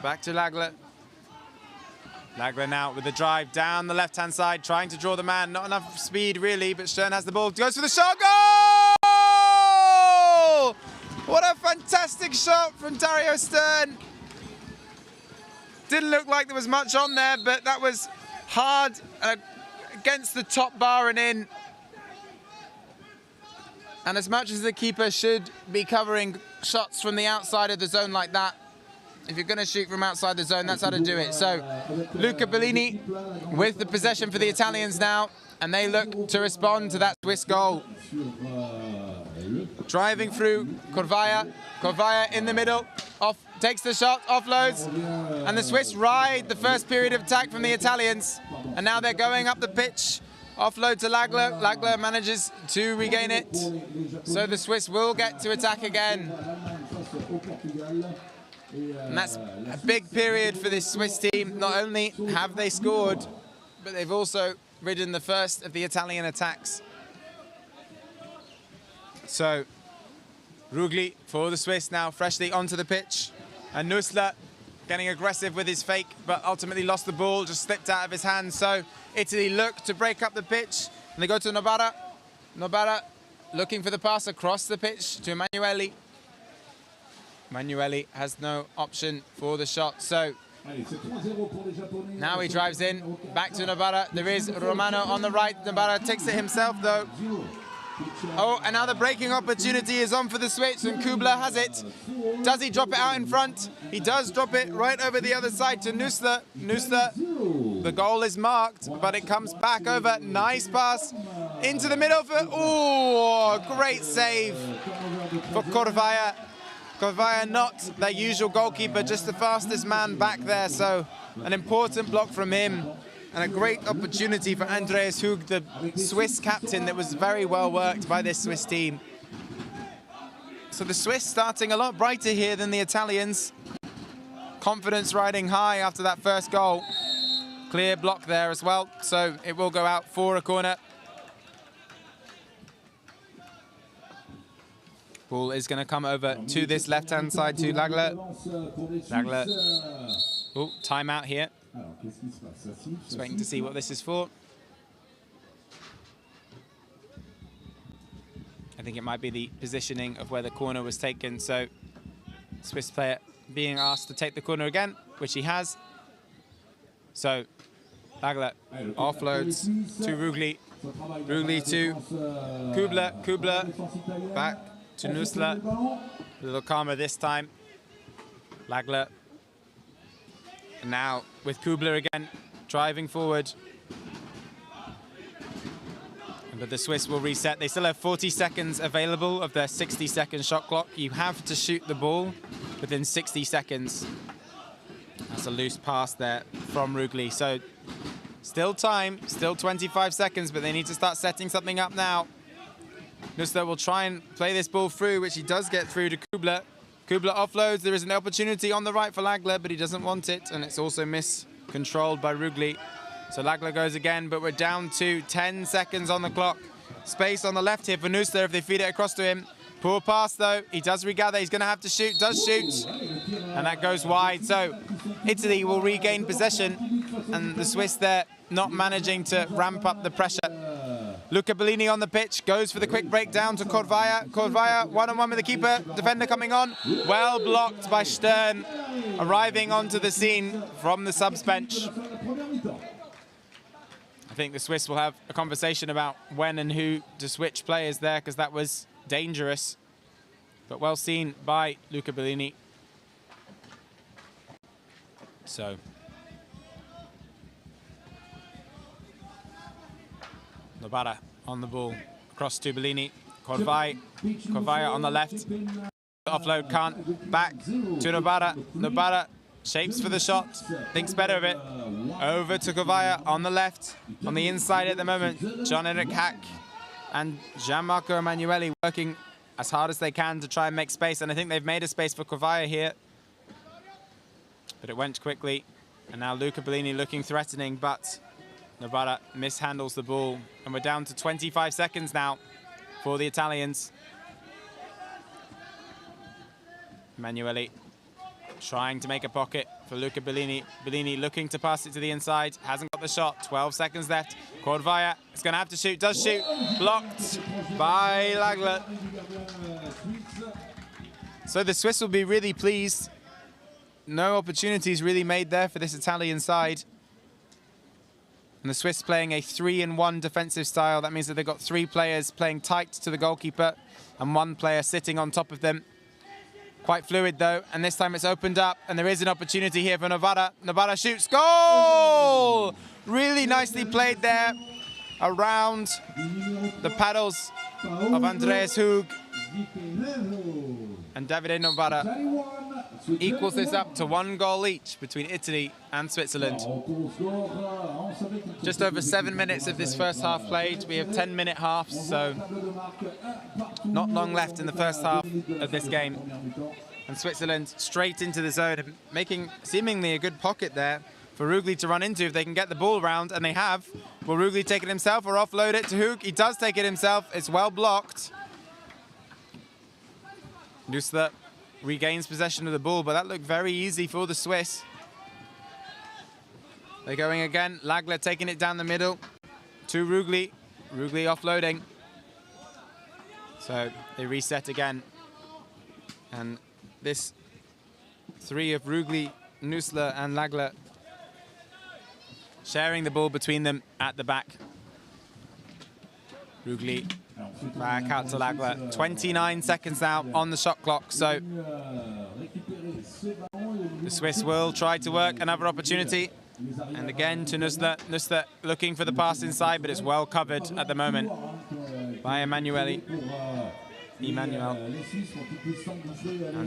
Back to Lagler. Lagler now with the drive down the left-hand side, trying to draw the man. Not enough speed, really, but Stern has the ball. Goes for the shot. Goal! What a fantastic shot from Dario Stern. Didn't look like there was much on there, but that was hard against the top bar and in. And as much as the keeper should be covering shots from the outside of the zone like that, if you're going to shoot from outside the zone, that's how to do it. So Luca Bellini with the possession for the Italians now, and they look to respond to that Swiss goal. Driving through Corvaya. Corvaya in the middle, takes the shot, offloads, and the Swiss ride the first period of attack from the Italians. And now they're going up the pitch. Offload to Lagler. Lagler manages to regain it. So the Swiss will get to attack again. And that's a big period for this Swiss team. Not only have they scored, but they've also ridden the first of the Italian attacks. So Rugli for the Swiss now freshly onto the pitch. And Nusler getting aggressive with his fake, but ultimately lost the ball, just slipped out of his hands. So Italy look to break up the pitch. And they go to Nobara. Nobara looking for the pass across the pitch to Emanuele. Emanuele has no option for the shot, so now he drives in, back to Nobara. There is Romano on the right. Nobara takes it himself though. Oh, another breaking opportunity is on for the Swiss, and Kubler has it. Does he drop it out in front? He does drop it right over the other side to Nusler. Nusler, the goal is marked, but it comes back over. Nice pass into the middle for, oh, great save for Corvaya. Corvaya, not their usual goalkeeper, just the fastest man back there, so an important block from him. And a great opportunity for Andreas Hug, the Swiss captain, that was very well worked by this Swiss team. So the Swiss starting a lot brighter here than the Italians. Confidence riding high after that first goal. Clear block there as well, so it will go out for a corner. Ball is going to come over to this left-hand side to Lagler. Lagler, oh, timeout here. Just waiting to see what this is for. I think it might be the positioning of where the corner was taken. So Swiss player being asked to take the corner again, which he has. So Lagler offloads to Rugli. Rugli to Kubler. Kubler back to Nusler. A little calmer this time. Lagler. And now with Kubler again, driving forward. But the Swiss will reset. They still have 40 seconds available of their 60-second shot clock. You have to shoot the ball within 60 seconds. That's a loose pass there from Rugli. So still time, still 25 seconds, but they need to start setting something up now. Nusler will try and play this ball through, which he does get through to Kubler. Kubler offloads. There is an opportunity on the right for Lagler, but he doesn't want it, and it's also miscontrolled by Rugli. So Lagler goes again, but we're down to 10 seconds on the clock. Space on the left here for Nusler if they feed it across to him. Poor pass, though. He does regather. He's going to have to shoot. Does shoot. And that goes wide. So Italy will regain possession, and the Swiss there not managing to ramp up the pressure. Luca Bellini on the pitch, goes for the quick breakdown to Corvaya. Corvaya, one-on-one with the keeper. Defender coming on. Well blocked by Stern, arriving onto the scene from the subs bench. I think the Swiss will have a conversation about when and who to switch players there, because that was dangerous. But well seen by Luca Bellini. So Nobara on the ball, across to Bellini. Corvaya on the left. Offload can't. Back to Nobara. Nobara shapes for the shot. Thinks better of it. Over to Corvaya on the left. On the inside at the moment, John-Eric Hack and Gianmarco Emanuele working as hard as they can to try and make space. And I think they've made a space for Corvaya here. But it went quickly. And now Luca Bellini looking threatening, but Nobara mishandles the ball. And we're down to 25 seconds now for the Italians. Emanuele trying to make a pocket for Luca Bellini. Bellini looking to pass it to the inside. Hasn't got the shot. 12 seconds left. Corvaya is going to have to shoot. Does shoot. Blocked by Lagler. So the Swiss will be really pleased. No opportunities really made there for this Italian side. And the Swiss playing a 3-in-1 defensive style. That means that they've got 3 players playing tight to the goalkeeper and 1 player sitting on top of them. Quite fluid though, and this time it's opened up, and there is an opportunity here for Novara. Novara shoots, goal! Really nicely played there around the paddles of Andreas Hug. And Davide Novara equals this up to 1 goal each between Italy and Switzerland. Just over 7 minutes of this first half played. We have 10-minute halves, so not long left in the first half of this game. And Switzerland straight into the zone, making seemingly a good pocket there for Rugli to run into if they can get the ball around, and they have. Will Rugli take it himself or offload it to Hug? He does take it himself. It's well blocked. Nusler regains possession of the ball, but that looked very easy for the Swiss. They're going again. Lagler taking it down the middle to Rugli. Rugli offloading. So they reset again. And this 3 of Rugli, Nusler and Lagler sharing the ball between them at the back. Rugli back out to Lagler. 29 seconds now on the shot clock, so the Swiss will try to work another opportunity. And again to Nusler. Nusler looking for the pass inside, but it's well covered at the moment by Emmanuel. And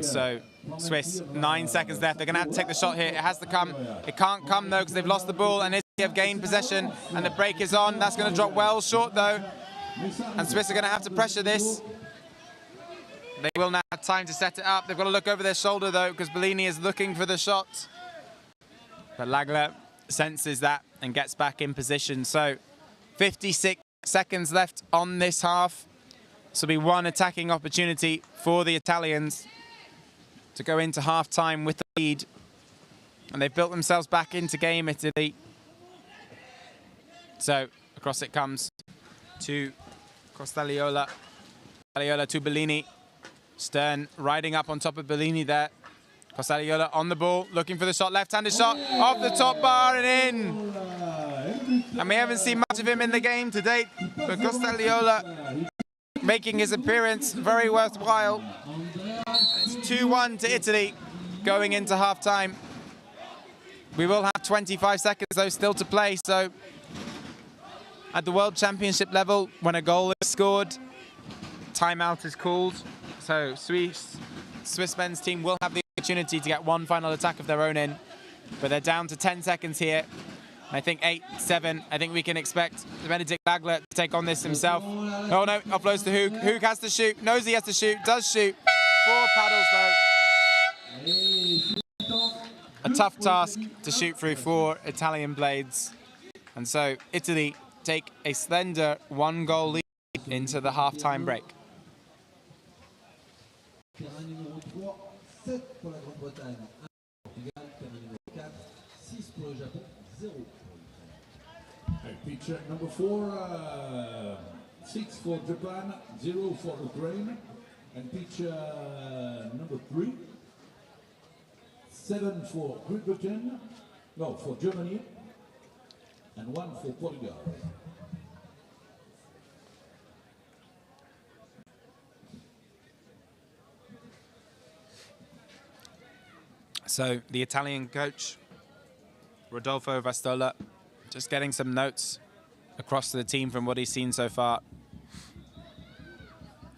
so Swiss, 9 seconds left. They're going to have to take the shot here. It has to come. It can't come though because they've lost the ball and they have gained possession and the break is on. That's going to drop well short though. And Swiss are going to have to pressure this. They will now have time to set it up. They've got to look over their shoulder though because Bellini is looking for the shot. But Lagler senses that and gets back in position. So 56 seconds left on this half. This will be one attacking opportunity for the Italians to go into half-time with the lead. And they've built themselves back into game, Italy. So across it comes to Costagliola. Costagliola to Bellini. Stern riding up on top of Bellini there. Costagliola on the ball, looking for the shot, left-handed shot, off the top bar and in. And we haven't seen much of him in the game to date, but Costagliola making his appearance very worthwhile. It's 2-1 to Italy going into half-time. We will have 25 seconds though still to play, so at the World Championship level, when a goal is scored, timeout is called. So Swiss men's team will have the opportunity to get one final attack of their own in, but they're down to 10 seconds here. I think 8, 7, I think we can expect Benedikt Lagler to take on this himself. Oh no, offloads to Hug. Hug has to shoot, knows he has to shoot, does shoot. 4 paddles though. A tough task to shoot through 4 Italian blades. And so Italy take a slender 1-goal lead into the half-time break. Terrain numéro 3, 7 pour la Grande-Bretagne, 1 pour le Portugal. Terrain numéro 4, 6 pour le Japon, 0 pour l'Ukraine. Picture number 4, 6 for Japan, 0 for Ukraine. And picture number 3, 7 for Great Britain, no, for Germany, and 1 for Portugal. So the Italian coach, Rodolfo Vastola, just getting some notes across to the team from what he's seen so far.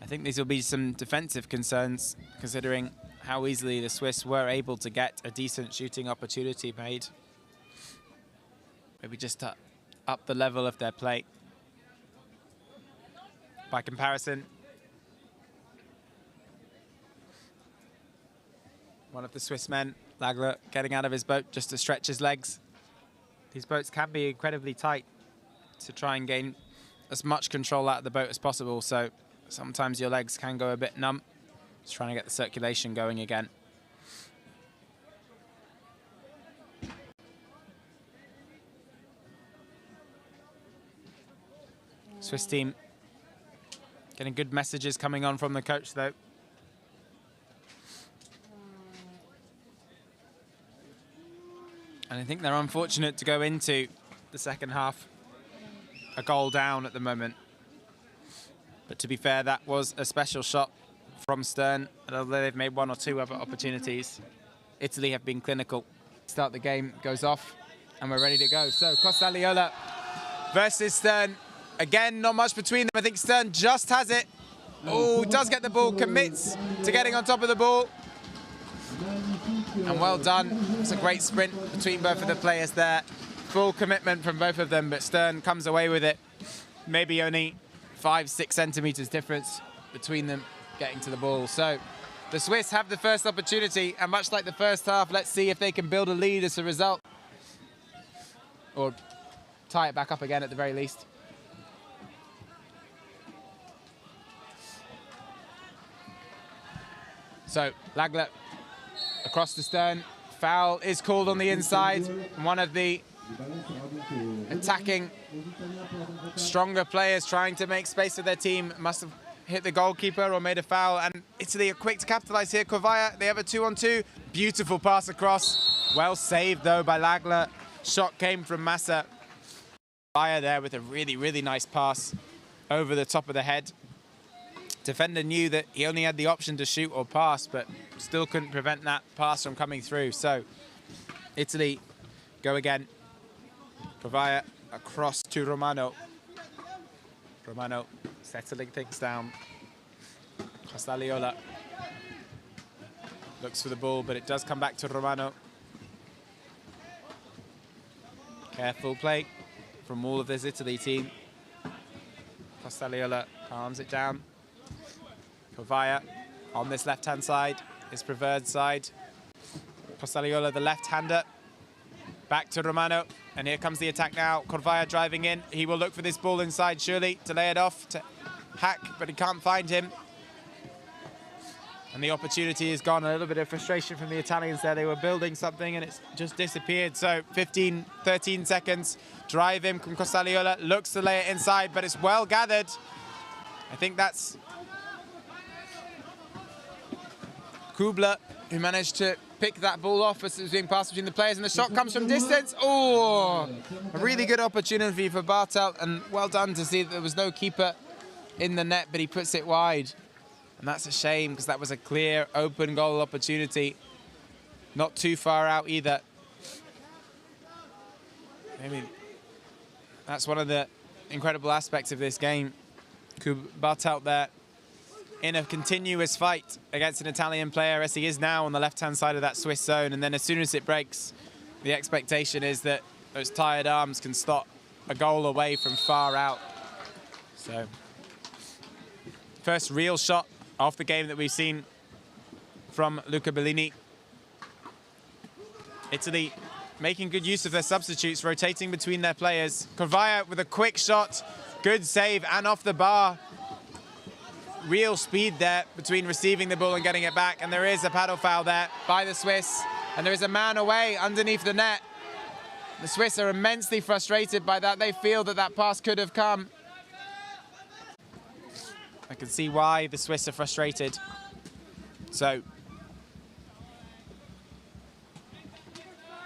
I think these will be some defensive concerns, considering how easily the Swiss were able to get a decent shooting opportunity made. Maybe just to up the level of their play. By comparison, one of the Swiss men, Lagler, getting out of his boat just to stretch his legs. These boats can be incredibly tight to try and gain as much control out of the boat as possible, so sometimes your legs can go a bit numb. Just trying to get the circulation going again. Swiss team getting good messages coming on from the coach though. And I think they're unfortunate to go into the second half a goal down at the moment. But to be fair, that was a special shot from Stern. And although they've made 1 or 2 other opportunities, Italy have been clinical. Start the game, goes off, and we're ready to go. So Costagliola versus Stern. Again, not much between them. I think Stern just has it. Oh, does get the ball, commits to getting on top of the ball. And well done. It's a great sprint between both of the players there. Full commitment from both of them, but Stern comes away with it. Maybe only 5-6 centimeters difference between them getting to the ball. So the Swiss have the first opportunity, and much like the first half, let's see if they can build a lead as a result. Or tie it back up again at the very least. So Lagler across the Stern. Foul is called on the inside. One of the attacking, stronger players trying to make space for their team must have hit the goalkeeper or made a foul. And Italy are quick to capitalize here. Kovaya, they have a 2-on-2. Beautiful pass across. Well saved though by Lagler. Shot came from Massa. Kovaya there with a really, really nice pass. over the top of the head. Defender knew that he only had the option to shoot or pass, but still couldn't prevent that pass from coming through. So Italy go again. Provaya across to Romano. Romano settling things down. Costagliola looks for the ball, but it does come back to Romano. Careful play from all of this Italy team. Costagliola calms it down. Provaya on this left-hand side, his preferred side. Costagliola, the left-hander. Back to Romano, and here comes the attack now. Corvaya driving in. He will look for this ball inside, surely, to lay it off to Hack, but he can't find him. And the opportunity is gone. A little bit of frustration from the Italians there. They were building something, and it's just disappeared. So 15, 13 seconds. Drive in from Costagliola. Looks to lay it inside, but it's well gathered. I think that's Kubler who managed to pick that ball off as it was being passed between the players, and the shot comes from distance. Oh, a really good opportunity for Bartel, and well done to see that there was no keeper in the net, but he puts it wide. And that's a shame, because that was a clear open goal opportunity. Not too far out either. I mean, that's one of the incredible aspects of this game. Bartel there in a continuous fight against an Italian player, as he is now on the left-hand side of that Swiss zone. And then as soon as it breaks, the expectation is that those tired arms can stop a goal away from far out. So, first real shot off the game that we've seen from Luca Bellini. Italy making good use of their substitutes, rotating between their players. Corvaya with a quick shot, good save and off the bar. Real speed there between receiving the ball and getting it back, and there is a paddle foul there by the Swiss, and there is a man away underneath the net. The Swiss are immensely frustrated by that. They feel that that pass could have come. I can see why the Swiss are frustrated. So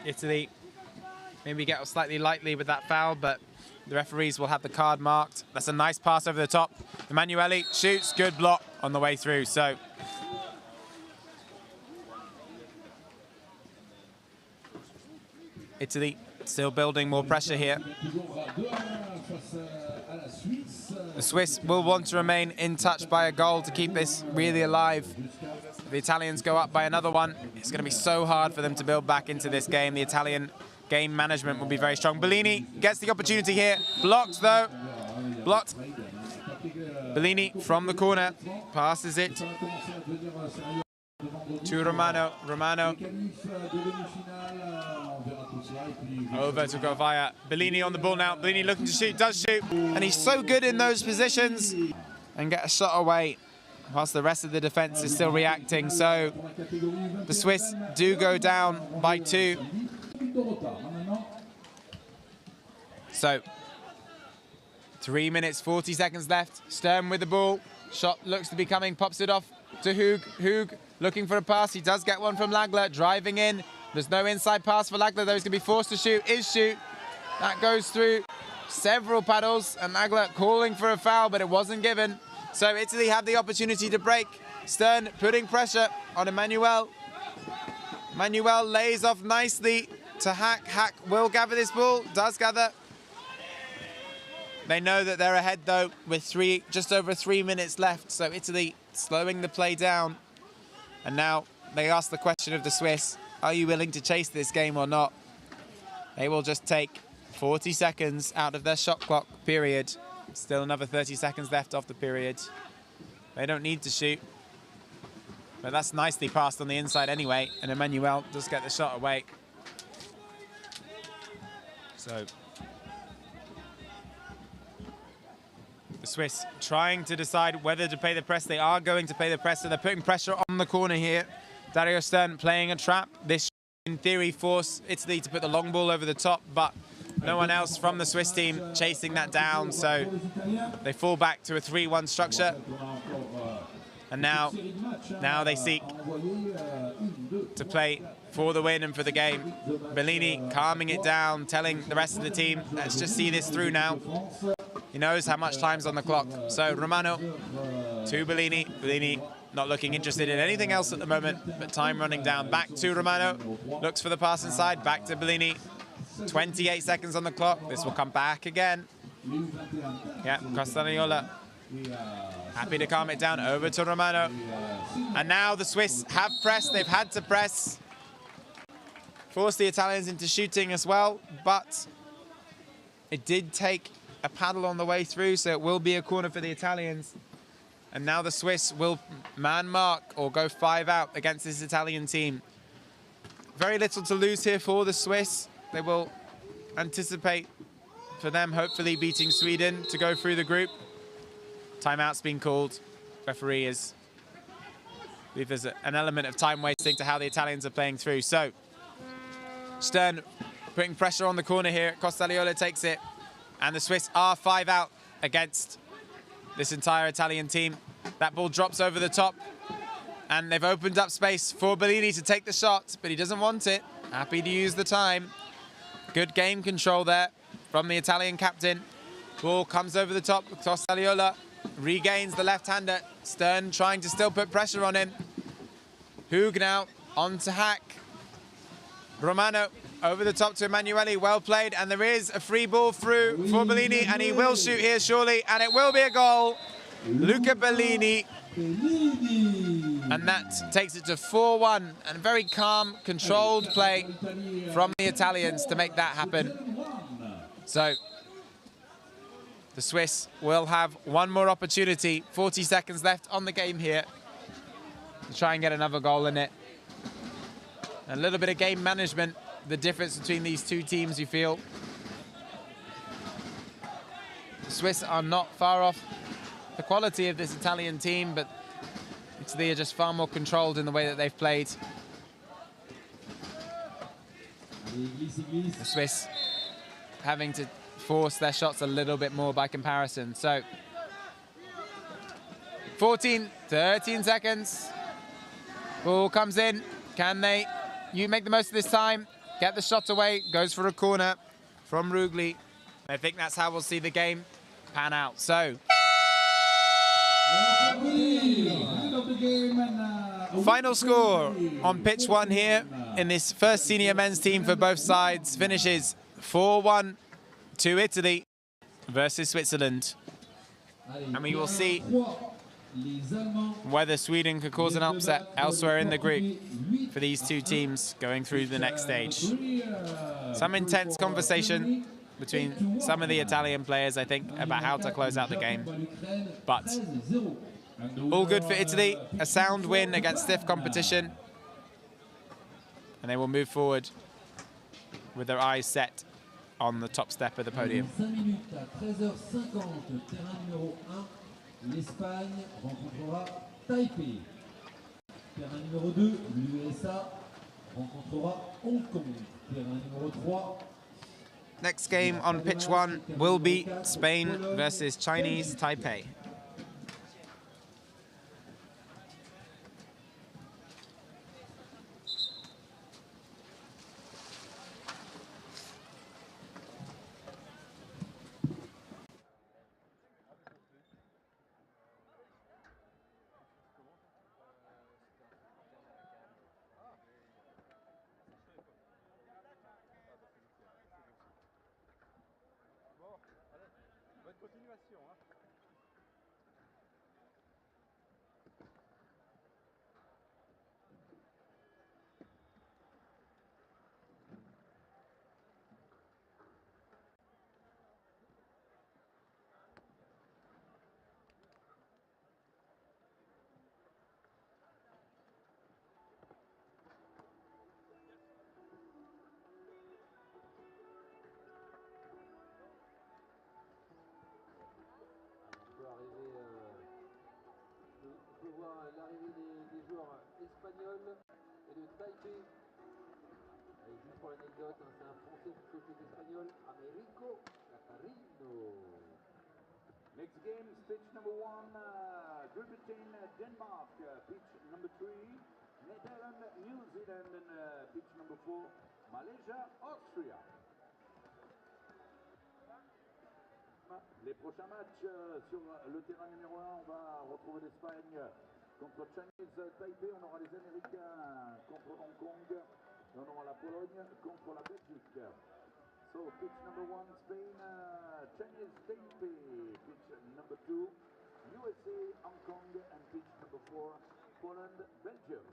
Italy maybe get slightly lightly with that foul, but the referees will have the card marked. That's a nice pass over the top. Emanuele shoots, good block on the way through. So Italy still building more pressure here. The Swiss will want to remain in touch by a goal to keep this really alive. If the Italians go up by another one, it's going to be so hard for them to build back into this game. The Italian game management will be very strong. Bellini gets the opportunity here. Blocked, though. Blocked. Bellini from the corner. Passes it to Romano. Romano over to Corvaya. Bellini on the ball now. Bellini looking to shoot, does shoot. And he's so good in those positions. And get a shot away whilst the rest of the defence is still reacting. So the Swiss do go down by 2. So 3 minutes, 40 seconds left. Stern with the ball. Shot looks to be coming, pops it off to Hug. Hug looking for a pass. He does get one from Lagler, driving in. There's no inside pass for Lagler, though. He's going to be forced to shoot. Is shoot. That goes through several paddles, and Lagler calling for a foul, but it wasn't given. So Italy had the opportunity to break. Stern putting pressure on Emanuele. Emanuele lays off nicely to Hack. Hack will gather this ball, does gather. They know that they're ahead, though, with just over 3 minutes left. So Italy slowing the play down. And now they ask the question of the Swiss, are you willing to chase this game or not? They will just take 40 seconds out of their shot clock period. Still another 30 seconds left of the period. They don't need to shoot. But that's nicely passed on the inside anyway. And Emanuele does get the shot away. So the Swiss trying to decide whether to pay the press. They are going to pay the press, so they're putting pressure on the corner here. Dario Stern playing a trap. This in theory force Italy to put the long ball over the top, but no one else from the Swiss team chasing that down, so they fall back to a 3-1 structure. And now they seek to play for the win and for the game. Bellini calming it down, telling the rest of the team, let's just see this through now. He knows how much time's on the clock. So Romano to Bellini. Bellini not looking interested in anything else at the moment, but time running down. Back to Romano. Looks for the pass inside. Back to Bellini. 28 seconds on the clock. This will come back again. Yeah, Castagniola happy to calm it down. Over to Romano. And now the Swiss have pressed. They've had to press. Force the Italians into shooting as well, but it did take a paddle on the way through, so it will be a corner for the Italians. And now the Swiss will man mark or go 5 out against this Italian team. Very little to lose here for the Swiss. They will anticipate for them hopefully beating Sweden to go through the group. Timeout's been called. Referee is, I believe there's an element of time wasting to how the Italians are playing through. So Stern putting pressure on the corner here. Castagniola takes it. And the Swiss are 5 out against this entire Italian team. That ball drops over the top. And they've opened up space for Bellini to take the shot, but he doesn't want it. Happy to use the time. Good game control there from the Italian captain. Ball comes over the top. Castagniola regains the left-hander. Stern trying to still put pressure on him. Hug now on to Hack. Romano over the top to Emanuele, well played, and there is a free ball through for Bellini, and he will shoot here surely, and it will be a goal. Luca Bellini, and that takes it to 4-1, and very calm, controlled play from the Italians to make that happen. So the Swiss will have one more opportunity, 40 seconds left on the game here, to try and get another goal in it. A little bit of game management, the difference between these two teams, you feel. The Swiss are not far off the quality of this Italian team, but Italy are just far more controlled in the way that they've played. The Swiss having to force their shots a little bit more by comparison. So 13 seconds. Ball comes in. Can they? You make the most of this time. Get the shot away. Goes for a corner from Rugli. I think that's how we'll see the game pan out. So final score on pitch 1 here in this first senior men's team for both sides finishes 4-1 to Italy versus Switzerland. And we will see whether Sweden could cause an upset elsewhere in the group for these two teams going through the next stage. Some intense conversation between some of the Italian players, I think, about how to close out the game. But all good for Italy, a sound win against stiff competition. And they will move forward with their eyes set on the top step of the podium. L'Espagne rencontrera Taipei. Terrain numéro 2, l'USA rencontrera Hong Kong. Terrain numéro 3. Next game on pitch 1 will be Spain versus Chinese Taipei. Espagnols et de Taipei. Et juste pour l'anecdote, c'est un Français du côté espagnol, Americo Catarino. Next game is pitch number 1, Great Britain, Denmark. Pitch number 3, Netherlands, New Zealand, and pitch number 4, Malaysia, Austria. Les prochains matchs sur le terrain numéro 1, on va retrouver l'Espagne contre Chinese Taipei, on aura les Américains contre Hong Kong, et on aura la Pologne contre la Belgique. So pitch number 1 Spain, Chinese Taipei, pitch number 2 USA, Hong Kong, and pitch number 4 Poland, Belgium.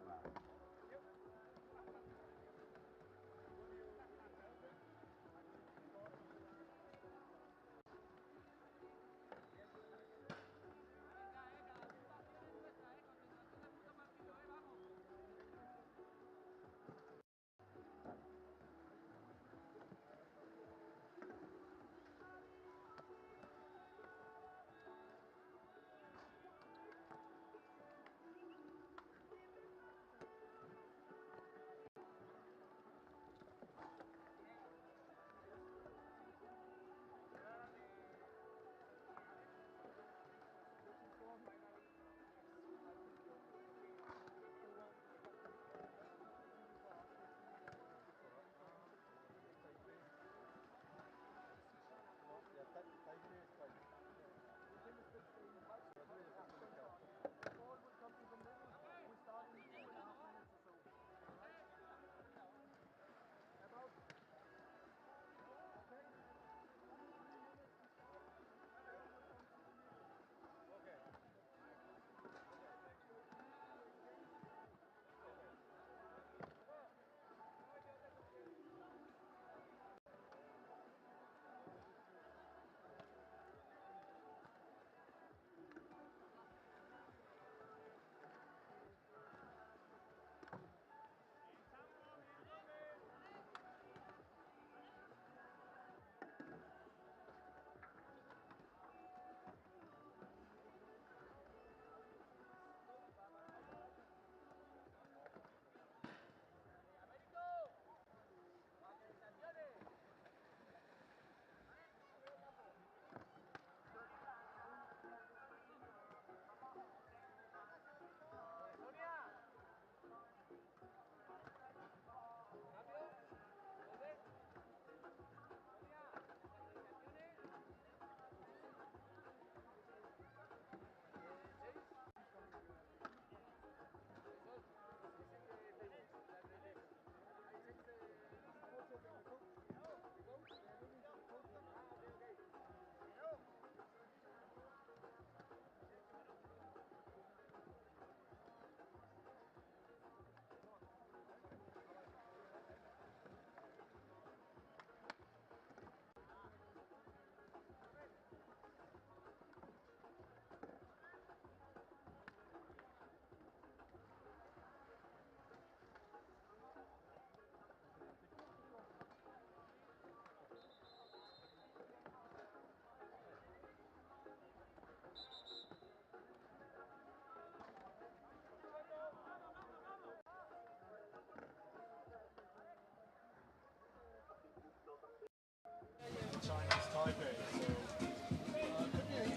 Chinese Taipei. So could be an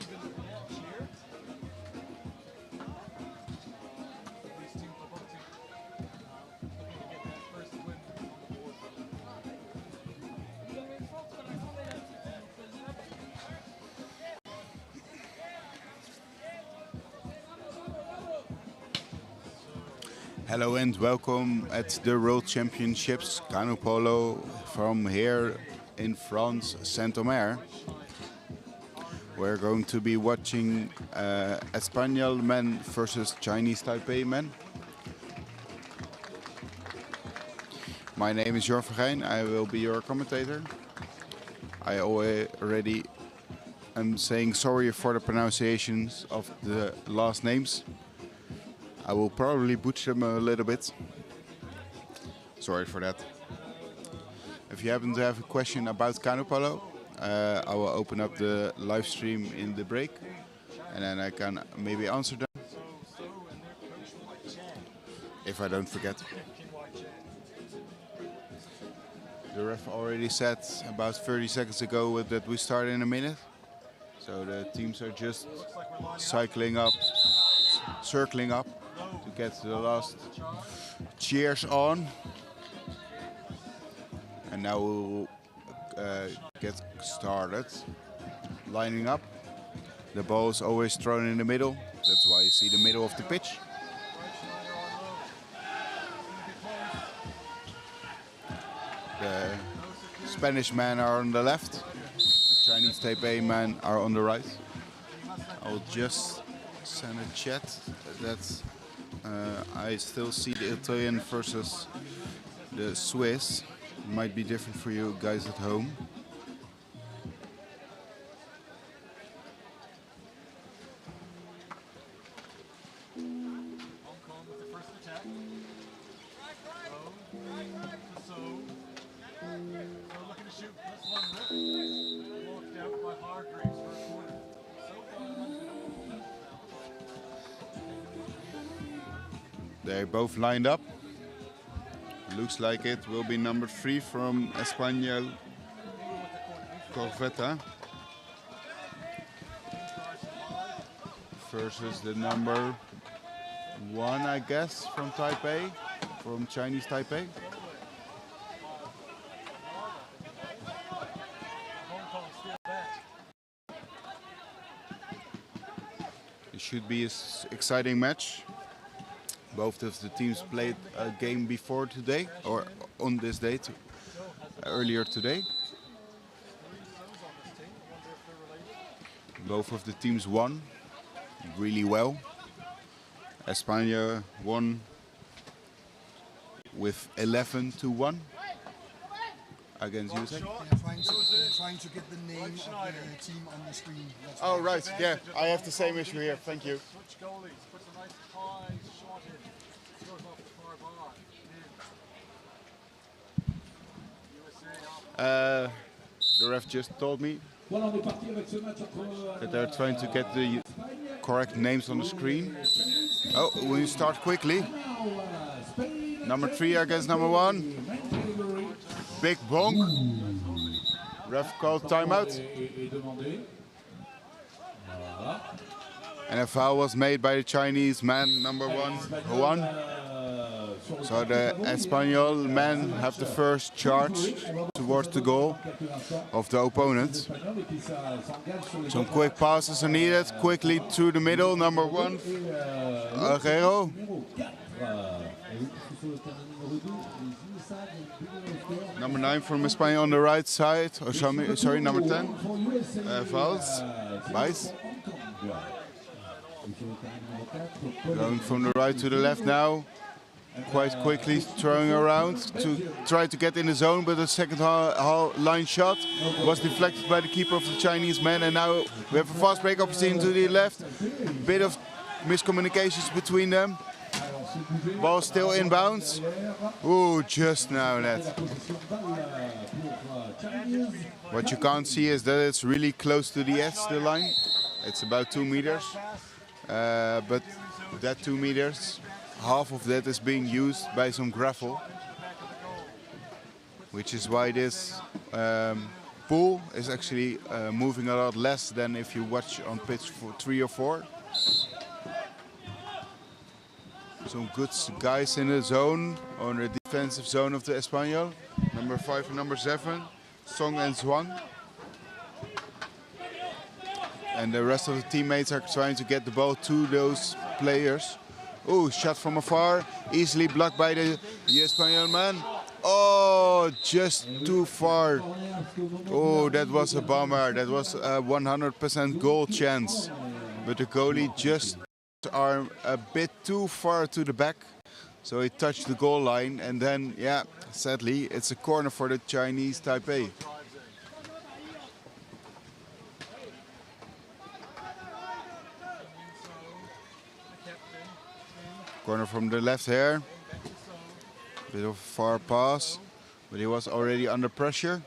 even match here. These teams are both looking to get that first win on the board. Hello and welcome at the World Championships Canoe Polo from here in France, Saint-Omer. We're going to be watching Espanyol men versus Chinese Taipei men. My name is Jorn Vergeijn, I will be your commentator. I already am saying sorry for the pronunciations of the last names. I will probably butcher them a little bit. Sorry for that. If you happen to have a question about canoe polo, I will open up the live stream in the break, and then I can maybe answer them if I don't forget. The ref already said about 30 seconds ago that we start in a minute, so the teams are just circling up to get the last cheers on. And now we'll get started. lining up. The ball is always thrown in the middle. That's why you see the middle of the pitch. The Spanish men are on the left. The Chinese Taipei men are on the right. I'll just send a chat that I still see the Italian versus the Swiss. Might be different for you guys at home. They're both lined up. Looks like it will be number 3 from Espanyol, Corvetta, versus the number 1, I guess, from Taipei, from Chinese Taipei. It should be an exciting match. Both of the teams played a game before today, or on this date, earlier today. Both of the teams won really well. España won with 11-1 against USA. Trying to get the name of the team on the screen. That's oh, right, yeah, I have the same issue here, thank you. Switch goalies, puts a nice high shot in, goes off the far bar, The ref just told me that they're trying to get the correct names on the screen. Oh, we start quickly. Number 3 against number 1. Big bonk. Ref called timeout. And a foul was made by the Chinese man, number 1, who won. So the Espanyol men have the first charge towards the goal of the opponent. Some quick passes are needed, quickly through the middle, number 1, Guerrero. Number 9 from Espanyol on the right side, or sorry, number 10, Valls, Weiss. Going from the right to the left now. Quite quickly throwing around to try to get in the zone, but the second line shot was deflected by the keeper of the Chinese men, and now we have a fast break opportunity to the left. Bit of miscommunications between them. Ball still inbounds. Ooh, just now net. What you can't see is that it's really close to the edge, the line. It's about 2 meters, but that 2 meters, half of that is being used by some gravel, which is why this pool is actually moving a lot less than if you watch on pitch 3 or 4. Some good guys in the zone, on the defensive zone of the Espanyol. Number 5 and number 7, Song and Zhuang. And the rest of the teammates are trying to get the ball to those players. Oh, shot from afar, easily blocked by the Espanyol man. Oh, just too far. Oh, that was a bummer. That was a 100% goal chance. But the goalie just arm a bit too far to the back. So he touched the goal line, and then, yeah, sadly, it's a corner for the Chinese Taipei. Corner from the left here. Bit of a far pass, but he was already under pressure.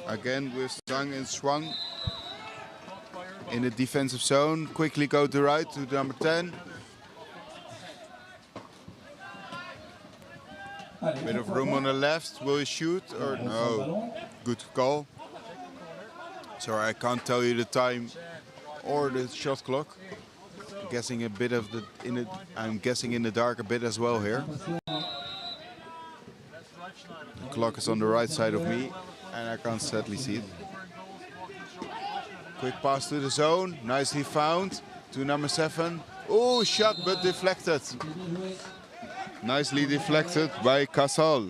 Again with Zhang and Zhuang in the defensive zone. Quickly go to right to number 10. Bit of room on the left. Will he shoot or no? Good call. Sorry, I can't tell you the time or the shot clock. Guessing a bit of the I'm guessing in the dark a bit as well here. The clock is on the right side of me. and I can't sadly see it. Quick pass to the zone, nicely found to number 7. Oh, shot but deflected. Nicely deflected by Casal.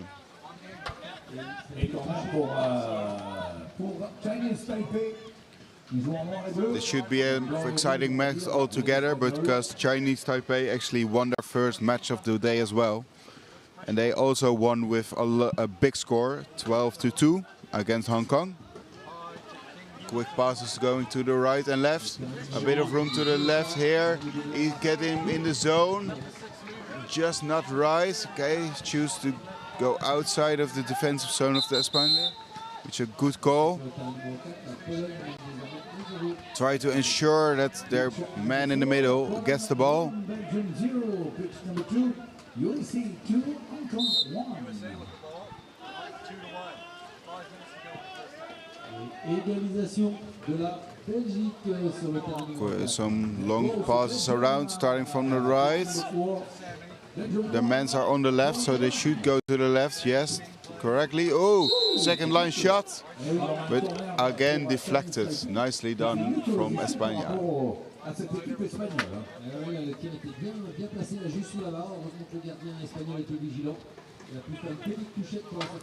This should be an exciting match altogether, but because Chinese Taipei actually won their first match of the day as well. And they also won with a big score, 12-2 against Hong Kong. Quick passes going to the right and left. A bit of room to the left here. He's getting in the zone. Just not right. Okay, choose to go outside of the defensive zone of the Espanyol, which is a good call. Try to ensure that their man in the middle gets the ball. Some long passes around, starting from the right. The men are on the left, so they should go to the left, yes, correctly. Oh, second line shot, but again deflected. Nicely done from España.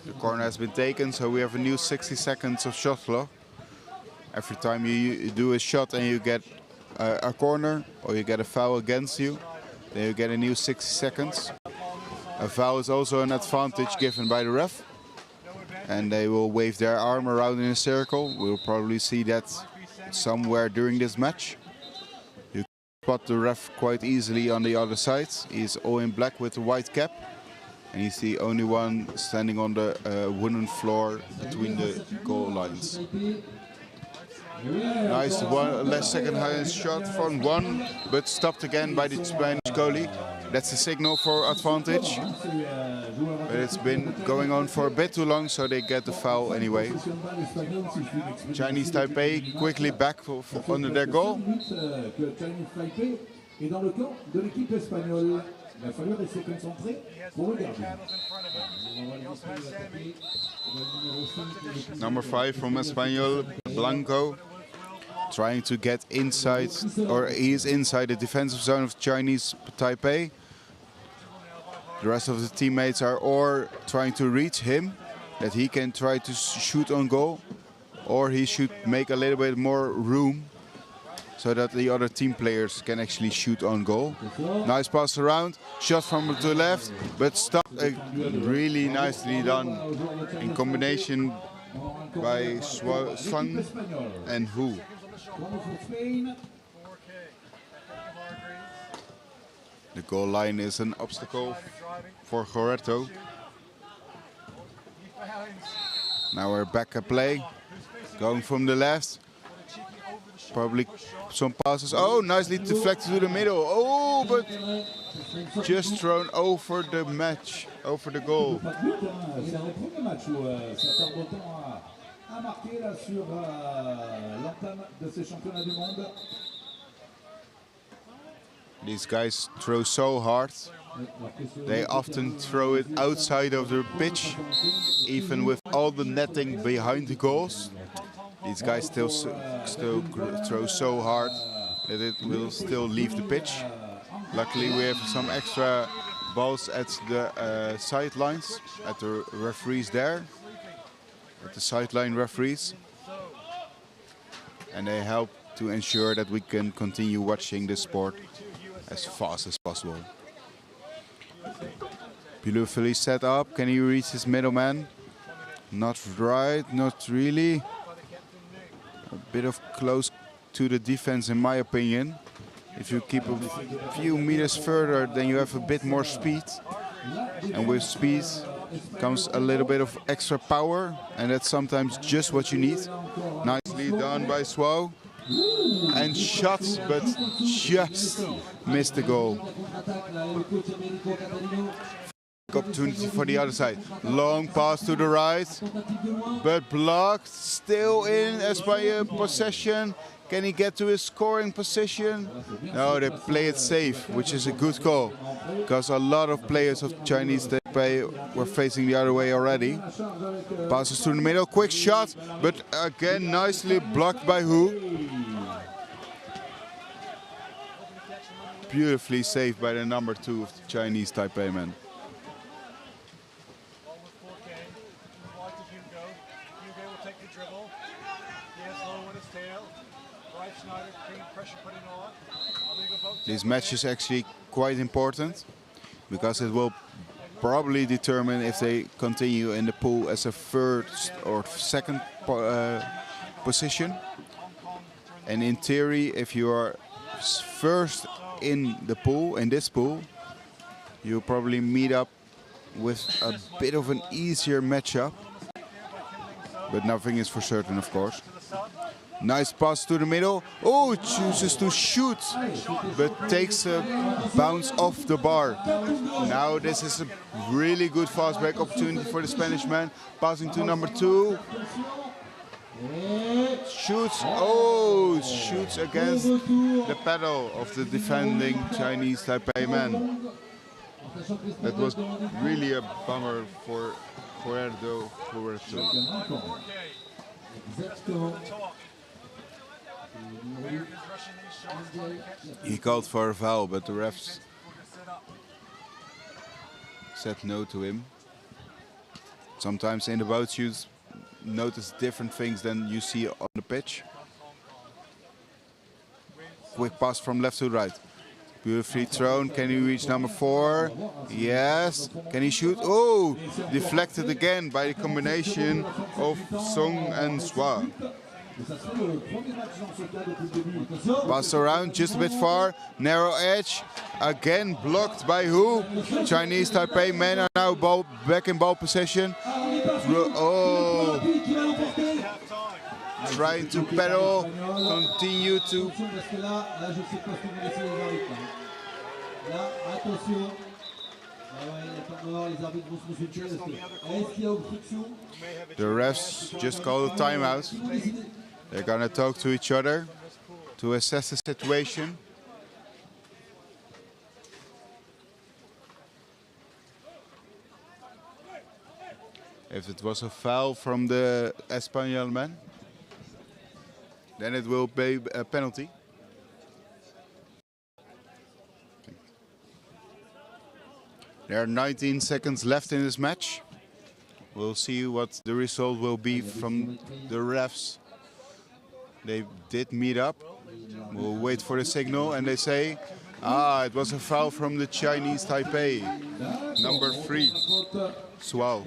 The corner has been taken, so we have a new 60 seconds of shot clock. Every time you do a shot and you get a corner or you get a foul against you, then you get a new 60 seconds. A foul is also an advantage given by the ref. And they will wave their arm around in a circle. We'll probably see that somewhere during this match. You can spot the ref quite easily on the other side. He's all in black with a white cap. And he's the only one standing on the wooden floor between the goal lines. Nice second highest shot from 1, but stopped again by the Spanish goalie. That's a signal for advantage. But it's been going on for a bit too long, so they get the foul anyway. Chinese Taipei quickly back under their goal. Number 5 from Espanyol, Blanco, trying to get inside, or he is inside the defensive zone of Chinese Taipei. The rest of the teammates are or trying to reach him, that he can try to shoot on goal, or he should make a little bit more room so that the other team players can actually shoot on goal. Nice pass around, shot from the left, but stopped really nicely done in combination by Sung and Hu. The goal line is an obstacle for Goretto. Now we're back at play, going from the left. Probably some passes. Oh, nicely deflected to the middle. Oh, but just thrown over the match, over the goal. These guys throw so hard. They often throw it outside of the pitch, even with all the netting behind the goals. These guys still throw so hard that it will still leave the pitch. Luckily, we have some extra balls at the sidelines, at the referees there, at the sideline referees. And they help to ensure that we can continue watching this sport as fast as possible. Beautifully set up. Can he reach his middleman? Not right, not really. A bit of close to the defense in my opinion. If you keep a few meters further, then you have a bit more speed. And with speed comes a little bit of extra power, and that's sometimes just what you need. Nicely done by Swao. And shots, but just missed the goal. Opportunity for the other side. Long pass to the right, but blocked. Still in Espanya possession. Can he get to his scoring position? No, they play it safe, which is a good call, because a lot of players of Chinese Taipei were facing the other way already. Passes through the middle, quick shot, but again nicely blocked by Hu. Beautifully saved by the number 2 of the Chinese Taipei man. This match is actually quite important because it will probably determine if they continue in the pool as a first or second position. And in theory, if you are first in the pool, in this pool, you'll probably meet up with a bit of an easier matchup. But nothing is for certain, of course. Nice pass to the middle. Oh, chooses to shoot, but takes a bounce off the bar. Now this is a really good fast break opportunity for the Spanish man. Passing to number 2. Shoots. Oh, shoots against the pedal of the defending Chinese Taipei man. That was really a bummer for Puerto. He called for a foul, but the refs said no to him. Sometimes in the boats you notice different things than you see on the pitch. Quick pass from left to right. Beautifully thrown. Can he reach number 4? Yes. Can he shoot? Oh, deflected again by the combination of Song and Swa. Pass around just a bit far. Narrow edge. Again blocked by Hu. Chinese Taipei men are now back in ball possession. Oh. Trying to pedal. Continue to. The refs just called a timeout. They're gonna talk to each other to assess the situation. If it was a foul from the Espanyol man, then it will be a penalty. There are 19 seconds left in this match. We'll see what the result will be from the refs. They did meet up. We'll wait for the signal and they say, it was a foul from the Chinese Taipei. Number 3, Sual.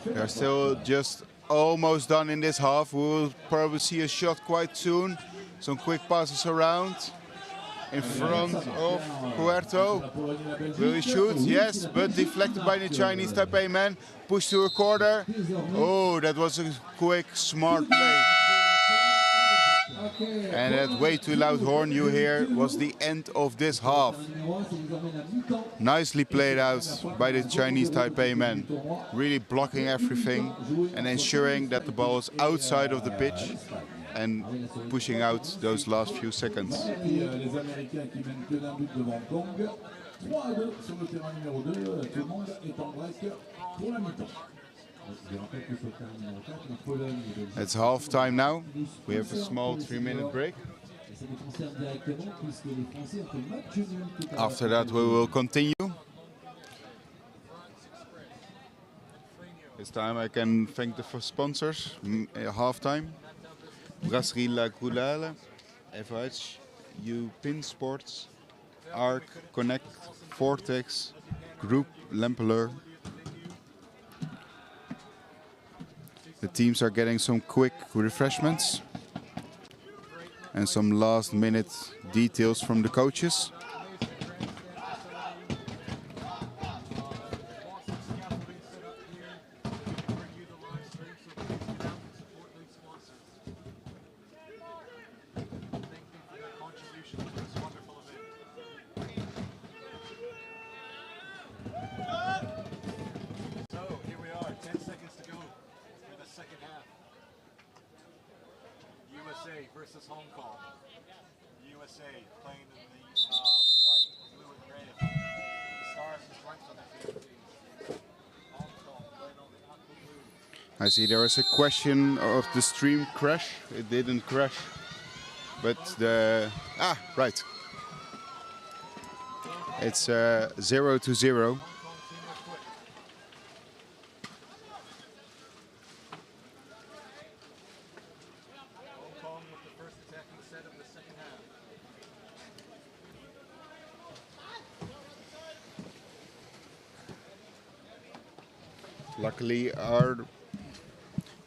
They're still just almost done in this half. We'll probably see a shot quite soon. Some quick passes around. In front of Puerto. Will he shoot? Yes, but deflected by the Chinese Taipei man. Pushed to a corner. Oh, that was a quick, smart play. And that way too loud horn you hear was the end of this half. Nicely played out by the Chinese Taipei man. Really blocking everything and ensuring that the ball is outside of the pitch and pushing out those last few seconds. It's half time now. We have a small 3-minute break. After that we will continue. This time I can thank the sponsors. Half time. Brasserie La Goulale, FH, Pin Sports, Arc, Connect, Vortex, Group Lempeler. The teams are getting some quick refreshments and some last minute details from the coaches. USA playing in the white, blue, and red. The stars and stripes on their jerseys. Hong Kong playing on the aqua blue. I see there is a question of the stream crash. It didn't crash, but right. It's 0-0. Luckily, our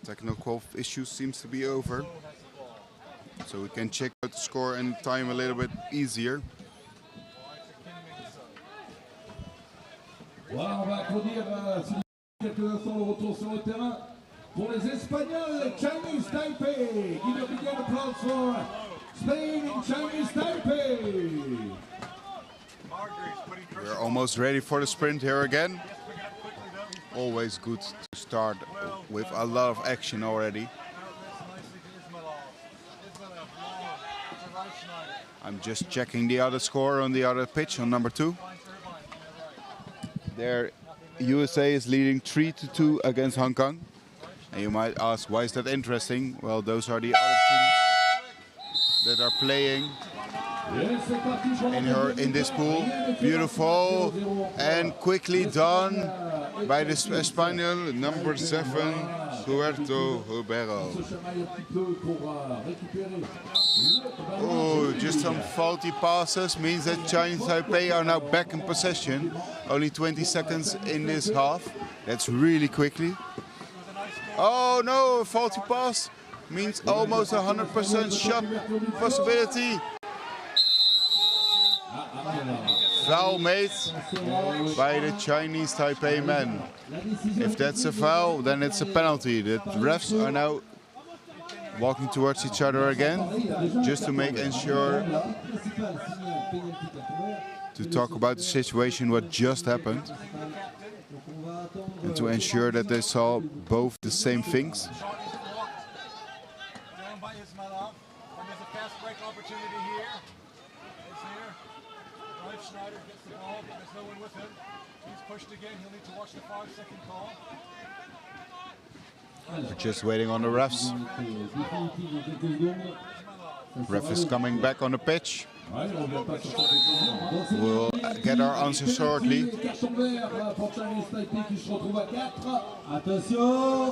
technical issues seems to be over, so we can check out the score and time a little bit easier. Voilà, on va applaudir quelques instants le retour sur le terrain pour les Espagnols, Chinese Taipei. Give a big applause for Spain and Chinese Taipei. We're almost ready for the sprint here again. Always good to start with a lot of action already. I'm just checking the other score on the other pitch on number 2. There, USA is leading 3-2 against Hong Kong. And you might ask, why is that interesting? Well, those are the other teams that are playing in this pool. Beautiful and quickly done by the Spaniel, number 7, Huerto Ribeiro. Oh, just some faulty passes means that Chinese Taipei are now back in possession. Only 20 seconds in this half. That's really quickly. Oh no, faulty pass means almost 100% shot possibility. Foul made by the Chinese Taipei men. If that's a foul, then it's a penalty. The refs are now walking towards each other again, just to make ensure to talk about the situation, what just happened, and to ensure that they saw both the same things. We're just waiting on the refs. Ref is coming back on the pitch. We'll get our answer shortly.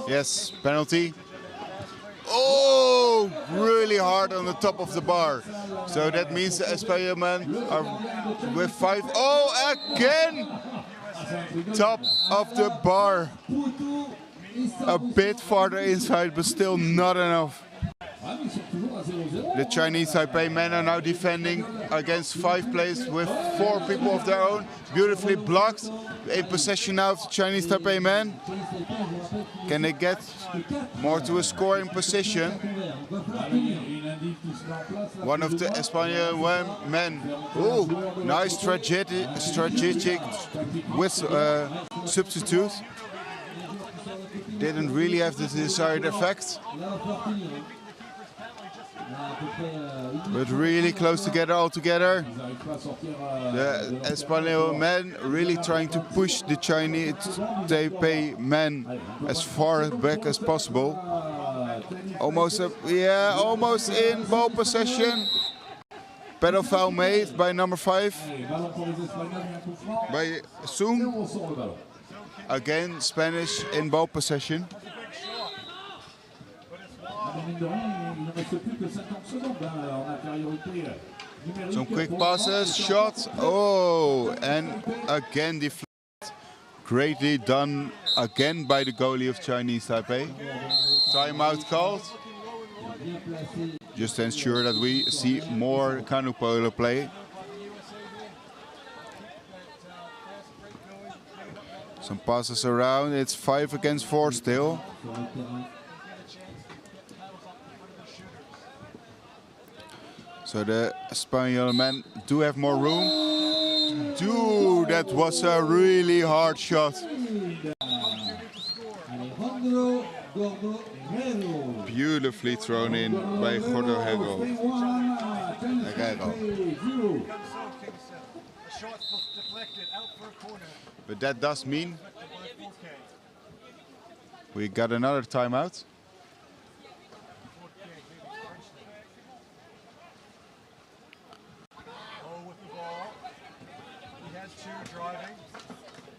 Yes, penalty. Oh, really hard on the top of the bar. So that means the Espanyol men are with 5. Oh, again! Top of the bar. A bit farther inside, but still not enough. The Chinese Taipei men are now defending against 5 players with 4 people of their own. Beautifully blocked. In possession now of the Chinese Taipei men. Can they get more to a scoring position? One of the Espanyol men. Oh, nice strategic substitute. Didn't really have the desired effect. But really close together all together. The Espanyol men really trying to push the Chinese Taipei men as far back as possible. Almost in ball possession. Pedal foul made by number 5. By Sung. Again, Spanish in ball possession. Some quick passes, shots. Oh, and again deflected. Greatly done again by the goalie of Chinese Taipei. Timeout called. Just to ensure that we see more canoe polo play. Some passes around. It's 5 against 4 still. So the Espanyol men do have more room. Dude, that was a really hard shot. Beautifully thrown in by Gordo Hego. Guerrero. But that does mean we got another timeout.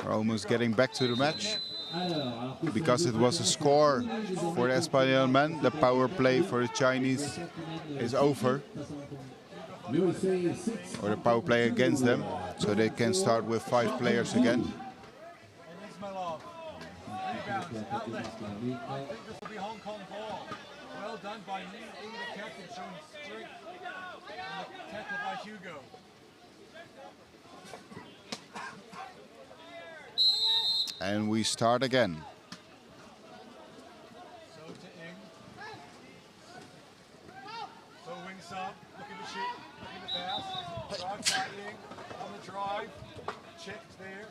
We're almost getting back to the match. Because it was a score for the Espanyol men, the power play for the Chinese is over. Or the power play against them, so they can start with 5 players again. Well done by the captain, showing strength. Tackle by Hugo. And we start again. So to Ing. So wings up, looking to shoot, looking to pass. Drive by Ing, on the drive. Checked there.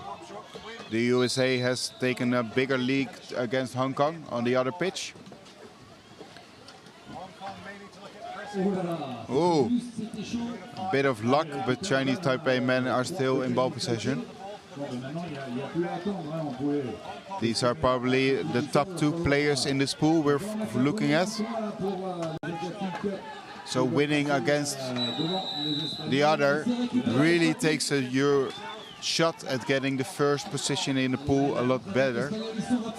Swap short to win. The USA has taken a bigger lead against Hong Kong on the other pitch. Hong Kong may need to look at pressing. Oh, bit of luck, but Chinese Taipei men are still in ball possession. These are probably the top 2 players in this pool we're looking at. So winning against the other really takes your shot at getting the first position in the pool a lot better.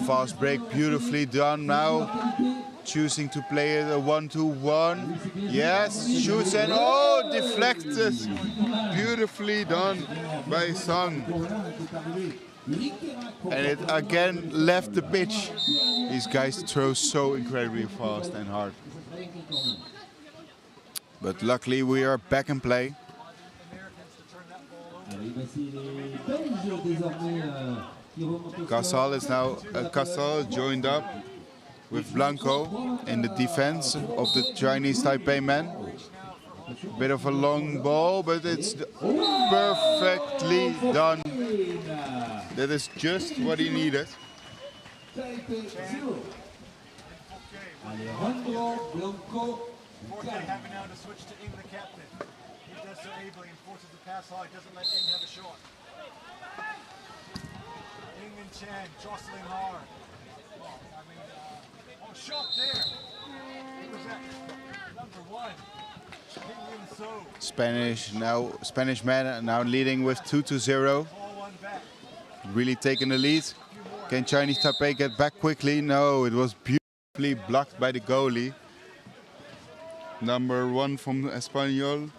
Fast break, beautifully done now. Choosing to play it a 1-2-1. Yes, shoots and oh, deflected. Beautifully done by Sung. And it again left the pitch. These guys throw so incredibly fast and hard. But luckily we are back in play. Casal is now Casal joined up with Blanco in the defense of the Chinese Taipei men. Bit of a long ball, but it's perfectly done. That is just what he needed. Forte having now to switch to Ing, the captain. He does so ably and forces the pass high, doesn't let Ing have a shot. Ing and Chan jostling hard. Oh, shot there. Who was that? Number 1. Spanish men now leading with 2-0. Really taking the lead. Can Chinese Taipei get back quickly? No, it was beautifully blocked by the goalie. Number 1 from Espanyol,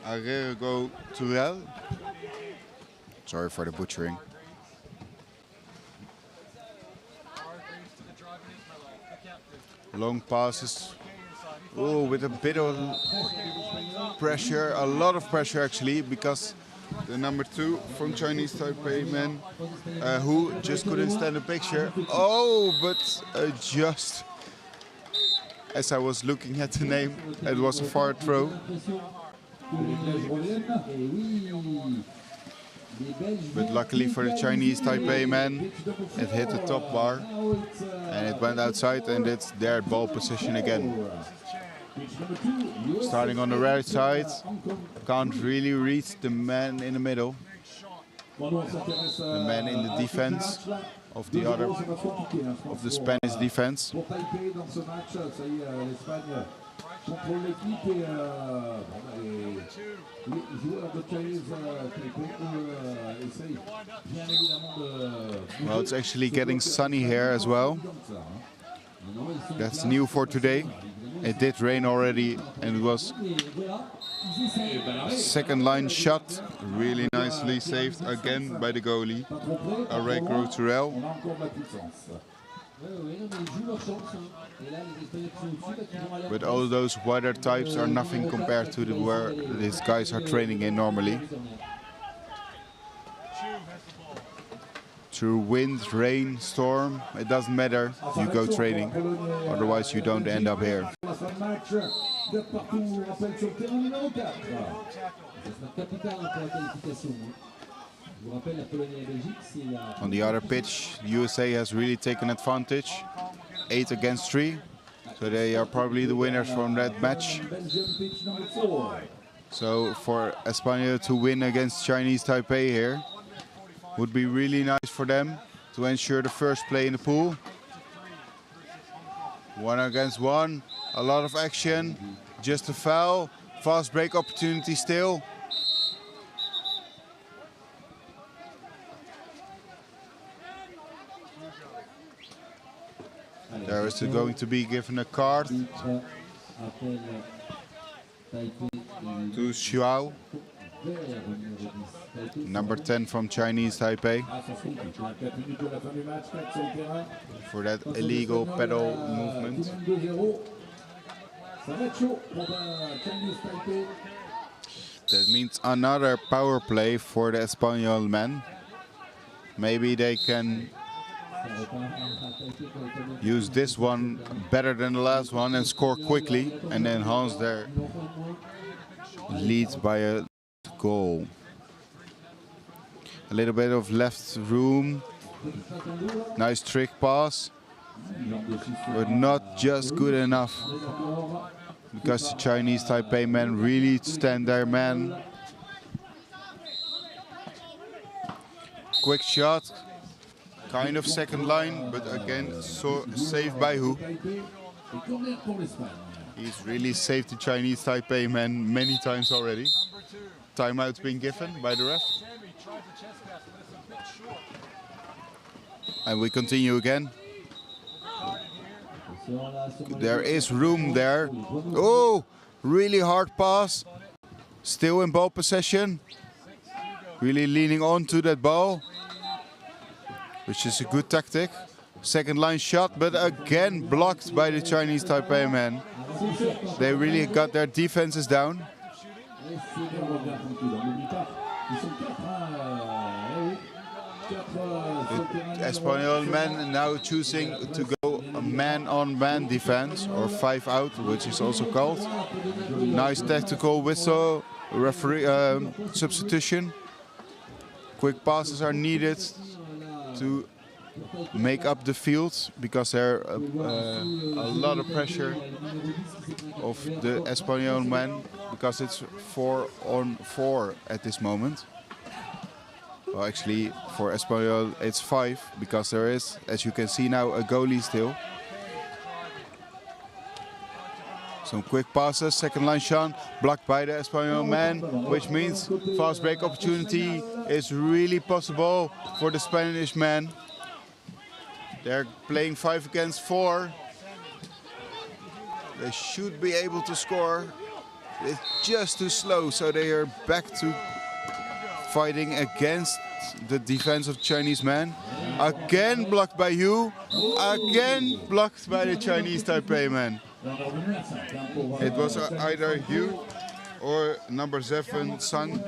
Arrego Turel. Sorry for the butchering. Long passes. Oh, with a bit of pressure, a lot of pressure actually, because the number 2 from Chinese Taipei men, who just couldn't stand the picture. Oh, but just as I was looking at the name, it was a far throw. But luckily for the Chinese Taipei men, it hit the top bar and it went outside, and it's their ball position again. Starting on the right side, can't really reach the man in the middle. The man in the defense of the other, of the Spanish defense. Well, it's actually getting sunny here as well. That's new for today. It did rain already, and it was second line shot, really nicely saved again by the goalie, Arrego Turel. But all those weather types are nothing compared to where these guys are training in normally. Through wind, rain, storm, it doesn't matter, you go training, otherwise you don't end up here. On the other pitch, USA has really taken advantage, 8 against 3. So they are probably the winners from that match. So for Espana to win against Chinese Taipei here would be really nice for them to ensure the first play in the pool. 1 against 1, a lot of action, just a foul, fast break opportunity still. There is going to be given a card to Xiao, number 10 from Chinese Taipei, for that illegal pedal movement. That means another power play for the Espanyol men. Maybe they can use this one better than the last one and score quickly and enhance their lead by a goal. A little bit of left room, nice trick pass, but not just good enough because the Chinese Taipei men really stand their man. Quick shot. Kind of second line, but again, saved by Hu. He's really saved the Chinese Taipei man many times already. Timeout being given by the ref. And we continue again. There is room there. Oh, really hard pass. Still in ball possession. Really leaning on to that ball, which is a good tactic. Second line shot, but again blocked by the Chinese Taipei men. They really got their defenses down. The Espanyol men now choosing to go a man-on-man defense, or 5 out, which is also called. Nice tactical whistle, referee substitution. Quick passes are needed to make up the field because there are a lot of pressure of the Espanyol men, because it's 4-on-4 at this moment. Well, actually for Espanyol it's 5, because there is, as you can see now, a goalie still. Some quick passes, second line shot, blocked by the Espanyol man, which means fast break opportunity is really possible for the Spanish men. They're playing 5 against 4. They should be able to score. It's just too slow, so they are back to fighting against the defense of Chinese men. Again blocked by Yu. Again blocked by the Chinese Taipei man. It was either Yu or number 7, Sang.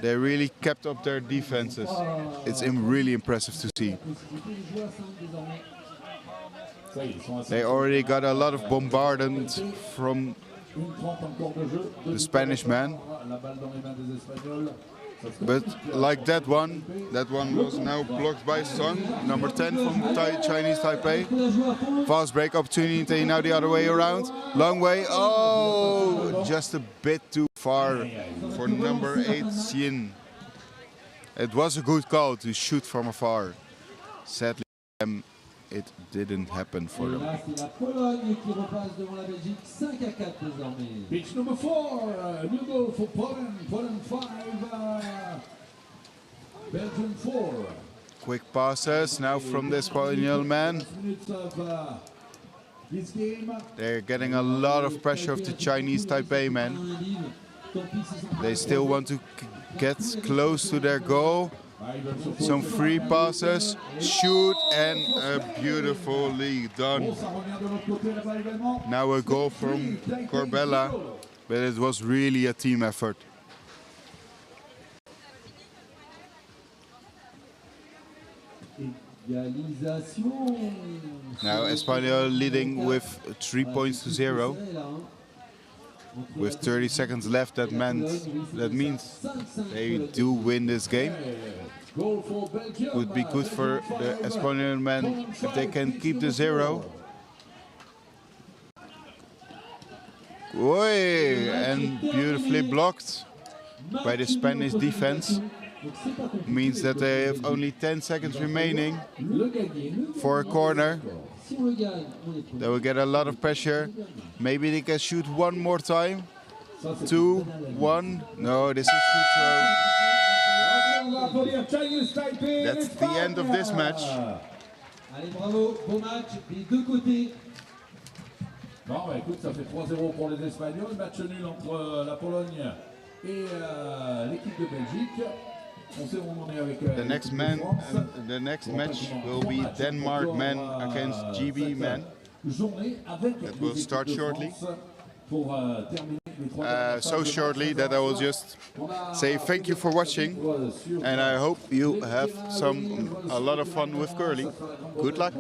They really kept up their defenses. It's really impressive to see. They already got a lot of bombardment from the Spanish man. But like that one was now blocked by Song, number 10 from Chinese Taipei. Fast break opportunity now the other way around. Long way, oh, just a bit too far for number 8, Xin. It was a good call to shoot from afar. Sadly, it didn't happen for them. Pitch number 4, new goal for Poland. Poland 5, Belgium 4. Quick passes now from the Espanyol man. They're getting a lot of pressure of the Chinese Taipei men. They still want to get close to their goal. Some free passes, shoot, and a beautifully done. Now a goal from Corbella, but it was really a team effort. Now Espanyol leading with 3 points to 0. with 30 seconds left, that means they do win this game. Would be good for the Espanyol men if they can keep the 0. Oy, and beautifully blocked by the Spanish defense. Means that they have only 10 seconds remaining for a corner. They will get a lot of pressure. Maybe they can shoot one more time. 2, 1. No, this is too slow. That's the end of this match. Allez, bravo, beau match des deux côtés. Bon, bah, écoute, ça fait 3-0 pour les Espagnols. Match nul entre la Pologne et l'équipe de Belgique. On sait où on en est avec the next match will be Denmark men against GB men. That will start shortly. So shortly that I will just say thank you for watching, and I hope you have a lot of fun with curling. Good luck.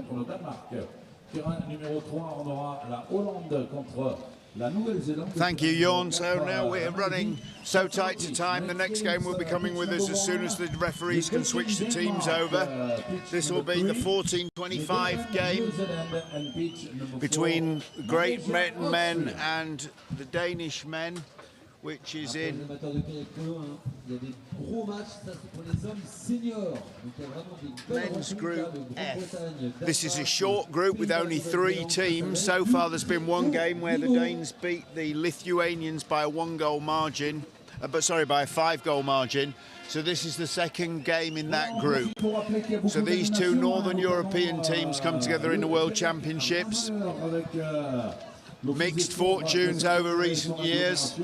Thank you, Jorn. So now we're running so tight to time. The next game will be coming with us as soon as the referees can switch the teams over. This will be the 14-25 game between Great Britain men and the Danish men, which is in men's group F. This is a short group with only 3 teams. So far there's been one game where the Danes beat the Lithuanians by a 1-goal margin, by a 5-goal margin. So this is the second game in that group. So these 2 Northern European teams come together in the World Championships. Mixed fortunes over recent years.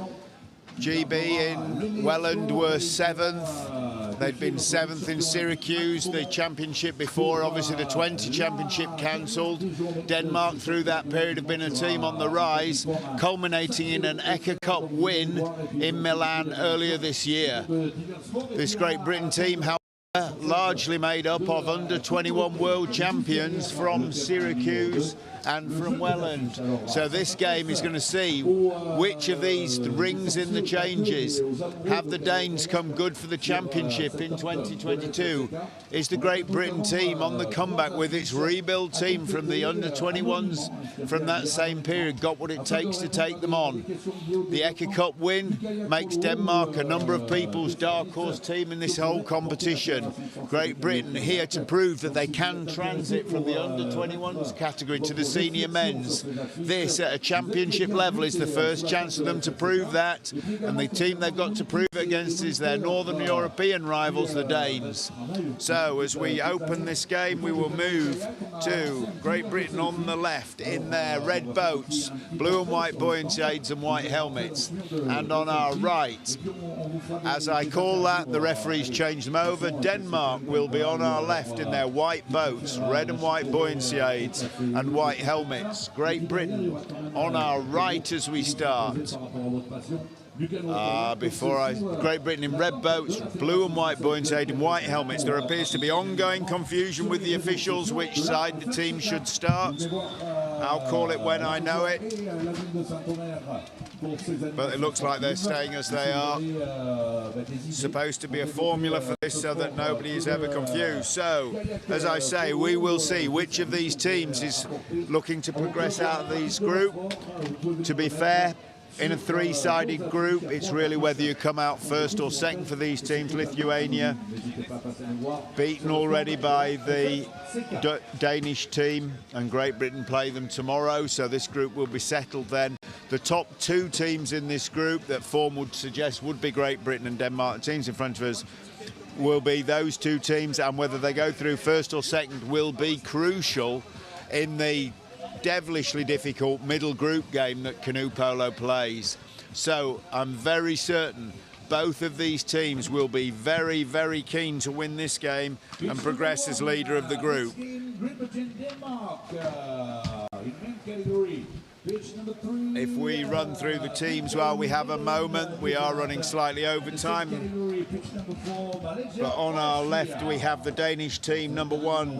GB in Welland were 7th. They'd been 7th in Syracuse, the championship before. Obviously the 20 championship cancelled. Denmark through that period have been a team on the rise, culminating in an ECA Cup win in Milan earlier this year. This Great Britain team, however, largely made up of under-21 world champions from Syracuse and from Welland. So this game is going to see which of these rings in the changes. Have the Danes come good for the championship in 2022? Is the Great Britain team on the comeback with its rebuild team from the under-21s from that same period got what it takes to take them on? The ECA Cup win makes Denmark a number of people's dark horse team in this whole competition. Great Britain here to prove that they can transit from the under-21s category to the senior men's. This at a championship level is the first chance for them to prove that, and the team they've got to prove it against is their Northern European rivals, the Danes. So as we open this game, we will move to Great Britain on the left in their red boats, blue and white buoyancy aids and white helmets, and on our right, as I call that, the referees change them over. Denmark will be on our left in their white boats, red and white buoyancy aids and white helmets. Great Britain on our right as we start. Great Britain in red boats, blue and white buoyancy aid and white helmets. There appears to be ongoing confusion with the officials which side the team should start. I'll call it when I know it. But it looks like they're staying as they are. Supposed to be a formula for this so that nobody is ever confused. So, as I say, we will see which of these teams is looking to progress out of these group. To be fair, in a 3-sided group, it's really whether you come out first or second for these teams. Lithuania beaten already by the Danish team, and Great Britain play them tomorrow, so this group will be settled then. The top 2 teams in this group that form would suggest would be Great Britain and Denmark. The teams in front of us will be those 2 teams, and whether they go through first or second will be crucial in the devilishly difficult middle group game that Canoe Polo plays. So I'm very certain both of these teams will be very, very keen to win this game and progress as leader of the group. If we run through the teams while we have a moment, we are running slightly over time. But on our left, we have the Danish team, number 1,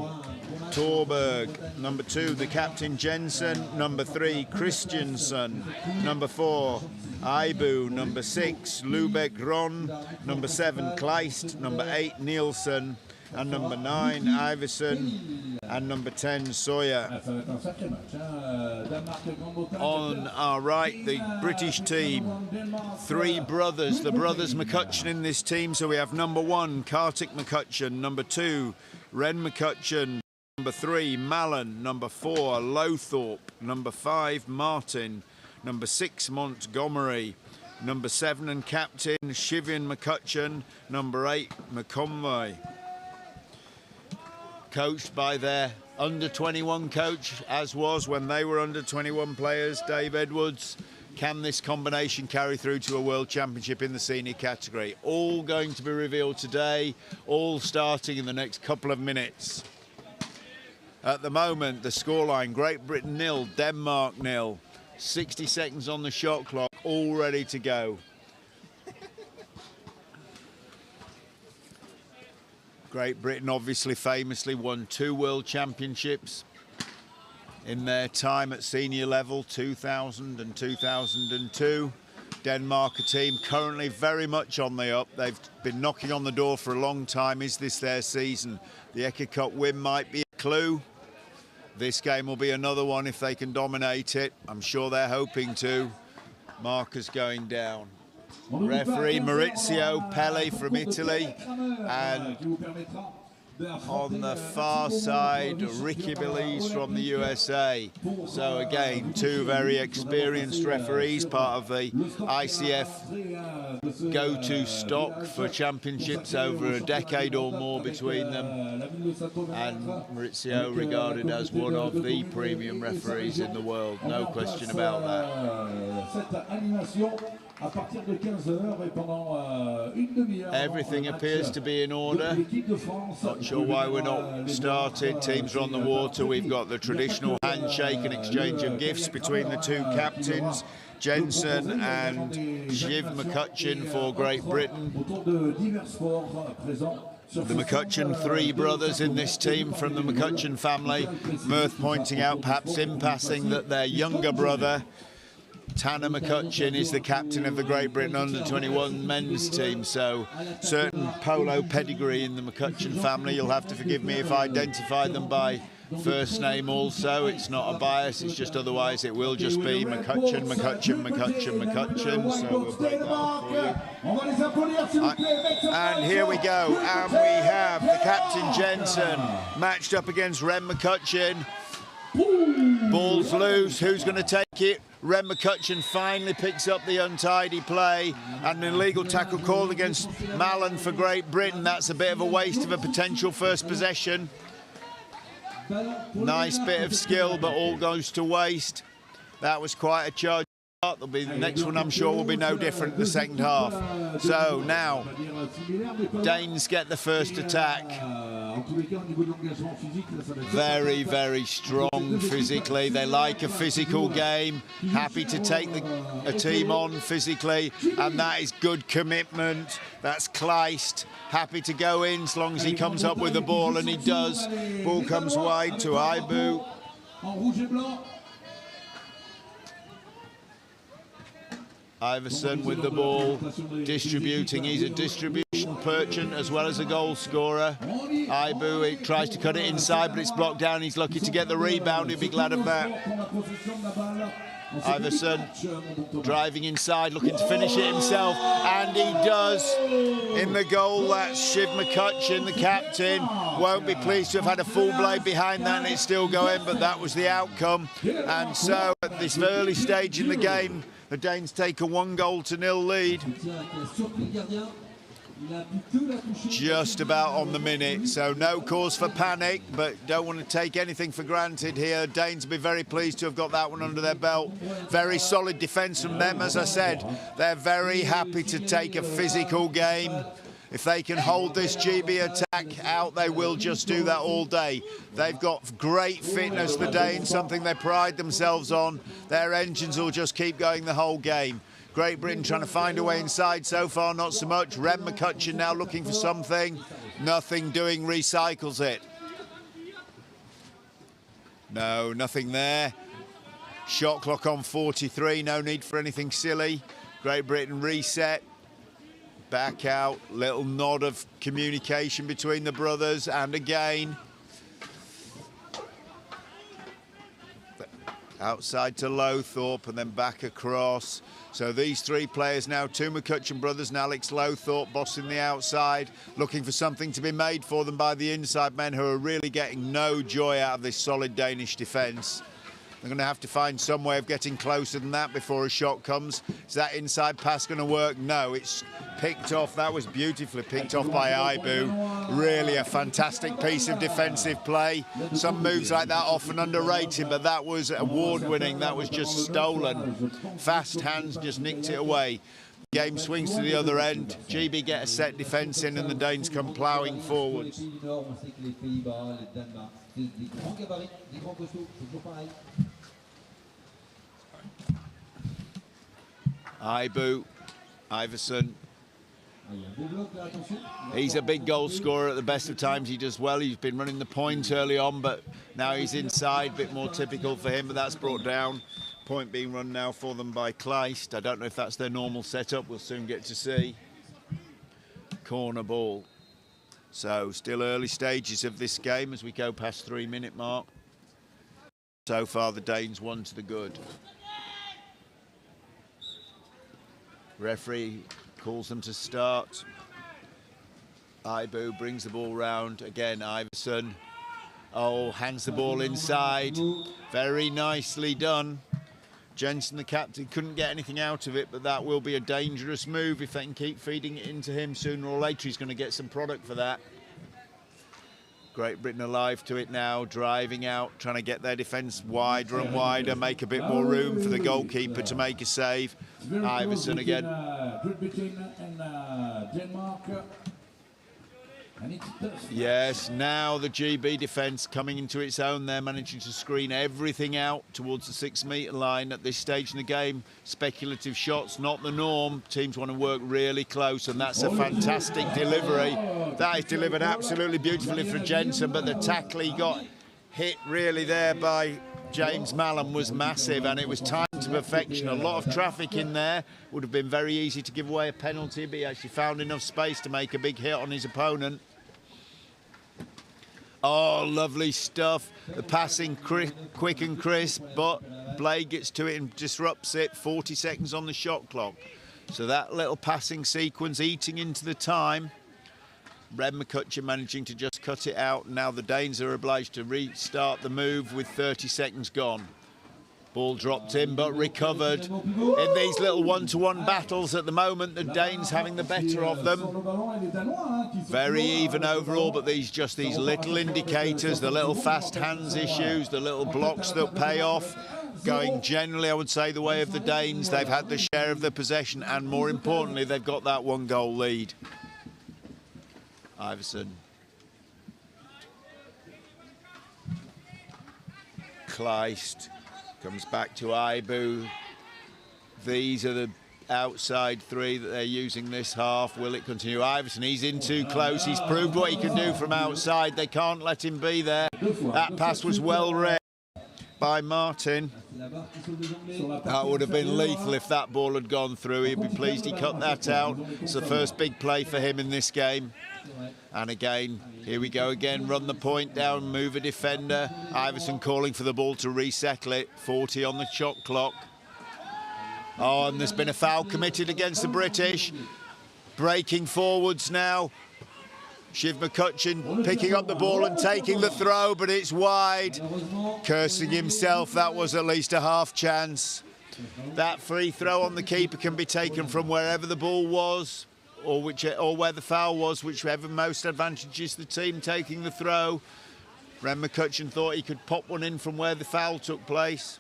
Torberg, number 2, the captain Jensen, number 3, Christiansen, number 4, Ibu, number 6, Lubeck Ron, number 7, Kleist, number 8, Nielsen, and number 9, Iverson, and number 10, Sawyer. On our right, the British team, 3 brothers, the brothers McCutcheon in this team. So we have number 1, Kartik McCutcheon, number 2, Ren McCutcheon, number 3, Mallon, number 4, Lowthorpe, number 5, Martin, number 6, Montgomery, number 7 and captain, Shivian McCutcheon, number 8, McConvey. Coached by their under-21 coach, as was when they were under-21 players, Dave Edwards. Can this combination carry through to a World Championship in the senior category? All going to be revealed today, all starting in the next couple of minutes. At the moment, the scoreline, Great Britain 0, Denmark 0. 60 seconds on the shot clock, all ready to go. Great Britain obviously famously won 2 World Championships in their time at senior level, 2000 and 2002. Denmark, a team currently very much on the up. They've been knocking on the door for a long time. Is this their season? The Eka Cup win might be a clue. This game will be another one if they can dominate it. I'm sure they're hoping to. Markers going down. Referee Maurizio Pelli from Italy, and on the far side, Ricky Belize from the USA. So again, 2 very experienced referees, part of the ICF go-to stock for championships over a decade or more between them. And Maurizio regarded as one of the premium referees in the world, no question about that. Everything appears to be in order. Not sure why we're not started. Teams are on the water. We've got the traditional handshake and exchange of gifts between the 2 captains, Jensen and Shiv McCutcheon for Great Britain. The McCutcheon 3 brothers in this team from the McCutcheon family. Mirth pointing out, perhaps in passing, that their younger brother, Tanner McCutcheon, is the captain of the Great Britain under-21 men's team, so certain polo pedigree in the McCutcheon family. You'll have to forgive me if I identify them by first name also. It's not a bias, it's just otherwise it will just be McCutcheon, McCutcheon, McCutcheon, McCutcheon. So we'll break that up for you. And here we go, and we have the captain Jensen matched up against Ren McCutcheon. Ball's loose, who's going to take it? Ren McCutcheon finally picks up the untidy play, and an illegal tackle called against Mallon for Great Britain. That's a bit of a waste of a potential first possession. Nice bit of skill, but all goes to waste. That was quite a charge. There'll be the next one, I'm sure, will be no different in the second half. So now, Danes get the first attack. Very, very strong physically. They like a physical game. Happy to take a team on physically, and that is good commitment. That's Kleist. Happy to go in as long as he comes up with the ball, and he does. Ball comes wide to Ibu. Iverson with the ball, distributing. He's a distribution merchant as well as a goal scorer. Ibu, he tries to cut it inside, but it's blocked down. He's lucky to get the rebound. He'll be glad of that. Iverson driving inside, looking to finish it himself, and he does. In the goal, that's Shiv McCutcheon, the captain. Won't be pleased to have had a full blade behind that, and it's still going, but that was the outcome. And so at this early stage in the game, the Danes take a 1-0 lead. Just about on the minute, so no cause for panic, but don't want to take anything for granted here. Danes will be very pleased to have got that one under their belt. Very solid defence from them, as I said. They're very happy to take a physical game. If they can hold this GB attack out, they will just do that all day. They've got great fitness, the Danes, something they pride themselves on. Their engines will just keep going the whole game. Great Britain trying to find a way inside. So far, not so much. Rem McCutcheon now looking for something. Nothing doing, recycles it. No, nothing there. Shot clock on 43, no need for anything silly. Great Britain reset. Back out, little nod of communication between the brothers, and again. Outside to Lowthorpe and then back across. So these three players now, two McCutcheon brothers and Alex Lowthorpe bossing the outside, looking for something to be made for them by the inside men, who are really getting no joy out of this solid Danish defence. They're going to have to find some way of getting closer than that before a shot comes. Is that inside pass going to work? No, it's picked off. That was beautifully picked off by Ibu. Really a fantastic piece of defensive play. Some moves like that often underrated, but that was award-winning. That was just stolen. Fast hands just nicked it away. Game swings to the other end. GB get a set defence in, and the Danes come ploughing forwards. Ibu, Iverson. He's a big goal scorer at the best of times. He does well. He's been running the point early on, but now he's inside. A bit more typical for him, but that's brought down. Point being run now for them by Kleist. I don't know if that's their normal setup. We'll soon get to see. Corner ball. So still early stages of this game as we go past 3-minute mark. So far the Danes 1 to the good. Referee calls them to start. Ibu brings the ball round. Again, Iverson. Oh, hands the ball inside. Very nicely done. Jensen, the captain, couldn't get anything out of it, but that will be a dangerous move if they can keep feeding it into him. Sooner or later, he's going to get some product for that. Great Britain alive to it now, driving out, trying to get their defence wider and wider, make a bit more room for the goalkeeper to make a save. Iverson again. Great Britain and Denmark. Yes, now the GB defence coming into its own. They're managing to screen everything out towards the 6-metre line at this stage in the game. Speculative shots, not the norm. Teams want to work really close, and that's a fantastic delivery. That is delivered absolutely beautifully for Jensen, but the tackle he got hit really there by James Mallon was massive, and it was timed to perfection. A lot of traffic in there. Would have been very easy to give away a penalty, but he actually found enough space to make a big hit on his opponent. Oh, lovely stuff. The passing quick and crisp, but Blade gets to it and disrupts it. 40 seconds on the shot clock. So that little passing sequence eating into the time. Rem McCutcheon managing to just cut it out. Now the Danes are obliged to restart the move with 30 seconds gone. Ball dropped in, but recovered. In these little one-to-one battles at the moment, the Danes having the better of them. Very even overall, but these little indicators, the little fast hands issues, the little blocks that pay off, going generally, I would say, the way of the Danes. They've had the share of the possession, and more importantly, they've got that 1-goal lead. Iverson. Kleist. Comes back to Ibu. These are the outside three that they're using this half. Will it continue? Iverson, he's in too close. He's proved what he can do from outside. They can't let him be there. That pass was well read by Martin. That would have been lethal if that ball had gone through. He'd be pleased he cut that out. It's the first big play for him in this game. And again, here we go again, run the point down, move a defender. Iverson calling for the ball to resettle it. 40 on the shot clock. Oh, and there's been a foul committed against the British. Breaking forwards now. Shiv McCutcheon picking up the ball and taking the throw, but it's wide. Cursing himself, that was at least a half chance. That free throw on the keeper can be taken from wherever the ball was, or where the foul was, whichever most advantages the team taking the throw. Rem McCutcheon thought he could pop one in from where the foul took place.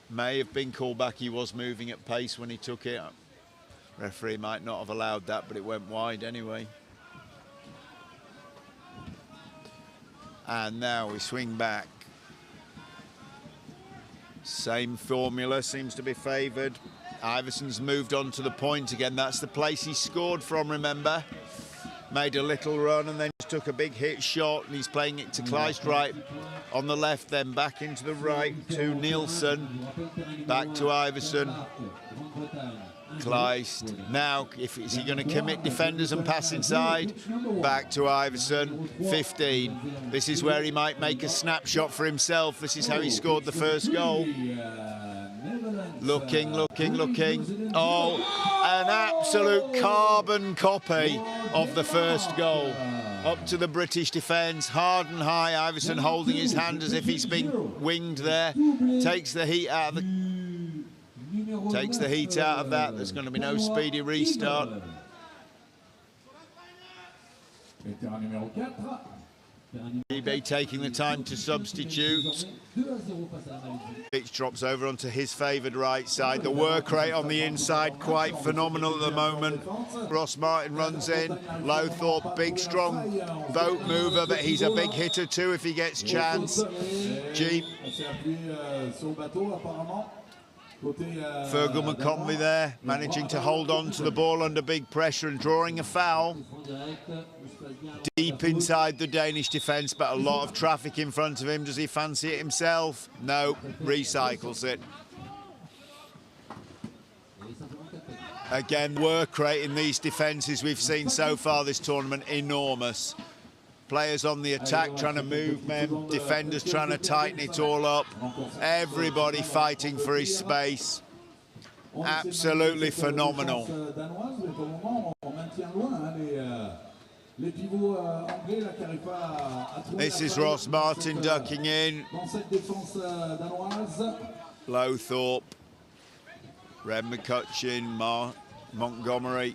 May have been called back. He was moving at pace when he took it. Referee might not have allowed that, but it went wide anyway. And now we swing back. Same formula seems to be favoured. Iverson's moved on to the point again. That's the place he scored from, remember? Made a little run and then just took a big hit shot, and he's playing it to Kleist right on the left, then back into the right to Nielsen, back to Iverson. Kleist. Now, is he going to commit defenders and pass inside? Back to Iverson. 15. This is where he might make a snapshot for himself. This is how he scored the first goal. Looking. Oh, an absolute carbon copy of the first goal. Up to the British defence, hard and high. Iverson holding his hand as if he's been winged there. Takes the heat out of that. There's going to be no speedy restart. eBay taking the time to substitute. Pitch drops over onto his favoured right side. The work rate on the inside quite phenomenal at the moment. Ross Martin runs in. Lowthorpe, big strong boat mover, but he's a big hitter too if he gets chance. Jeep. Fergal McConvey there, managing to hold on to the ball under big pressure and drawing a foul. Deep inside the Danish defence, but a lot of traffic in front of him. Does he fancy it himself? No, recycles it. Again, work rate in these defences we've seen so far this tournament, enormous. Players on the attack trying to move men, defenders trying to tighten it all up. Everybody fighting for his space. Absolutely phenomenal. This is Ross Martin ducking in. Lowthorpe, Red McCutcheon, Montgomery.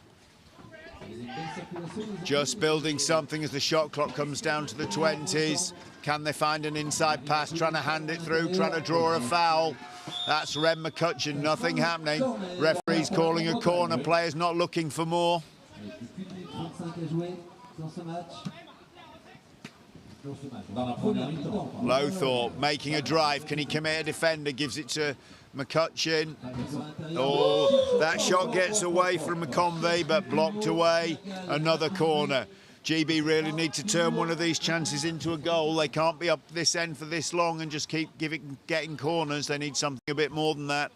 Just building something as the shot clock comes down to the 20s. Can they find an inside pass? Trying to hand it through, trying to draw a foul. That's Red McCutcheon, nothing happening. Referee's calling a corner, players not looking for more. Lowthorpe making a drive. Can he commit a defender? Gives it to McCutcheon. Oh, that shot gets away from McConvey, but blocked away. Another corner. GB really need to turn one of these chances into a goal. They can't be up this end for this long and just keep getting corners. They need something a bit more than that.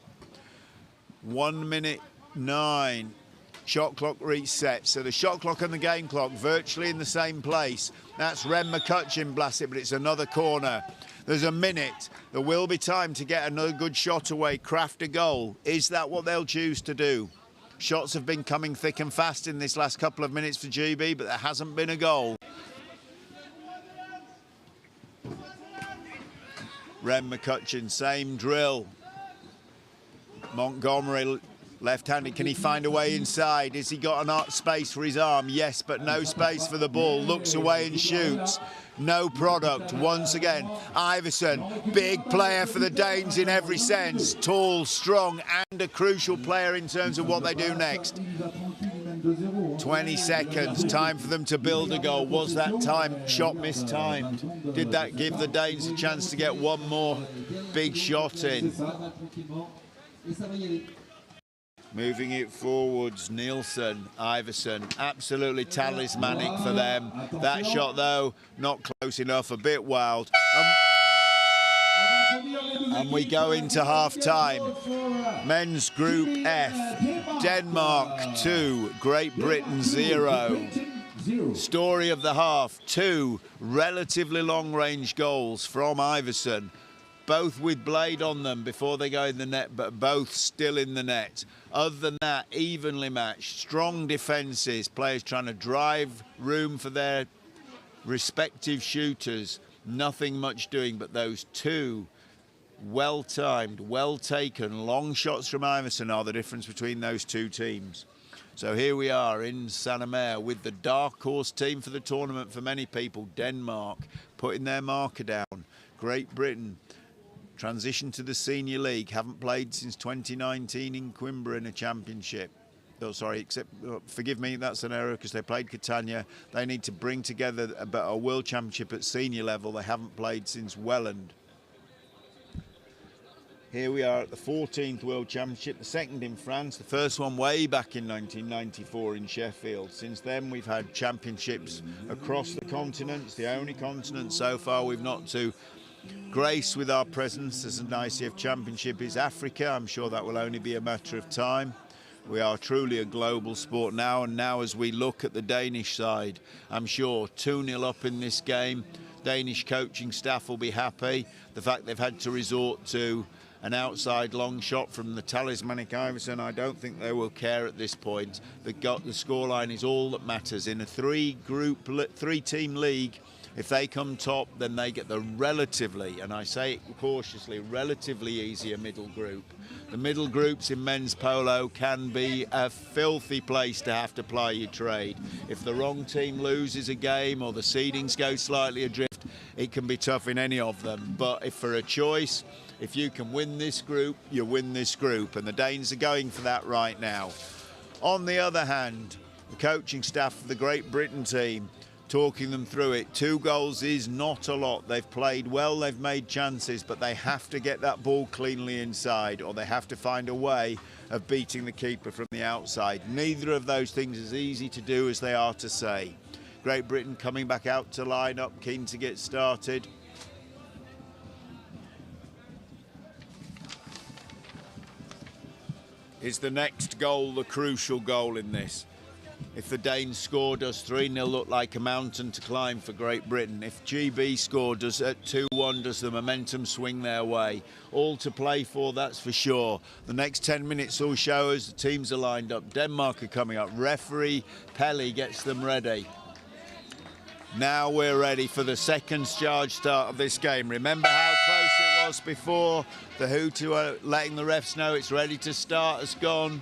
1 minute 9. Shot clock reset. So the shot clock and the game clock virtually in the same place. That's Ren McCutcheon, blast it, but it's another corner. There's a minute. There will be time to get another good shot away, craft a goal. Is that what they'll choose to do? Shots have been coming thick and fast in this last couple of minutes for GB, but there hasn't been a goal. Ren McCutcheon, same drill. Montgomery, left-handed, can he find a way inside? Has he got an space for his arm? Yes, but no space for the ball. Looks away and shoots. No product once again. Iverson, big player for the Danes in every sense. Tall, strong, and a crucial player in terms of what they do next. 20 seconds, time for them to build a goal. Was that time shot mistimed? Did that give the Danes a chance to get one more big shot in? Moving it forwards, Nielsen, Iverson, absolutely talismanic for them. That shot, though, not close enough, a bit wild. And we go into half-time. Men's Group F, Denmark 2, Great Britain 0. Story of the half, 2 relatively long-range goals from Iverson. Both with blade on them before they go in the net, but both still in the net. Other than that, evenly matched, strong defences, players trying to drive room for their respective shooters. Nothing much doing, but those 2 well-timed, well-taken, long shots from Iverson are the difference between those 2 teams. So here we are in Saint-Omer with the dark horse team for the tournament for many people, Denmark, putting their marker down. Great Britain transition to the Senior League, haven't played since 2019 in Coimbra in a championship. Oh, sorry, forgive me, that's an error because they played Catania. They need to bring together a World Championship at senior level. They haven't played since Welland. Here we are at the 14th World Championship, the second in France, the first one way back in 1994 in Sheffield. Since then, we've had championships across the continents. The only continent so far we've not to grace with our presence as an ICF Championship is Africa. I'm sure that will only be a matter of time. We are truly a global sport now, and now as we look at the Danish side, I'm sure 2-0 up in this game. Danish coaching staff will be happy. The fact they've had to resort to an outside long shot from the talismanic Iverson, I don't think they will care at this point. The scoreline is all that matters. In a three-team league, if they come top, then they get the relatively, and I say it cautiously, relatively easier middle group. The middle groups in men's polo can be a filthy place to have to ply your trade. If the wrong team loses a game or the seedings go slightly adrift, it can be tough in any of them. But if for a choice, if you can win this group, you win this group, and the Danes are going for that right now. On the other hand, the coaching staff of the Great Britain team, talking them through it, 2 goals is not a lot. They've played well, they've made chances, but they have to get that ball cleanly inside, or they have to find a way of beating the keeper from the outside. Neither of those things is easy to do as they are to say. Great Britain coming back out to line up, keen to get started. Is the next goal the crucial goal in this? If the Danes score, does 3-0 look like a mountain to climb for Great Britain? If GB score, does at 2-1, does the momentum swing their way? All to play for, that's for sure. The next 10 minutes will show us the teams are lined up. Denmark are coming up. Referee Pelly gets them ready. Now we're ready for the second charge start of this game. Remember how close it was before? The hoot who are letting the refs know it's ready to start has gone.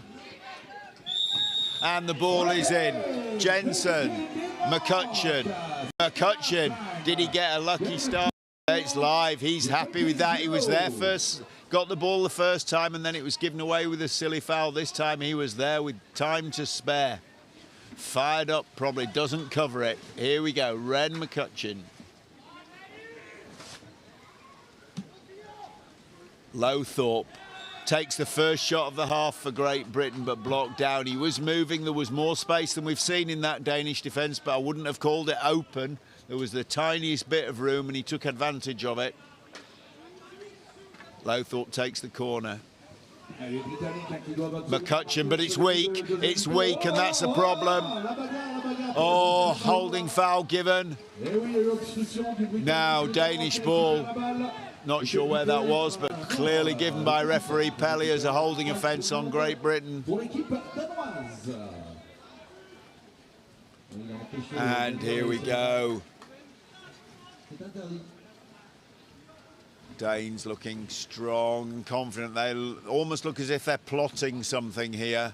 And the ball is in. Jensen, McCutcheon, did he get a lucky start? It's live, he's happy with that. He was there first, got the ball the first time, and then it was given away with a silly foul. This time he was there with time to spare. Fired up, probably doesn't cover it. Here we go, Ren McCutcheon. Lowthorpe takes the first shot of the half for Great Britain, but blocked down. He was moving, there was more space than we've seen in that Danish defence, but I wouldn't have called it open. There was the tiniest bit of room and he took advantage of it. Lowthorpe takes the corner. McCutcheon, but it's weak, and that's a problem. Oh, holding foul given. Now Danish ball, not sure where that was, but clearly given by referee Pelly as a holding offence on Great Britain. And here we go. Danes looking strong and confident. They almost look as if they're plotting something here.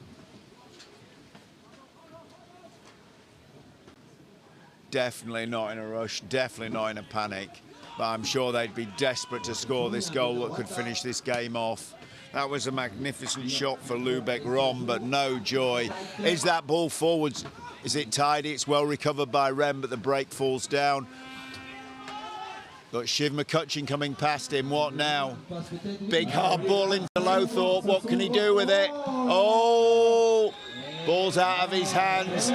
Definitely not in a rush, definitely not in a panic. But I'm sure they'd be desperate to score this goal that could finish this game off. That was a magnificent shot for Lubeck Rom, but no joy. Is that ball forwards? Is it tidy? It's well recovered by Rem, but the break falls down. Got Shiv McCutcheon coming past him. What now? Big hard ball into Lowthorpe. What can he do with it? Oh! Ball's out of his hands.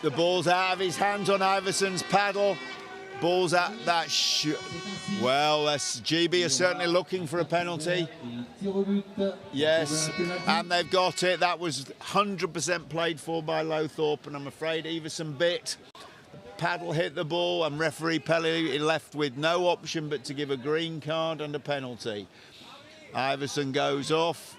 The ball's out of his hands on Iverson's paddle. Ball's at that. Well, GB are certainly looking for a penalty. Yes, and they've got it. That was 100% played for by Lowthorpe, and I'm afraid Iverson bit. Paddle hit the ball, and referee Pelly left with no option but to give a green card and a penalty. Iverson goes off.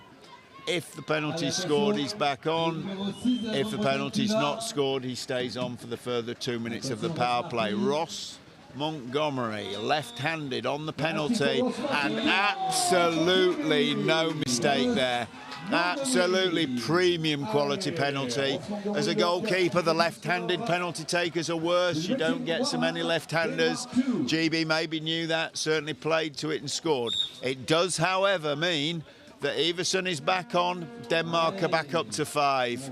If the penalty's scored, he's back on. If the penalty's not scored, he stays on for the further 2 minutes of the power play. Ross Montgomery, left-handed on the penalty, and absolutely no mistake there. Absolutely premium quality penalty. As a goalkeeper, the left-handed penalty takers are worse. You don't get so many left-handers. GB maybe knew that, certainly played to it and scored. It does, however, mean The Iversen is back on. Denmark are back up to 5.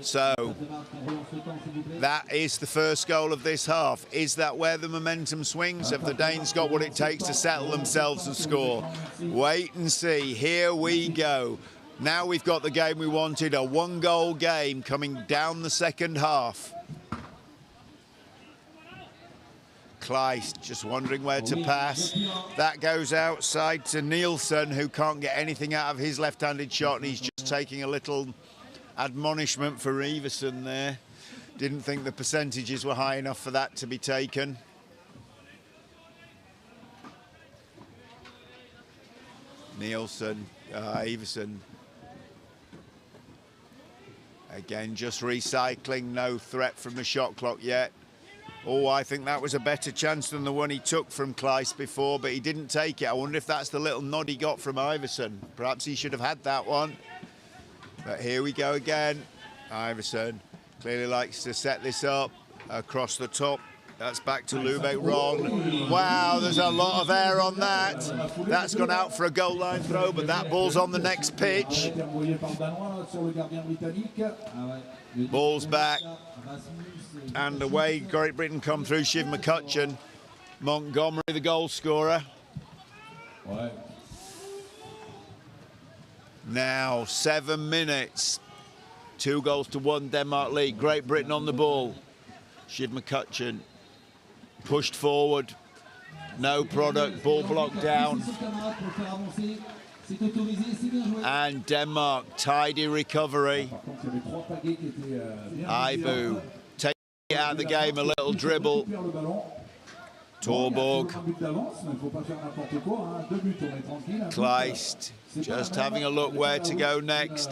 So that is the first goal of this half. Is that where the momentum swings? Have the Danes got what it takes to settle themselves and score? Wait and see. Here we go. Now we've got the game we wanted, a 1-goal game coming down the second half. Kleist just wondering where to pass. That goes outside to Nielsen, who can't get anything out of his left-handed shot, and he's just taking a little admonishment for Iversen there. Didn't think the percentages were high enough for that to be taken. Nielsen, Iversen. Again, just recycling, no threat from the shot clock yet. Oh, I think that was a better chance than the one he took from Kleist before, but he didn't take it. I wonder if that's the little nod he got from Iversen. Perhaps he should have had that one. But here we go again. Iversen clearly likes to set this up across the top. That's back to Lubeck Ron. Wow, there's a lot of air on that. That's gone out for a goal line throw, but that ball's on the next pitch. Ball's back. And away Great Britain come through. Shiv McCutcheon. Montgomery, the goal scorer. Now, 7 minutes. 2 goals to 1, Denmark lead. Great Britain on the ball. Shiv McCutcheon pushed forward. No product. Ball blocked down. And Denmark, tidy recovery. Ibu taking it out of the game, a little dribble. Torborg. Kleist just having a look where to go next.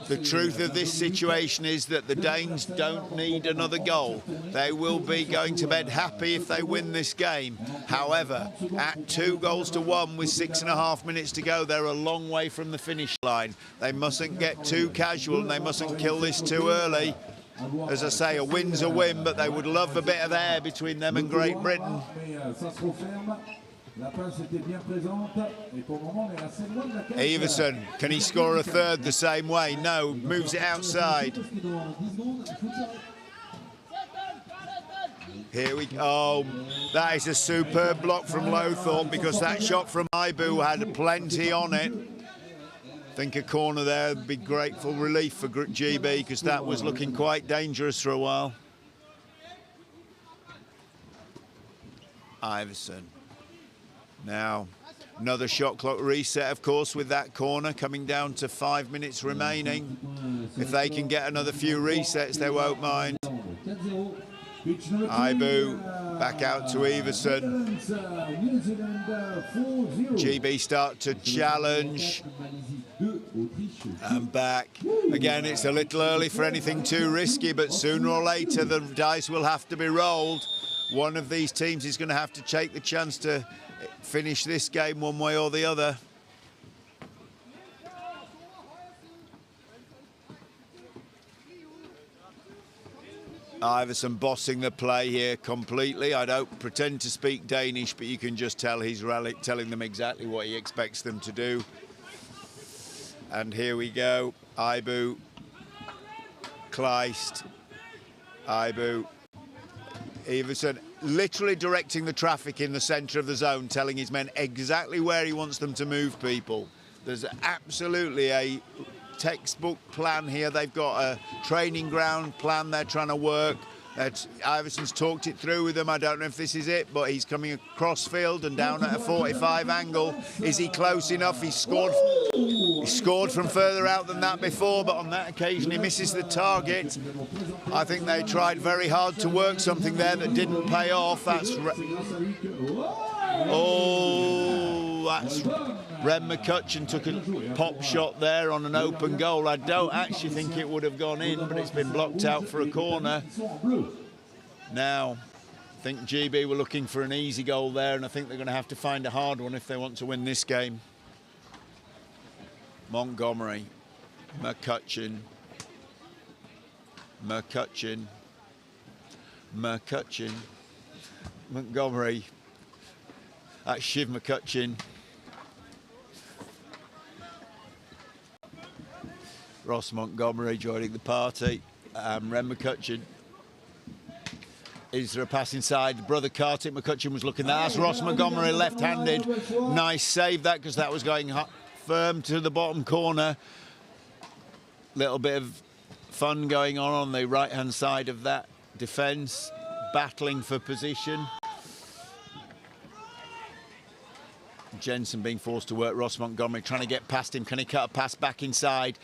The truth of this situation is that the Danes don't need another goal. They will be going to bed happy if they win this game. However, at 2 goals to 1 with 6.5 minutes to go, they're a long way from the finish line. They mustn't get too casual and they mustn't kill this too early. As I say, a win's a win, but they would love a bit of air between them and Great Britain. Iversen, can he score a third the same way? No, moves it outside. Here we go. Oh, that is a superb block from Lowthorpe, because that shot from Ibu had plenty on it. I think a corner there would be grateful relief for GB, because that was looking quite dangerous for a while. Iversen. Now, another shot clock reset, of course, with that corner coming down to 5 minutes remaining. If they can get another few resets, they won't mind. Ibu back out to Iversen. GB start to challenge. And back. Again, it's a little early for anything too risky, but sooner or later the dice will have to be rolled. One of these teams is going to have to take the chance to finish this game one way or the other. Iversen bossing the play here completely. I don't pretend to speak Danish, but you can just tell he's telling them exactly what he expects them to do. And here we go. Ibu, Kleist, Ibu, Iversen, literally directing the traffic in the centre of the zone, telling his men exactly where he wants them to move people. There's absolutely a textbook plan here. They've got a training ground plan they're trying to work. Iversen's talked it through with them. I don't know if this is it, but he's coming across field and down at a 45 angle. Is he close enough? He scored from further out than that before, but on that occasion he misses the target. I think they tried very hard to work something there that didn't pay off. That's Ren McCutcheon took a pop shot there on an open goal. I don't actually think it would have gone in, but it's been blocked out for a corner. Now, I think GB were looking for an easy goal there, and I think they're going to have to find a hard one if they want to win this game. Montgomery, McCutcheon, Montgomery. That's Shiv McCutcheon. Ross Montgomery joining the party. Ren McCutcheon. Is there a pass inside? Brother Kartik McCutcheon was looking there. That's Ross Montgomery, left-handed. Nice save that, because that was going firm to the bottom corner. Little bit of fun going on the right-hand side of that defence, battling for position. Jensen being forced to work. Ross Montgomery trying to get past him. Can he cut a pass back inside?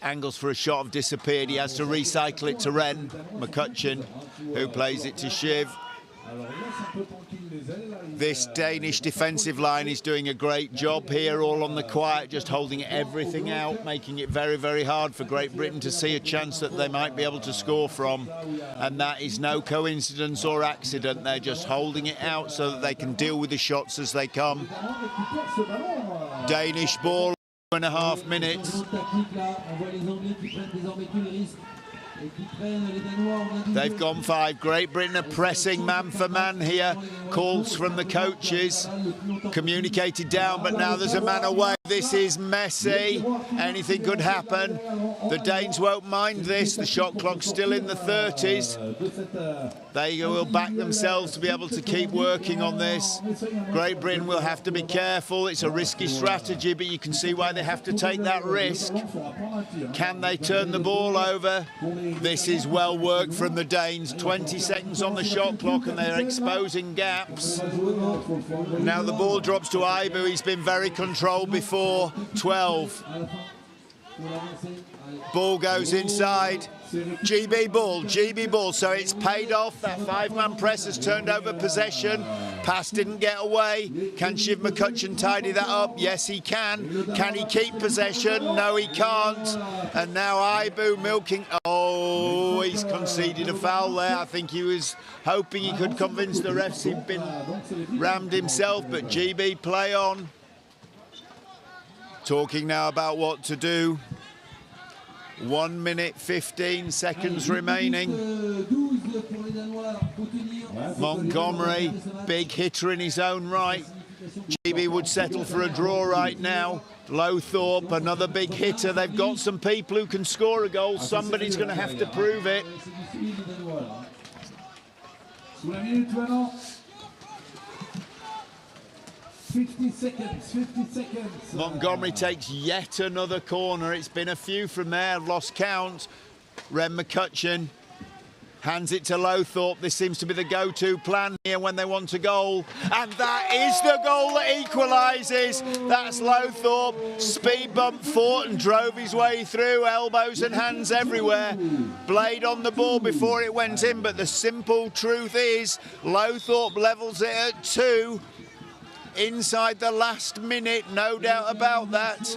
Angles for a shot have disappeared. He has to recycle it to Ren McCutcheon, who plays it to Shiv. This Danish defensive line is doing a great job here, all on the quiet, just holding everything out, making it very, very hard for Great Britain to see a chance that they might be able to score from. And that is no coincidence or accident. They're just holding it out so that they can deal with the shots as they come. Danish ball. 2.5 minutes. They've gone 5. Great Britain are pressing man for man here. Calls from the coaches, communicated down, but now there's a man away. This is messy. Anything could happen. The Danes won't mind this. The shot clock's still in the 30s. They will back themselves to be able to keep working on this. Great Britain will have to be careful. It's a risky strategy, but you can see why they have to take that risk. Can they turn the ball over? This is well worked from the Danes. 20 seconds on the shot clock, and they're exposing gaps. Now the ball drops to Ibu. He's been very controlled before. 12. Ball goes inside. GB ball, so it's paid off. That 5-man press has turned over possession. Pass didn't get away. Can Shiv McCutcheon tidy that up? Yes, he can. Can he keep possession? No, he can't. And now Ibu milking. Oh, he's conceded a foul there. I think he was hoping he could convince the refs he'd been rammed himself, but GB play on. Talking now about what to do. 1 minute 15 seconds remaining. Montgomery, big hitter in his own right. GB would settle for a draw right now. Lowthorpe, another big hitter. They've got some people who can score a goal. Somebody's going to have to prove it. 50 seconds, 50 seconds. Montgomery takes yet another corner. It's been a few from there, lost count. Ren McCutcheon hands it to Lowthorpe. This seems to be the go-to plan here when they want a goal. And that is the goal that equalises. That's Lowthorpe. Speed bump, fought and drove his way through. Elbows and hands everywhere. Blade on the ball before it went in. But the simple truth is, Lowthorpe levels it at 2. Inside the last minute, no doubt about that.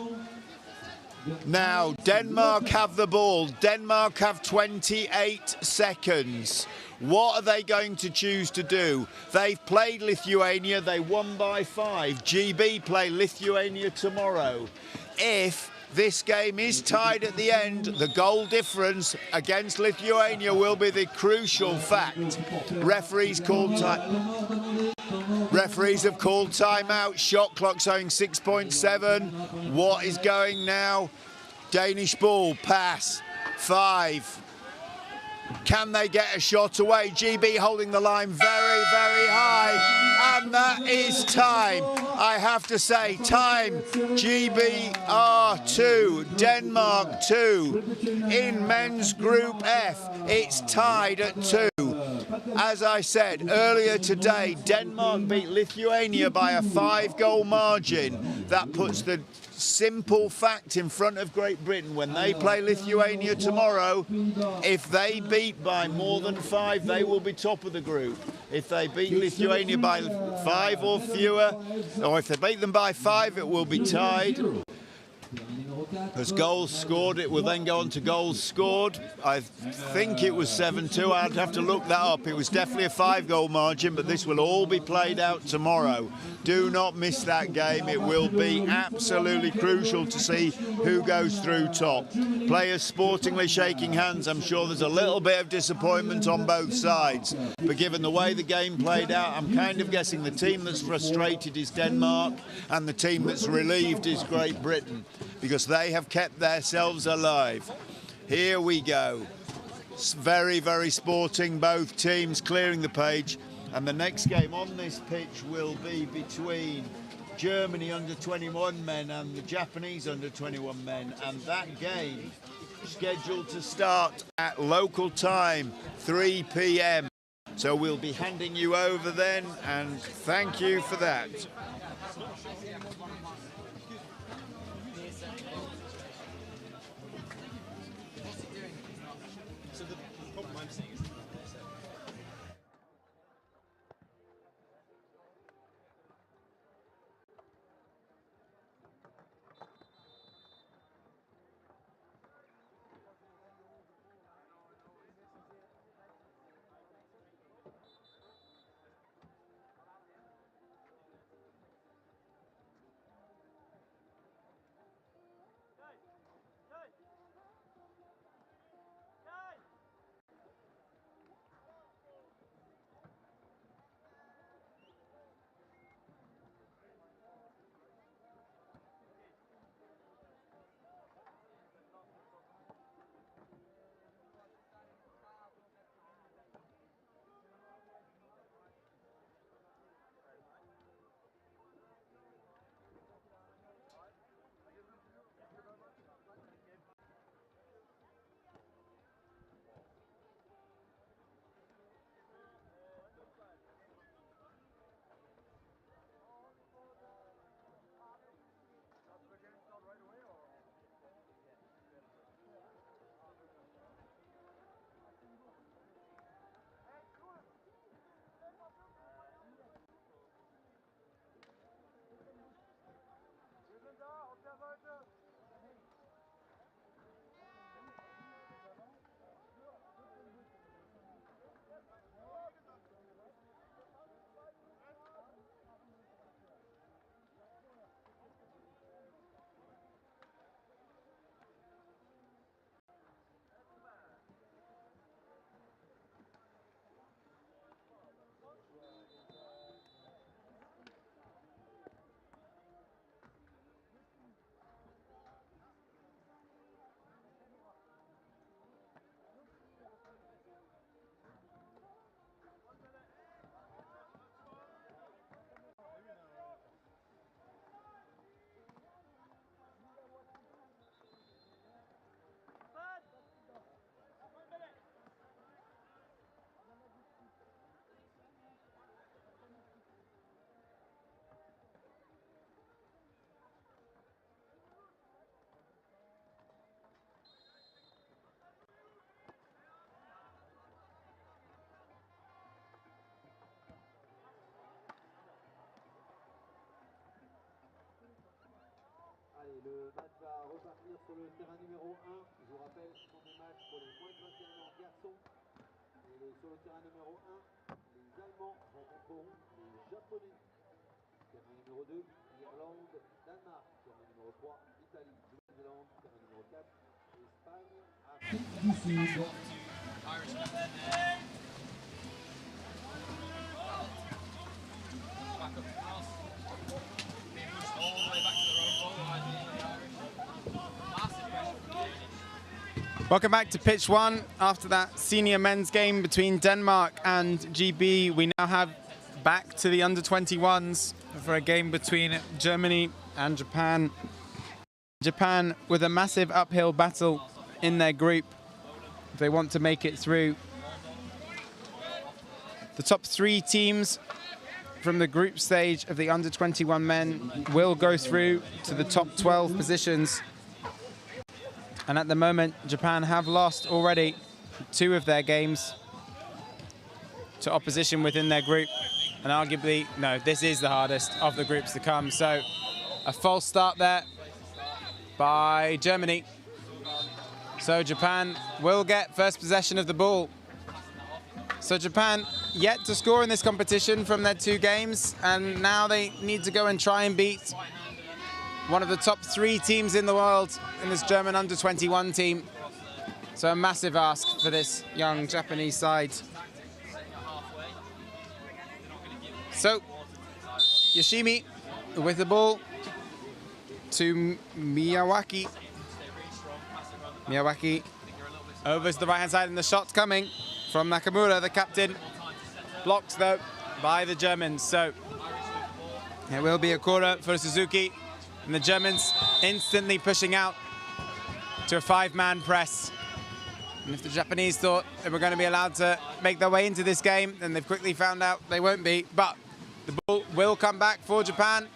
Now, Denmark have the ball. Denmark have 28 seconds. What are they going to choose to do? They've played Lithuania. They won by 5. GB play Lithuania tomorrow. If this game is tied at the end, the goal difference against Lithuania will be the crucial fact. Referees have called timeout. Shot clock showing 6.7. What is going now? Danish ball, pass, 5. Can they get a shot away? GB holding the line very, very high. And that is time. I have to say, time. GBR 2, Denmark 2. In men's Group F, it's tied at 2. As I said earlier today, Denmark beat Lithuania by a 5-goal margin. That puts the simple fact in front of Great Britain. When they play Lithuania tomorrow, if they beat by more than 5, they will be top of the group. If they beat Lithuania by 5 or fewer, or if they beat them by 5, it will be tied. As goals scored, it will then go on to goals scored. I think it was 7-2. I'd have to look that up. It was definitely a 5-goal margin, but this will all be played out tomorrow. Do not miss that game. It will be absolutely crucial to see who goes through top. Players sportingly shaking hands. I'm sure there's a little bit of disappointment on both sides. But given the way the game played out, I'm kind of guessing the team that's frustrated is Denmark and the team that's relieved is Great Britain, because they have kept themselves alive. Here we go. It's very, very sporting, both teams clearing the page. And the next game on this pitch will be between Germany under-21 men and the Japanese under-21 men. And that game scheduled to start at local time, 3 p.m. So we'll be handing you over then, and thank you for that. Allez, le match va repartir sur le terrain numéro 1. Je vous rappelle, ce sont des matchs pour les moins de 21 ans garçons. Et sur le terrain numéro 1, les Allemands rencontreront les Japonais. Terrain numéro 2, Irlande, Danemark. Terrain numéro 3, Italie, Nouvelle-Zélande. Terrain numéro 4, Espagne, Afrique. Welcome back to pitch one. After that senior men's game between Denmark and GB, we now have back to the under-21s for a game between Germany and Japan. Japan with a massive uphill battle in their group if they want to make it through. The top 3 teams from the group stage of the under-21 men will go through to the top 12 positions. And at the moment, Japan have lost already 2 of their games to opposition within their group. And arguably, no, this is the hardest of the groups to come. So a false start there by Germany. So Japan will get first possession of the ball. So Japan yet to score in this competition from their 2 games, and now they need to go and try and beat one of the top 3 teams in the world in this German under-21 team. So a massive ask for this young Japanese side. So Yoshimi with the ball to Miyawaki. Miyawaki over to the right-hand side, and the shot's coming from Nakamura, the captain. Blocked, though, by the Germans. So it will be a corner for Suzuki, and the Germans instantly pushing out to a 5-man press. And if the Japanese thought they were going to be allowed to make their way into this game, then they've quickly found out they won't be. But the ball will come back for Japan.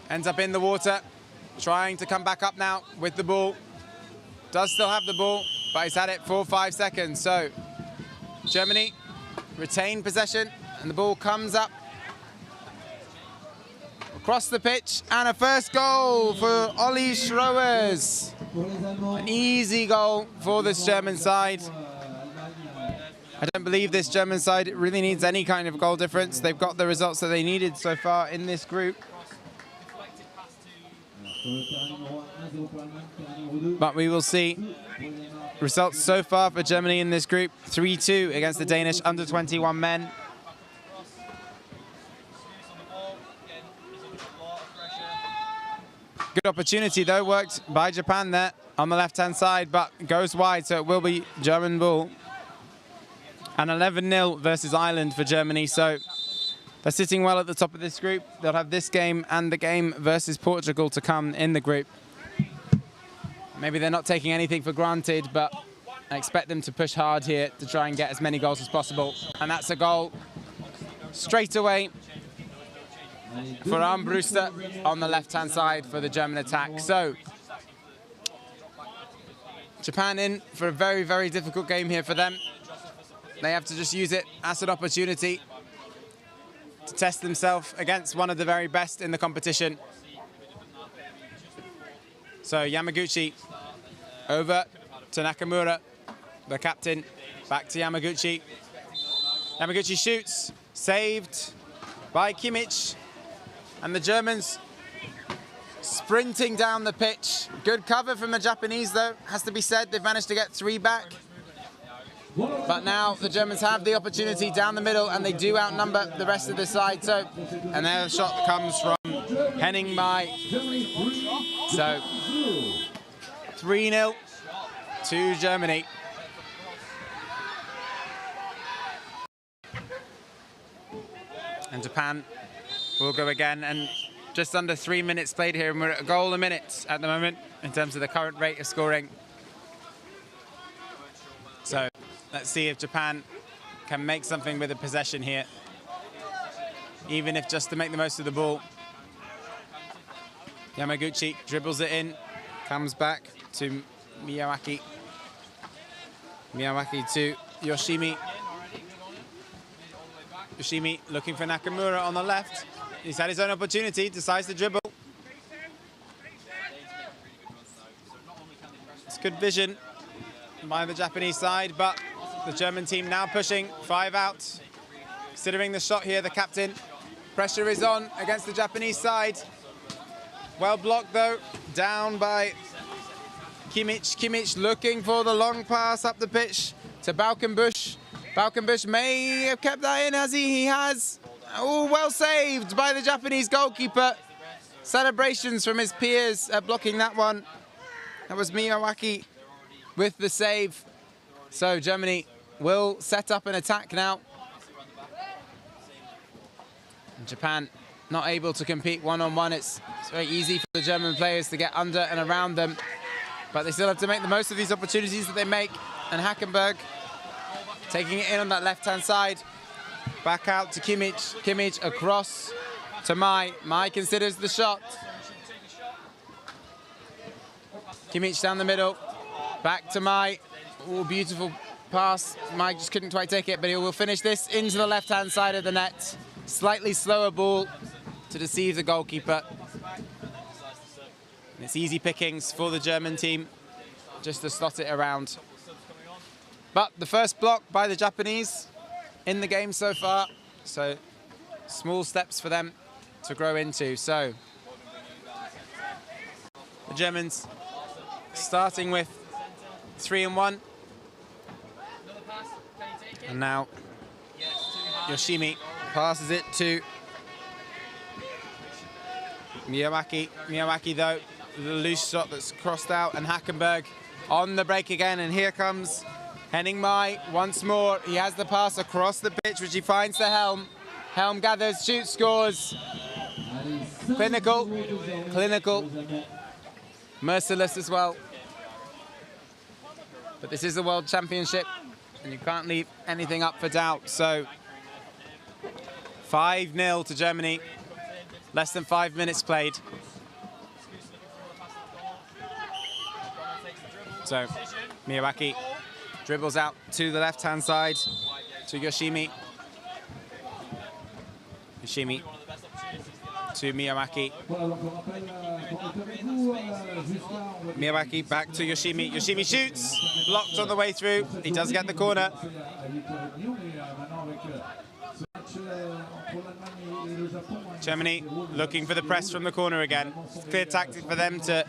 Ends up in the water, trying to come back up now with the ball. Does still have the ball, but he's had it for 5 seconds. So Germany retain possession, and the ball comes up across the pitch, and a first goal for Olli Schroers. An easy goal for this German side. I don't believe this German side really needs any kind of goal difference. They've got the results that they needed so far in this group. But we will see results so far for Germany in this group. 3-2 against the Danish under-21 men. Good opportunity, though, worked by Japan there on the left-hand side, but goes wide, so it will be German ball. And 11-0 versus Ireland for Germany, so they're sitting well at the top of this group. They'll have this game and the game versus Portugal to come in the group. Maybe they're not taking anything for granted, but I expect them to push hard here to try and get as many goals as possible. And that's a goal straight away for Armbruster on the left-hand side for the German attack. So Japan in for a very, very difficult game here for them. They have to just use it as an opportunity to test themselves against one of the very best in the competition. So Yamaguchi over to Nakamura, the captain, back to Yamaguchi. Yamaguchi shoots, saved by Kimmich. And the Germans sprinting down the pitch. Good cover from the Japanese, though, has to be said. They've managed to get 3 back. But now the Germans have the opportunity down the middle, and they do outnumber the rest of the side. So, and their shot comes from Henning Mai. So 3-0 to Germany. And Japan will go again, and just under 3 minutes played here, and we're at a goal a minute at the moment in terms of the current rate of scoring. So let's see if Japan can make something with the possession here, even if just to make the most of the ball. Yamaguchi dribbles it in, comes back to Miyawaki. Miyawaki to Yoshimi. Yoshimi looking for Nakamura on the left. He's had his own opportunity, decides to dribble. It's good vision by the Japanese side, but the German team now pushing 5 out. Considering the shot here, the captain. Pressure is on against the Japanese side. Well blocked, though, down by Kimmich. Kimmich looking for the long pass up the pitch to Balkenbush. Balkenbush may have kept that in, as he has. Oh, well saved by the Japanese goalkeeper. Celebrations from his peers at blocking that one. That was Miyawaki with the save. So Germany will set up an attack now. And Japan not able to compete one-on-one. It's very easy for the German players to get under and around them. But they still have to make the most of these opportunities that they make. And Hackenberg taking it in on that left-hand side. Back out to Kimmich. Kimmich across to Mai. Mai considers the shot. Kimmich down the middle. Back to Mai. Oh, beautiful pass. Mai just couldn't quite take it, but he will finish this into the left-hand side of the net. Slightly slower ball to deceive the goalkeeper. And it's easy pickings for the German team just to slot it around. But the first block by the Japanese in the game so far, so small steps for them to grow into. So the Germans starting with 3-1. And now Yoshimi passes it to Miyawaki. Miyawaki, though, the loose shot that's crossed out, and Hackenberg on the break again. And here comes Henning Mai once more. He has the pass across the pitch, which he finds to Helm. Helm gathers, shoots, scores. Clinical, merciless as well. But this is the World Championship, and you can't leave anything up for doubt. So 5-0 to Germany. Less than 5 minutes played. So Miyawaki dribbles out to the left-hand side to Yoshimi. Yoshimi to Miyawaki. Miyawaki back to Yoshimi. Yoshimi shoots, blocked on the way through. He does get the corner. Germany looking for the press from the corner again. Clear tactic for them to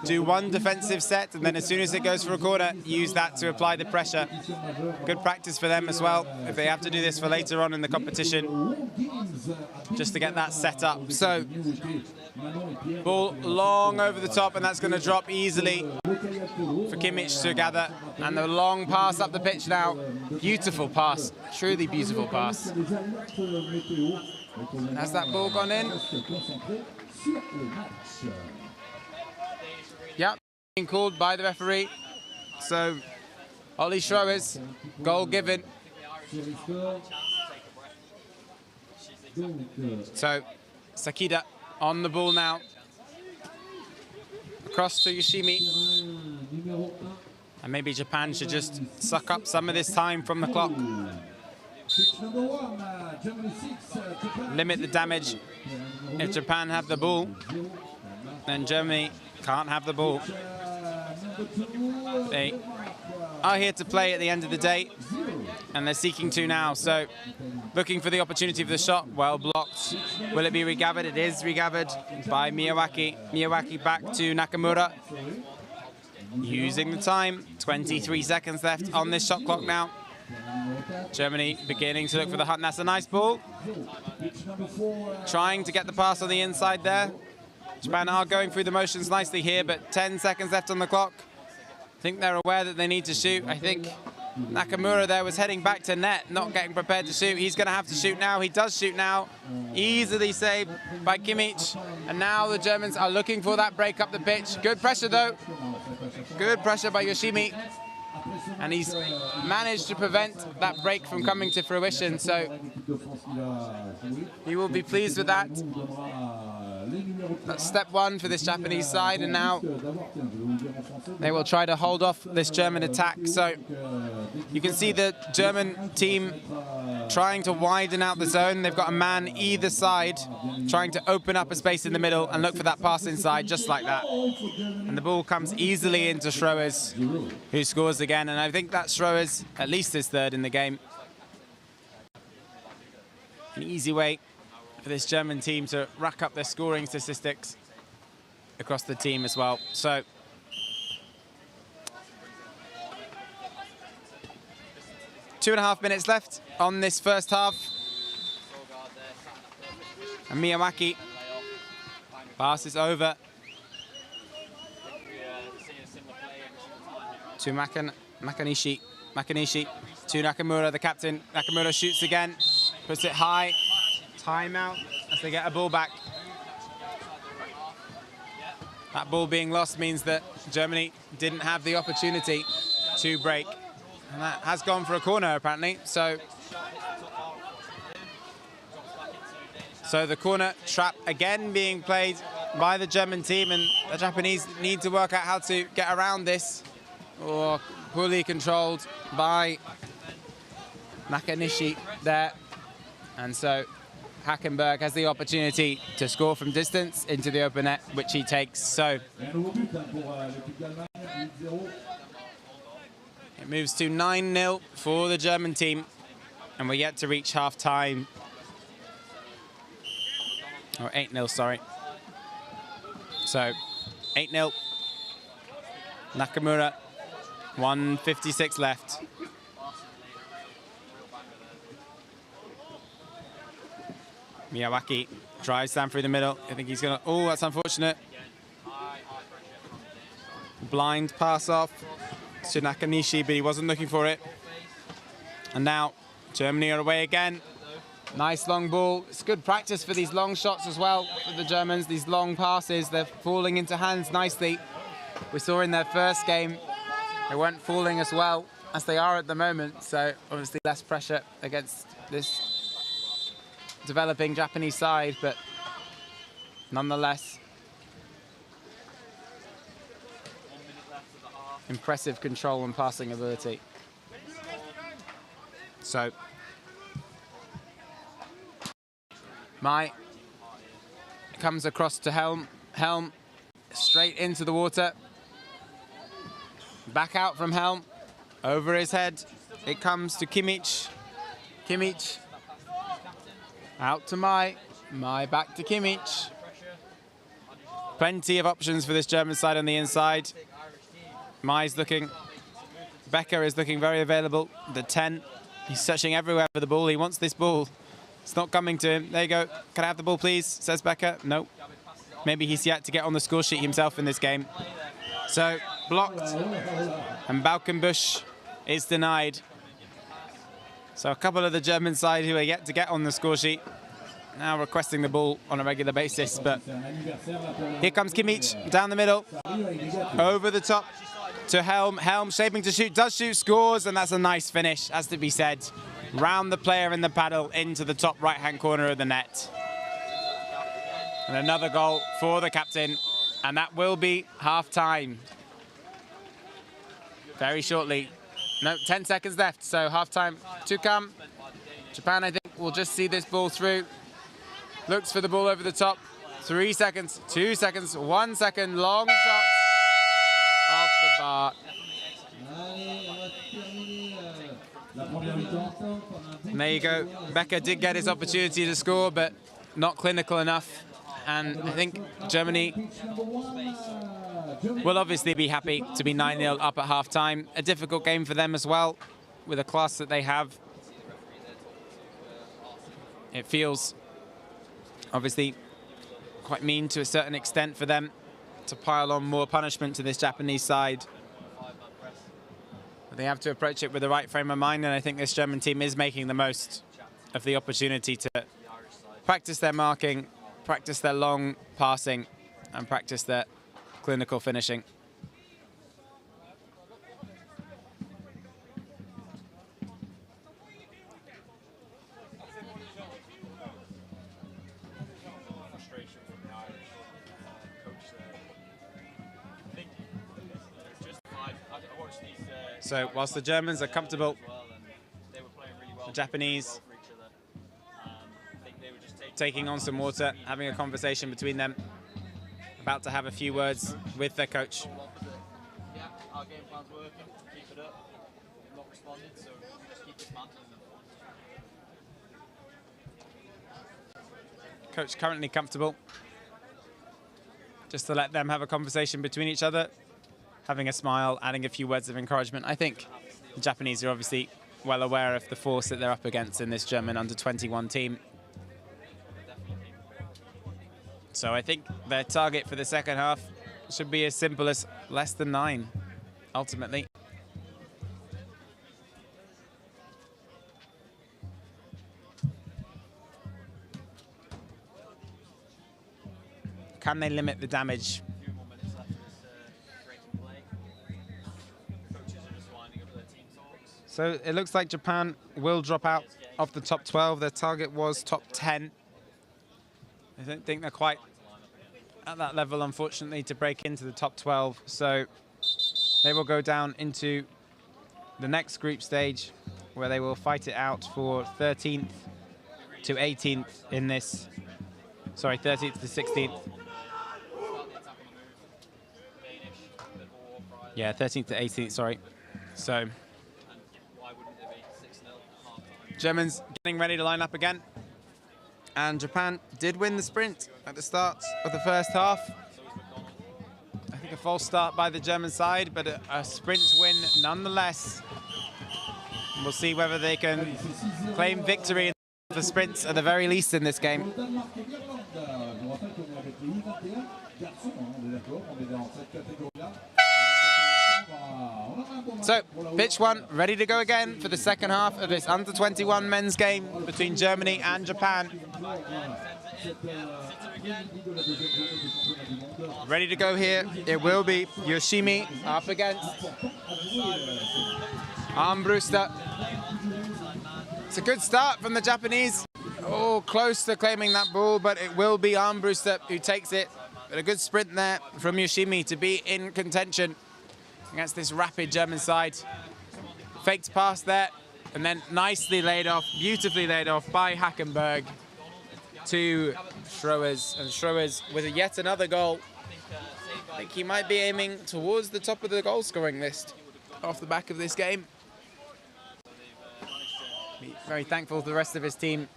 do one defensive set, and then as soon as it goes for a corner, use that to apply the pressure. Good practice for them as well, if they have to do this for later on in the competition, just to get that set up. So, ball long over the top, and that's going to drop easily for Kimmich to gather. And the long pass up the pitch now. Beautiful pass, truly beautiful pass. Has that ball gone in? Yep, being called by the referee. So, Ollie Schroers, goal given. So, Sakida on the ball now. Across to Yoshimi. And maybe Japan should just suck up some of this time from the clock. Limit the damage. If Japan have the ball, then Germany can't have the ball. They are here to play at the end of the day, and they're seeking to now. So, looking for the opportunity for the shot. Well blocked. Will it be regathered? It is regathered by Miyawaki. Miyawaki back to Nakamura. Using the time. 23 seconds left on this shot clock now. Germany beginning to look for the hunt. That's a nice ball. Trying to get the pass on the inside there. Japan are going through the motions nicely here, but 10 seconds left on the clock. I think they're aware that they need to shoot. I think Nakamura there was heading back to net, not getting prepared to shoot. He's going to have to shoot now. He does shoot now. Easily saved by Kimmich. And now the Germans are looking for that break up the pitch. Good pressure, though. Good pressure by Yoshimi. And he's managed to prevent that break from coming to fruition. So he will be pleased with that. That's step one for this Japanese side, and now they will try to hold off this German attack. So you can see the German team trying to widen out the zone. They've got a man either side trying to open up a space in the middle and look for that pass inside, just like that. And the ball comes easily into Schroers, who scores again. And I think that Schroers, at least his third in the game. An easy way for this German team to rack up their scoring statistics across the team as well. So two and a half minutes left on this first half. And Miyawaki passes over to Makanishi to Nakamura, the captain. Nakamura shoots again, puts it high. Timeout as they get a ball back. That ball being lost means that Germany didn't have the opportunity to break. And that has gone for a corner, apparently. So the corner trap again being played by the German team, and the Japanese need to work out how to get around this. Or poorly controlled by Nakanishi there. And so Hackenberg has the opportunity to score from distance into the open net, which he takes. So it moves to 9-0 for the German team, and we're yet to reach half-time. Or 8-0, sorry. So 8-0. Nakamura, 1:56 left. Miyawaki drives down through the middle. I think he's going to... Oh, that's unfortunate. Blind pass off to Nakanishi, but he wasn't looking for it. And now Germany are away again. Nice long ball. It's good practice for these long shots as well for the Germans. These long passes, they're falling into hands nicely. We saw in their first game, they weren't falling as well as they are at the moment. So obviously less pressure against this developing Japanese side, but nonetheless, impressive control and passing ability. So, Mai comes across to Helm. Helm straight into the water. Back out from Helm. Over his head. It comes to Kimmich. Kimmich. Out to Mai. Mai back to Kimmich. Plenty of options for this German side on the inside. Mai's looking. Becker is looking very available. The 10. He's searching everywhere for the ball. He wants this ball. It's not coming to him. There you go. Can I have the ball, please? Says Becker. No. Maybe he's yet to get on the score sheet himself in this game. So, blocked. And Balkenbush is denied. So a couple of the German side who are yet to get on the score sheet now requesting the ball on a regular basis. But here comes Kimmich down the middle. Over the top to Helm. Helm shaping to shoot. Does shoot, scores, and that's a nice finish, has to be said. Round the player in the paddle into the top right-hand corner of the net. And another goal for the captain. And that will be half-time. Very shortly. No, 10 seconds left, so half-time to come. Japan, I think, will just see this ball through. Looks for the ball over the top. 3 seconds, 2 seconds, 1 second. Long shot off the bar. And there you go. Becker did get his opportunity to score, but not clinical enough. And I think Germany will obviously be happy to be 9-0 up at half-time. A difficult game for them as well, with the class that they have. It feels obviously quite mean to a certain extent for them to pile on more punishment to this Japanese side. But they have to approach it with the right frame of mind, and I think this German team is making the most of the opportunity to practice their marking, practice their long passing, and practice their clinical finishing. So whilst the Germans are comfortable, the Japanese taking on some water, having a conversation between them, about to have a few words with their coach. Yeah, our game plan's working, keep it up. We've not responded, so just keep dismantling them. Coach currently comfortable. Just to let them have a conversation between each other, having a smile, adding a few words of encouragement. I think the Japanese are obviously well aware of the force that they're up against in this German under-21 team. So I think their target for the second half should be as simple as less than 9, ultimately. Can they limit the damage? So it looks like Japan will drop out of the top 12. Their target was top 10. I don't think they're quite at that level, unfortunately, to break into the top 12. So they will go down into the next group stage, where they will fight it out for 13th to 18th in this. Sorry, 13th to 16th. Yeah, 13th to 18th, sorry. So, Germans getting ready to line up again. And Japan did win the sprint at the start of the first half. I think a false start by the German side, but a sprint win nonetheless. And we'll see whether they can claim victory in the sprints at the very least in this game. So, pitch one, ready to go again for the second half of this under-21 men's game between Germany and Japan. Ready to go here, it will be Yoshimi up against Armbruster. It's a good start from the Japanese. Oh, close to claiming that ball, but it will be Armbruster who takes it. But a good sprint there from Yoshimi to be in contention against this rapid German side. Faked pass there, and then nicely laid off, beautifully laid off by Hackenberg to Schroers. And Schroers with yet another goal. I think he might be aiming towards the top of the goal scoring list off the back of this game. Be very thankful to the rest of his team.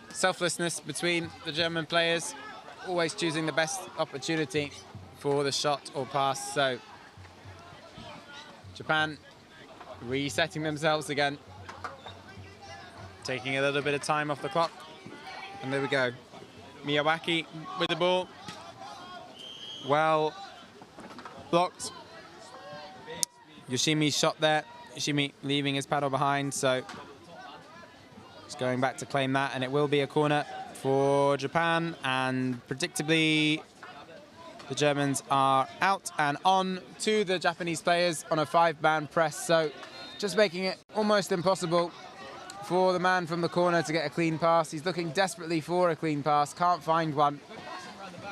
Selflessness between the German players, always choosing the best opportunity for the shot or pass. So Japan resetting themselves again, taking a little bit of time off the clock. And there we go. Miyawaki with the ball. Well blocked. Yoshimi's shot there. Yoshimi leaving his paddle behind, so he's going back to claim that, and it will be a corner for Japan. And predictably, the Germans are out and on to the Japanese players on a 5-man press, so just making it almost impossible for the man from the corner to get a clean pass. He's looking desperately for a clean pass, can't find one.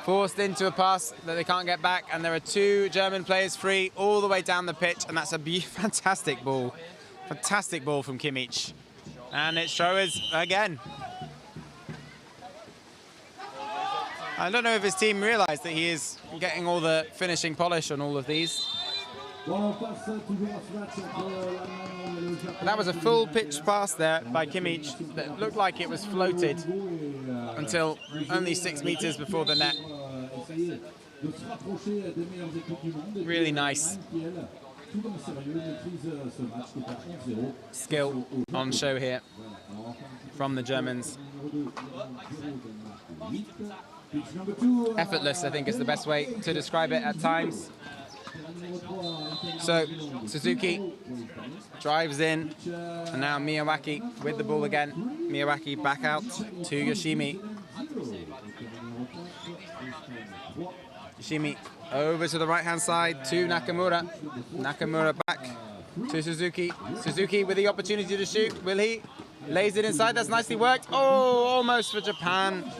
Forced into a pass that they can't get back, and there are 2 German players free all the way down the pitch, and that's a fantastic ball. Fantastic ball from Kimmich. And it's Schroers again. I don't know if his team realised that he is getting all the finishing polish on all of these. That was a full pitch pass there by Kimmich that looked like it was floated until only 6 meters before the net. Really nice skill on show here from the Germans. Effortless, I think, is the best way to describe it at times. So Suzuki drives in, and now Miyawaki with the ball again. Miyawaki back out to Yoshimi. Yoshimi over to the right-hand side to Nakamura. Nakamura back to Suzuki. Suzuki with the opportunity to shoot. Will he? Lays it inside. That's nicely worked. Oh, almost for Japan.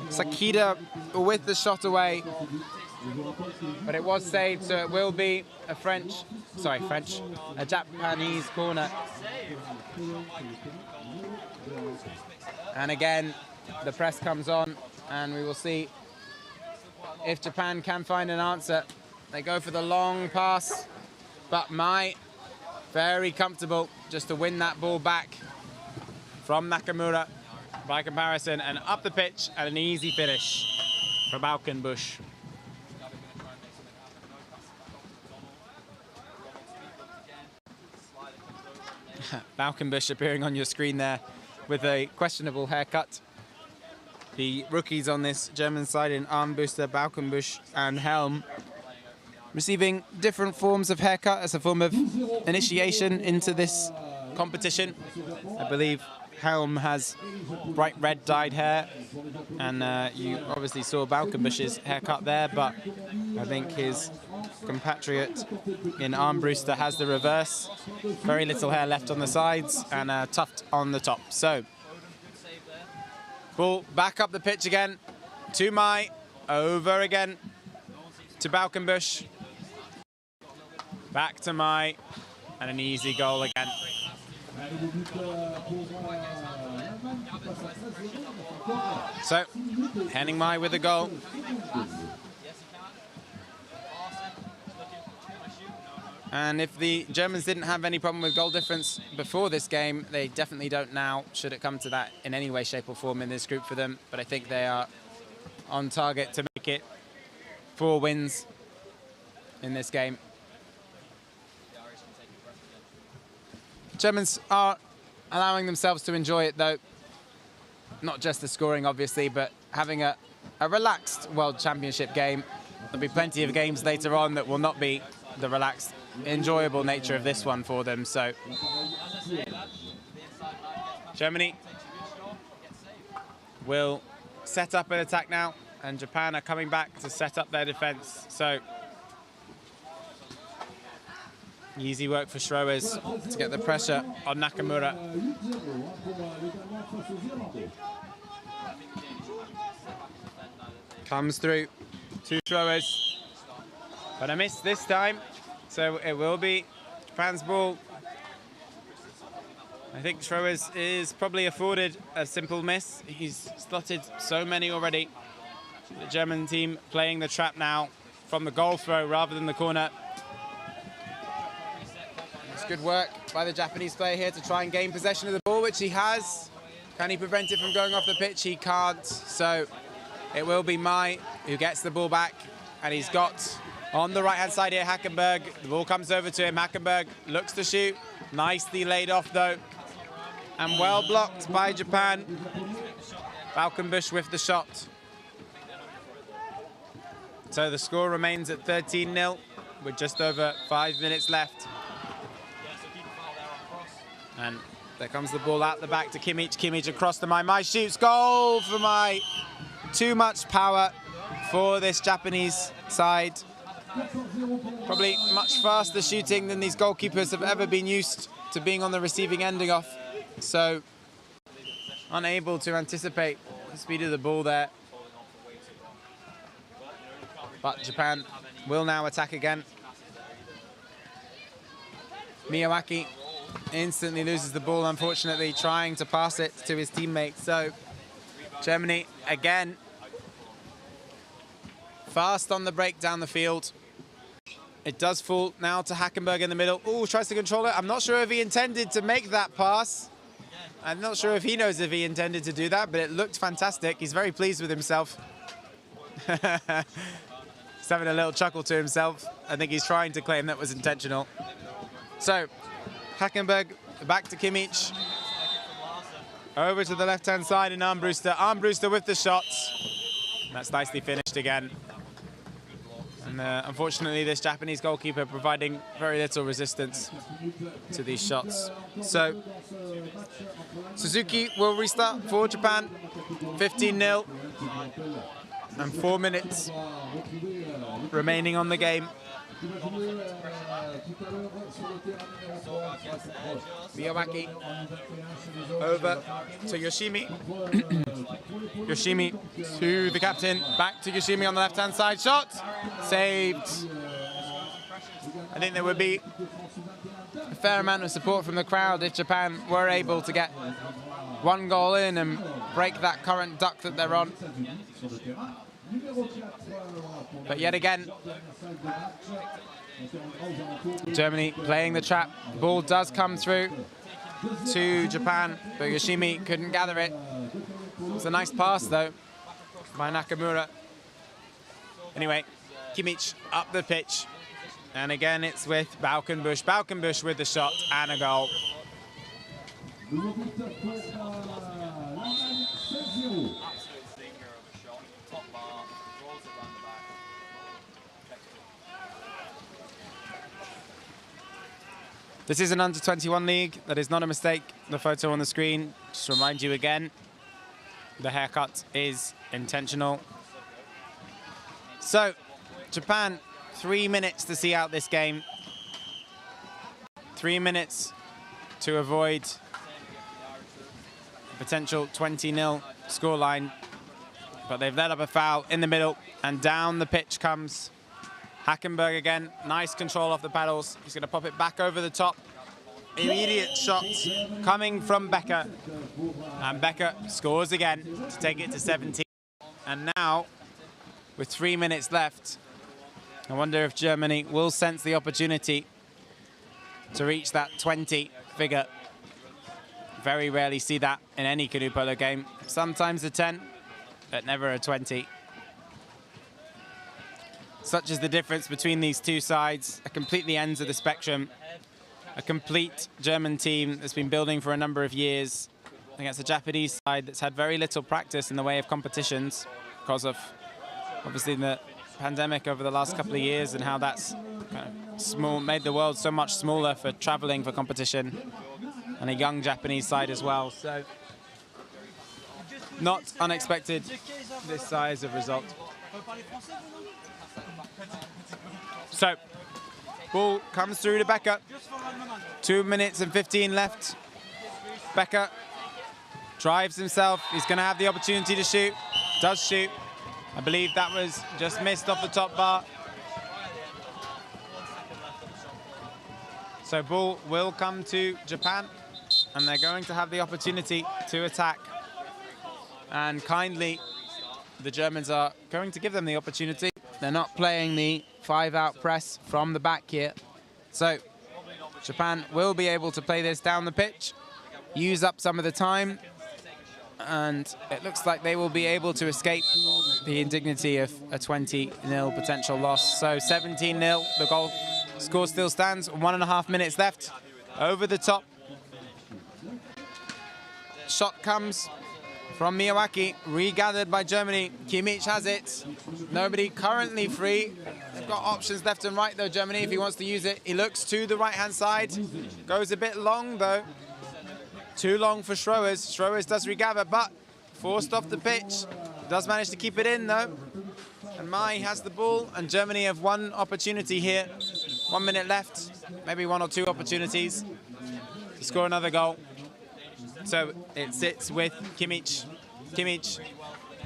Sakida with the shot away. But it was saved, so it will be a a Japanese corner. And again, the press comes on, and we will see if Japan can find an answer. They go for the long pass, but Mai, very comfortable just to win that ball back from Nakamura by comparison, and up the pitch, and an easy finish for Balkenbush. Balkenbush appearing on your screen there with a questionable haircut. The rookies on this German side in Armbruster, Balkenbush and Helm receiving different forms of haircut as a form of initiation into this competition. I believe Helm has bright red dyed hair, and you obviously saw Balkenbush's haircut there, but I think his compatriot in Armbruster has the reverse. Very little hair left on the sides and a tuft on the top. So, ball back up the pitch again to Mai, over again to Balkenbush, back to Mai, and an easy goal again So, Henning Mai with the goal. And if the Germans didn't have any problem with goal difference before this game, they definitely don't now, should it come to that in any way, shape or form in this group for them. But I think they are on target to make it 4 wins in this game. Germans are allowing themselves to enjoy it though. Not just the scoring, obviously, but having a relaxed World Championship game. There'll be plenty of games later on that will not be the relaxed, enjoyable nature of this one for them. So Germany will set up an attack now, and Japan are coming back to set up their defense. So easy work for Schroers to get the pressure on Nakamura. Comes through to Schroers, but a miss this time. So it will be Japan's ball. I think Schroers is probably afforded a simple miss. He's slotted so many already. The German team playing the trap now from the goal throw rather than the corner. It's good work by the Japanese player here to try and gain possession of the ball, which he has. Can he prevent it from going off the pitch? He can't. So it will be Mai who gets the ball back, and he's got on the right-hand side here Hackenberg. The ball comes over to him. Hackenberg looks to shoot. Nicely laid off though, and well blocked by Japan. Falkenbush with the shot. So the score remains at 13-0 with just over 5 minutes left. And there comes the ball out the back to Kimmich. Kimmich across to Mai. Mai shoots. Goal for Mai. Too much power for this Japanese side. Probably much faster shooting than these goalkeepers have ever been used to being on the receiving ending off. So unable to anticipate the speed of the ball there. But Japan will now attack again. Miyawaki instantly loses the ball, unfortunately, trying to pass it to his teammate. So Germany again fast on the break down the field. It does fall now to Hackenberg in the middle. Oh, tries to control it. I'm not sure if he intended to make that pass. I'm not sure if he knows if he intended to do that, but it looked fantastic. He's very pleased with himself. He's having a little chuckle to himself. I think he's trying to claim that was intentional. So Hackenberg back to Kimmich. Over to the left-hand side in Armbruster. Armbruster with the shots. That's nicely finished again. And unfortunately, this Japanese goalkeeper providing very little resistance to these shots. So Suzuki will restart for Japan. 15-0. And 4 minutes remaining on the game. Miyawaki over to Yoshimi. Yoshimi to the captain. Back to Yoshimi on the left-hand side. Shot saved. I think there would be a fair amount of support from the crowd if Japan were able to get 1 goal in and break that current duck that they're on. But yet again, Germany playing the trap. Ball does come through to Japan, but Yoshimi couldn't gather it. It's a nice pass though by Nakamura. Anyway, Kimmich up the pitch, and again it's with Falkenbush. Falkenbush with the shot and a goal. This is an under-21 league. That is not a mistake. The photo on the screen, just to remind you again, the haircut is intentional. So, Japan, 3 minutes to see out this game. 3 minutes to avoid a potential 20-0 scoreline. But they've let up a foul in the middle, and down the pitch comes Hackenberg again. Nice control off the paddles. He's going to pop it back over the top immediate shots coming from Becker. And Becker scores again to take it to 17. And now, with 3 minutes left, I wonder if Germany will sense the opportunity to reach that 20 figure. Very rarely see that in any canoe polo game. Sometimes a 10, but never a 20. Such is the difference between these two sides, at completely ends of the spectrum. A complete German team that's been building for a number of years against a Japanese side that's had very little practice in the way of competitions because of, obviously, the pandemic over the last couple of years and how that's kind of made the world so much smaller for traveling for competition, and a young Japanese side as well. So, not unexpected, this size of result. So, ball comes through to Becker. 2 minutes and 15 left. Becker drives himself. He's going to have the opportunity to shoot. Does shoot. I believe that was just missed off the top bar. So ball will come to Japan, and they're going to have the opportunity to attack. And kindly, the Germans are going to give them the opportunity. They're not playing the 5-out press from the back here. So Japan will be able to play this down the pitch, use up some of the time, and it looks like they will be able to escape the indignity of a 20-0 potential loss. So 17-0, the goal score still stands, 1.5 minutes left. Over the top. Shot comes from Miyawaki, regathered by Germany. Kimmich has it. Nobody currently free. They've got options left and right though, Germany, if he wants to use it. He looks to the right-hand side. Goes a bit long though. Too long for Schroers. Schroers does regather, but forced off the pitch. Does manage to keep it in though. And Mai has the ball, and Germany have one opportunity here. 1 minute left, maybe one or two opportunities to score another goal. So it sits with Kimmich. Kimmich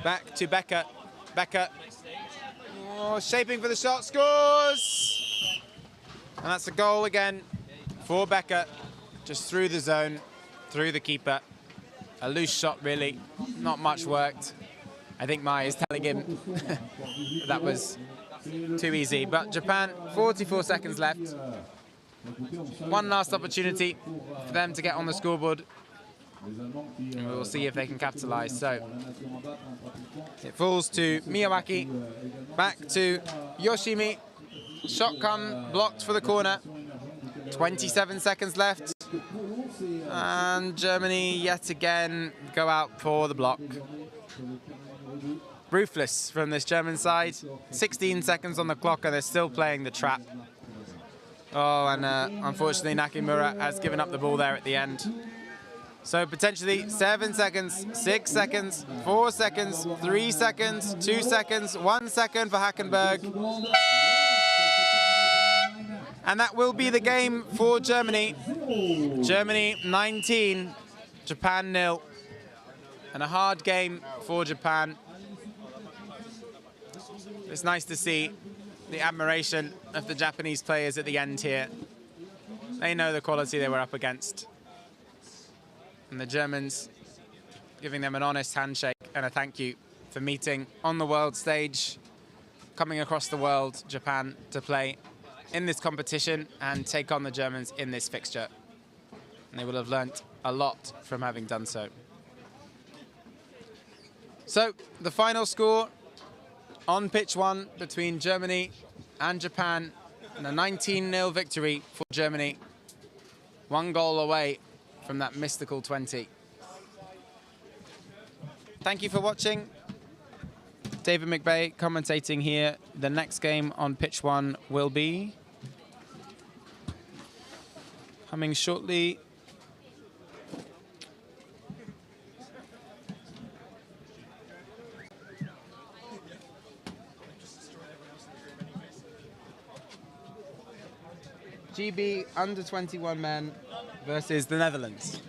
back to Becker. Becker shaping for the shot, scores! And that's a goal again for Becker, just through the zone, through the keeper. A loose shot really, not much worked. I think Mai is telling him that was too easy. But Japan, 44 seconds left. One last opportunity for them to get on the scoreboard. And we'll see if they can capitalize. So it falls to Miyawaki, back to Yoshimi. Shot come blocked for the corner. 27 seconds left. And Germany yet again go out for the block. Ruthless from this German side. 16 seconds on the clock and they're still playing the trap. Oh, and unfortunately Nakamura has given up the ball there at the end. So potentially 7 seconds, 6 seconds, 4 seconds, 3 seconds, 2 seconds, 1 second for Hackenberg. And that will be the game for Germany. Germany 19, Japan 0. And a hard game for Japan. It's nice to see the admiration of the Japanese players at the end here. They know the quality they were up against. And the Germans giving them an honest handshake and a thank you for meeting on the world stage, coming across the world, Japan, to play in this competition and take on the Germans in this fixture. And they will have learnt a lot from having done so. So the final score on pitch one between Germany and Japan, and a 19-0 victory for Germany. 1 goal away from that mystical 20. Thank you for watching. David McBay commentating here. The next game on pitch one will be coming shortly. GB under 21 men versus the Netherlands.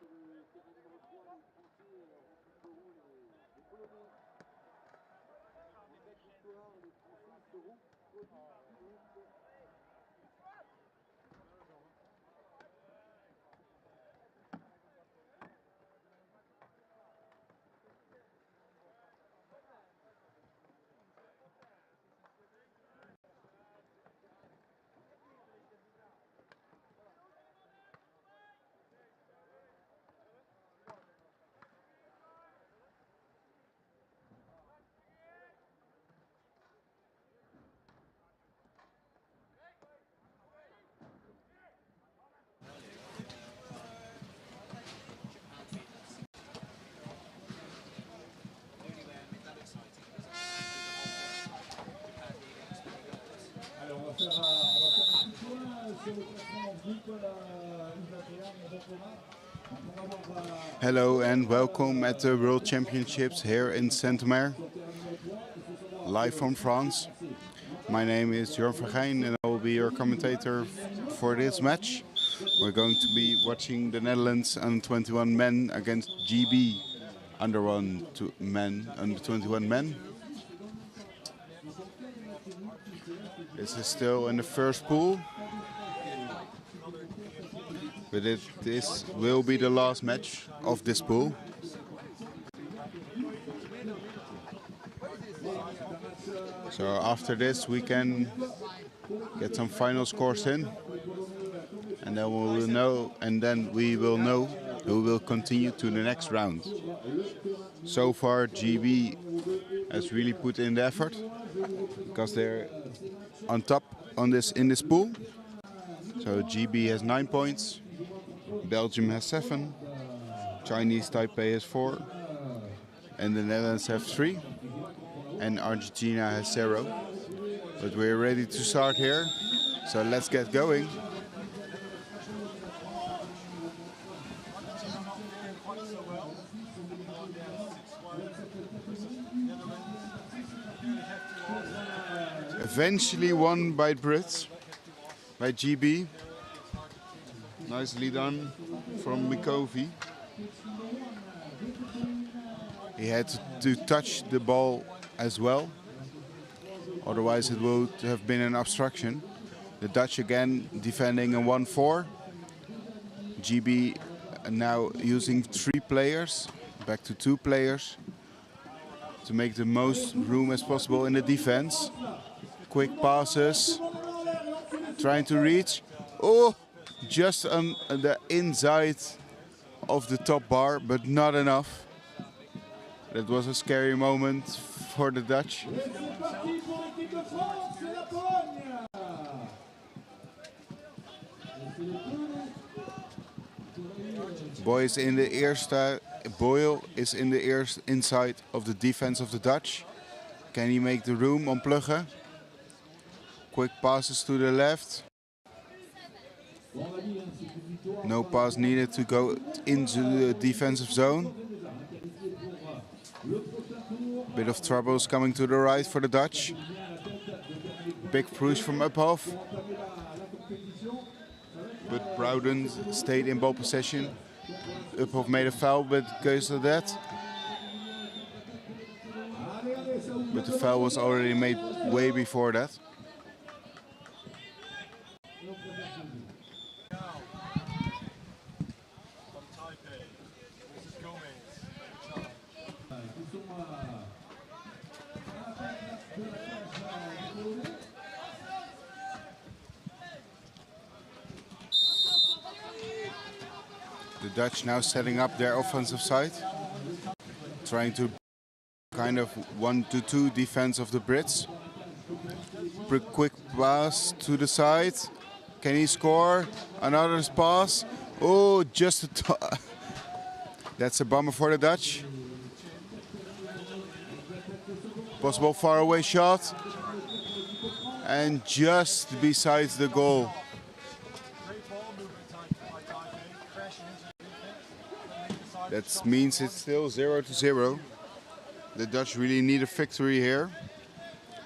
sur le terrain numéro 3, les Français rencontreront les Polonais. En cas de victoire, les Français seront produits du groupe. Hello and welcome at the World Championships here in Saint-Omer, live from France. My name is Jorn Vergeijn and I will be your commentator for this match. We're going to be watching the Netherlands under 21 men against GB under 21 men. This is still in the first pool, but this will be the last match of this pool. So after this we can get some final scores in, and then we will know who will continue to the next round. So far GB has really put in the effort because they're on top in this pool. So GB has 9 points, Belgium has 7, Chinese Taipei has 4, and the Netherlands have 3, and Argentina has 0. But we're ready to start here, so let's get going. Eventually won by Brits, by GB. Nicely done from Mikovi. He had to touch the ball as well, otherwise it would have been an obstruction. The Dutch again defending a 1-4. GB now using 3 players, back to 2 players, to make the most room as possible in the defense. Quick passes, trying to reach. Oh, just on the inside of the top bar, but not enough. That was a scary moment for the Dutch. Boyle is in the inside of the defense of the Dutch. Can he make the room on Plugge? Quick passes to the left. No pass needed to go into the defensive zone. Bit of troubles coming to the right for the Dutch. Big push from Uphoff. But Brouwen stayed in ball possession. Uphoff made a foul, but because of that. But the foul was already made way before that. The Dutch now setting up their offensive side, trying to kind of 1-2 defense of the Brits. Quick pass to the side. Can he score? Another pass. Oh, just that's a bummer for the Dutch. Possible faraway shot. And just besides the goal. That means it's still 0-0. The Dutch really need a victory here.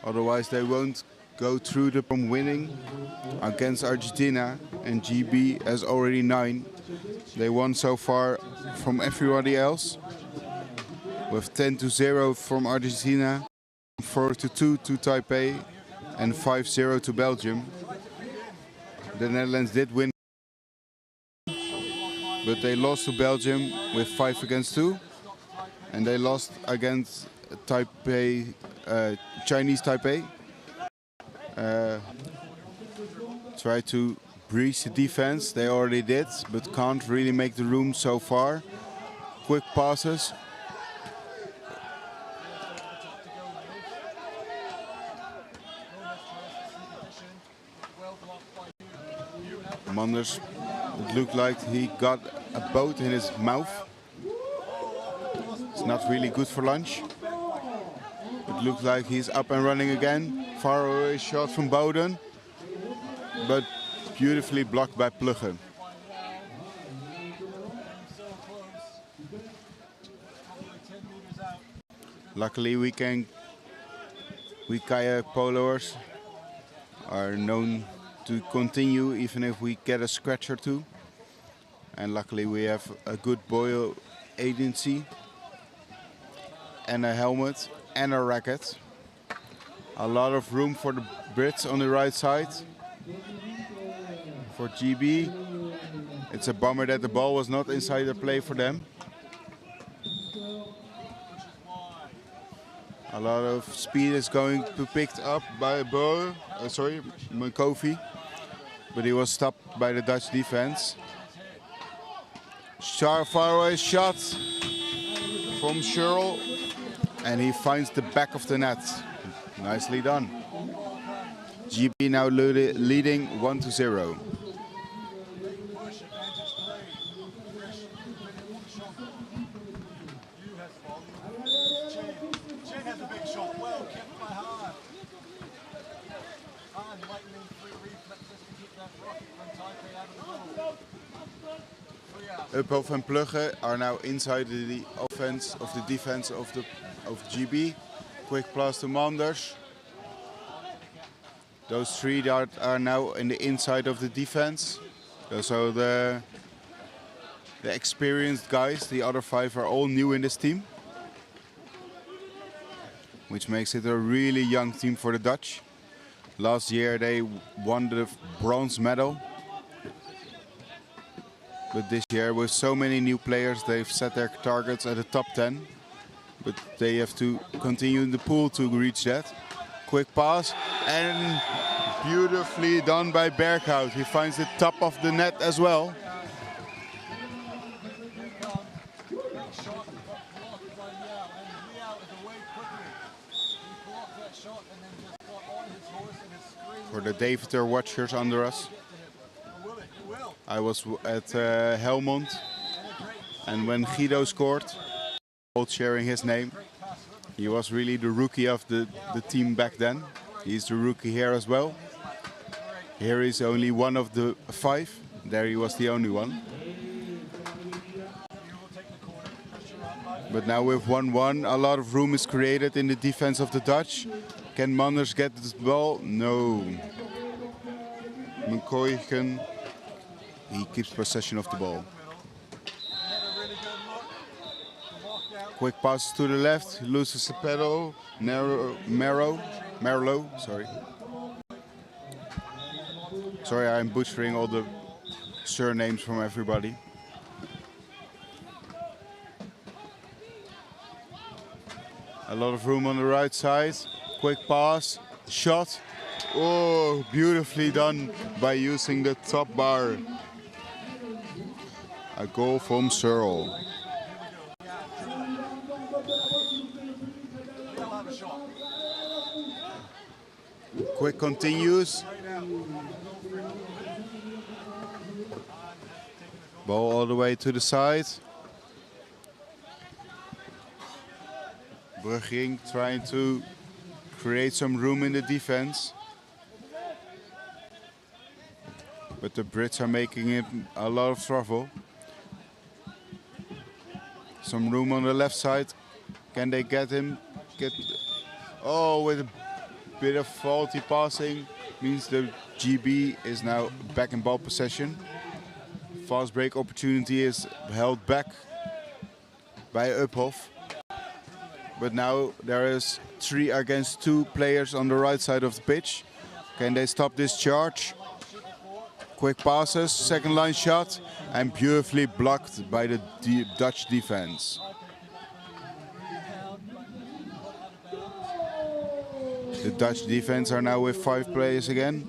Otherwise they won't go through the from winning against Argentina, and GB has already 9. They won so far from everybody else, with 10-0 from Argentina, 4-2 to Taipei, and 5-0 to Belgium. The Netherlands did win, but they lost to Belgium with 5-2, and they lost against Taipei, Chinese Taipei. Try to breach the defense, they already did, but can't really make the room so far. Quick passes. Manders, it looked like he got a boat in his mouth. It's not really good for lunch. It looked like he's up and running again. Far away shot from Bowden, but beautifully blocked by Plugge. Luckily we kayak poloers are known to continue even if we get a scratch or two. And luckily we have a good buoy agency and a helmet and a racket. A lot of room for the Brits on the right side. For GB, it's a bummer that the ball was not inside the play for them. A lot of speed is going to be picked up by Kofi, but he was stopped by the Dutch defense. Far away shot from Sherrill, and he finds the back of the net. Nicely done. GB now leading 1-0. Uphoff and Plugge are now inside the offense of the defense of GB. Quick pass to Manders. Those three that are now in the inside of the defense. So the experienced guys, the other 5 are all new in this team, which makes it a really young team for the Dutch. Last year they won the bronze medal. But this year, with so many new players, they've set their targets at the top 10. But they have to continue in the pool to reach that. Quick pass, and beautifully done by Berghout. He finds the top of the net as well. For the Deventer watchers under us, I was at Helmond, and when Guido scored, both sharing his name, he was really the rookie of the team back then. He's the rookie here as well. Here he's only one of the 5. There he was the only one. But now with 1-1, a lot of room is created in the defense of the Dutch. Can Manders get this ball? No. Mkoichen, he keeps possession of the ball. Quick pass to the left, loses the pedal. Merlo, sorry. Sorry, I'm butchering all the surnames from everybody. A lot of room on the right side. Quick pass, shot. Oh, beautifully done by using the top bar. A goal from Searle. Quick continues. Ball all the way to the side. Brugging trying to create some room in the defense. But the Brits are making him a lot of trouble. Some room on the left side. Can they get him? Oh, with a bit of faulty passing means the GB is now back in ball possession. Fast break opportunity is held back by Uphoff. But now there is 3 against 2 players on the right side of the pitch. Can they stop this charge? Quick passes, second line shot, and beautifully blocked by the Dutch defense. The Dutch defense are now with 5 players again.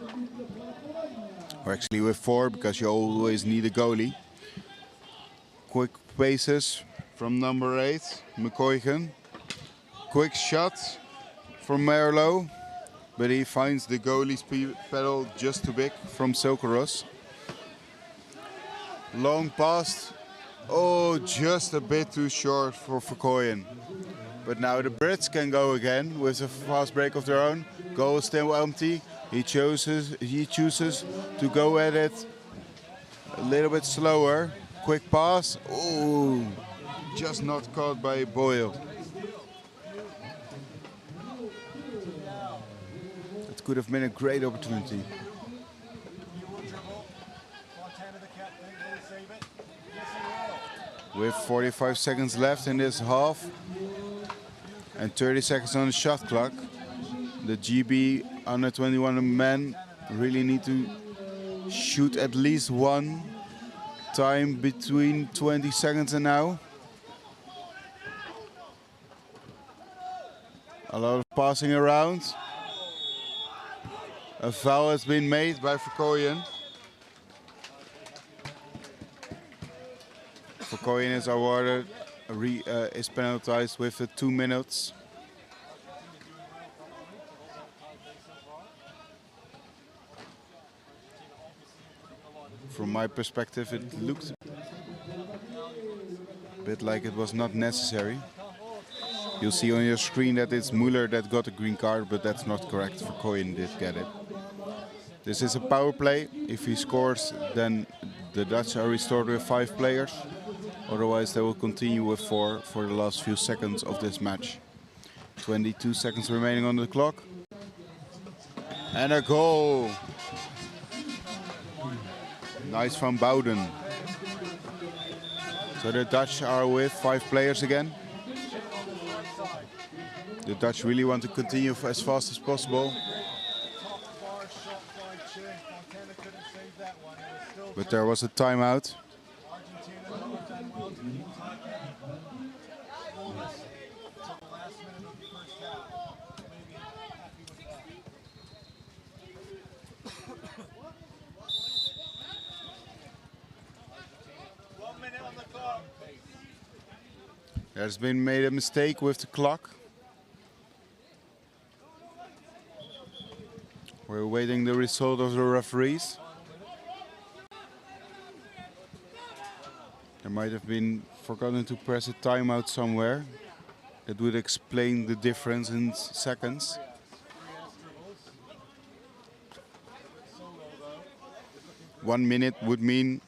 Or actually with 4, because you always need a goalie. Quick paces from number 8, McCoygan. Quick shot from Merlo, but he finds the goalie's pedal just too big from Silkeros. Long pass, oh, just a bit too short for Verkooyen. But now the Brits can go again with a fast break of their own. Goal is still empty. He chooses to go at it a little bit slower. Quick pass, oh, just not caught by Boyle. It could have been a great opportunity. With 45 seconds left in this half and 30 seconds on the shot clock, the GB under 21 men really need to shoot at least one time between 20 seconds and now. A lot of passing around. A foul has been made by Verkooyen. Verkooyen is awarded, is penalized with 2 minutes. From my perspective, it looked a bit like it was not necessary. You'll see on your screen that it's Muller that got a green card, but that's not correct. Verkooyen did get it. This is a power play. If he scores, then the Dutch are restored with 5 players. Otherwise, they will continue with 4 for the last few seconds of this match. 22 seconds remaining on the clock. And a goal. Nice from Bowden. So the Dutch are with 5 players again. The Dutch really want to continue as fast as possible. But there was a timeout. There's been made a mistake with the clock. We're waiting the result of the referees. There might have been forgotten to press a timeout somewhere. That would explain the difference in seconds. One minute would mean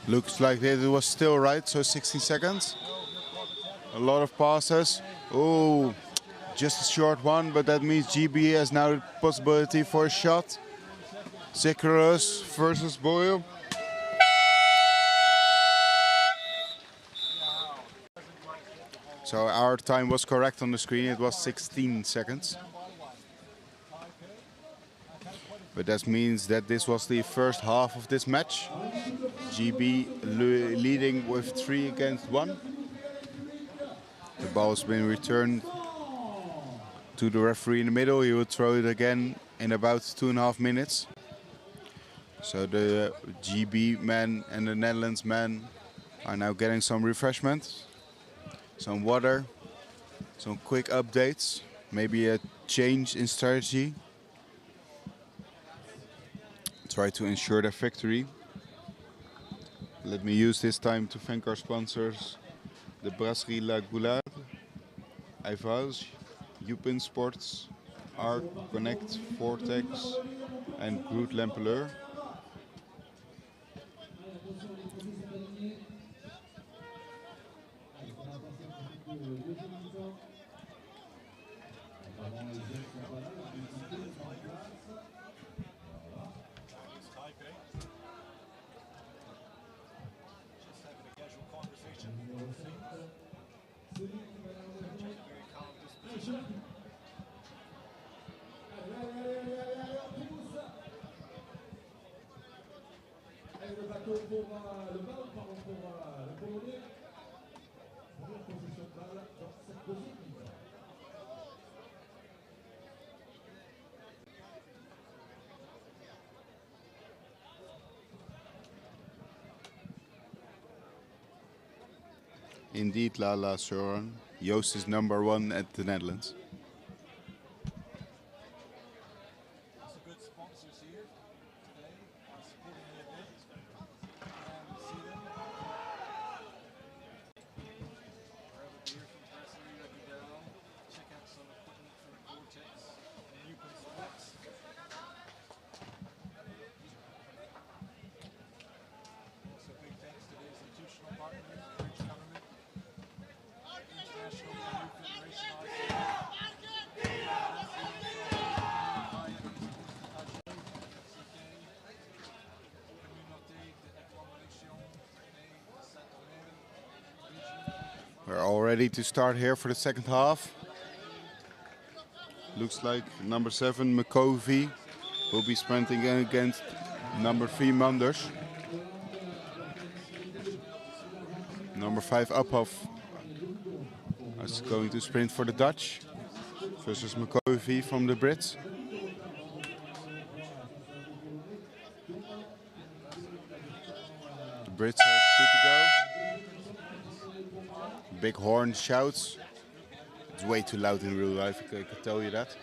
looks like it was still right, so 16 seconds. A lot of passes. Oh, just a short one, but that means GB has now the possibility for a shot. Zikaros versus Boyle. So our time was correct on the screen, it was 16 seconds. But that means that this was the first half of this match. GB leading with 3 against 1. The ball's been returned to the referee in the middle. He will throw it again in about 2.5 minutes. So the GB men and the Netherlands men are now getting some refreshment, some water, some quick updates, maybe a change in strategy. Try to ensure their victory. Let me use this time to thank our sponsors, the Brasserie La Goulade, Ivage, Jupin Sports, Arc, Connect, Vortex and Groot L'Empeleur. Indeed, Lala Soren. Joost is #1 at the Netherlands. We're all ready to start here for the second half. Looks like #7 McCovey will be sprinting against #3 Manders. #5 Uphoff is going to sprint for the Dutch versus McCovey from the Brits. The Brits are good to go. Big horn shouts. It's way too loud in real life, I can tell you that.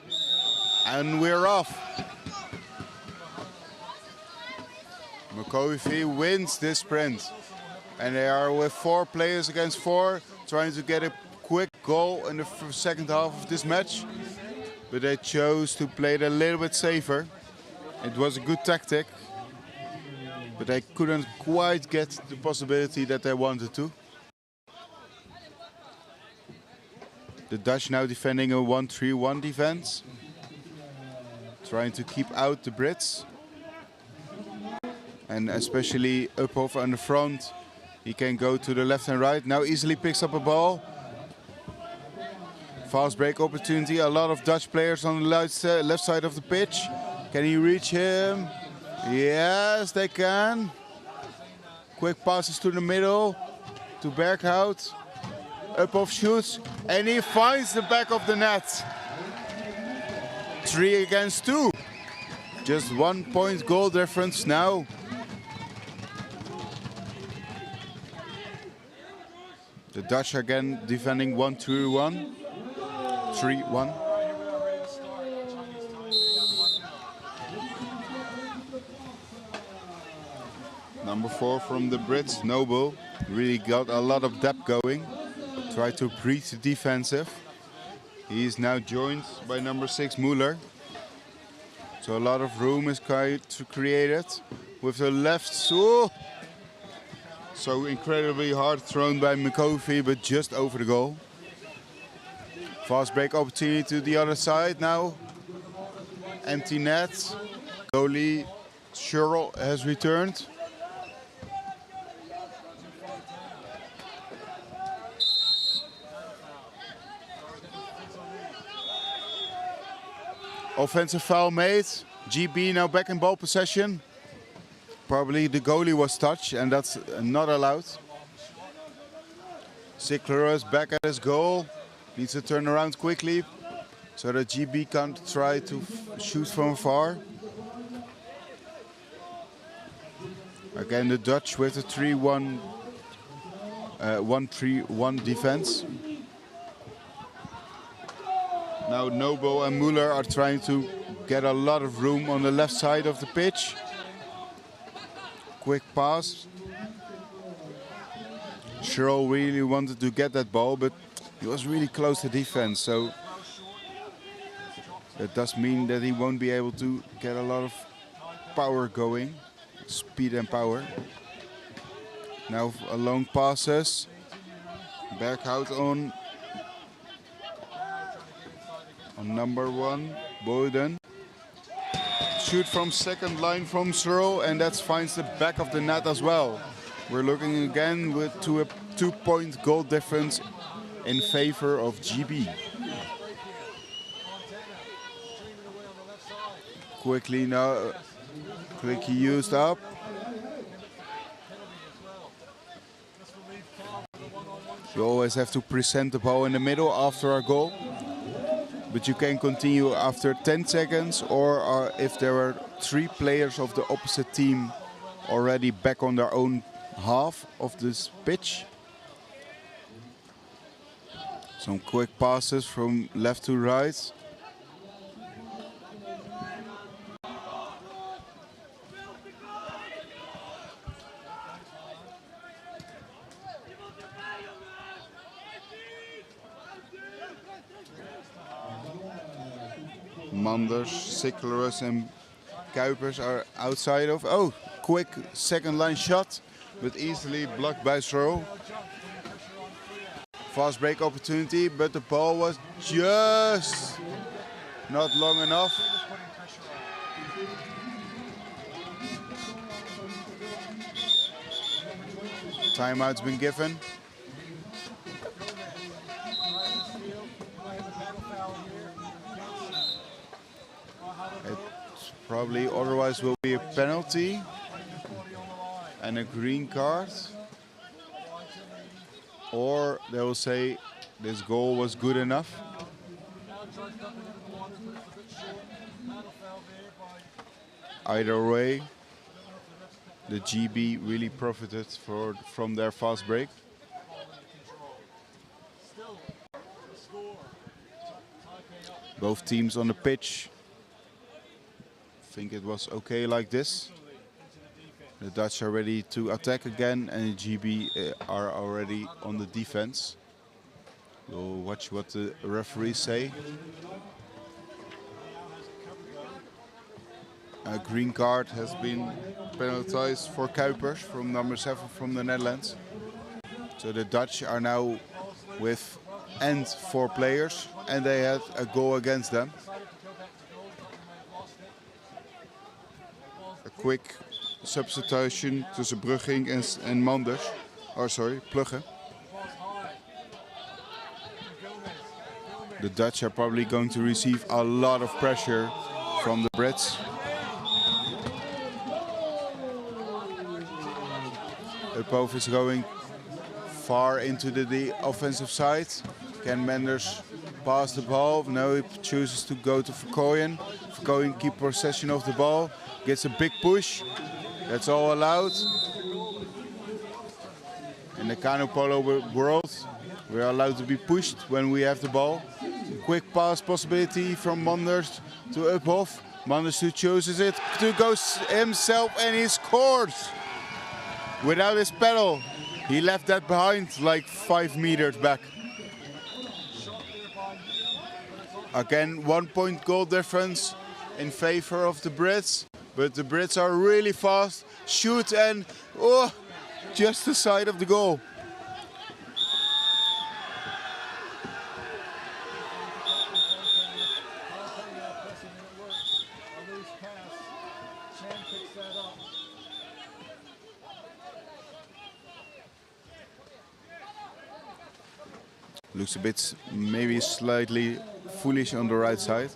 And we're off. McCovey wins this sprint. And they are with 4 players against 4, trying to get a quick goal in the second half of this match. But they chose to play it a little bit safer. It was a good tactic. But they couldn't quite get the possibility that they wanted to. The Dutch now defending a 1-3-1 defense. Trying to keep out the Brits. And especially Uphoff on the front. He can go to the left and right. Now easily picks up a ball. Fast break opportunity. A lot of Dutch players on the left side of the pitch. Can he reach him? Yes, they can. Quick passes to the middle. To Berghout. Uphoff shoots. And he finds the back of the net. 3 against 2. Just 1 point goal difference now. The Dutch again defending 1-2-1. 3-1. #4 from the Brits, Noble. Really got a lot of depth going. Tried to breach the defensive. He is now joined by #6 Muller. So a lot of room is created with the left. So incredibly hard thrown by McCovey, but just over the goal. Fast break opportunity to the other side now. Empty net. Goalie Sherrill has returned. Offensive foul made. GB now back in ball possession. Probably the goalie was touched and that's not allowed. Zickler is back at his goal. Needs to turn around quickly so that GB can't try to shoot from far. Again the Dutch with a 3-1, 1-3-1 defense. Now Noble and Muller are trying to get a lot of room on the left side of the pitch. Quick pass. Sherrill really wanted to get that ball, but he was really close to defense. So That does mean that he won't be able to get a lot of power going, speed and power. Now long passes. Berghout on number 1, Boyden. Shoot from second line from Searle, and that finds the back of the net as well. We're looking again to a 2-point goal difference in favor of GB. Quickly used up. You always have to present the ball in the middle after a goal. But you can continue after 10 seconds, or if there are 3 players of the opposite team already back on their own half of this pitch. Some quick passes from left to right. Manders, Siklerus and Kuipers are outside of. Oh, quick second line shot, but easily blocked by Searle. Fast break opportunity, but the ball was just not long enough. Timeout's been given. Probably otherwise will be a penalty and a green card, or they will say this goal was good enough. Either way, the GB really profited from their fast break. Both teams on the pitch. I think it was okay like this. The Dutch are ready to attack again, and the GB are already on the defense. We'll watch what the referees say. A green card has been penalized for Kuipers from number 7 from the Netherlands. So the Dutch are now with 4 players, and they had a goal against them. Quick substitution tussen Brugging en Manders. Oh, sorry, Plugge. The Dutch are probably going to receive a lot of pressure from the Brits. Uphoff is going far into the offensive side. Can Manders pass the ball? No, he chooses to go to Verkooyen. Verkooyen keep possession of the ball. Gets a big push. That's all allowed. In the canoe polo world, we are allowed to be pushed when we have the ball. Quick pass possibility from Manders to Uphoff. Manders who chooses it to go himself, and he scores without his pedal. He left that behind like 5 meters back. Again, 1-point goal difference in favor of the Brits. But the Brits are really fast. Shoot and, oh, just the side of the goal. Looks a bit, maybe slightly foolish on the right side.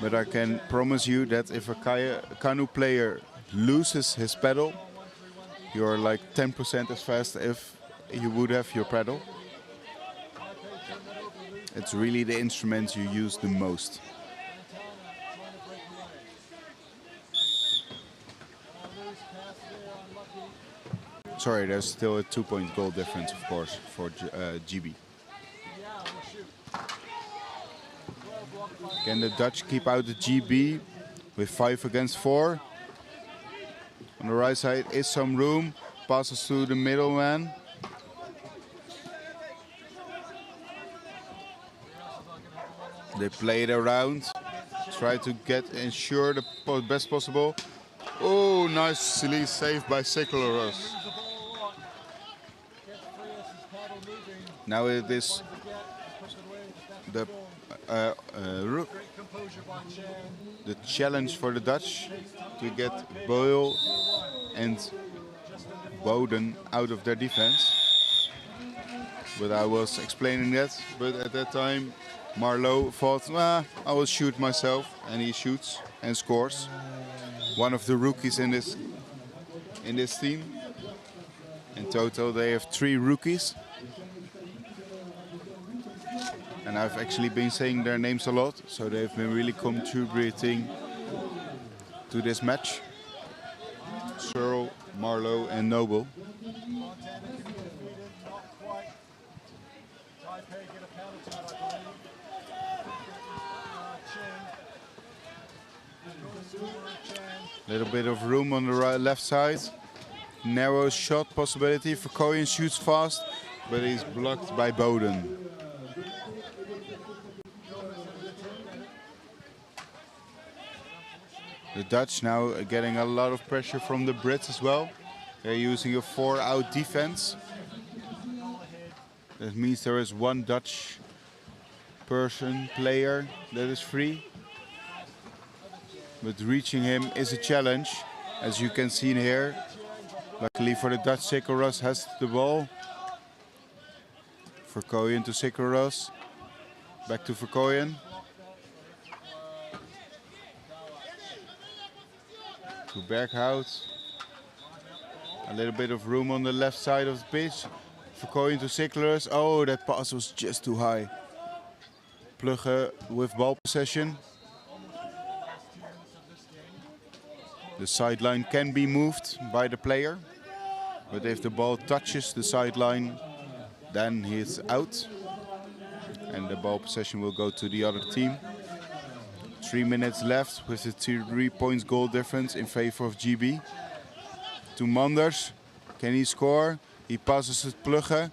But I can promise you that if a canoe player loses his pedal, you're like 10% as fast if you would have your pedal. It's really the instrument you use the most. Sorry, there's still a 2-point goal difference, of course, for GB. Can the Dutch keep out the GB with 5 against 4? On the right side is some room. Passes to the middleman. They play it around, try to ensure the best possible. Oh, nicely saved by Sekleros. Now it is the challenge for the Dutch to get Boyle and Boden out of their defense. But I was explaining that, but at that time Marlowe thought, I will shoot myself, and he shoots and scores. One of the rookies in this team. In total they have 3 rookies. And I've actually been saying their names a lot, so they've been really contributing to this match. Searle, Marlowe and Noble. Little bit of room on the left side. Narrow shot possibility. Verkooyen shoots fast, but he's blocked by Boden. The Dutch now are getting a lot of pressure from the Brits as well. They're using a 4-out defense. That means there is one Dutch player that is free. But reaching him is a challenge, as you can see here. Luckily for the Dutch, Sekleros has the ball. Verkooyen to Sekleros. Back to Verkooyen. To Berghout. A little bit of room on the left side of the pitch. Verkooyen to Sekleros. Oh, that pass was just too high. Plugge with ball possession. The sideline can be moved by the player, but if the ball touches the sideline, then he's out. And the ball possession will go to the other team. 3 minutes left with a 3 points goal difference in favor of GB. To Manders. Can he score? He passes to Plugge.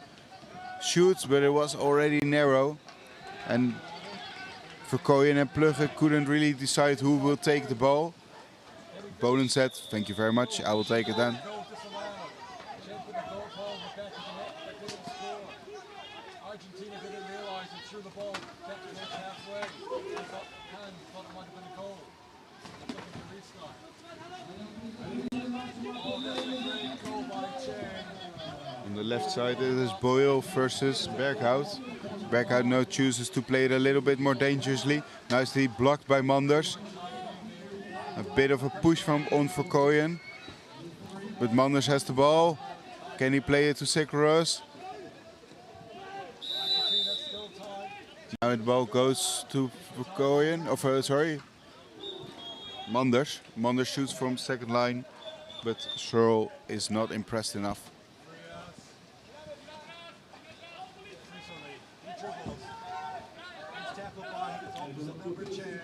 Shoots, but it was already narrow. And Verkooyen and Plugge couldn't really decide who will take the ball. Boden said, thank you very much, I will take it then. On the left side it is Boyle versus Berghout. Berghout now chooses to play it a little bit more dangerously. Nicely blocked by Manders. A bit of a push on Verkooyen. But Manders has the ball. Can he play it to Sekleros? Now the ball goes to Verkooyen. Manders. Manders shoots from second line, but Searle is not impressed enough.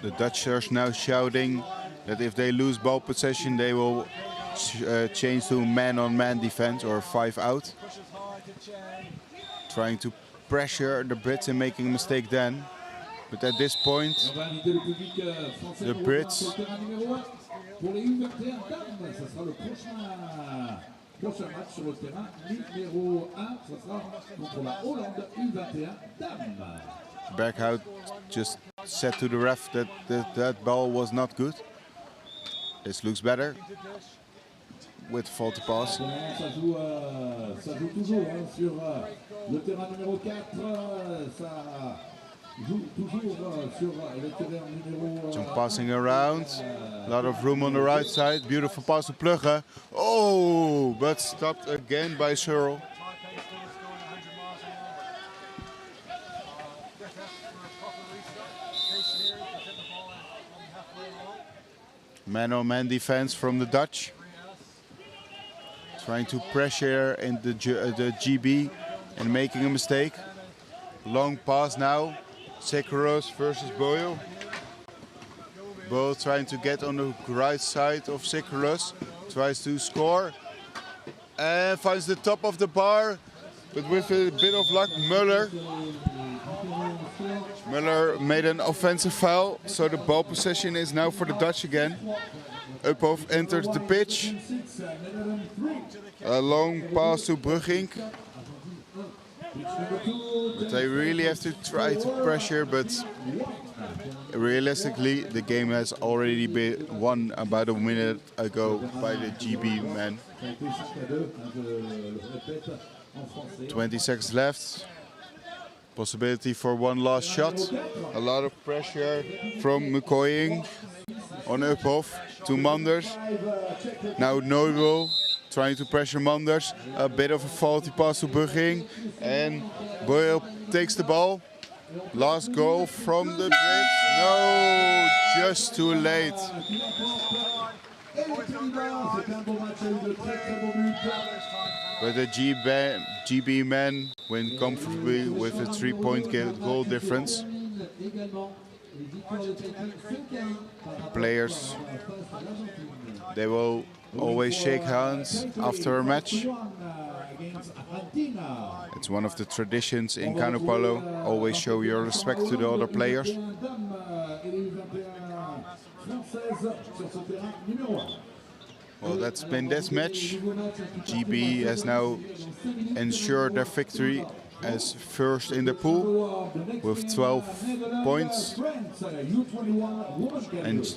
The Dutch are now shouting that if they lose ball possession, they will change to man-on-man defense or 5-out. Trying to pressure the Brits and making a mistake then. But at this point, the Brits Berghout just said to the ref that that ball was not good. This looks better with faulty pass. Some passing around, a lot of room on the right side. Beautiful pass to Plugge. Oh, but stopped again by Searle. Man-on-man defense from the Dutch. Trying to pressure in the GB and making a mistake. Long pass now. Sekleros versus Boyle. Boyle trying to get on the right side of Sekleros. Tries to score. And finds the top of the bar. But with a bit of luck, Muller made an offensive foul, so the ball possession is now for the Dutch again. Uphoff enters the pitch. A long pass to Brugink. But they really have to try to pressure, but realistically the game has already been won about a minute ago by the GB men. 20 seconds left. Possibility for one last shot. A lot of pressure from Mukoying on Uphoff to Manders. Now Noble trying to pressure Manders. A bit of a faulty pass to Brugink. And Boyle takes the ball. Last goal from the Brits. No, just too late. But the GB men win comfortably with a 3-point goal difference. Players, they will always shake hands after a match. It's one of the traditions in canoe polo. Always show your respect to the other players. Well, that's been this match. GB has now ensured their victory as first in the pool with 12 points.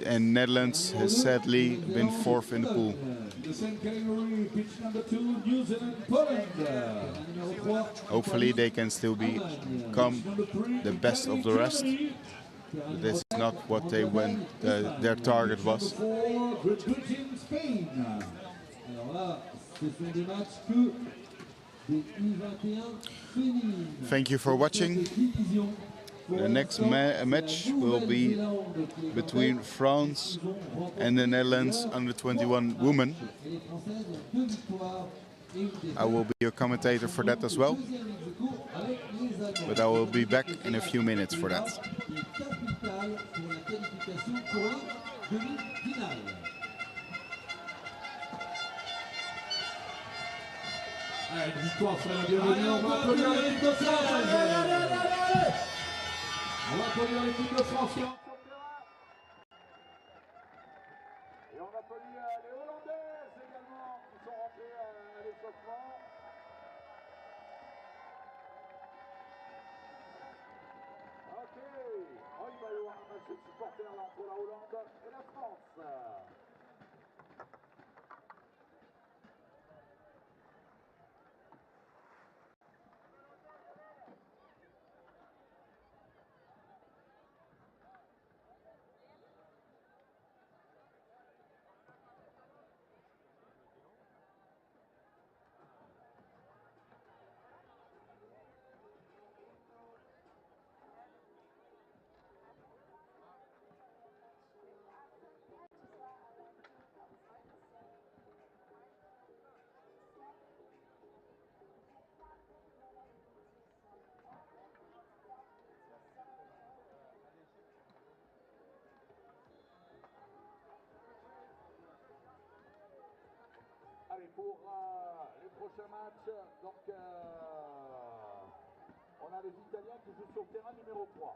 And Netherlands has sadly been fourth in the pool. Hopefully they can still become the best of the rest. But this is not what they went, their target was. Thank you for watching. The next match will be between France and the Netherlands under 21 women. I will be your commentator for that as well. But I will be back in a few minutes for that. Allez, une victoire serait la bienvenue. On va applaudir l'équipe de France. Allez. On va applaudir l'équipe de France. Et on applaudit les Hollandaises également qui sont rentrées à l'échauffement. Ok. Oh, il va y avoir un match de supporters là entre la Hollande et la France. Allez, pour les prochains matchs, donc on a les Italiens qui jouent sur le terrain numéro 3.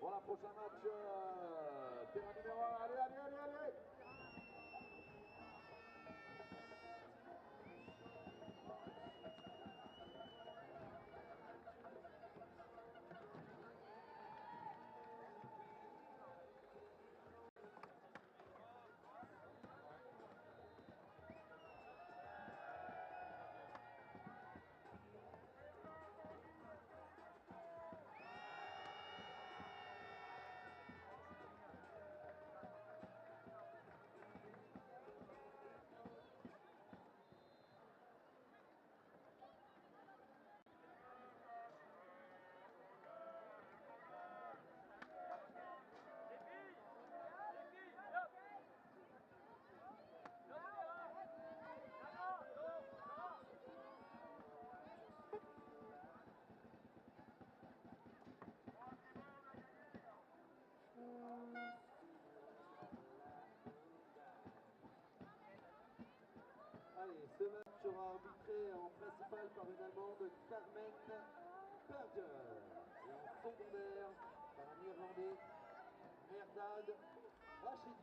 Voilà, prochain match, terrain numéro 1. Allez, allez, allez, allez! Berger. Et en secondaire, par un Irlandais, Merdad Rachidi.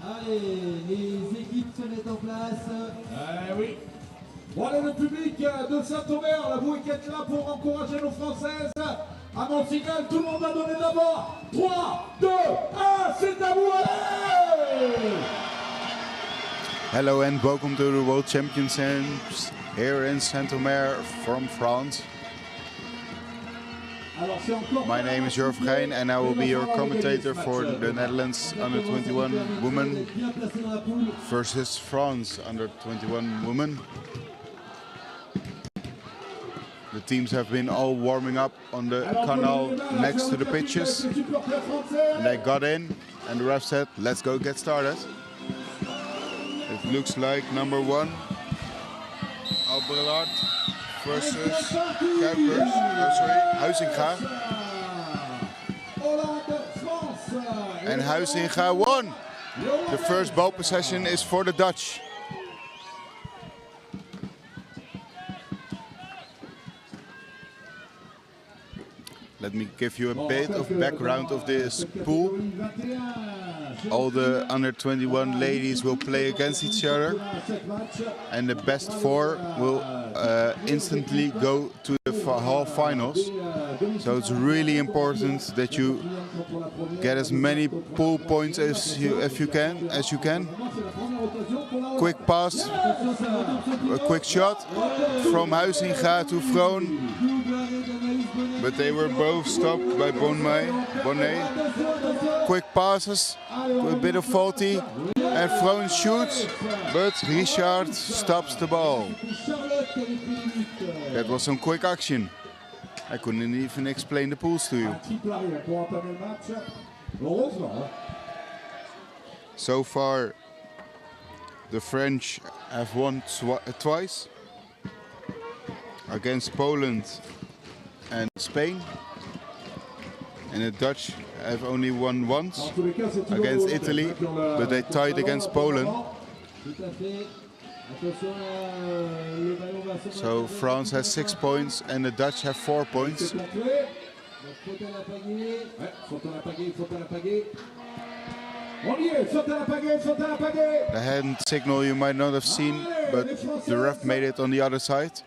Allez, les équipes se mettent en place. Oui. Bon, allez, le public de Saint-Omer, vous qui êtes là pour encourager nos Françaises. À mon signal, tout le monde a donné d'abord. 3, 2, 1, c'est à vous, allez! Hello and welcome to the World Championships here in Saint-Omer from France. My name is Jor Vergeijn and I will be your commentator for the Netherlands under-21 women versus France under-21 women. The teams have been all warming up on the canal next to the pitches. And they got in and the ref said, let's go get started. It looks like number 1, Albrecht versus Kuipers, Huizinga. And Huizinga won. The first ball possession is for the Dutch. Let me give you a bit of background of this pool. All the under-21 ladies will play against each other, and the best 4 will instantly go to the half finals. So it's really important that you get as many pool points as you can. Quick pass, a quick shot from Huizinga to Vroon. But they were both stopped by Bonnet. Quick passes, a bit of faulty, and Vroon shoots, but Richard stops the ball. That was some quick action. I couldn't even explain the pools to you. So far, the French have won twice against Poland and Spain, and the Dutch have only won once against Italy, but they tied against Poland. So France has 6 points and the Dutch have 4 points. The hand signal you might not have seen, but the ref made it on the other side.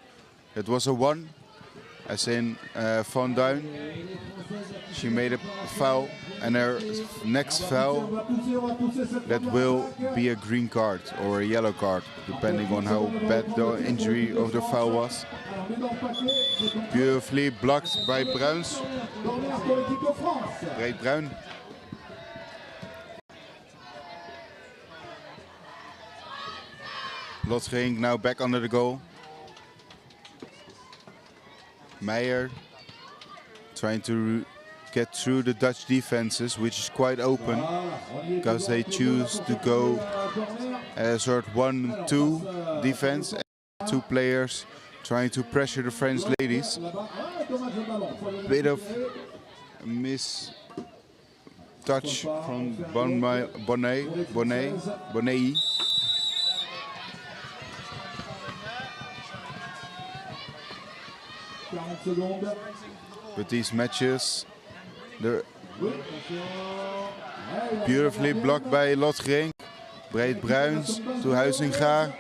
It was a 1. As in Van Duin, she made a foul, and her next foul, that will be a green card or a yellow card, depending on how bad the injury of the foul was. Beautifully blocked by Bruins. Breed Bruin. Lotsering now back under the goal. Meijer trying to get through the Dutch defenses, which is quite open because they choose to go as a sort of 1-2 defense, and 2 players trying to pressure the French ladies. Bit of miss touch from Bonnet. With these matches, they're beautifully blocked by Lotsering. Breed Bruins to Huizinga.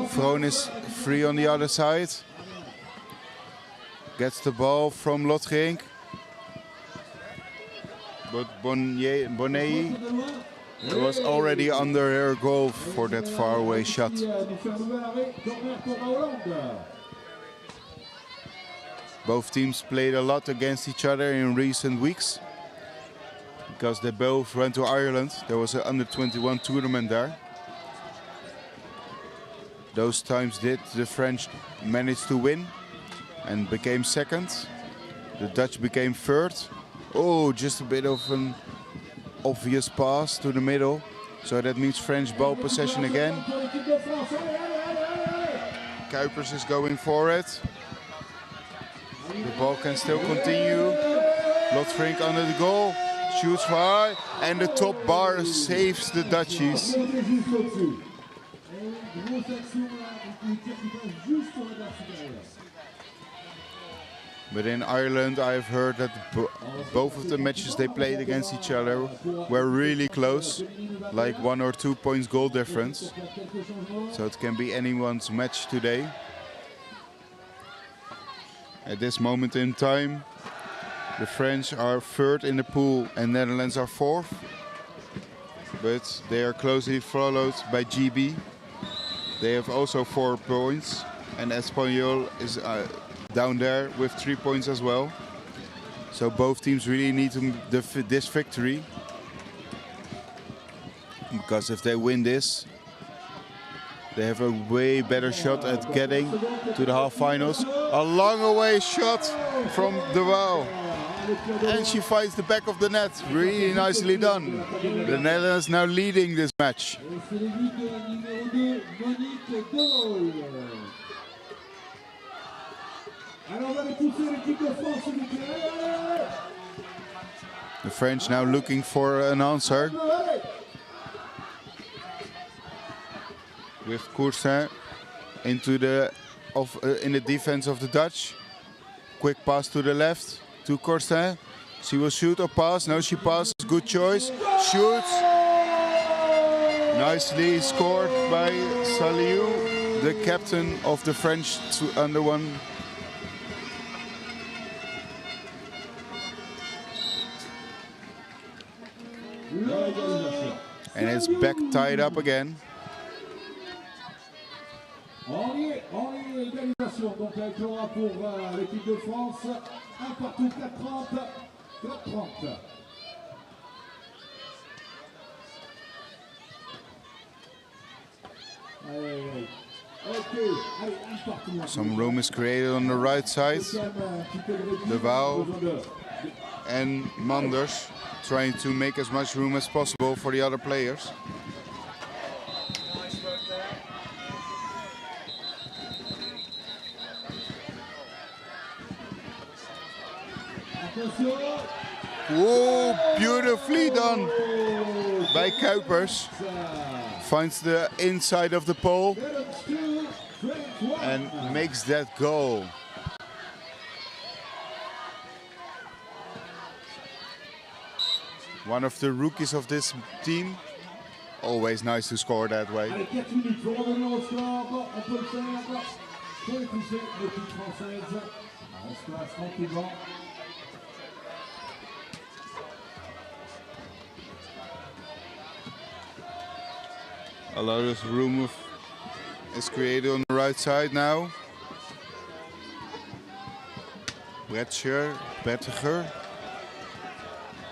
Vroon is free on the other side. Gets the ball from Lotsering. But Bonnet was already under her goal for that faraway shot. Both teams played a lot against each other in recent weeks because they both went to Ireland. There was an under-21 tournament there. Those times did the French manage to win and became second. The Dutch became third. Oh, just a bit of an obvious pass to the middle. So that means French ball possession again. Kuipers is going for it. The ball can still continue. Lotvink under the goal. Shoots high. And the top bar saves the Dutchies. But in Ireland, I've heard that both of the matches they played against each other were really close, like 1 or 2 points goal difference. So it can be anyone's match today. At this moment in time, the French are third in the pool and Netherlands are fourth. But they are closely followed by GB. They have also 4 points, and Espanyol is down there with 3 points as well. So both teams really need this victory, because if they win this, they have a way better shot at getting to the half-finals. A long away shot from De Waal. And she finds the back of the net. Really nicely done. The Netherlands now leading this match. The French now looking for an answer. With Coursin into in the defense of the Dutch. Quick pass to the left to Coursin. She will shoot or pass. No, she passes. Good choice. Shoots. Nicely scored by Saliou, the captain of the French under one. And it's back tied up again. On y est, égalisation. Donc avec l'aura pour l'équipe de France. 1 partout, 4-30. 4-30. Some room is created on the right side. De Waal and Manders trying to make as much room as possible for the other players. Whoa, beautifully done by Kuipers. Finds the inside of the pole and makes that goal. One of the rookies of this team. Always nice to score that way. A lot of room is created on the right side now. Bettiger.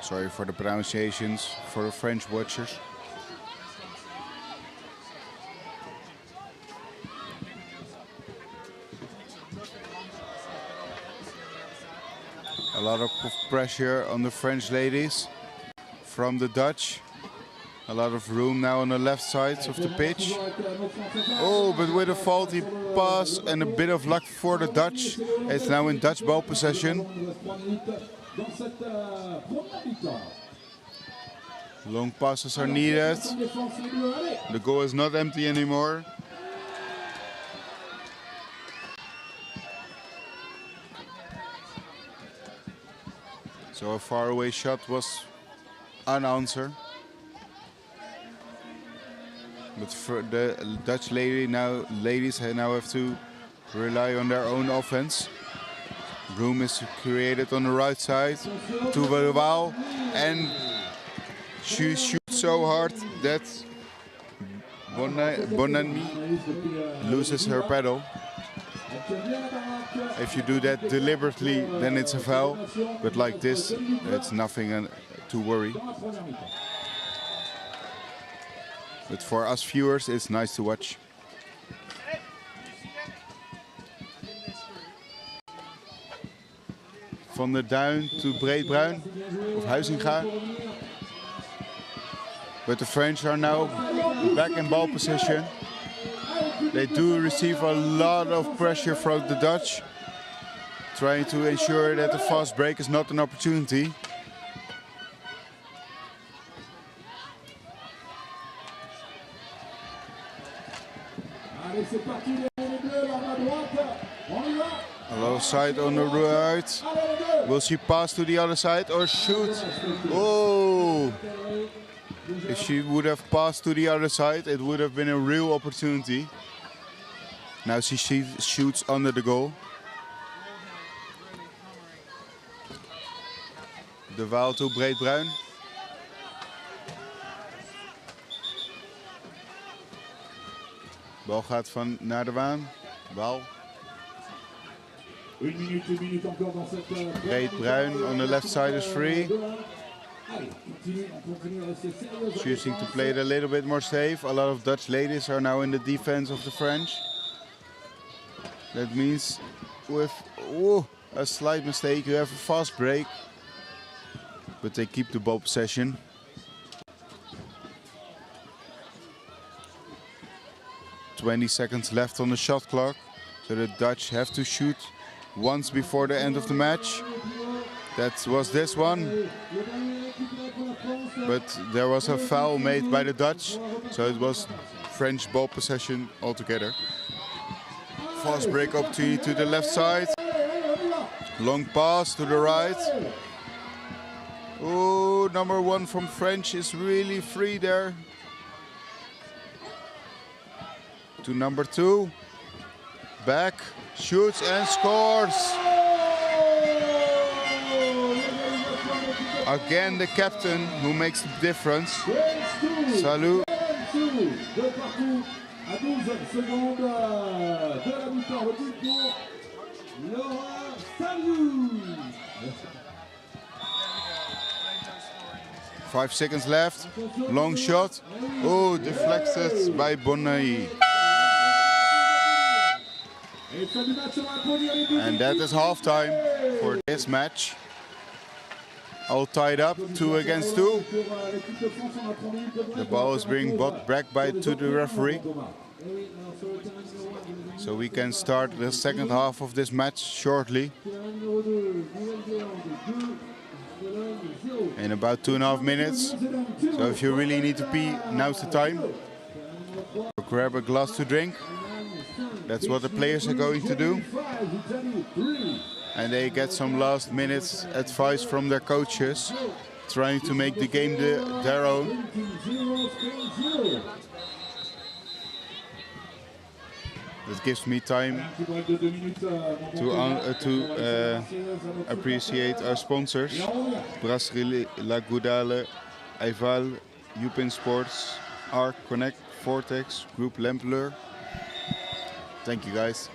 Sorry for the pronunciations for the French watchers. A lot of pressure on the French ladies from the Dutch. A lot of room now on the left side of the pitch. Oh, but with a faulty pass and a bit of luck for the Dutch. It's now in Dutch ball possession. Long passes are needed. The goal is not empty anymore. So a faraway shot was unanswered. But for the Dutch ladies now have to rely on their own offense. Room is created on the right side to De Waal, and she shoots so hard that Bonami loses her pedal. If you do that deliberately, then it's a foul. But like this, it's nothing to worry. But for us viewers, it's nice to watch. Van der Duin to Breedbruin of Huizinga. But the French are now back in ball position. They do receive a lot of pressure from the Dutch, trying to ensure that the fast break is not an opportunity. A low side on the right. Will she pass to the other side or shoot? Oh! If she would have passed to the other side, it would have been a real opportunity. Now she shoots under the goal. De Waal to Breedbruin. Bal gaat van naar de Waal. Breedbruin on the left side is free. Choosing to play it a little bit more safe. A lot of Dutch ladies are now in the defense of the French. That means with a slight mistake you have a fast break. But they keep the ball possession. "20 seconds left on the shot clock. So the Dutch have to shoot once before the end of the match. That was this one. But there was a foul made by the Dutch. So it was French ball possession altogether. Fast break opportunity to the left side. Long pass to the right. Oh, number 1 from French is really free there. To number 2. Back, shoots and scores. Again the captain who makes the difference. Salut. À 12 secondes de la mi-temps, le but pour Laura Salut. 5 seconds left. Long shot. Oh, deflected by Bonai. And that is halftime for this match. All tied up, 2 against 2. The ball is being brought back to the referee. So we can start the second half of this match shortly. In about 2.5 minutes. So if you really need to pee, now's the time. So grab a glass to drink. That's what the players are going to do. And they get some last minutes advice from their coaches, trying to make the game their own. That gives me time to appreciate our sponsors: Brasserie La Goudale, Eival, Upin Sports, Arc Connect, Vortex, Group Lempleur. Thank you guys.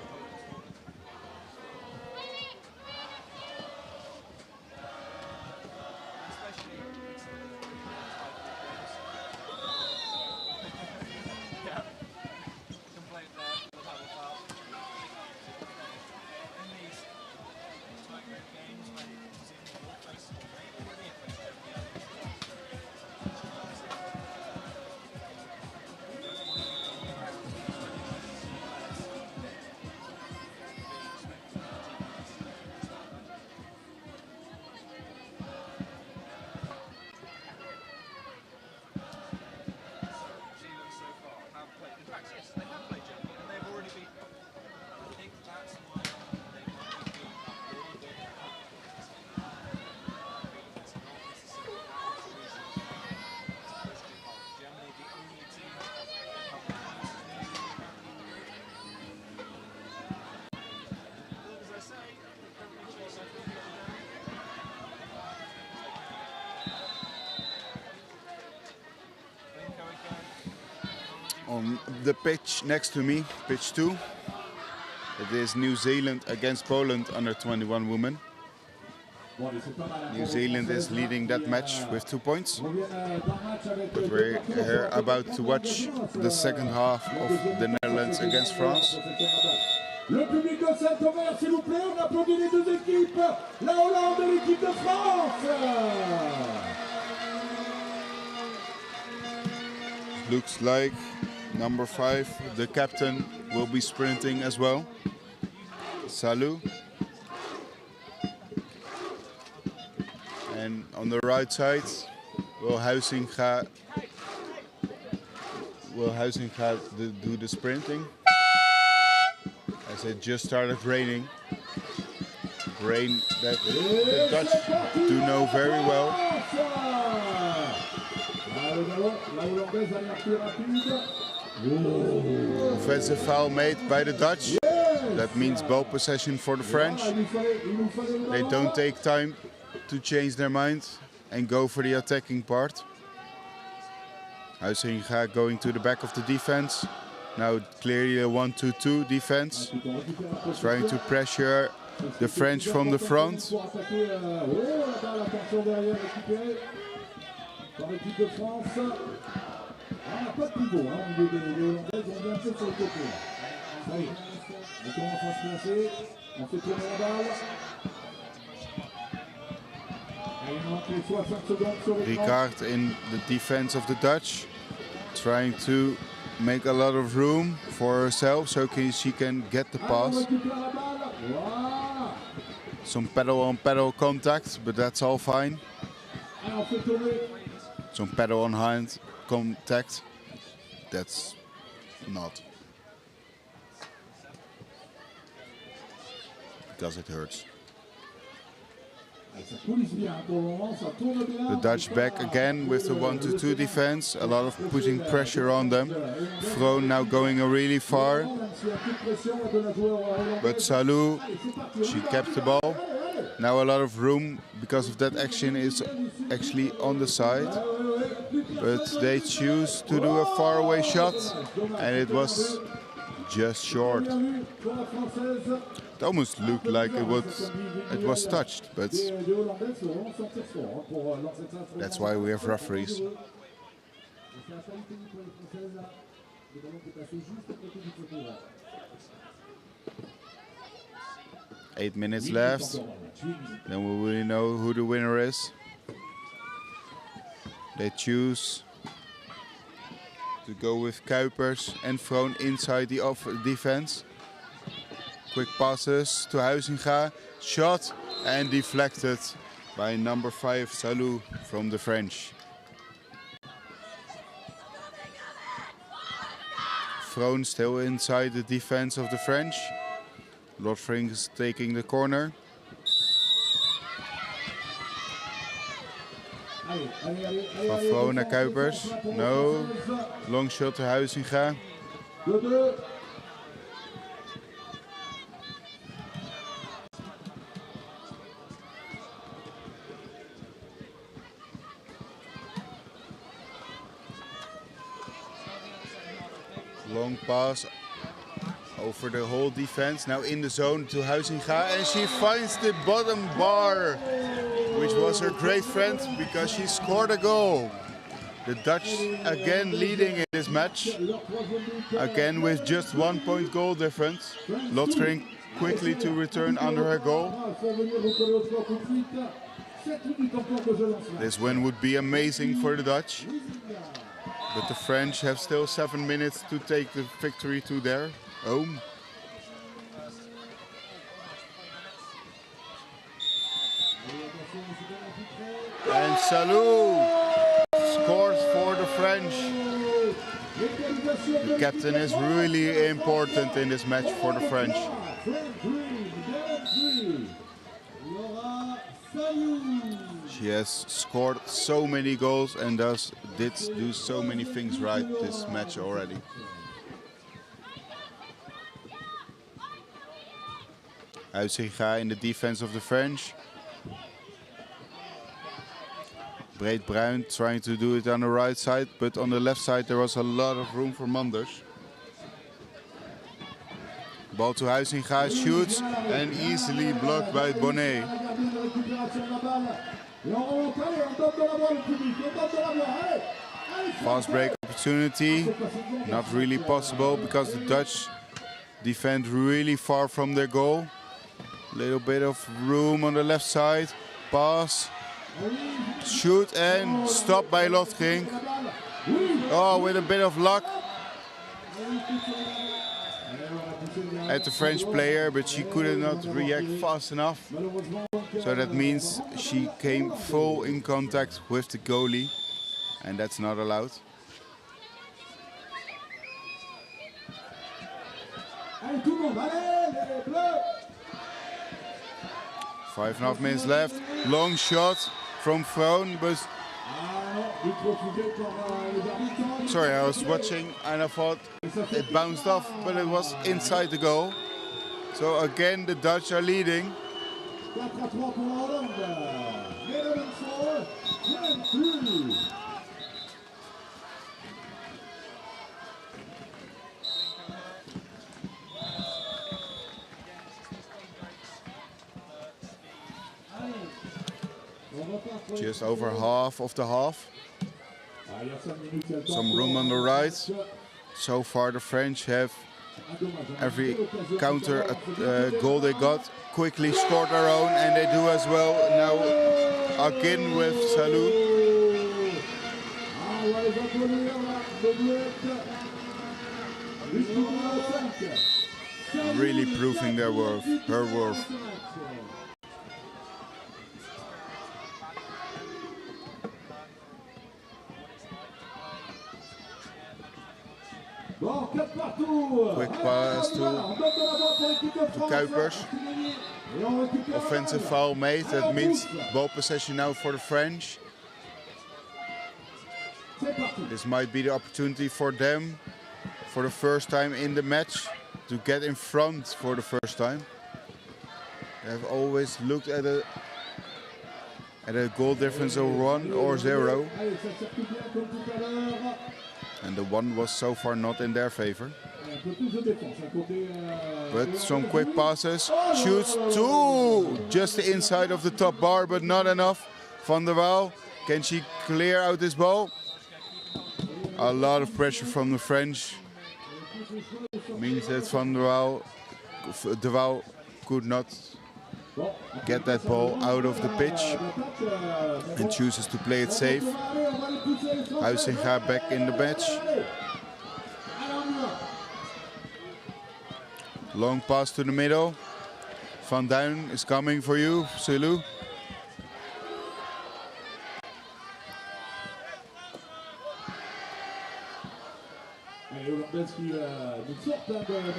On the pitch next to me, pitch 2, it is New Zealand against Poland under 21 women. New Zealand is leading that match with 2 points. But we're about to watch the second half of the Netherlands points against France. Le public de Saint-Omer, s'il vous plaît, on applaudit les deux équipes, la Hollande et l'équipe de France. Looks like number 5, the captain, will be sprinting as well. Salou. And on the right side, will Huizinga do the sprinting? As it just started raining. Rain that the Dutch do know very well. Offensive foul made by the Dutch. That means ball possession for the French. They don't take time to change their mind and go for the attacking part. Huizinga going to the back of the defense. Now clearly a 1-2-2 defense. Trying to pressure the French from the front. Ricard in the defense of the Dutch, trying to make a lot of room for herself so she can get the pass. Some pedal-on-pedal contact, but that's all fine. Some pedal-on-hand contact, that's not. Because it hurts. The Dutch back again with the 1-2 defense, a lot of putting pressure on them. Vroon now going really far, but Salou, she kept the ball. Now a lot of room because of that action is actually on the side, but they choose to do a faraway shot and it was just short. It almost looked like it was touched, but that's why we have referees. 8 minutes left, then we really know who the winner is. They choose to go with Kuipers and Vroon inside the defense. Quick passes to Huizinga, shot and deflected by number 5 Salou from the French. Vroon still inside the defense of the French. Lotfring is taking the corner. Van Vroon naar Kuipers. No. Long shot to Huizinga. Long pass over the whole defense. Now in the zone to Huizinga, and she finds the bottom bar, which was her great friend because she scored a goal. The Dutch again leading in this match, again with just 1 point goal difference. Lotfring quickly to return under her goal. This win would be amazing for the Dutch, but the French have still 7 minutes to take the victory to their home. And Salou scores for the French. The captain is really important in this match for the French. She has scored so many goals and did do so many things right this match already. Huizinga in the defense of the French. Breed-Bruin trying to do it on the right side, but on the left side there was a lot of room for Manders. Ball to Huizinga, shoots and easily blocked by Bonnet. Fast break opportunity. Not really possible because the Dutch defend really far from their goal. Little bit of room on the left side. Pass. Shoot and stop by Lotgink. Oh, with a bit of luck at the French player, but she could not react fast enough. So that means she came full in contact with the goalie, and that's not allowed. 5.5 minutes left. Long shot from Vroon, but sorry, I was watching and I thought it bounced off, but it was inside the goal. So again, the Dutch are leading. Just over half of the half. Some room on the right. So far the French have every counter goal they got quickly scored their own, and they do as well now again with Salou. Really proving their worth, her worth. Quick pass to Kuipers. Offensive foul made. That means ball possession now for the French. This might be the opportunity for them for the first time in the match to get in front for the first time. They have always looked at a goal difference of 1 or 0. And the 1 was so far not in their favor. But some quick passes. Shoots 2! Just the inside of the top bar, but not enough. Van der Waal, can she clear out this ball? A lot of pressure from the French. Means that Van der Waal could not get that ball out of the pitch and chooses to play it safe. Huizinga back in the match. Long pass to the middle. Van Duin is coming for you, Salou.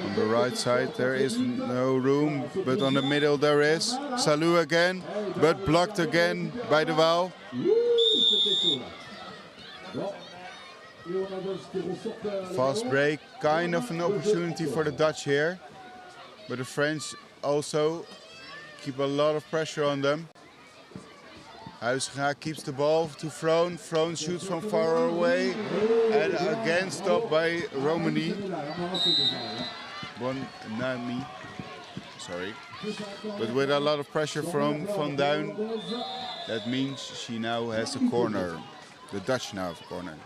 On the right side there is no room, but on the middle there is. Salou again, but blocked again by de Waal. Fast break, kind of an opportunity for the Dutch here. But the French also keep a lot of pressure on them. Huizinga keeps the ball to Vroon. Vroon shoots from far away and again stopped by Romani. Bonami, sorry. But with a lot of pressure from Van Duin, that means she now has a corner. The Dutch now have a corner.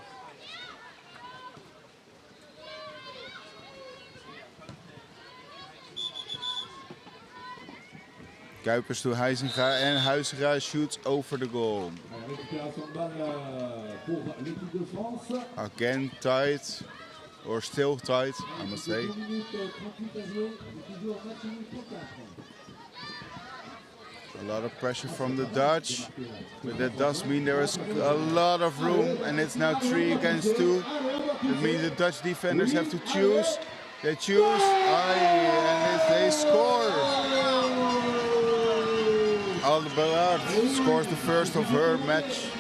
Kuipers to Huizinga, and Huizinga shoots over the goal. Again tight, or still tight, I must say. A lot of pressure from the Dutch, but that does mean there is a lot of room, and it's now 3 against 2. That means the Dutch defenders have to choose. They choose, and they score. Albert scores the first of her match.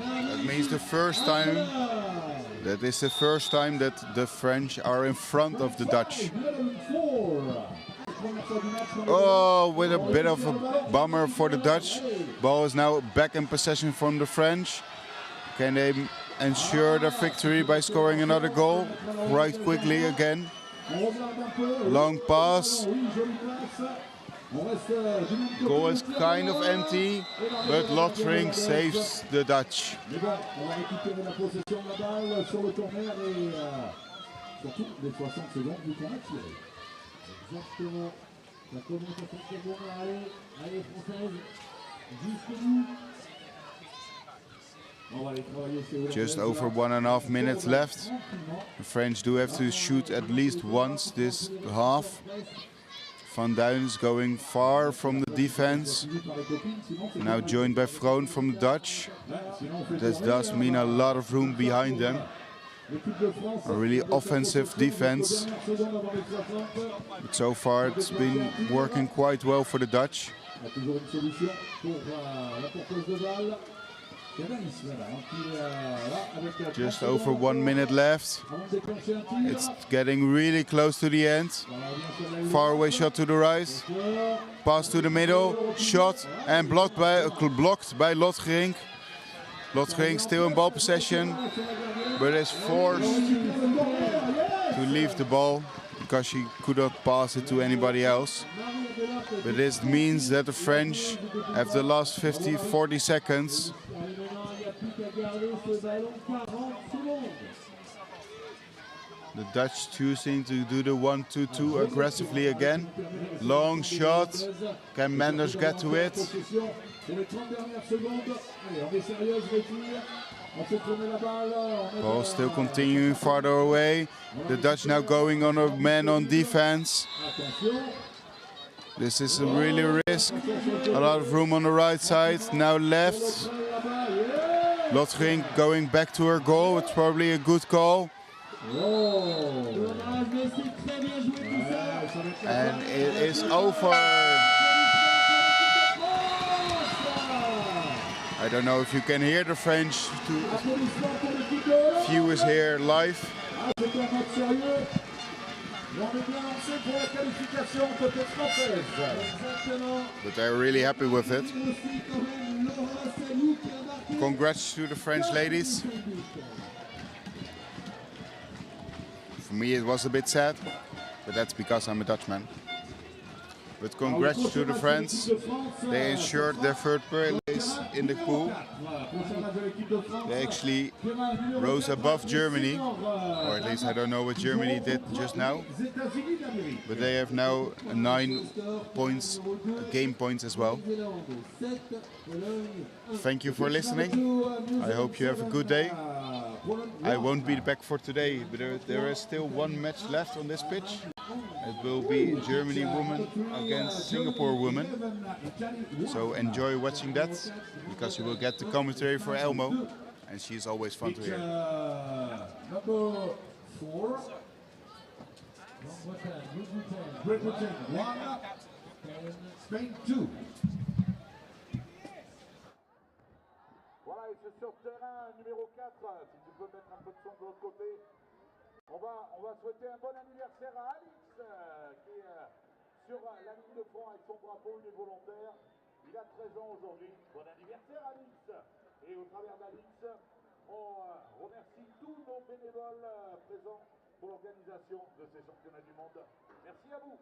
That means the first time, that is the first time that the French are in front of the Dutch. Oh, with a bit of a bummer for the Dutch. Ball is now back in possession from the French. Can they ensure their victory by scoring another goal quite quickly again? Long pass. Goal is kind of empty, but Lothring saves the Dutch. Mais bon, on va récupérer la possession de la balle sur le corner et surtout les 60 secondes du qu'on a tiré. Exactement. Ça commence à sentir bon. Allez, française. Jusqu'au bout. On va aller travailler ces Just over 1.5 minutes left. The French do have to shoot at least once this half. Van Duin is going far from the defense. Now joined by Vroon from the Dutch. This does mean a lot of room behind them. A really offensive defense. But so far it's been working quite well for the Dutch. Just over 1 minute left. It's getting really close to the end. Far away shot to the right. Pass to the middle. Shot and blocked by Lothring. Lothring still in ball possession, but is forced to leave the ball because she could not pass it to anybody else. But this means that the French have the last 40 seconds. The Dutch choosing to do the 1-2-2 aggressively again. Long shot. Can Menders get to it? Ball still continuing farther away. The Dutch now going on a man on defense. This is a really risk. A lot of room on the right side. Now left. Lothring going back to her goal. It's probably a good call. And it is over. I don't know if you can hear the French viewers here live. But they're really happy with it. Congrats to the French ladies. For me it was a bit sad, but that's because I'm a Dutchman. But congrats to the French. They ensured their third place in the pool. They actually rose above Germany, or at least I don't know what Germany did just now. But they have now 9 points, game points as well. Thank you for listening. I hope you have a good day. I won't be back for today, but there is still one match left on this pitch. It will be Germany women against Singapore women. So enjoy watching that, because you will get the commentary for Elmo, and she is always fun to hear. Number 4. Great Britain 1 and Spain 2. Voilà, et c'est sur terrain numéro 4, si tu peux mettre un peu de son de l'autre côté. On va souhaiter un bon anniversaire à Alix, qui est sur la ligne de front avec son drapeau, il est volontaire. Il a 13 ans aujourd'hui. Bon anniversaire Alix. Et au travers d'Alix, on remercie tous nos bénévoles présents pour l'organisation de ces championnats du monde. Merci à vous.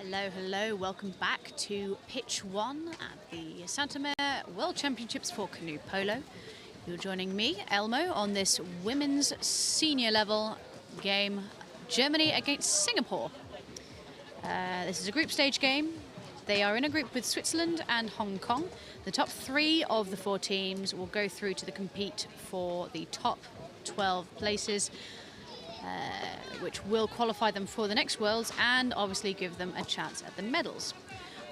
Hello, hello, welcome back to Pitch 1 at the Santander World Championships for Canoe Polo. You're joining me, Elmo, on this women's senior level game, Germany against Singapore. This is a group stage game. They are in a group with Switzerland and Hong Kong. The top 3 of the 4 teams will go through to compete for the top 12 places, which will qualify them for the next Worlds and obviously give them a chance at the medals.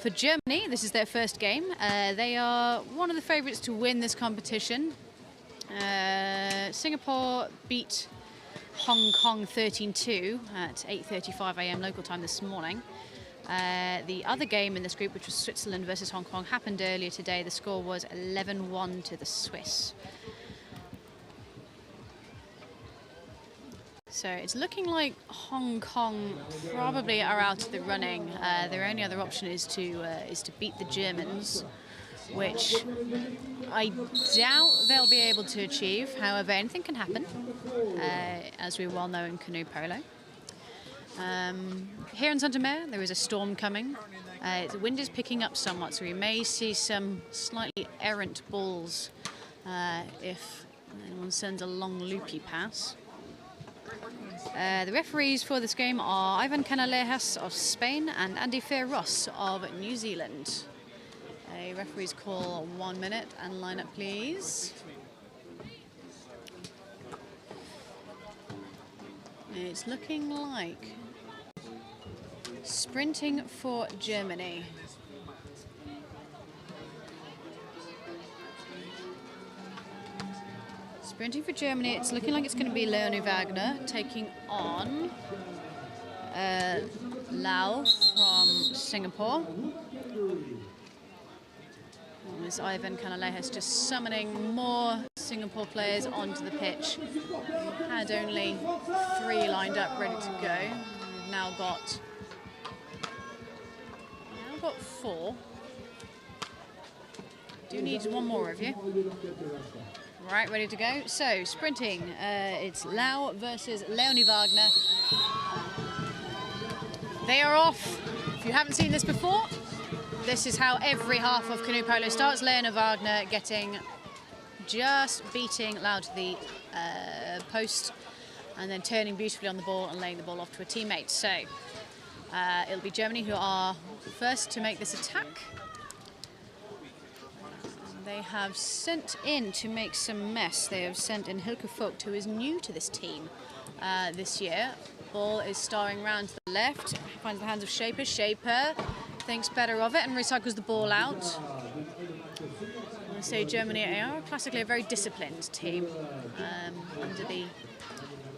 For Germany, this is their first game. They are one of the favourites to win this competition. Singapore beat Hong Kong 13-2 at 8:35 AM local time this morning. The other game in this group, which was Switzerland versus Hong Kong, happened earlier today. The score was 11-1 to the Swiss. So it's looking like Hong Kong probably are out of the running. Their only other option is to beat the Germans, which I doubt they'll be able to achieve. However, anything can happen, as we well know in canoe polo. Here in Santander, there is a storm coming. The wind is picking up somewhat, so we may see some slightly errant balls if anyone sends a long loopy pass. The referees for this game are Ivan Canalejas of Spain and Andy Fair-Ross of New Zealand. Referees call 1 minute and line up, please. It's looking like sprinting for Germany. Sprinting for Germany, it's looking like it's going to be Leonie Wagner taking on Lau from Singapore. There's Ivan Canalejas just summoning more Singapore players onto the pitch. We had only 3 lined up ready to go. We've now got 4. Do need one more of you. Right, ready to go. So, sprinting, it's Lau versus Leonie Wagner. They are off. If you haven't seen this before, this is how every half of canoe polo starts. Leonie Wagner just beating Lau to the post, and then turning beautifully on the ball and laying the ball off to a teammate. So, it'll be Germany who are first to make this attack. They have sent in to make some mess. They have sent in Hilke Vogt, who is new to this team this year. Ball is starring round to the left, finds the hands of Shaper. Shaper thinks better of it and recycles the ball out. I want to say Germany are classically a very disciplined team under the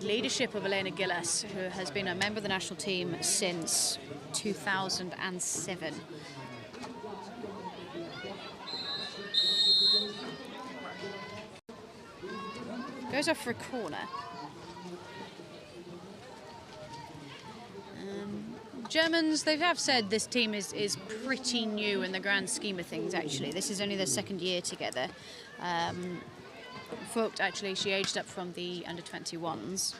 leadership of Elena Gillis, who has been a member of the national team since 2007. Goes off for a corner. Germans, they have said this team is pretty new in the grand scheme of things, actually. This is only their 2nd year together. Vogt, actually, she aged up from the under-21s.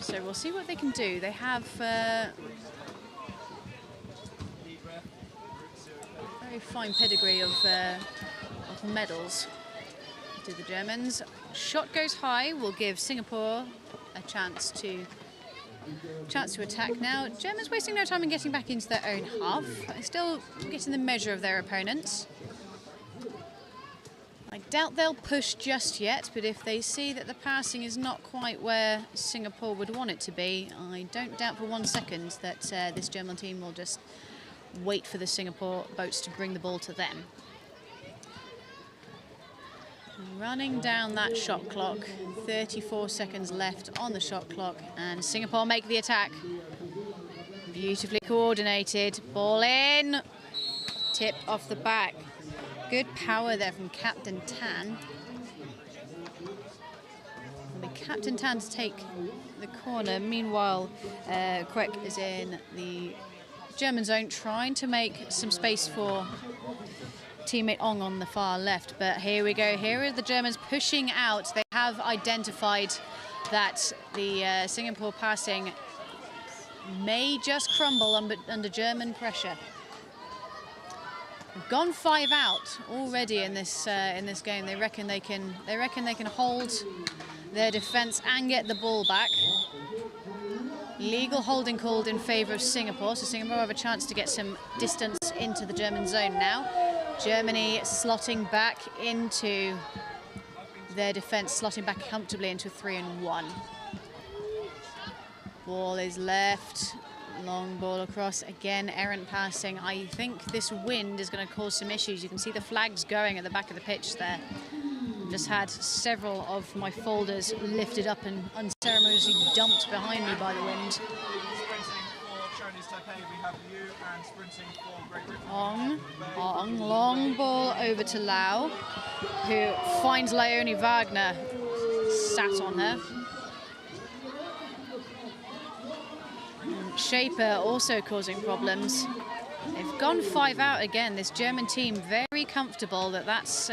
So we'll see what they can do. They have very fine pedigree of medals to the Germans. Shot goes high, will give Singapore a chance to attack now. Germans wasting no time in getting back into their own half. Still getting the measure of their opponents. I doubt they'll push just yet, but if they see that the passing is not quite where Singapore would want it to be, I don't doubt for 1 second that this German team will just wait for the Singapore boats to bring the ball to them. Running down that shot clock, 34 seconds left on the shot clock, and Singapore make the attack. Beautifully coordinated, ball in, tip off the back. Good power there from Captain Tan. The Captain Tan to take the corner. Meanwhile, Kwek is in the German zone, trying to make some space for teammate Ong on the far left, but here we go. Here are the Germans pushing out. They have identified that the Singapore passing may just crumble under German pressure. We've gone 5 out already in this game. They reckon they can hold their defence and get the ball back. Legal holding called in favour of Singapore, so Singapore have a chance to get some distance into the German zone now. Germany slotting back into their defence, slotting back comfortably into a 3-1. Ball is left, long ball across, again errant passing. I think this wind is going to cause some issues. You can see the flags going at the back of the pitch there. Just had several of my folders lifted up and unceremoniously dumped behind me by the wind. Ong, long ball over to Lau, who finds Leonie Wagner sat on her. Shaper also causing problems. They've gone 5 out again. This German team very comfortable that's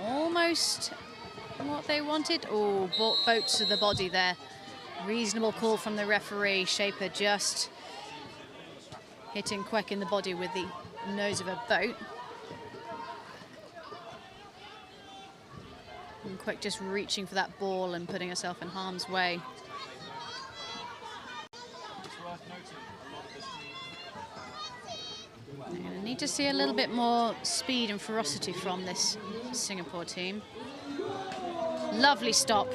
almost what they wanted. Oh, boat to the body there. Reasonable call from the referee. Shaper just hitting Kwek in the body with the nose of a boat. And Kwek just reaching for that ball and putting herself in harm's way. They're going to need to see a little bit more speed and ferocity from this Singapore team. Lovely stop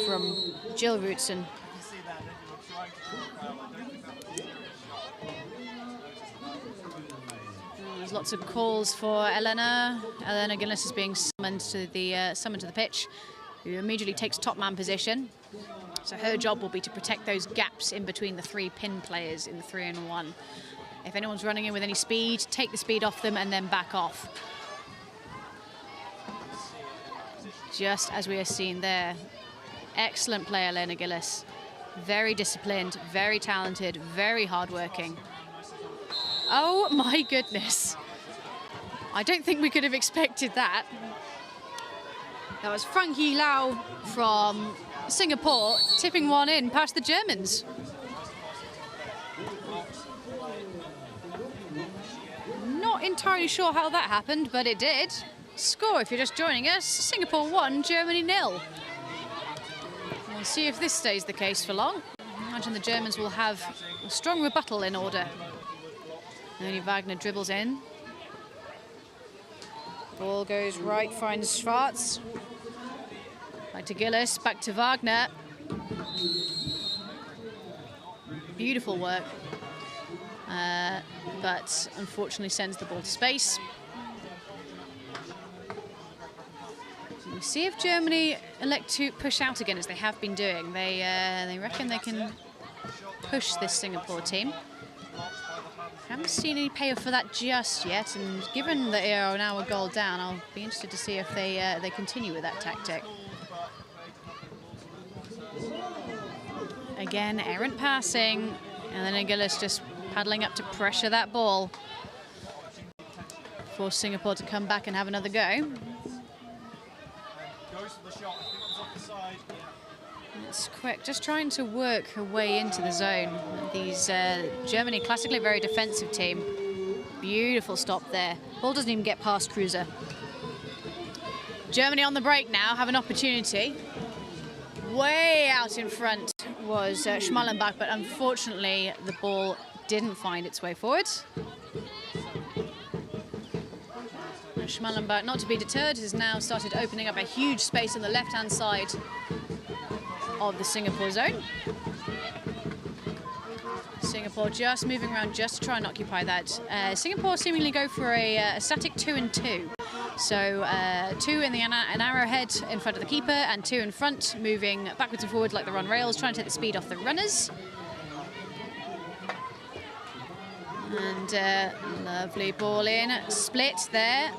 from Jill Rootson. There's lots of calls for Elena. Elena Gillis is being summoned to the pitch, who immediately takes top man position. So her job will be to protect those gaps in between the 3 pin players in the 3-1. If anyone's running in with any speed, take the speed off them and then back off. just as we are seeing there. Excellent player, Lena Gillis. Very disciplined, very talented, very hardworking. Oh my goodness. I don't think we could have expected that. That was Frankie Lau from Singapore tipping one in past the Germans. Not entirely sure how that happened, but it did. Score, if you're just joining us, Singapore 1, Germany 0. We'll see if this stays the case for long. I imagine the Germans will have a strong rebuttal in order. Only Wagner dribbles in. Ball goes right, finds Schwarz. Back to Gillis, back to Wagner. Beautiful work. But unfortunately sends the ball to space. We'll see if Germany elect to push out again, as they have been doing. They reckon they can push this Singapore team. Haven't seen any payoff for that just yet, and given that they are now a goal down, I'll be interested to see if they continue with that tactic. Again, errant passing, and then Gillis just paddling up to pressure that ball. Force Singapore to come back and have another go. It's quick, just trying to work her way into the zone. These Germany, classically a very defensive team. Beautiful stop there. Ball doesn't even get past Kruse. Germany on the break now have an opportunity. Way out in front was Schmallenbach, but unfortunately the ball didn't find its way forward. Schmallenbach, not to be deterred, has now started opening up a huge space on the left-hand side of the Singapore zone. Singapore just moving around just to try and occupy that. Singapore seemingly go for a static 2 and 2. So 2 in an arrowhead in front of the keeper and 2 in front, moving backwards and forward like the run rails, trying to take the speed off the runners. And lovely ball in, split there.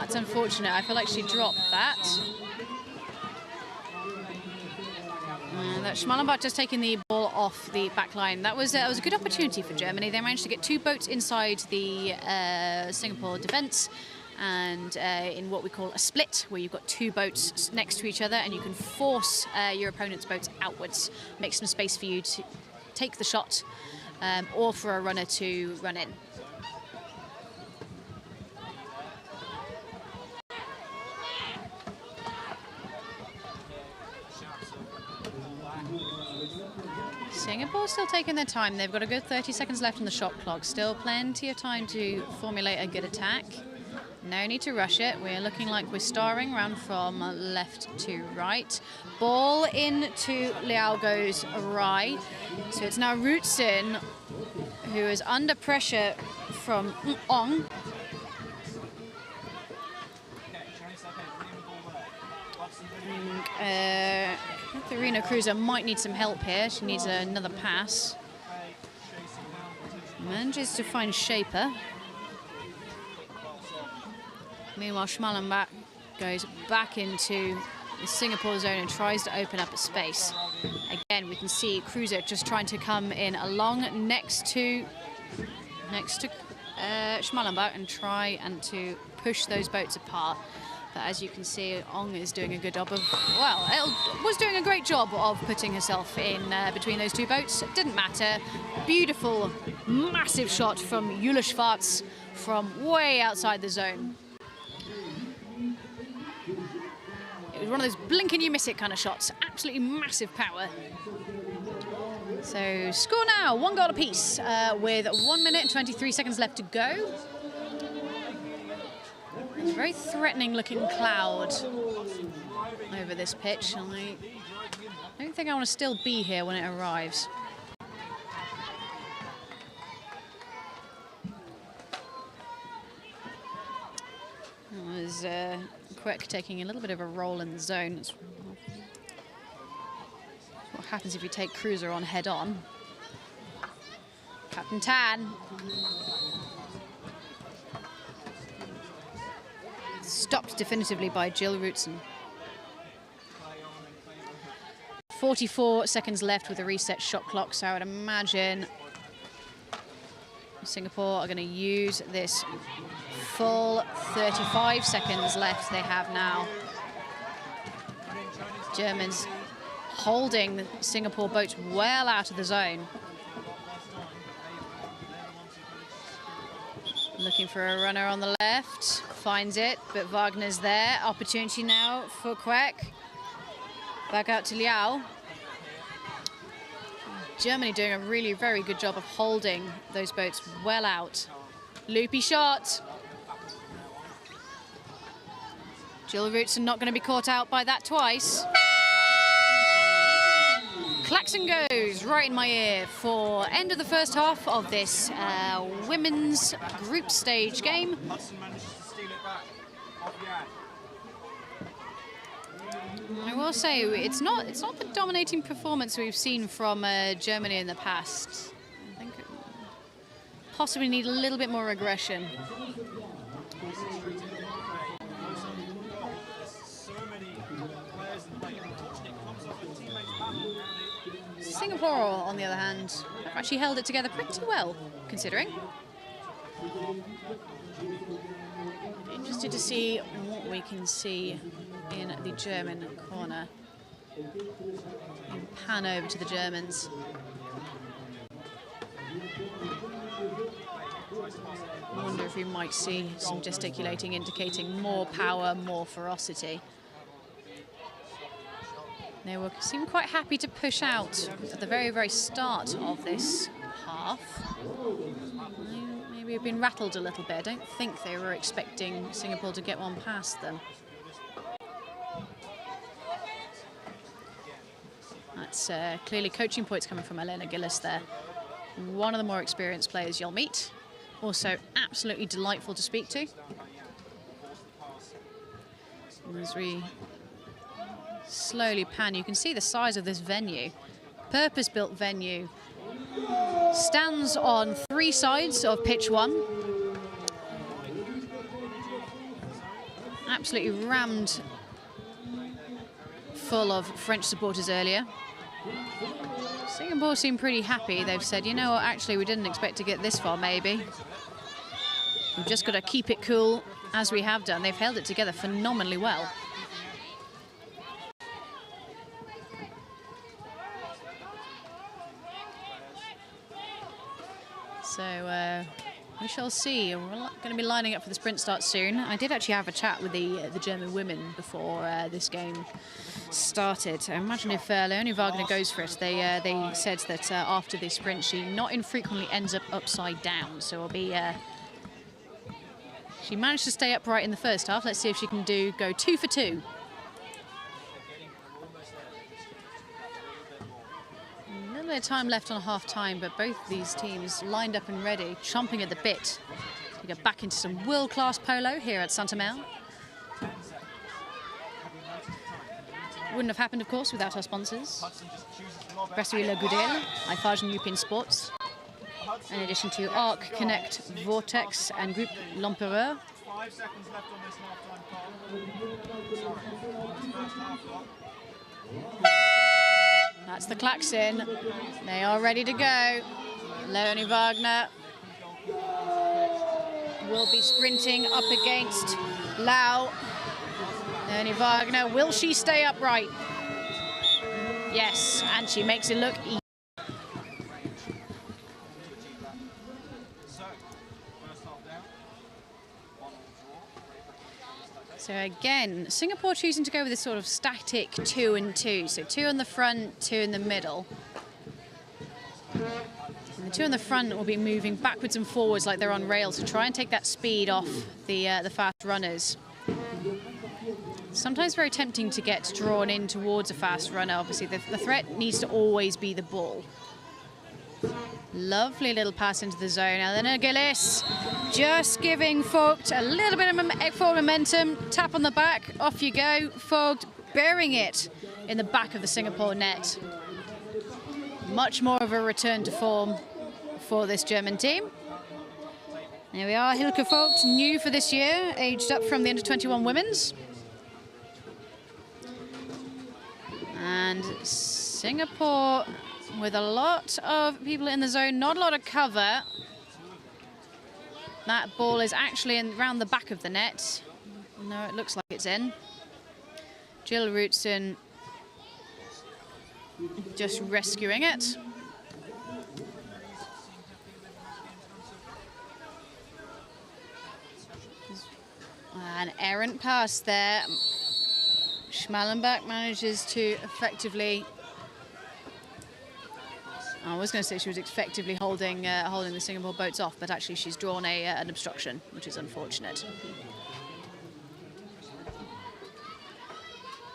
That's unfortunate. I feel like she dropped that. That Schmallenbach just taking the ball off the back line. That was a good opportunity for Germany. They managed to get 2 boats inside the Singapore defence, and in what we call a split, where you've got 2 boats next to each other and you can force your opponent's boats outwards, make some space for you to take the shot, or for a runner to run in. Singapore still taking their time. They've got a good 30 seconds left on the shot clock. Still plenty of time to formulate a good attack. No need to rush it. We're looking like we're starring round from left to right. Ball into Liao goes awry. So it's now Rutsin who is under pressure from Ong. Katharina Kruse might need some help here. She needs another pass. Manages to find Shaper. Meanwhile, Schmallenbach goes back into the Singapore zone and tries to open up a space. Again, we can see Kruse just trying to come in along next to Schmallenbach and try and to push those boats apart. But as you can see, Ong is doing a good job of, well, was doing a great job of putting herself in between those 2 boats. It didn't matter. Beautiful, massive shot from Jule Schwarz from way outside the zone. It was one of those blink and you miss it kind of shots. Absolutely massive power. So score now, 1 goal apiece with 1 minute and 23 seconds left to go. It's a very threatening looking cloud over this pitch. And I don't think I want to still be here when it arrives. It was Quick taking a little bit of a role in the zone. That's what happens if you take Kruse on head on. Captain Tan. stopped definitively by Jill Rootson. 44 seconds left with a reset shot clock, so I would imagine Singapore are going to use this full 35 seconds left they have now. Germans holding the Singapore boats well out of the zone. Looking for a runner on the left, finds it, but Wagner's there. Opportunity now for Kwek. Back out to Liao. Germany doing a really very good job of holding those boats well out. Loopy shot. Jill Rootson not going to be caught out by that twice. Klaxon goes right in my ear for end of the first half of this women's group stage game. I will say it's not the dominating performance we've seen from Germany in the past. I think it possibly need a little bit more aggression. Singapore, on the other hand, have actually held it together pretty well, considering. Interested to see what we can see in the German corner. And pan over to the Germans. I wonder if we might see some gesticulating indicating more power, more ferocity. They seem quite happy to push out at the very, very start of this half. Maybe have been rattled a little bit. I don't think they were expecting Singapore to get one past them. That's clearly coaching points coming from Elena Gillis there. One of the more experienced players you'll meet. Also absolutely delightful to speak to. As we slowly pan, you can see the size of this venue. Purpose-built venue. Stands on 3 sides of pitch 1. Absolutely rammed full of French supporters earlier. Singapore seem pretty happy. They've said, you know what, actually we didn't expect to get this far maybe. We've just got to keep it cool as we have done. They've held it together phenomenally well. So we shall see. We're going to be lining up for the sprint start soon. I did actually have a chat with the German women before this game started. I imagine if Leonie Wagner goes for it, they said that after the sprint she not infrequently ends up upside down. So it'll be. She managed to stay upright in the first half. Let's see if she can go 2 for 2. A little bit of time left on half time, but both these teams lined up and ready, chomping at the bit to get back into some world-class polo here at Saint-Omer. Wouldn't have happened, of course, without our sponsors. Brasserie Le Goudel, Eiffage and European Sports. In addition to Arc, Connect, Vortex and Group L'Empereur. 5 seconds left on this half-time call. That's the klaxon. They are ready to go. Leonie Wagner will be sprinting up against Lau. Leonie Wagner, will she stay upright? Yes, and she makes it look easy. So again, Singapore choosing to go with this sort of static 2 and 2. So 2 in the front, 2 in the middle. And the 2 in the front will be moving backwards and forwards like they're on rails to try and take that speed off the fast runners. Sometimes very tempting to get drawn in towards a fast runner. Obviously, the threat needs to always be the ball. Lovely little pass into the zone. Elena Gillis just giving Vogt a little bit of forward momentum. Tap on the back, off you go. Vogt burying it in the back of the Singapore net. Much more of a return to form for this German team. There we are, Hilke Vogt, new for this year, aged up from the under-21 women's. And Singapore with a lot of people in the zone, not a lot of cover. That ball is actually around the back of the net. No, it looks like it's in. Jill Rootson just rescuing it. An errant pass there. Schmallenbach manages to effectively... I was going to say she was effectively holding the Singapore boats off, but actually she's drawn an obstruction, which is unfortunate.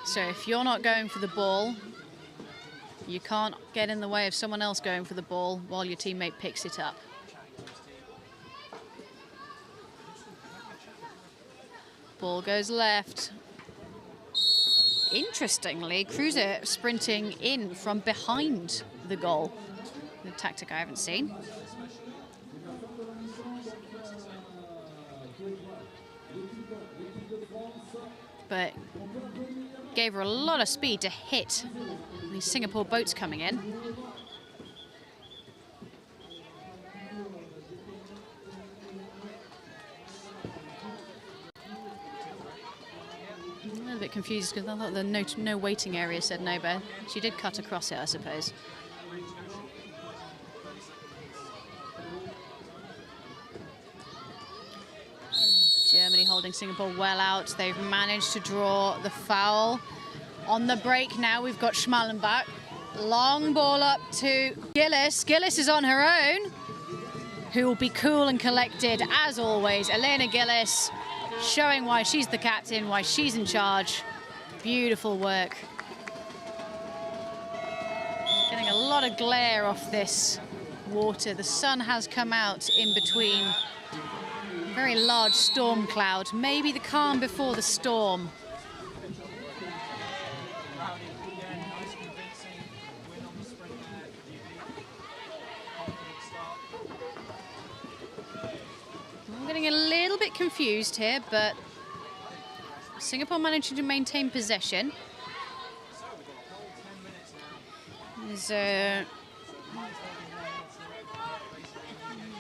So if you're not going for the ball, you can't get in the way of someone else going for the ball while your teammate picks it up. Ball goes left. Interestingly, Kruse sprinting in from behind the goal. A tactic I haven't seen. But gave her a lot of speed to hit these Singapore boats coming in. A little bit confused because I thought the no waiting area said no, but she did cut across it, I suppose. Germany holding Singapore well out. They've managed to draw the foul. On the break now, we've got Schmallenbach. Long ball up to Gillis. Gillis is on her own, who will be cool and collected as always. Elena Gillis showing why she's the captain, why she's in charge. Beautiful work. Getting a lot of glare off this water. The sun has come out in between. Very large storm cloud, maybe the calm before the storm. I'm getting a little bit confused here, but Singapore managing to maintain possession. There's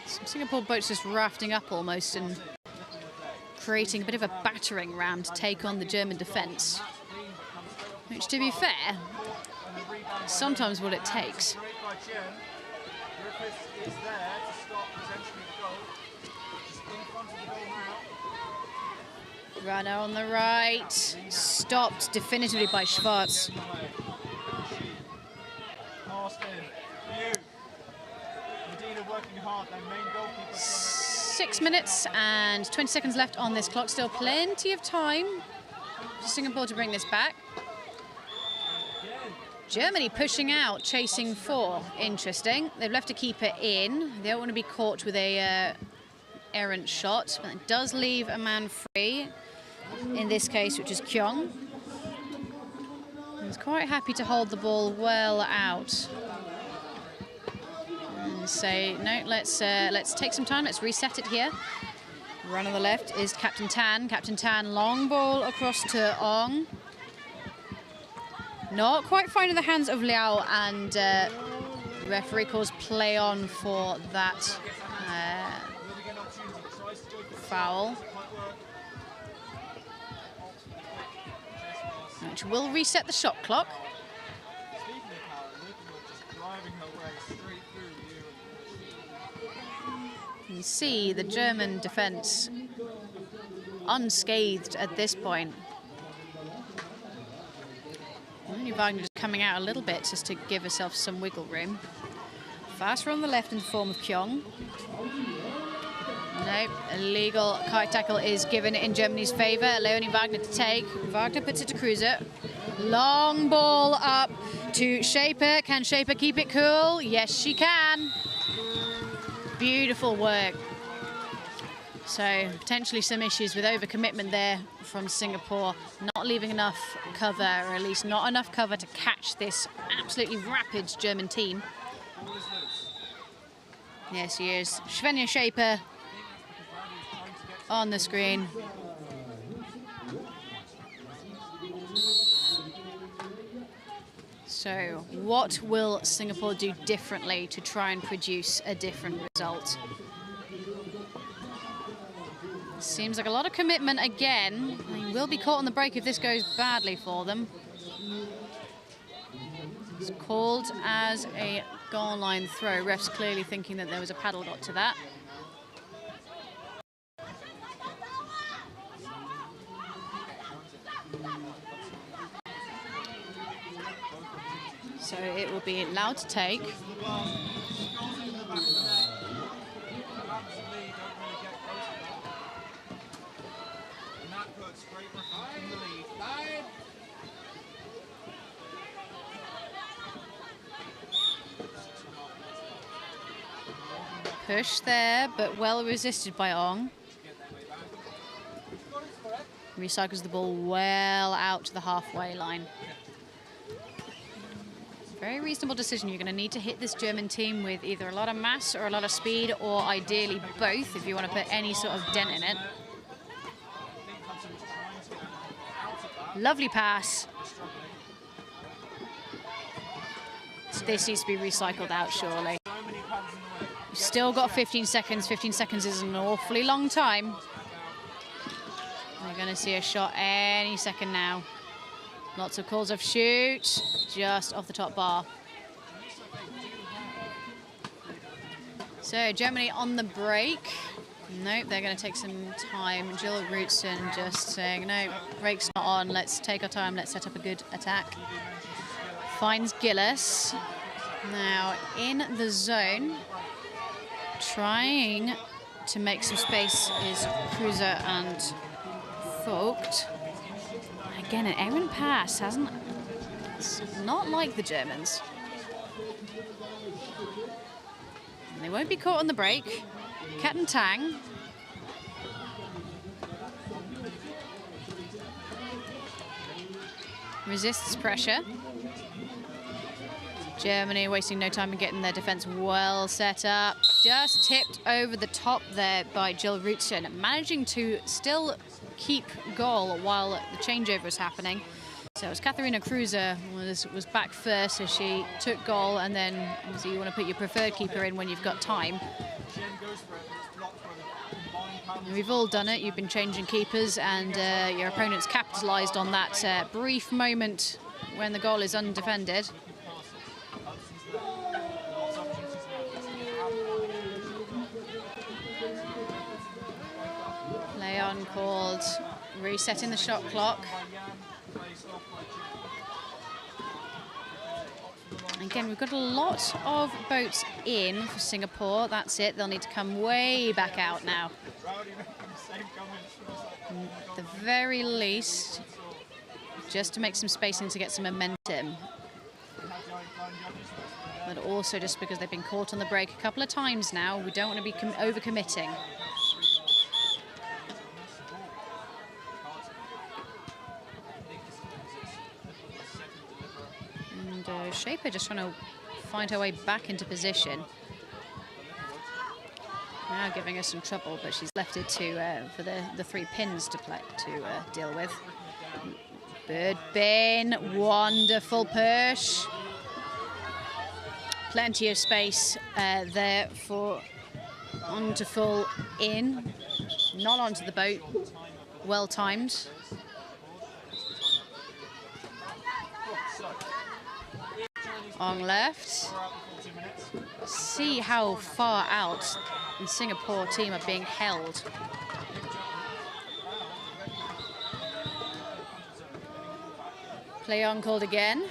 some Singapore boats just rafting up almost and creating a bit of a battering ram to take on the German defence. Which, to be fair, is sometimes what it takes. Runner on the right, stopped definitively by Schwarz. 6 minutes and 20 seconds left on this clock. Still plenty of time for Singapore to bring this back. Germany pushing out, chasing 4. Interesting. They've left a keeper in. They don't want to be caught with a errant shot, but it does leave a man free, in this case, which is Kyung. He's quite happy to hold the ball well out. And say, no, let's take some time, let's reset it here. Run on the left is Captain Tan. Captain Tan, long ball across to Ong. Not quite finding the hands of Liao, and referee calls play on for that foul, which will reset the shot clock. You can see the German defence unscathed at this point. Only Wagner just coming out a little bit just to give herself some wiggle room. Faster on the left in the form of Kyung. Nope, illegal kite tackle is given in Germany's favour. Leonie Wagner to take. Wagner puts it to Kruse. Long ball up to Shaper. Can Shaper keep it cool? Yes, she can. Beautiful work. So potentially some issues with overcommitment there from Singapore, not leaving enough cover, or at least not enough cover to catch this absolutely rapid German team. Yes, he is. Svenja Shaper on the screen. So what will Singapore do differently to try and produce a different result? Seems like a lot of commitment again. They will be caught on the break if this goes badly for them. It's called as a goal line throw. Refs clearly thinking that there was a paddle dot to that. So it will be allowed to take. Push there, but well resisted by Ong. Recycles the ball well out to the halfway line. Very reasonable decision. You're going to need to hit this German team with either a lot of mass or a lot of speed, or ideally both if you want to put any sort of dent in it. Lovely pass. This needs to be recycled out, surely. You've still got 15 seconds. 15 seconds is an awfully long time. We're going to see a shot any second now. Lots of calls of shoot, just off the top bar. So Germany on the break. Nope, they're going to take some time. Jill Rootson just saying, no, break's not on. Let's take our time. Let's set up a good attack. Finds Gillis. Now in the zone, trying to make some space is Kruse and Vogt. Again, an errant pass, hasn't it? It's not like the Germans. And they won't be caught on the break. Cat and Tang. Resists pressure. Germany wasting no time in getting their defense well set up. Just tipped over the top there by Jill Rootson, managing to still keep goal while the changeover was happening. So as Katharina Kruse was back first, so she took goal, and then obviously you want to put your preferred keeper in when you've got time. And we've all done it. You've been changing keepers, and your opponent's capitalised on that brief moment when the goal is undefended. Leon called resetting the shot clock. Again, we've got a lot of boats in for Singapore. That's it. They'll need to come way back out now. At the very least, just to make some spacing to get some momentum. But also just because they've been caught on the break a couple of times now, we don't want to be over-committing. Shaper just trying to find her way back into position. Now giving us some trouble, but she's left it to for the 3 pins to deal with. Bird bin, wonderful push. Plenty of space there for onto full in, not onto the boat. Well timed. On left. See how far out the Singapore team are being held. Play on called again.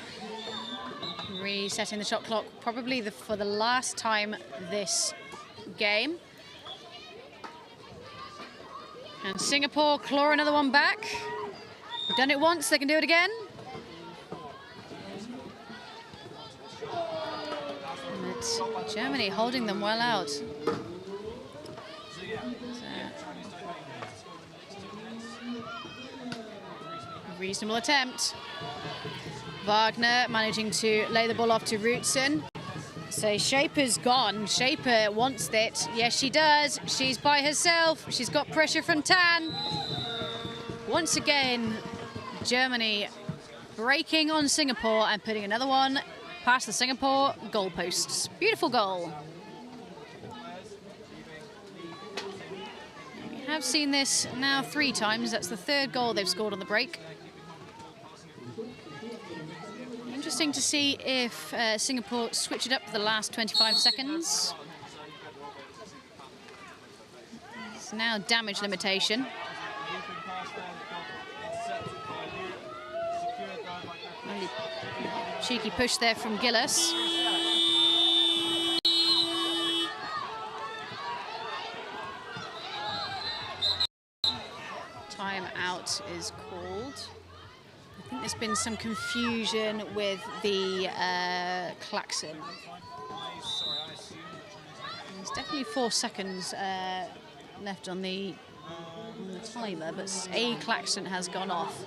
Resetting the shot clock, probably for the last time this game. And Singapore claw another one back. We've done it once, they can do it again. Germany holding them well out. Reasonable attempt. Wagner managing to lay the ball off to Rootson. So So Shaper's gone. Shaper wants it. Yes, she does. She's by herself. She's got pressure from Tan. Once again, Germany breaking on Singapore and putting another one past the Singapore goalposts. Beautiful goal. We have seen this now 3 times. That's the 3rd goal they've scored on the break. Interesting to see if Singapore switch it up for the last 25 seconds. It's now damage limitation. Really cheeky push there from Gillis. Time out is called. I think there's been some confusion with the klaxon. There's definitely 4 seconds left on the timer, but a klaxon has gone off.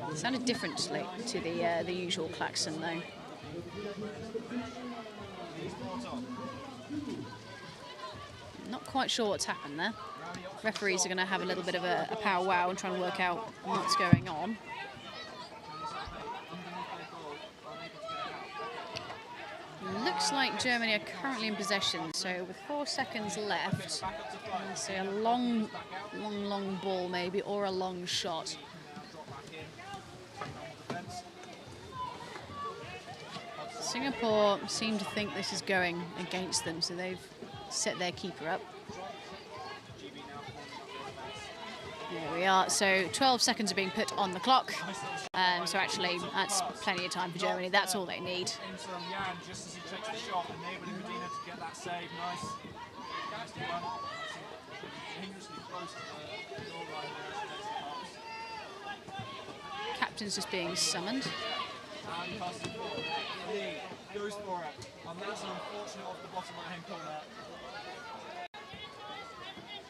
It sounded differently to the usual klaxon, though. Not quite sure what's happened there. Referees are going to have a little bit of a powwow and try and work out what's going on. Looks like Germany are currently in possession, so with 4 seconds left, I'll say a long ball maybe, or a long shot. Singapore seem to think this is going against them, so they've set their keeper up. There we are, so 12 seconds are being put on the clock. So actually, that's plenty of time for Germany. That's all they need. Captain's just being summoned. Goes for it, and that's an unfortunate off the bottom right-hand corner.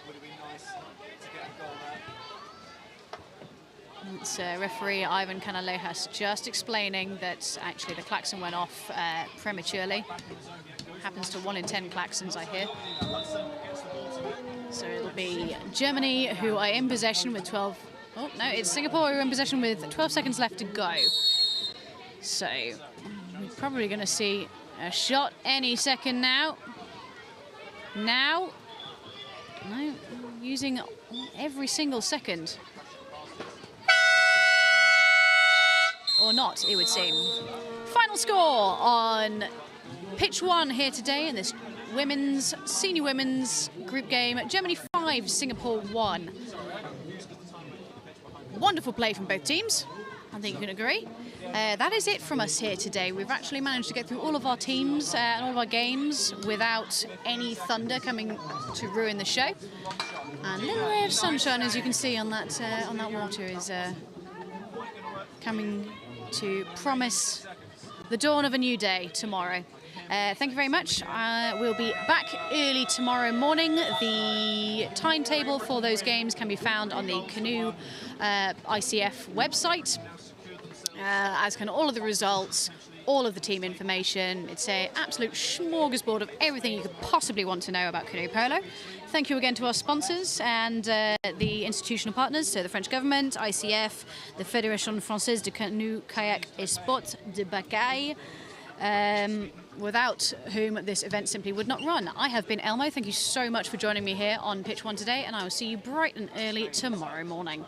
Would have been nice to get a goal there. It's referee Ivan Canalejas just explaining that actually the klaxon went off prematurely. Happens to 1 in 10 klaxons, I hear. So it'll be Germany who are in possession with 12... Oh, no, it's Singapore who are in possession with 12 seconds left to go. So we're probably going to see a shot any second now. No, using every single second. Or not, it would seem. Final score on pitch 1 here today in this senior women's group game. Germany 5, Singapore 1. Wonderful play from both teams. I think you can agree. That is it from us here today. We've actually managed to get through all of our teams and all of our games without any thunder coming to ruin the show. And a little ray of sunshine, as you can see on that water, is coming to promise the dawn of a new day tomorrow. Thank you very much. We'll be back early tomorrow morning. The timetable for those games can be found on the Canoe ICF website, as can all of the results, all of the team information. It's an absolute smorgasbord of everything you could possibly want to know about canoe polo. Thank you again to our sponsors and the institutional partners, so the French government, ICF, the Fédération Française de Canoe-Kayak et Sport de Baccaille, without whom this event simply would not run. I have been Elmo. Thank you so much for joining me here on Pitch 1 today, and I will see you bright and early tomorrow morning.